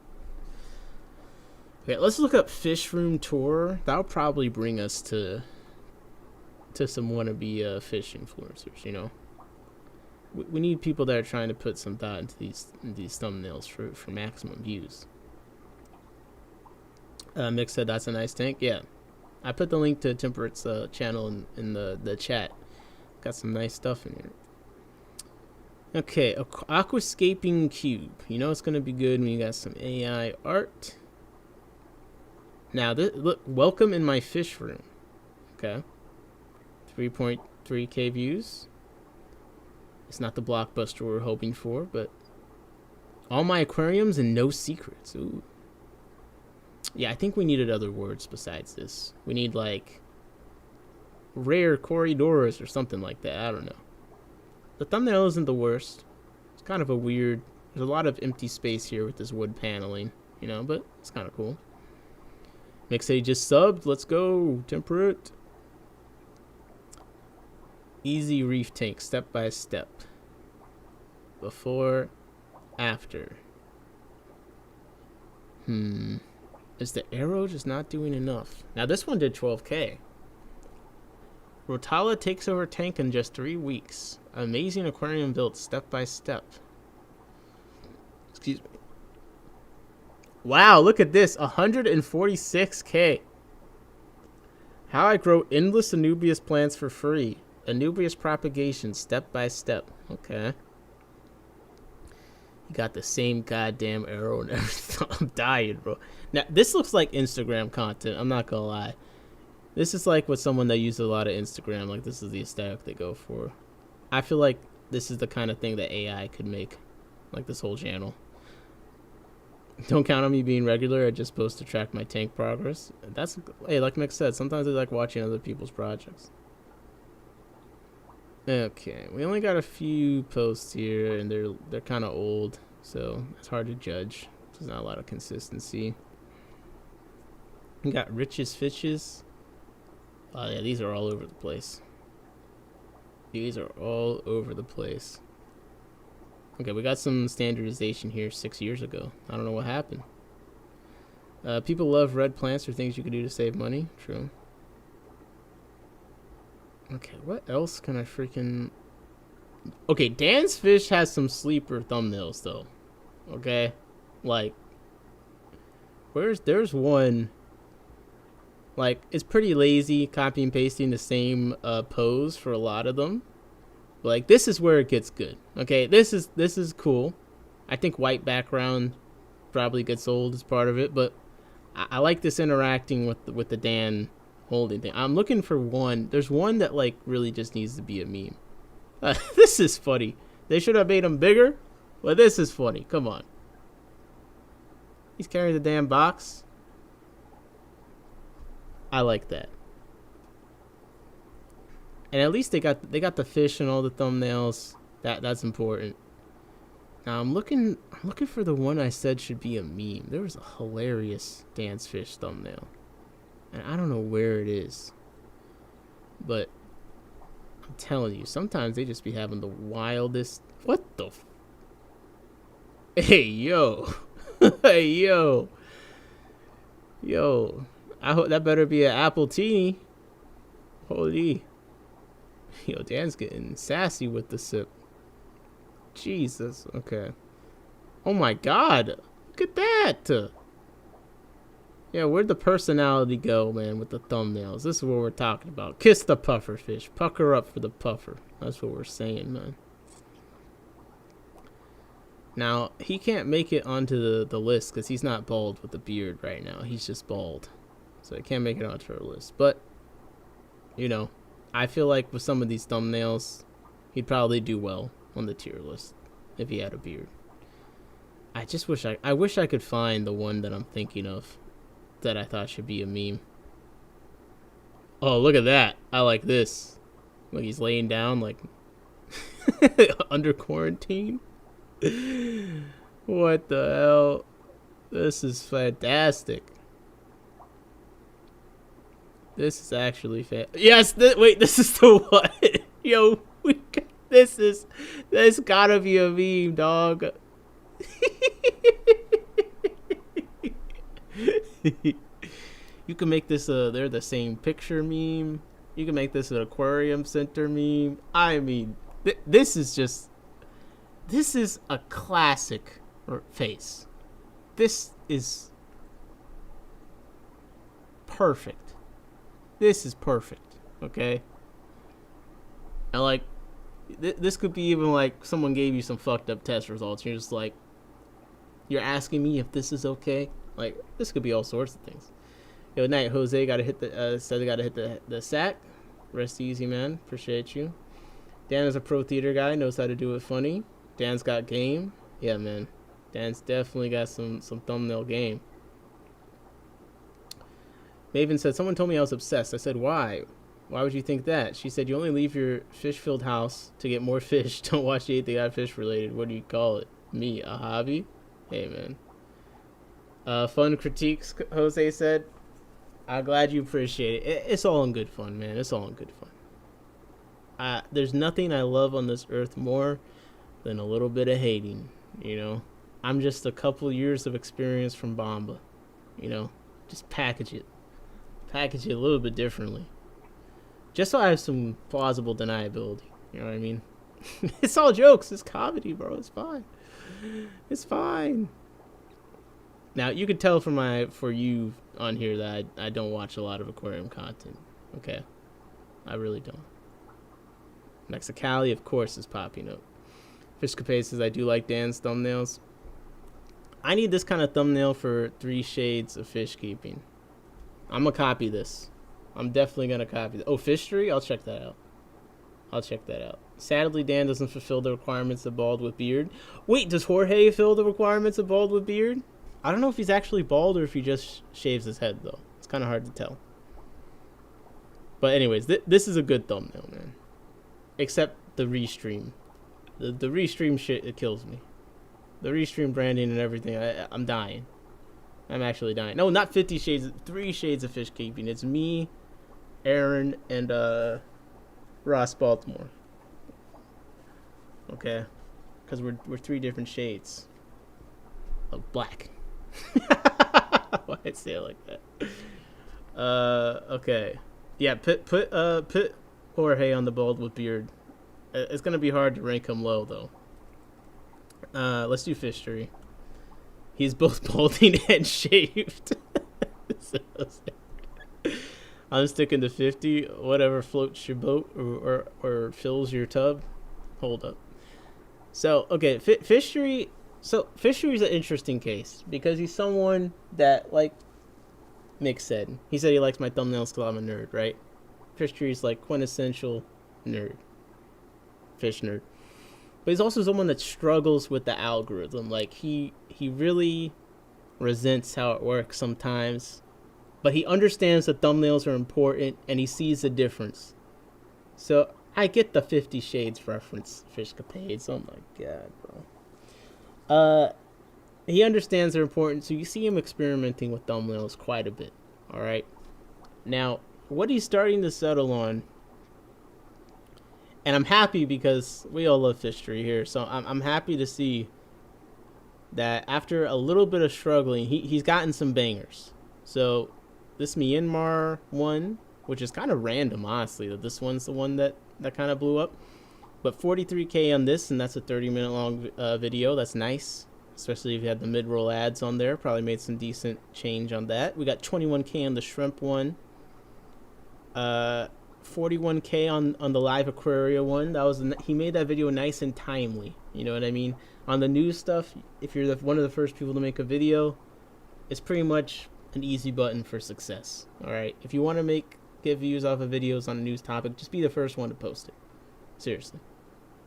Okay, let's look up Fish Room Tour. That'll probably bring us to some wannabe fish influencers, you know. We need people that are trying to put some thought into these thumbnails for maximum views. Mick said that's a nice tank. Yeah, I put the link to Temperate's channel in the chat. Got some nice stuff in here. Okay, Aquascaping Cube. You know it's gonna be good when you got some AI art. Now, look, welcome in my fish room. Okay, 3.3K views. It's not the blockbuster we're hoping for, but all my aquariums and no secrets. Ooh. Yeah, I think we needed other words besides this. We need like rare corridors or something like that. I don't know. The thumbnail isn't the worst. It's kind of a weird... There's a lot of empty space here with this wood paneling, you know, but it's kind of cool. Mick said he just subbed. Let's go, Temperate. Easy reef tank, step by step. Before, after. Is the arrow just not doing enough? Now this one did 12K. Rotala takes over tank in just 3 weeks. Amazing aquarium built step by step. Excuse me. Wow, look at this. 146K. How I grow endless Anubias plants for free. Anubias propagation step by step. Okay. You got the same goddamn arrow and everything. I'm dying, bro. Now, this looks like Instagram content. I'm not gonna lie. This is like with someone that uses a lot of Instagram. Like, this is the aesthetic they go for. I feel like this is the kind of thing that AI could make. Like, this whole channel. Don't count on me being regular. I just post to track my tank progress. That's, hey, like Mick said, sometimes I like watching other people's projects. Okay, we only got a few posts here, and they're kind of old, so it's hard to judge. There's not a lot of consistency. We got Rich's Fishes. Oh yeah, these are all over the place. These are all over the place. Okay, we got some standardization here 6 years ago. I don't know what happened. People love red plants or things you can do to save money. True. Okay, what else can I freaking... Okay, Dan's Fish has some sleeper thumbnails, though. Okay? Like, there's one... Like, it's pretty lazy copy and pasting the same pose for a lot of them. But, like, this is where it gets good. Okay, this is cool. I think white background probably gets old as part of it, but I like this interacting with the Dan holding thing. I'm looking for one. There's one that, like, really just needs to be a meme. This is funny. They should have made him bigger, but this is funny. Come on. He's carrying the damn box. I like that. And at least they got the fish and all the thumbnails. That's important. Now I'm looking for the one I said should be a meme. There was a hilarious Dan's Fish thumbnail, and I don't know where it is. But I'm telling you, sometimes they just be having the wildest. What the? Hey yo, hey yo, yo. I hope that better be an apple teeny. Holy. Yo, Dan's getting sassy with the sip. Jesus. Okay. Oh my God. Look at that. Yeah, where'd the personality go, man, with the thumbnails? This is what we're talking about. Kiss the puffer fish. Pucker up for the puffer. That's what we're saying, man. Now, he can't make it onto the list because he's not bald with a beard right now. He's just bald. So he can't make it onto our list. But, you know, I feel like with some of these thumbnails, he'd probably do well on the tier list if he had a beard. I just wish I wish I could find the one that I'm thinking of that I thought should be a meme. Oh, look at that. I like this. Like he's laying down like under quarantine. What the hell? This is fantastic. This is actually yes, wait, this is the one. Yo, this gotta be a meme, dog. You can make this they're the same picture meme. You can make this an aquarium center meme. I mean, this is a classic face. This is perfect. This is perfect, okay? And like, this could be even like someone gave you some fucked up test results. You're just like, you're asking me if this is okay. Like, this could be all sorts of things. Yo, night Jose gotta hit the said they gotta hit the sack. Rest easy, man. Appreciate you. Dan is a pro theater guy, knows how to do it funny. Dan's got game. Yeah, man. Dan's definitely got some thumbnail game. Maven said, someone told me I was obsessed. I said, why? Why would you think that? She said, you only leave your fish-filled house to get more fish. Don't watch anything not fish-related. What do you call it? Me, a hobby? Hey, man. Fun critiques, Jose said. I'm glad you appreciate it. It's all in good fun, man. It's all in good fun. There's nothing I love on this earth more than a little bit of hating, you know? I'm just a couple years of experience from Bomba, you know? Just package it a little bit differently, just so I have some plausible deniability. You know what I mean? It's all jokes. It's comedy, bro. It's fine. It's fine. Now you can tell for you on here that I don't watch a lot of aquarium content. Okay, I really don't. Mexicali, of course, is popping up. Fishcapade says I do like Dan's thumbnails. I need this kind of thumbnail for 3 shades of fish keeping. I'm gonna copy this. I'm definitely gonna copy this. Oh, Fishery? I'll check that out. Sadly, Dan doesn't fulfill the requirements of bald with beard. Wait, does Jorge fill the requirements of bald with beard? I don't know if he's actually bald or if he just shaves his head, though. It's kind of hard to tell. But anyways, this is a good thumbnail, man. except the restream. The restream shit, it kills me. The restream branding and everything, I'm dying. I'm actually dying. No, not 50 Shades, 3 Shades of Fish Keeping. It's me, Aaron, and Ross Baltimore. Okay? Because we're 3 different shades of black. Why I say it like that? Okay. Yeah, put Jorge on the bald with beard. It's gonna be hard to rank him low though. Let's do Fishery. He's both balding and shaved. So, I'm sticking to 50. Whatever floats your boat or fills your tub. Hold up. So, okay, Fishery. So, Fishery is an interesting case because he's someone that, like Mick said, he said he likes my thumbnails because I'm a nerd, right? Fishery is like quintessential nerd. Fish nerd. But he's also someone that struggles with the algorithm. Like, he really resents how it works sometimes. But he understands that thumbnails are important, and he sees the difference. So, I get the 50 Shades reference, Fishcapades. Oh my god, bro. He understands they're important, so you see him experimenting with thumbnails quite a bit. Alright? Now, what he's starting to settle on, and I'm happy because we all love Fishery here, so I'm happy to see that after a little bit of struggling, he's gotten some bangers. So this Myanmar one, which is kind of random, honestly, that this one's the one that kind of blew up. But 43K on this, and that's a 30-minute long video. That's nice, especially if you had the mid-roll ads on there. Probably made some decent change on that. We got 21K on the shrimp one. 41K on the live Aquarium one. That was he made that video nice and timely. You know what I mean? On the news stuff, if you're one of the first people to make a video, it's pretty much an easy button for success. All right, if you want to get views off of videos on a news topic, just be the first one to post it. Seriously,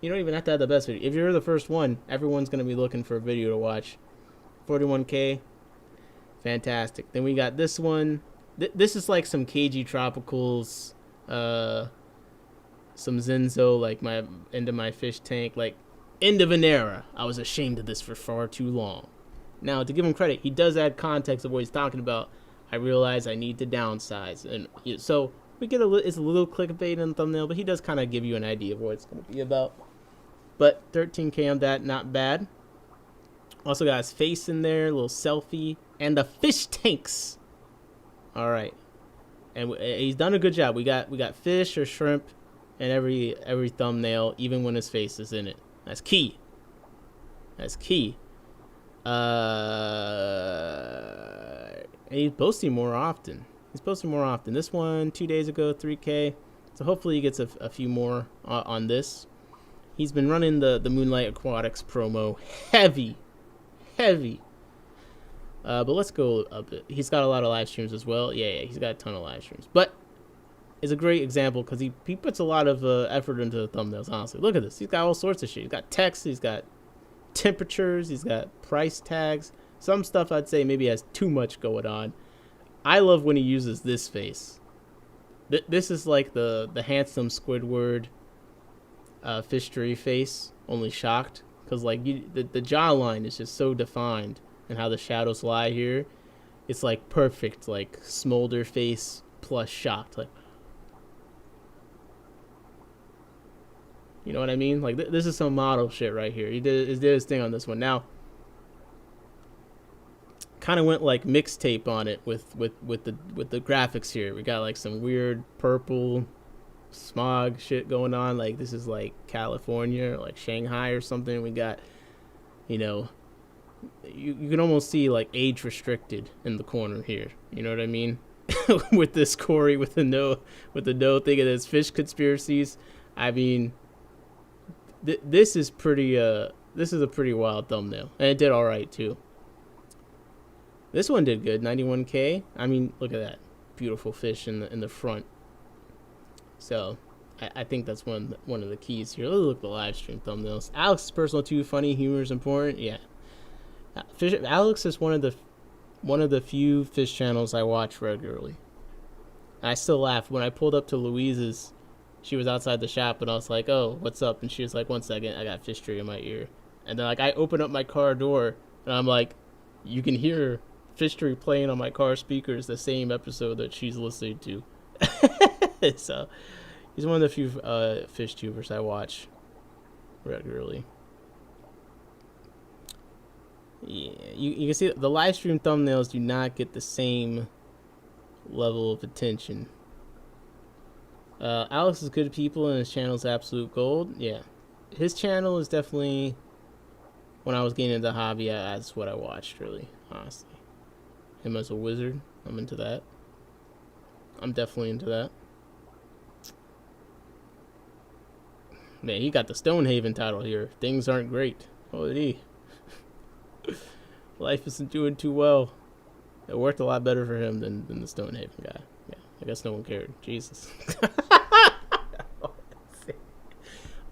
you don't even have to have the best video. If you're the first one, everyone's gonna be looking for a video to watch. 41K, fantastic. Then we got this one. This is like some KG Tropicals. Some Zenzo, like into my fish tank, like end of an era. I was ashamed of this for far too long. Now, to give him credit, he does add context of what he's talking about. I realize I need to downsize, and so we get it's a little clickbait in the thumbnail, but he does kind of give you an idea of what it's going to be about. But 13K on that, not bad. Also got his face in there, a little selfie, and the fish tanks. All right. And he's done a good job. We got fish or shrimp in every thumbnail, even when his face is in it. That's key. That's key. And he's posting more often. This one 2 days ago, 3K. So hopefully he gets a few more on this. He's been running the Moonlight Aquatics promo heavy. But let's go a bit. He's got a lot of live streams as well. Yeah, he's got a ton of live streams. But it's a great example because he puts a lot of effort into the thumbnails, honestly. Look at this. He's got all sorts of shit. He's got text. He's got temperatures. He's got price tags. Some stuff I'd say maybe has too much going on. I love when he uses this face. This is like the handsome Squidward Fishery face, only shocked. Because like the jawline is just so defined. And how the shadows lie here, it's like perfect, like smolder face plus shocked, like, you know what I mean? Like this is some model shit right here. He did his thing on this one. Now, kind of went like mixtape on it with the graphics here. We got like some weird purple smog shit going on. Like this is like California or like Shanghai or something. We got, you know. You can almost see like age restricted in the corner here. You know what I mean? With this Corey with the no thing of this fish conspiracies. I mean, this is a pretty wild thumbnail, and it did all right too. This one did good, 91K. I mean, look at that beautiful fish in the front. So I think that's one of the keys here. Let's look at the live stream thumbnails. Alex is personal too. Funny humor is important. Yeah. Alex is one of the few fish channels I watch regularly. I still laugh when I pulled up to Louise's she was outside the shop, and I was like, "Oh, what's up?" And she was like, "1 second, I got fish tree in my ear." And then like I open up my car door, and I'm like, you can hear fish tree playing on my car speakers the same episode that she's listening to. So he's one of the few fish tubers I watch regularly. Yeah, you can see the live stream thumbnails do not get the same level of attention. Alex is good people and his channel is absolute gold. Yeah, his channel is definitely, when I was getting into the hobby, that's what I watched, really, honestly. Him as a wizard, I'm into that. I'm definitely into that. Man, he got the Stonehaven title here. Things aren't great. Oh, he. Life isn't doing too well. It worked a lot better for him than the Stonehaven guy. Yeah, I guess no one cared. Jesus.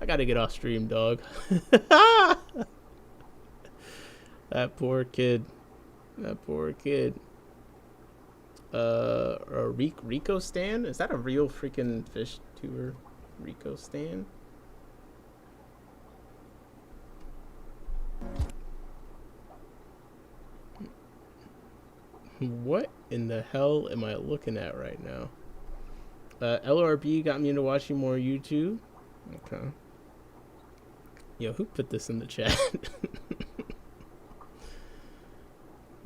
I gotta get off stream, dog. That poor kid. That poor kid. A Rico stand? Is that a real freaking fish tuber? Rico stand? What in the hell am I looking at right now? LRB got me into watching more YouTube. Okay. Yo, who put this in the chat?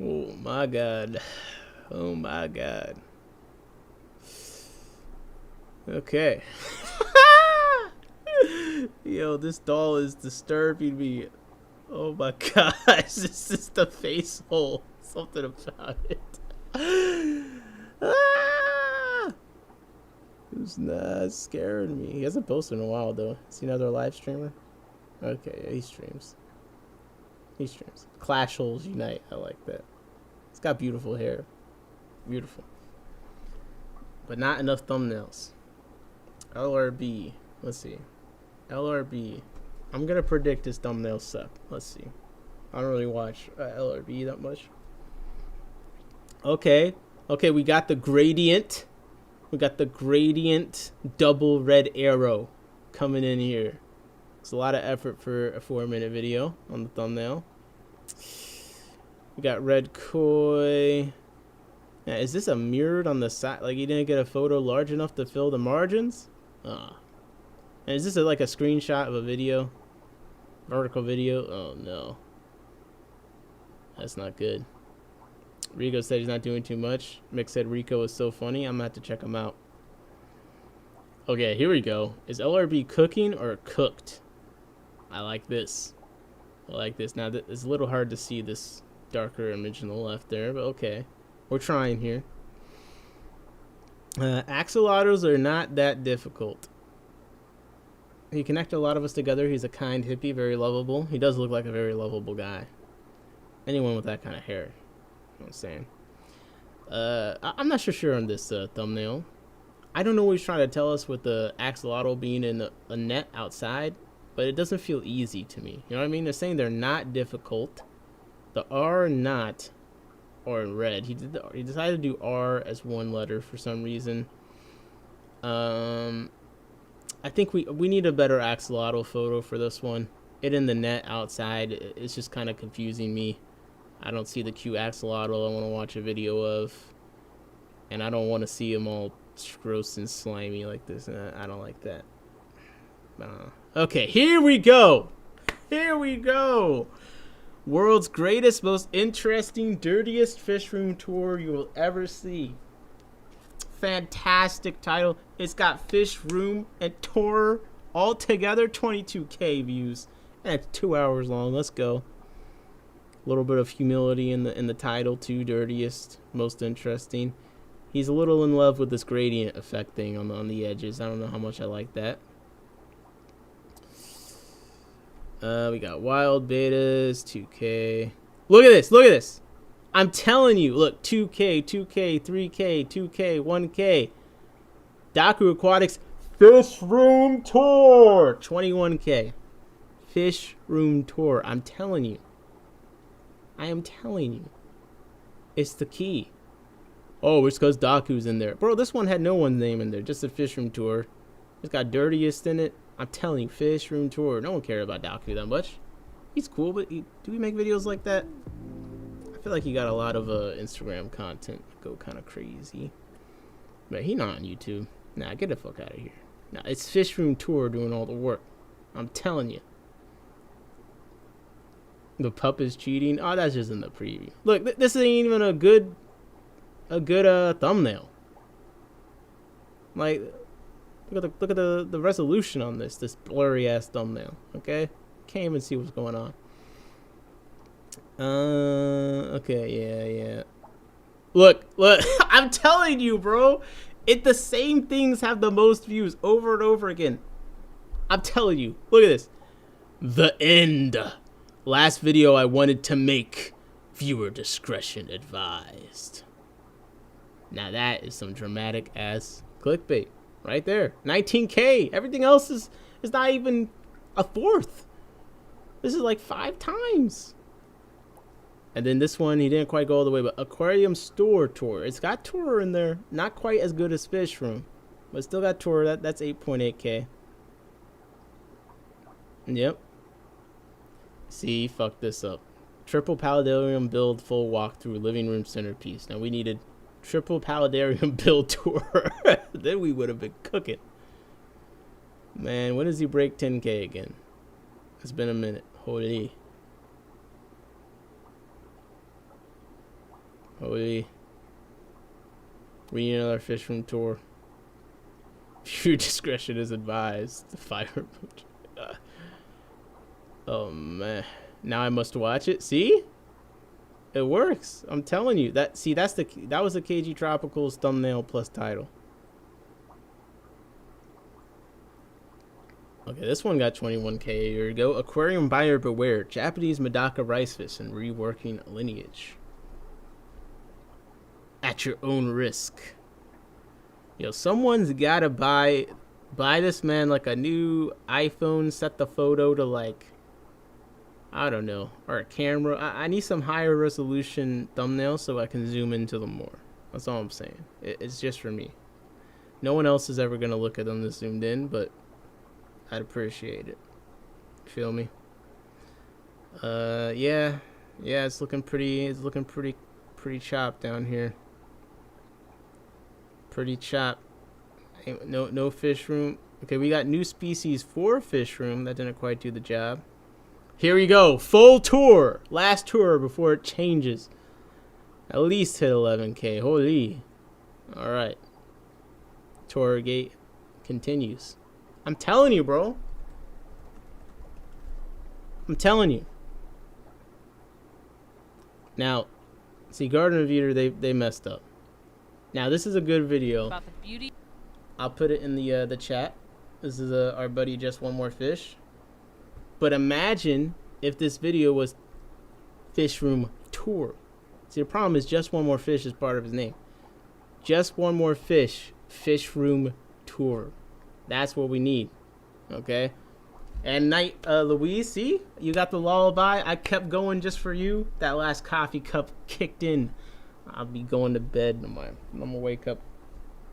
Oh my god. Oh my god. Okay. Yo, this doll is disturbing me. Oh my gosh. This is the face hole. Something about it. Ah! Who's not scaring me? He hasn't posted in a while though. Is he another live streamer? Okay, yeah, he streams. He streams. Clash holes unite. I like that. He's got beautiful hair. Beautiful. But not enough thumbnails. LRB. Let's see. LRB. I'm gonna predict his thumbnails suck. Let's see. I don't really watch LRB that much. Okay. Okay, we got the gradient. We got the gradient double red arrow coming in here. It's a lot of effort for a 4-minute video on the thumbnail. We got red koi. Now, is this a mirrored on the side? Like, you didn't get a photo large enough to fill the margins? And is this like a screenshot of a video? Vertical video? Oh, no. That's not good. Rico said he's not doing too much. Mick said Rico is so funny. I'm going to have to check him out. Okay, here we go. Is LRB cooking or cooked? I like this. I like this. Now, it's a little hard to see this darker image on the left there, but okay. We're trying here. Axolotls are not that difficult. He connected a lot of us together. He's a kind hippie, very lovable. He does look like a very lovable guy. Anyone with that kind of hair. You know what I'm saying? I'm not sure on this thumbnail. I don't know what he's trying to tell us with the axolotl being in a net outside, but it doesn't feel easy to me. You know what I mean? They're saying they're not difficult. The R not are in red. He decided to do R as one letter for some reason. I think we need a better axolotl photo for this one. It in the net outside, it's just kind of confusing me. I don't see the cute axolotl I want to watch a video of, and I don't want to see him all gross and slimy like this. I don't like that. Okay, here we go. Here we go. World's greatest, most interesting, dirtiest fish room tour you will ever see. Fantastic title. It's got fish room and tour all together. 22K views, and it's 2 hours long. Let's go. A little bit of humility in the title too. Dirtiest, most interesting. He's a little in love with this gradient effect thing on the edges. I don't know how much I like that. We got wild betas, 2K. Look at this. Look at this. I'm telling you. Look, 2K, 2K, 3K, 2K, 1K. Daku Aquatics Fish Room Tour. 21K. Fish Room Tour. I'm telling you. I am telling you. It's the key. Oh, it's because Daku's in there. Bro, this one had no one's name in there. Just a Fish Room Tour. It's got dirtiest in it. I'm telling you, fish room tour. No one cares about Doku that much. He's cool, but do we make videos like that? I feel like he got a lot of Instagram content go kind of crazy. But he not on YouTube. Nah, get the fuck out of here. Nah, it's fish room tour doing all the work. I'm telling you. The pup is cheating. Oh, that's just in the preview. Look, this ain't even a good thumbnail. Like, look at the resolution on this blurry ass thumbnail. Okay, can't even see what's going on. Okay, yeah. Look, I'm telling you, bro. The same things have the most views over and over again. I'm telling you. Look at this. The end. Last video I wanted to make. Viewer discretion advised. Now that is some dramatic ass clickbait right there. 19K. Everything else is not even a fourth. This is like 5 times. And then this one, he didn't quite go all the way, but Aquarium Store Tour. It's got Tour in there. Not quite as good as Fish Room, but still got Tour. That's 8.8K. Yep. See, fucked this up. Triple Paludarium build full walkthrough living room centerpiece. Now we needed triple Paludarium build tour. Then we would have been cooking. Man, when does he break 10K again? It's been a minute. Holy. We need another fish room tour. Your discretion is advised. The fire emoji. Oh man. Now I must watch it. See? It works. I'm telling you. That was the KG Tropicals thumbnail plus title. Okay, this one got 21K a year ago. Aquarium buyer beware. Japanese Medaka rice fish and reworking lineage. At your own risk. Yo, someone's gotta buy this man like a new iPhone, set the photo to like, I don't know, or a camera. I need some higher resolution thumbnails so I can zoom into them more. That's all I'm saying. It's just for me. No one else is ever gonna look at them this zoomed in, but I'd appreciate it. Feel me? Yeah, it's looking pretty chopped down here. Pretty chopped. No fish room. Okay, we got new species for fish room. That didn't quite do the job. Here we go. Full tour. Last tour before it changes. At least hit 11K. Holy. All right. Tour gate continues. I'm telling you, bro. I'm telling you. Now, see, Garden of Eater, they messed up. Now, this is a good video. About the beauty. I'll put it in the chat. This is our buddy Just One More Fish. But imagine if this video was Fish Room Tour. See, the problem is Just One More Fish is part of his name. Just One More Fish, Fish Room Tour. That's what we need. Okay? And night, Louise, see? You got the lullaby. I kept going just for you. That last coffee cup kicked in. I'll be going to bed. I'm gonna wake up.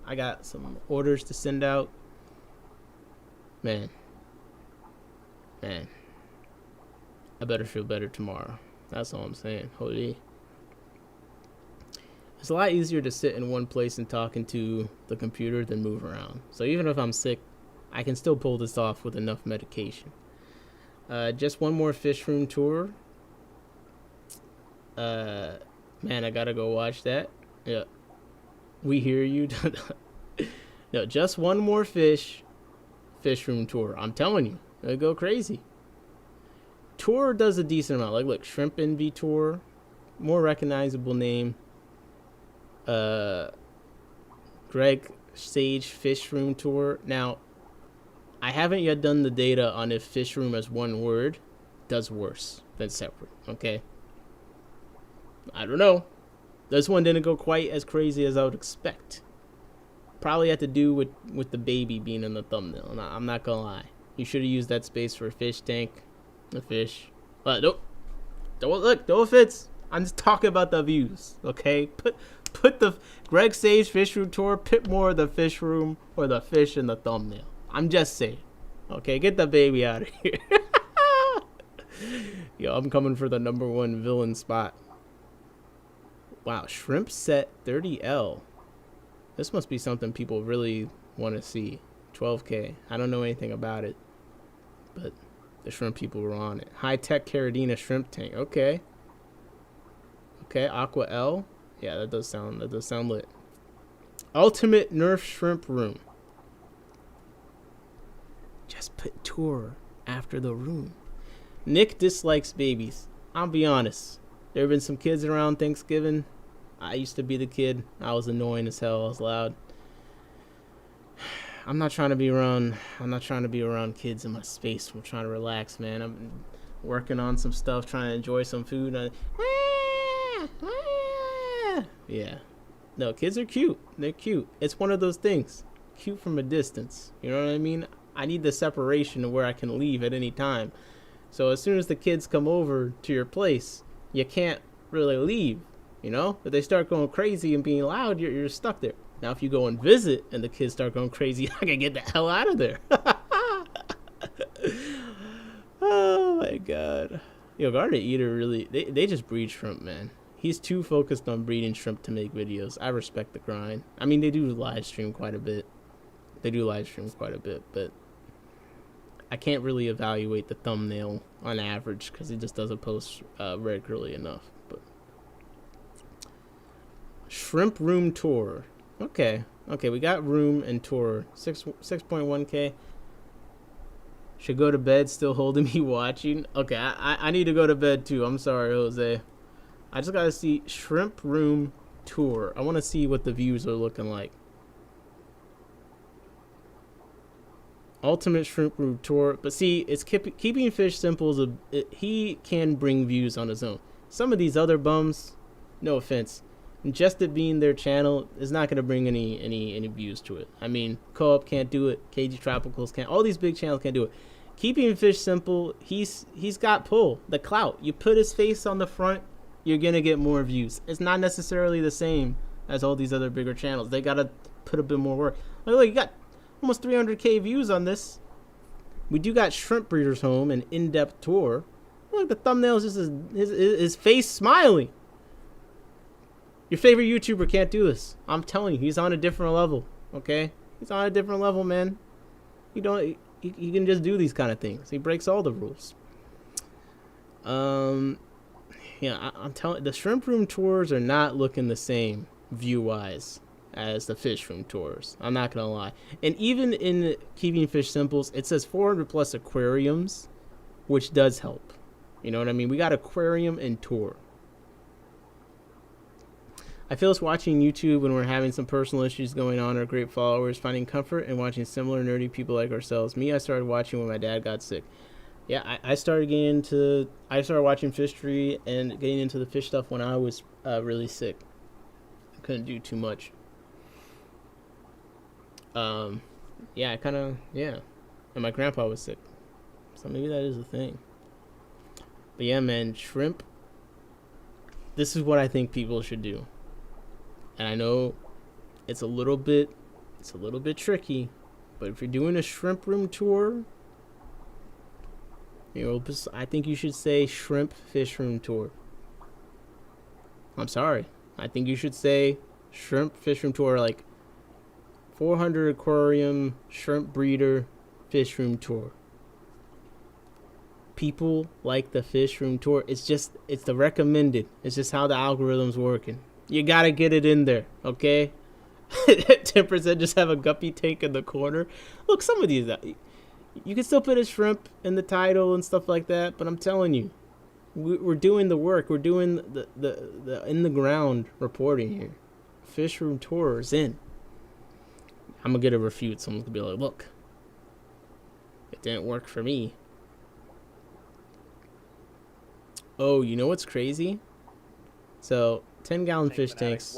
I got some orders to send out. Man. I better feel better tomorrow. That's all I'm saying. Holy. It's a lot easier to sit in one place and talk into the computer than move around. So even if I'm sick, I can still pull this off with enough medication. Just One More Fish Room Tour. Man, I gotta go watch that. Yeah. We hear you. No, Just One More Fish Room Tour. I'm telling you, it'll go crazy. Tour does a decent amount. Like, look, Shrimp Envy Tour. More recognizable name. Greg Sage Fish Room Tour. Now, I haven't yet done the data on if fish room as one word does worse than separate, okay? I don't know. This one didn't go quite as crazy as I would expect. Probably had to do with the baby being in the thumbnail. And I'm not gonna lie. You should have used that space for a fish tank. The fish. But don't look, no offense. I'm just talking about the views, okay? Put the Greg Sage Fish Room Tour, put more of the fish room or the fish in the thumbnail. I'm just saying. Okay, get the baby out of here. Yo, I'm coming for the #1 villain spot. Wow, shrimp set 30L. This must be something people really want to see. 12K. I don't know anything about it, but the shrimp people were on it. High-tech Caridina shrimp tank. Okay. Okay, Aqua L. Yeah, that does sound lit. Ultimate Nerf shrimp room. Just put tour after the room. Nick dislikes babies. I'll be honest. There have been some kids around Thanksgiving. I used to be the kid. I was annoying as hell. I was loud. I'm not trying to be around kids in my space. I'm trying to relax, man. I'm working on some stuff, trying to enjoy some food. Yeah. No, kids are cute. They're cute. It's one of those things. Cute from a distance. You know what I mean? I need the separation of where I can leave at any time. So as soon as the kids come over to your place, you can't really leave. You know? If they start going crazy and being loud, you're stuck there. Now, if you go and visit and the kids start going crazy, I can get the hell out of there. Oh, my God. Yo, Garden Eater really... They just breed shrimp, man. He's too focused on breeding shrimp to make videos. I respect the grind. I mean, they do live stream quite a bit. But I can't really evaluate the thumbnail on average because he just doesn't post regularly enough. But shrimp room tour. Okay, we got room and tour. 6.1K. Should go to bed, still holding me watching. Okay, I need to go to bed too. I'm sorry, Jose. I just gotta see shrimp room tour. I want to see what the views are looking like. Ultimate shrimp room tour. But see, it's keeping fish simple. He can bring views on his own. Some of these other bums, no offense, just it being their channel is not going to bring any views to it. I mean, Co-op can't do it. KG Tropicals can't. All these big channels can't do it. Keeping fish simple, he's got pull, the clout. You put his face on the front, you're going to get more views. It's not necessarily the same as all these other bigger channels. They got to put a bit more work. Look, you got almost 300K views on this. We do got Shrimp Breeder's Home, an in-depth tour. Look, the thumbnail is just his face smiling. Your favorite YouTuber can't do this. I'm telling you, he's on a different level. Okay, he's on a different level, man. He can just do these kind of things. He breaks all the rules. Yeah, I'm telling. The shrimp room tours are not looking the same view-wise as the fish room tours. I'm not gonna lie. And even in Keeping Fish Simples, it says 400 plus aquariums, which does help. You know what I mean? We got aquarium and tour. I feel it's watching YouTube when we're having some personal issues going on, or great followers, finding comfort in watching similar nerdy people like ourselves. Me, I started watching when my dad got sick. Yeah, I started watching Fishery and getting into the fish stuff when I was really sick. I couldn't do too much. And my grandpa was sick, so maybe that is a thing. But yeah, man, shrimp, this is what I think people should do. And I know it's a little bit tricky, but if you're doing a shrimp room tour, you know, I think you should say shrimp fish room tour. I'm sorry. I think you should say shrimp fish room tour, like 400 aquarium shrimp breeder fish room tour. People like the fish room tour. It's the recommended. It's just how the algorithm's working. You gotta get it in there, okay? 10% just have a guppy tank in the corner. Look, some of these, you can still put a shrimp in the title and stuff like that, but I'm telling you, we're doing the work. We're doing the in the ground reporting here. Fish room tour is in. I'm gonna get a refute. Someone's gonna be like, look, it didn't work for me. Oh, you know what's crazy? So 10-gallon fish tanks.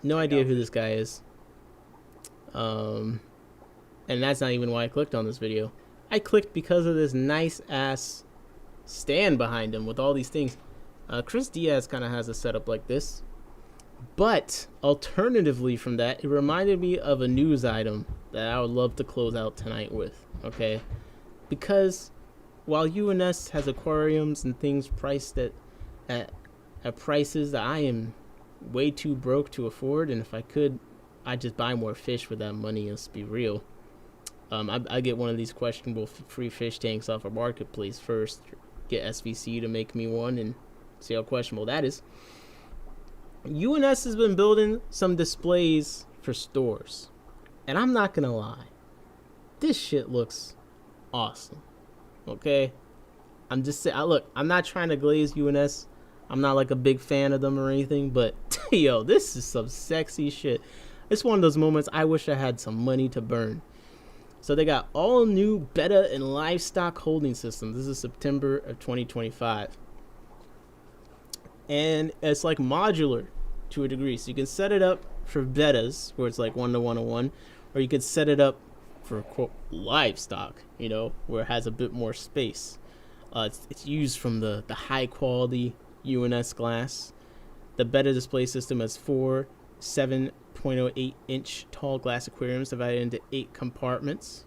No idea who this guy is. And that's not even why I clicked on this video. I clicked because of this nice ass stand behind him with all these things. Chris Diaz kind of has a setup like this. But alternatively from that, it reminded me of a news item that I would love to close out tonight with, okay? Because while UNS has aquariums and things priced at prices that I am way too broke to afford, and if I could, I'd just buy more fish with that money, let's be real. I get one of these questionable free fish tanks off a marketplace first, get SVC to make me one, and see how questionable that is. UNS has been building some displays for stores, and I'm not gonna lie, this shit looks awesome. Okay, I'm just saying. Look, I'm not trying to glaze UNS. I'm not like a big fan of them or anything, but yo, this is some sexy shit. It's one of those moments I wish I had some money to burn. So they got all new betta and livestock holding systems. This is September of 2025. And it's like modular to a degree. So you can set it up for bettas, where it's like 1-to-1-to-1, or you could set it up for quote livestock, you know, where it has a bit more space. It's used from the high quality UNS glass. The betta display system has 4 7.08 inch tall glass aquariums divided into 8 compartments.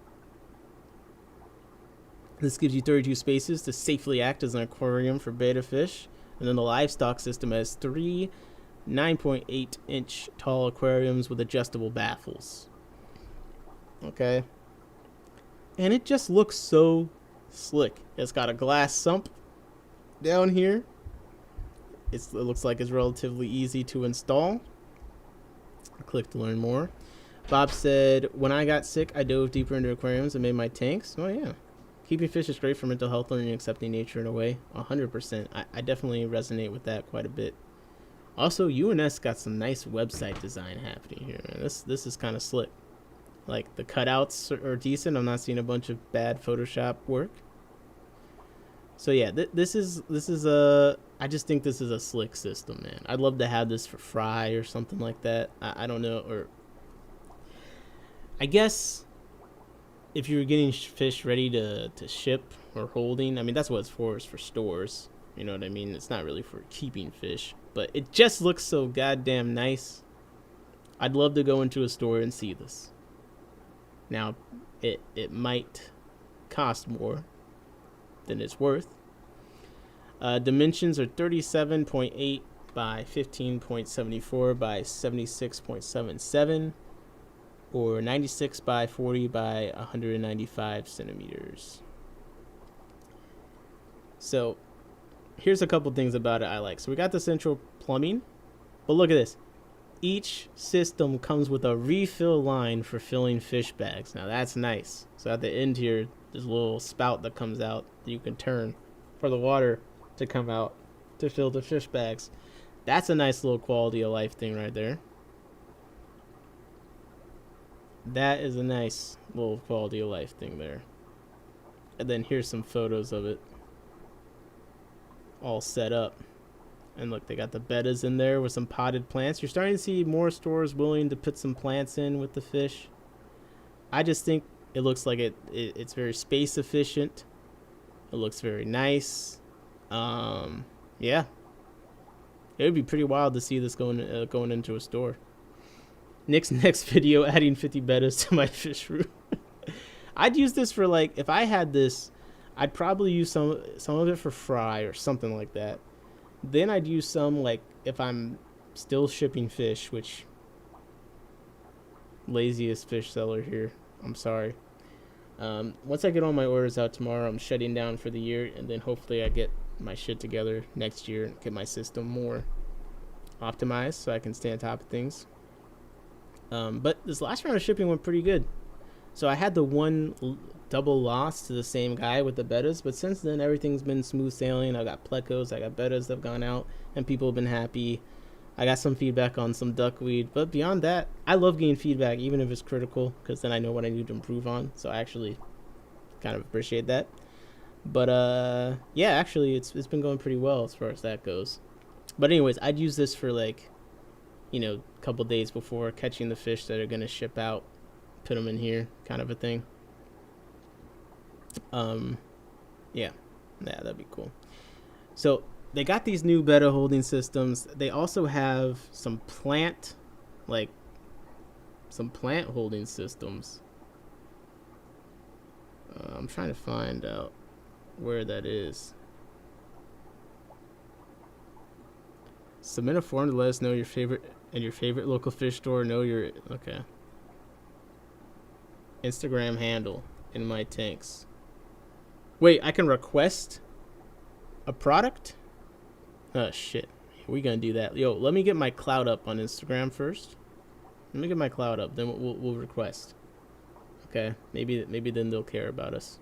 This gives you 32 spaces to safely act as an aquarium for betta fish. And then the livestock system has 3 9.8 inch tall aquariums with adjustable baffles. Okay. And it just looks so slick. It's got a glass sump down here. It looks like it's relatively easy to install. Click to learn more. Bob said, when I got sick, I dove deeper into aquariums and made my tanks. Oh, yeah. Keeping fish is great for mental health, learning and accepting nature in a way. 100%. I definitely resonate with that quite a bit. Also, UNS got some nice website design happening here, man. This is kind of slick. Like, the cutouts are decent. I'm not seeing a bunch of bad Photoshop work. So, yeah, this is I just think this is a slick system, man. I'd love to have this for fry or something like that. I don't know, or I guess if you're getting fish ready to ship or holding, I mean, that's what it's for, is for stores. You know what I mean? It's not really for keeping fish, but it just looks so goddamn nice. I'd love to go into a store and see this. Now, it might cost more than it's worth. Dimensions are 37.8 by 15.74 by 76.77, or 96 by 40 by 195 centimeters. So here's a couple things about it I like. So we got the central plumbing, but look at this. Each system comes with a refill line for filling fish bags. Now that's nice. So at the end here, there's a little spout that comes out that you can turn for the water to come out to fill the fish bags. That's a nice little quality of life thing right there. That is a nice little quality of life thing there. And then here's some photos of it all set up. And look, they got the bettas in there with some potted plants. You're starting to see more stores willing to put some plants in with the fish. I just think it looks like it's very space efficient. It looks very nice. Yeah. It would be pretty wild to see this going into a store. Nick's next video, adding 50 bettas to my fish room. I'd use this for, like, if I had this, I'd probably use some of it for fry or something like that. Then I'd use some, like, if I'm still shipping fish, which, laziest fish seller here, I'm sorry. Once I get all my orders out tomorrow, I'm shutting down for the year, and then hopefully I get my shit together next year and get my system more optimized so I can stay on top of things. But this last round of shipping went pretty good. So I had the one double loss to the same guy with the bettas, but since then everything's been smooth sailing. I got plecos, I got bettas that have gone out, and people have been happy. I got some feedback on some duckweed, but beyond that, I love getting feedback, even if it's critical, because then I know what I need to improve on. So I actually kind of appreciate that. But yeah, actually it's been going pretty well as far as that goes. But anyways, I'd use this for, like, you know, a couple days before catching the fish that are gonna ship out, put them in here, kind of a thing. Yeah, that'd be cool. So they got these new betta holding systems. They also have some plant holding systems. I'm trying to find out where that is. Submit a form to let us know your favorite local fish store. Know your okay. Instagram handle in my tanks. Wait, I can request a product? Oh shit. We're gonna do that. Yo, let me get my cloud up on Instagram first. Let me get my cloud up, then we'll request. Okay, maybe then they'll care about us.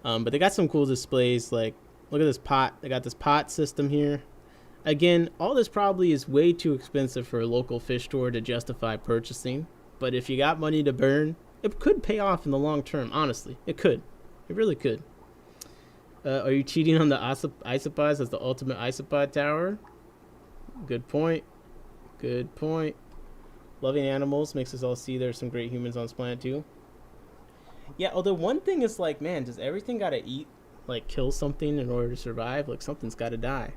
But they got some cool displays. Like, look at this pot. They got this pot system here. Again, all this probably is way too expensive for a local fish store to justify purchasing. But if you got money to burn, it could pay off in the long term. Honestly, it could. It really could. Are you cheating on the isopods as the ultimate isopod tower? Good point. Good point. Loving animals makes us all see there's some great humans on this planet too. Yeah, although one thing is like, man, does everything gotta eat, like kill something in order to survive? Like something's gotta die.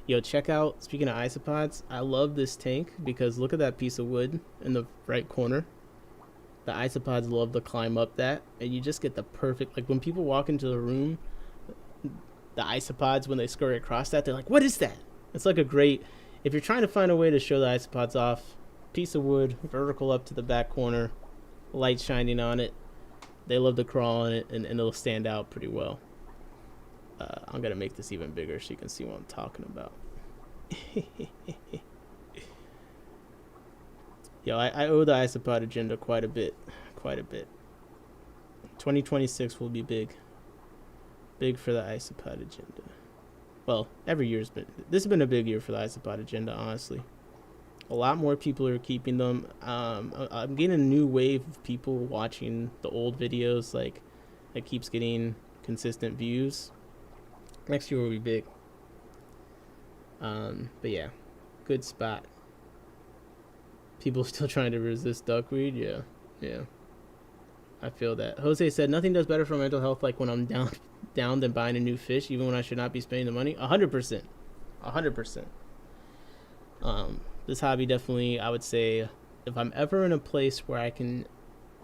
Yo, check out, speaking of isopods, I love this tank because look at that piece of wood in the right corner. The isopods love to climb up that, and you just get the perfect, like when people walk into the room, the isopods, when they scurry across that, they're like, what is that? It's like a great, if you're trying to find a way to show the isopods off, piece of wood, vertical up to the back corner, light shining on it. They love to crawl on it, and it'll stand out pretty well. I'm going to make this even bigger so you can see what I'm talking about. Yo, I owe the isopod agenda quite a bit. 2026 will be big. Big for the isopod agenda. Well, every year's been... This has been a big year for the isopod agenda, honestly. A lot more people are keeping them. I'm getting a new wave of people watching the old videos. Like, it keeps getting consistent views. Next year will be big. But yeah, good spot. People still trying to resist duckweed. Yeah. I feel that. Jose said nothing does better for mental health like when I'm down than buying a new fish, even when I should not be spending the money. 100%. This hobby definitely, I would say, if I'm ever in a place where I can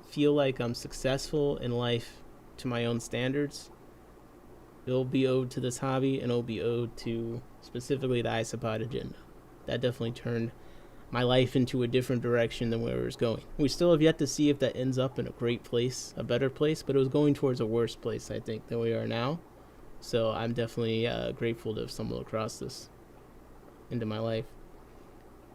feel like I'm successful in life to my own standards, it'll be owed to this hobby, and it'll be owed to specifically the isopod agenda. That definitely turned my life into a different direction than where it was going. We still have yet to see if that ends up in a great place, a better place, but it was going towards a worse place, I think, than we are now. So I'm definitely grateful to have stumbled across this into my life.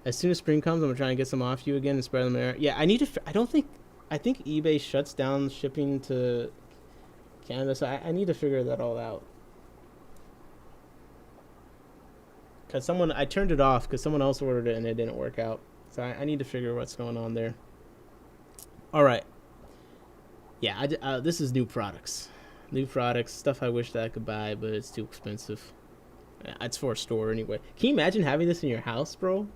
As soon as spring comes, I'm gonna try and get some off you again and spread them there. Yeah, I need to. I think eBay shuts down shipping to Canada, so I need to figure that all out. Cause I turned it off because someone else ordered it and it didn't work out. So I need to figure what's going on there. All right. Yeah, this is new products, stuff I wish that I could buy, but it's too expensive. It's for a store anyway. Can you imagine having this in your house, bro?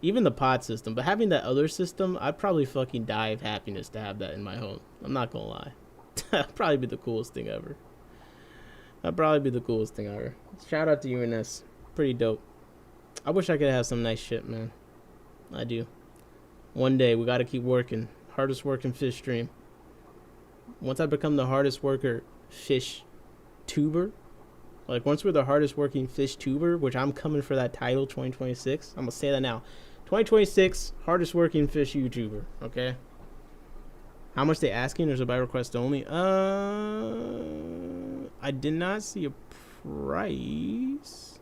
Even the pod system, but having that other system, I'd probably fucking die of happiness to have that in my home. I'm not gonna lie. That'd probably be the coolest thing ever. Shout out to UNS. Pretty dope. I wish I could have some nice shit, man. I do. One day, we gotta keep working. Hardest working fish stream. Once I become the hardest worker fish tuber, like once we're the hardest working fish tuber, which I'm coming for that title 2026. I'm gonna say that now. 2026 hardest working fish YouTuber, okay? How much they asking? There's a by request only. I did not see a price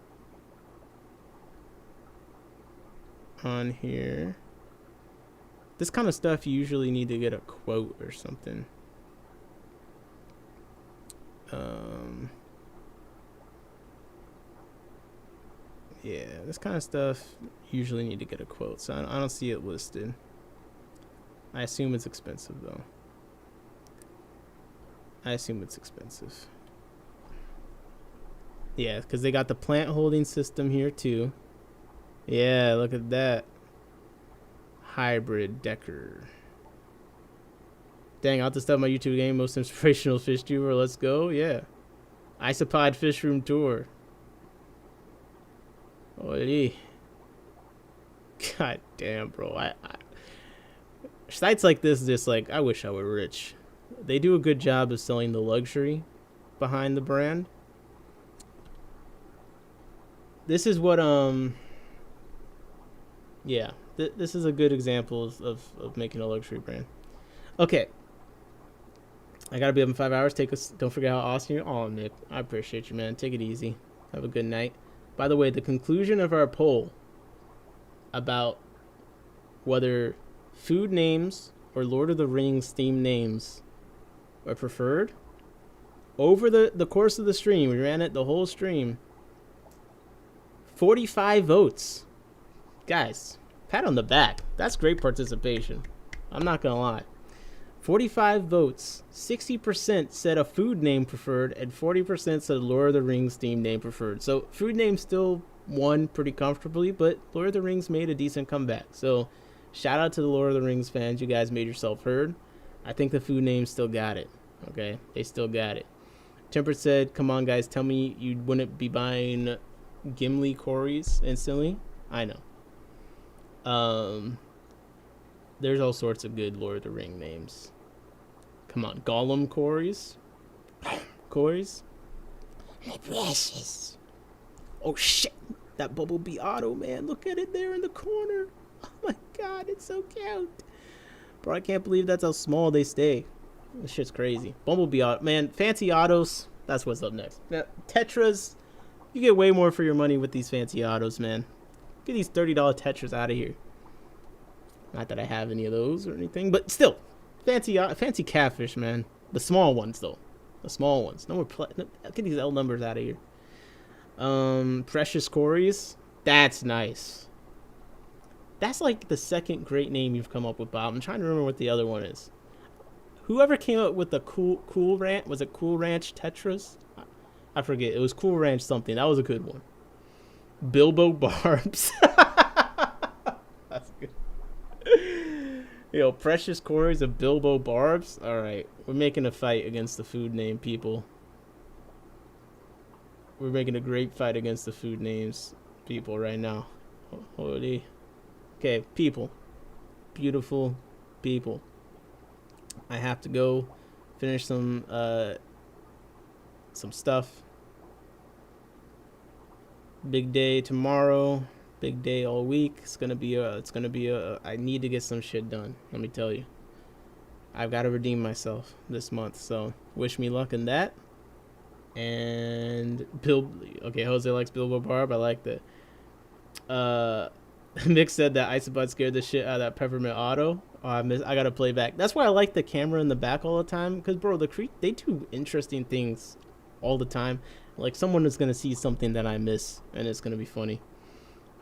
on here. This kind of stuff you usually need to get a quote or something. Yeah, this kind of stuff usually need to get a quote, so I don't see it listed. I assume it's expensive though. Yeah, because they got the plant holding system here too. Yeah, look at that. Hybrid Decker. Dang, I'll have to start my YouTube game, most inspirational fish tuber. Let's go. Yeah. Isopod fish room tour. Holy. God damn, bro. I sites like this, just like, I wish I were rich. They do a good job of selling the luxury behind the brand. This is what, yeah, this is a good example of making a luxury brand. Okay. I gotta be up in 5 hours. Don't forget how awesome you are. Oh, Nick, I appreciate you, man. Take it easy. Have a good night. By the way, the conclusion of our poll about whether food names or Lord of the Rings themed names are preferred, over the course of the stream, we ran it the whole stream, 45 votes. Guys, pat on the back. That's great participation. I'm not gonna lie. 45 votes. 60% said a food name preferred, and 40% said Lord of the Rings themed name preferred. So food name still won pretty comfortably, but Lord of the Rings made a decent comeback. So shout out to the Lord of the Rings fans. You guys made yourself heard. I think the food name still got it. Okay, they still got it. Tempered said, "Come on, guys, tell me you wouldn't be buying Gimli Corys instantly." I know. There's all sorts of good Lord of the Ring names. Come on, Gollum Corys. Corys. My precious. Oh shit, that Bumblebee Auto, man. Look at it there in the corner. Oh my god, it's so cute. Bro, I can't believe that's how small they stay. This shit's crazy. Bumblebee Auto, man. Fancy autos. That's what's up next. Now, Tetras. You get way more for your money with these fancy autos, man. Get these $30 Tetras out of here. Not that I have any of those or anything, but still, fancy catfish, man. The small ones, though. The small ones. No more. Get these L numbers out of here. Precious Corys. That's nice. That's like the second great name you've come up with, Bob. I'm trying to remember what the other one is. Whoever came up with the Cool Ranch, was it Cool Ranch Tetras? I forget. It was Cool Ranch something. That was a good one. Bilbo Barbs. That's good. Yo, Precious Corys of Bilbo Barbs. All right, we're making a fight against the food name people. We're making a great fight against the food names people right now. Holy. Okay, people. Beautiful people. I have to go finish some stuff. Big day tomorrow. Big day all week. It's gonna be I need to get some shit done. Let me tell you. I've got to redeem myself this month. So wish me luck in that. And okay, Jose likes Bilbo Barb. I like that. Mick said that Isopod scared the shit out of that Peppermint Auto. Oh, I gotta play back. That's why I like the camera in the back all the time. Because, bro, they do interesting things all the time. Like, someone is gonna see something that I miss, and it's gonna be funny.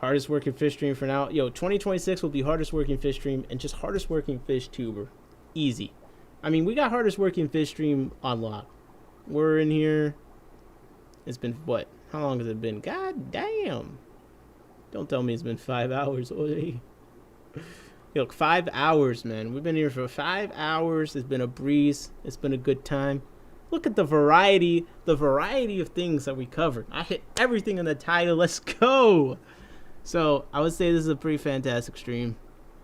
Hardest working fish stream for now. Yo, 2026 will be hardest working fish stream and just hardest working fish tuber. Easy. I mean, we got hardest working fish stream on lock. We're in here. It's been what? How long has it been? God damn. Don't tell me it's been 5 hours. Yo, 5 hours, man. We've been here for 5 hours. It's been a breeze. It's been a good time. Look at the variety of things that we covered. I hit everything in the title. Let's go. So I would say this is a pretty fantastic stream.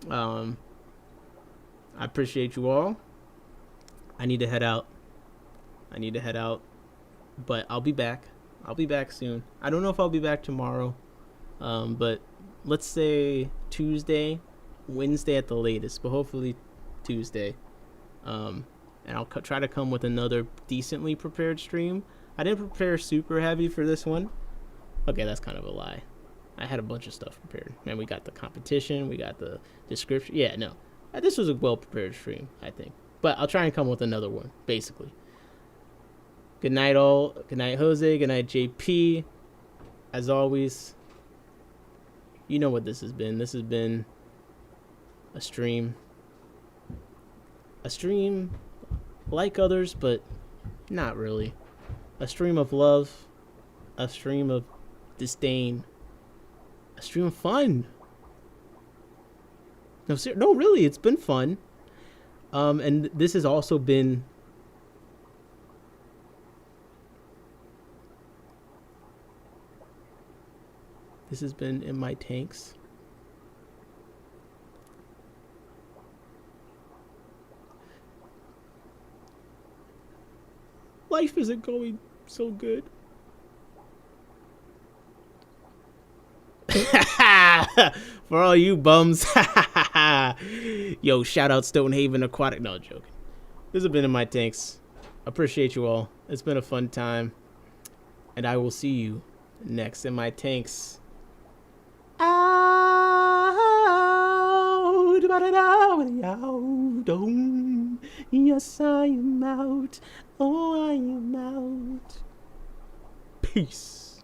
I appreciate you all. I need to head out. But I'll be back. I'll be back soon. I don't know if I'll be back tomorrow. But let's say Tuesday, Wednesday at the latest, but hopefully Tuesday. And I'll try to come with another decently prepared stream. I didn't prepare super heavy for this one. Okay, that's kind of a lie. I had a bunch of stuff prepared. Man, we got the competition, we got the description. Yeah, no. This was a well-prepared stream, I think. But I'll try and come with another one, basically. Good night, all. Good night, Jose. Good night, JP. As always, you know what this has been. This has been a stream. A stream like others, but not really. A stream of love. A stream of disdain. A stream of fun. No, really, it's been fun. And this has also been This has been In My Tanks. Life isn't going so good. For all you bums. Yo, shout out Stonehaven Aquatic. No, joking. This has been In My Tanks. Appreciate you all. It's been a fun time. And I will see you next In My Tanks. Yes, I am out. Oh, I am out. Peace.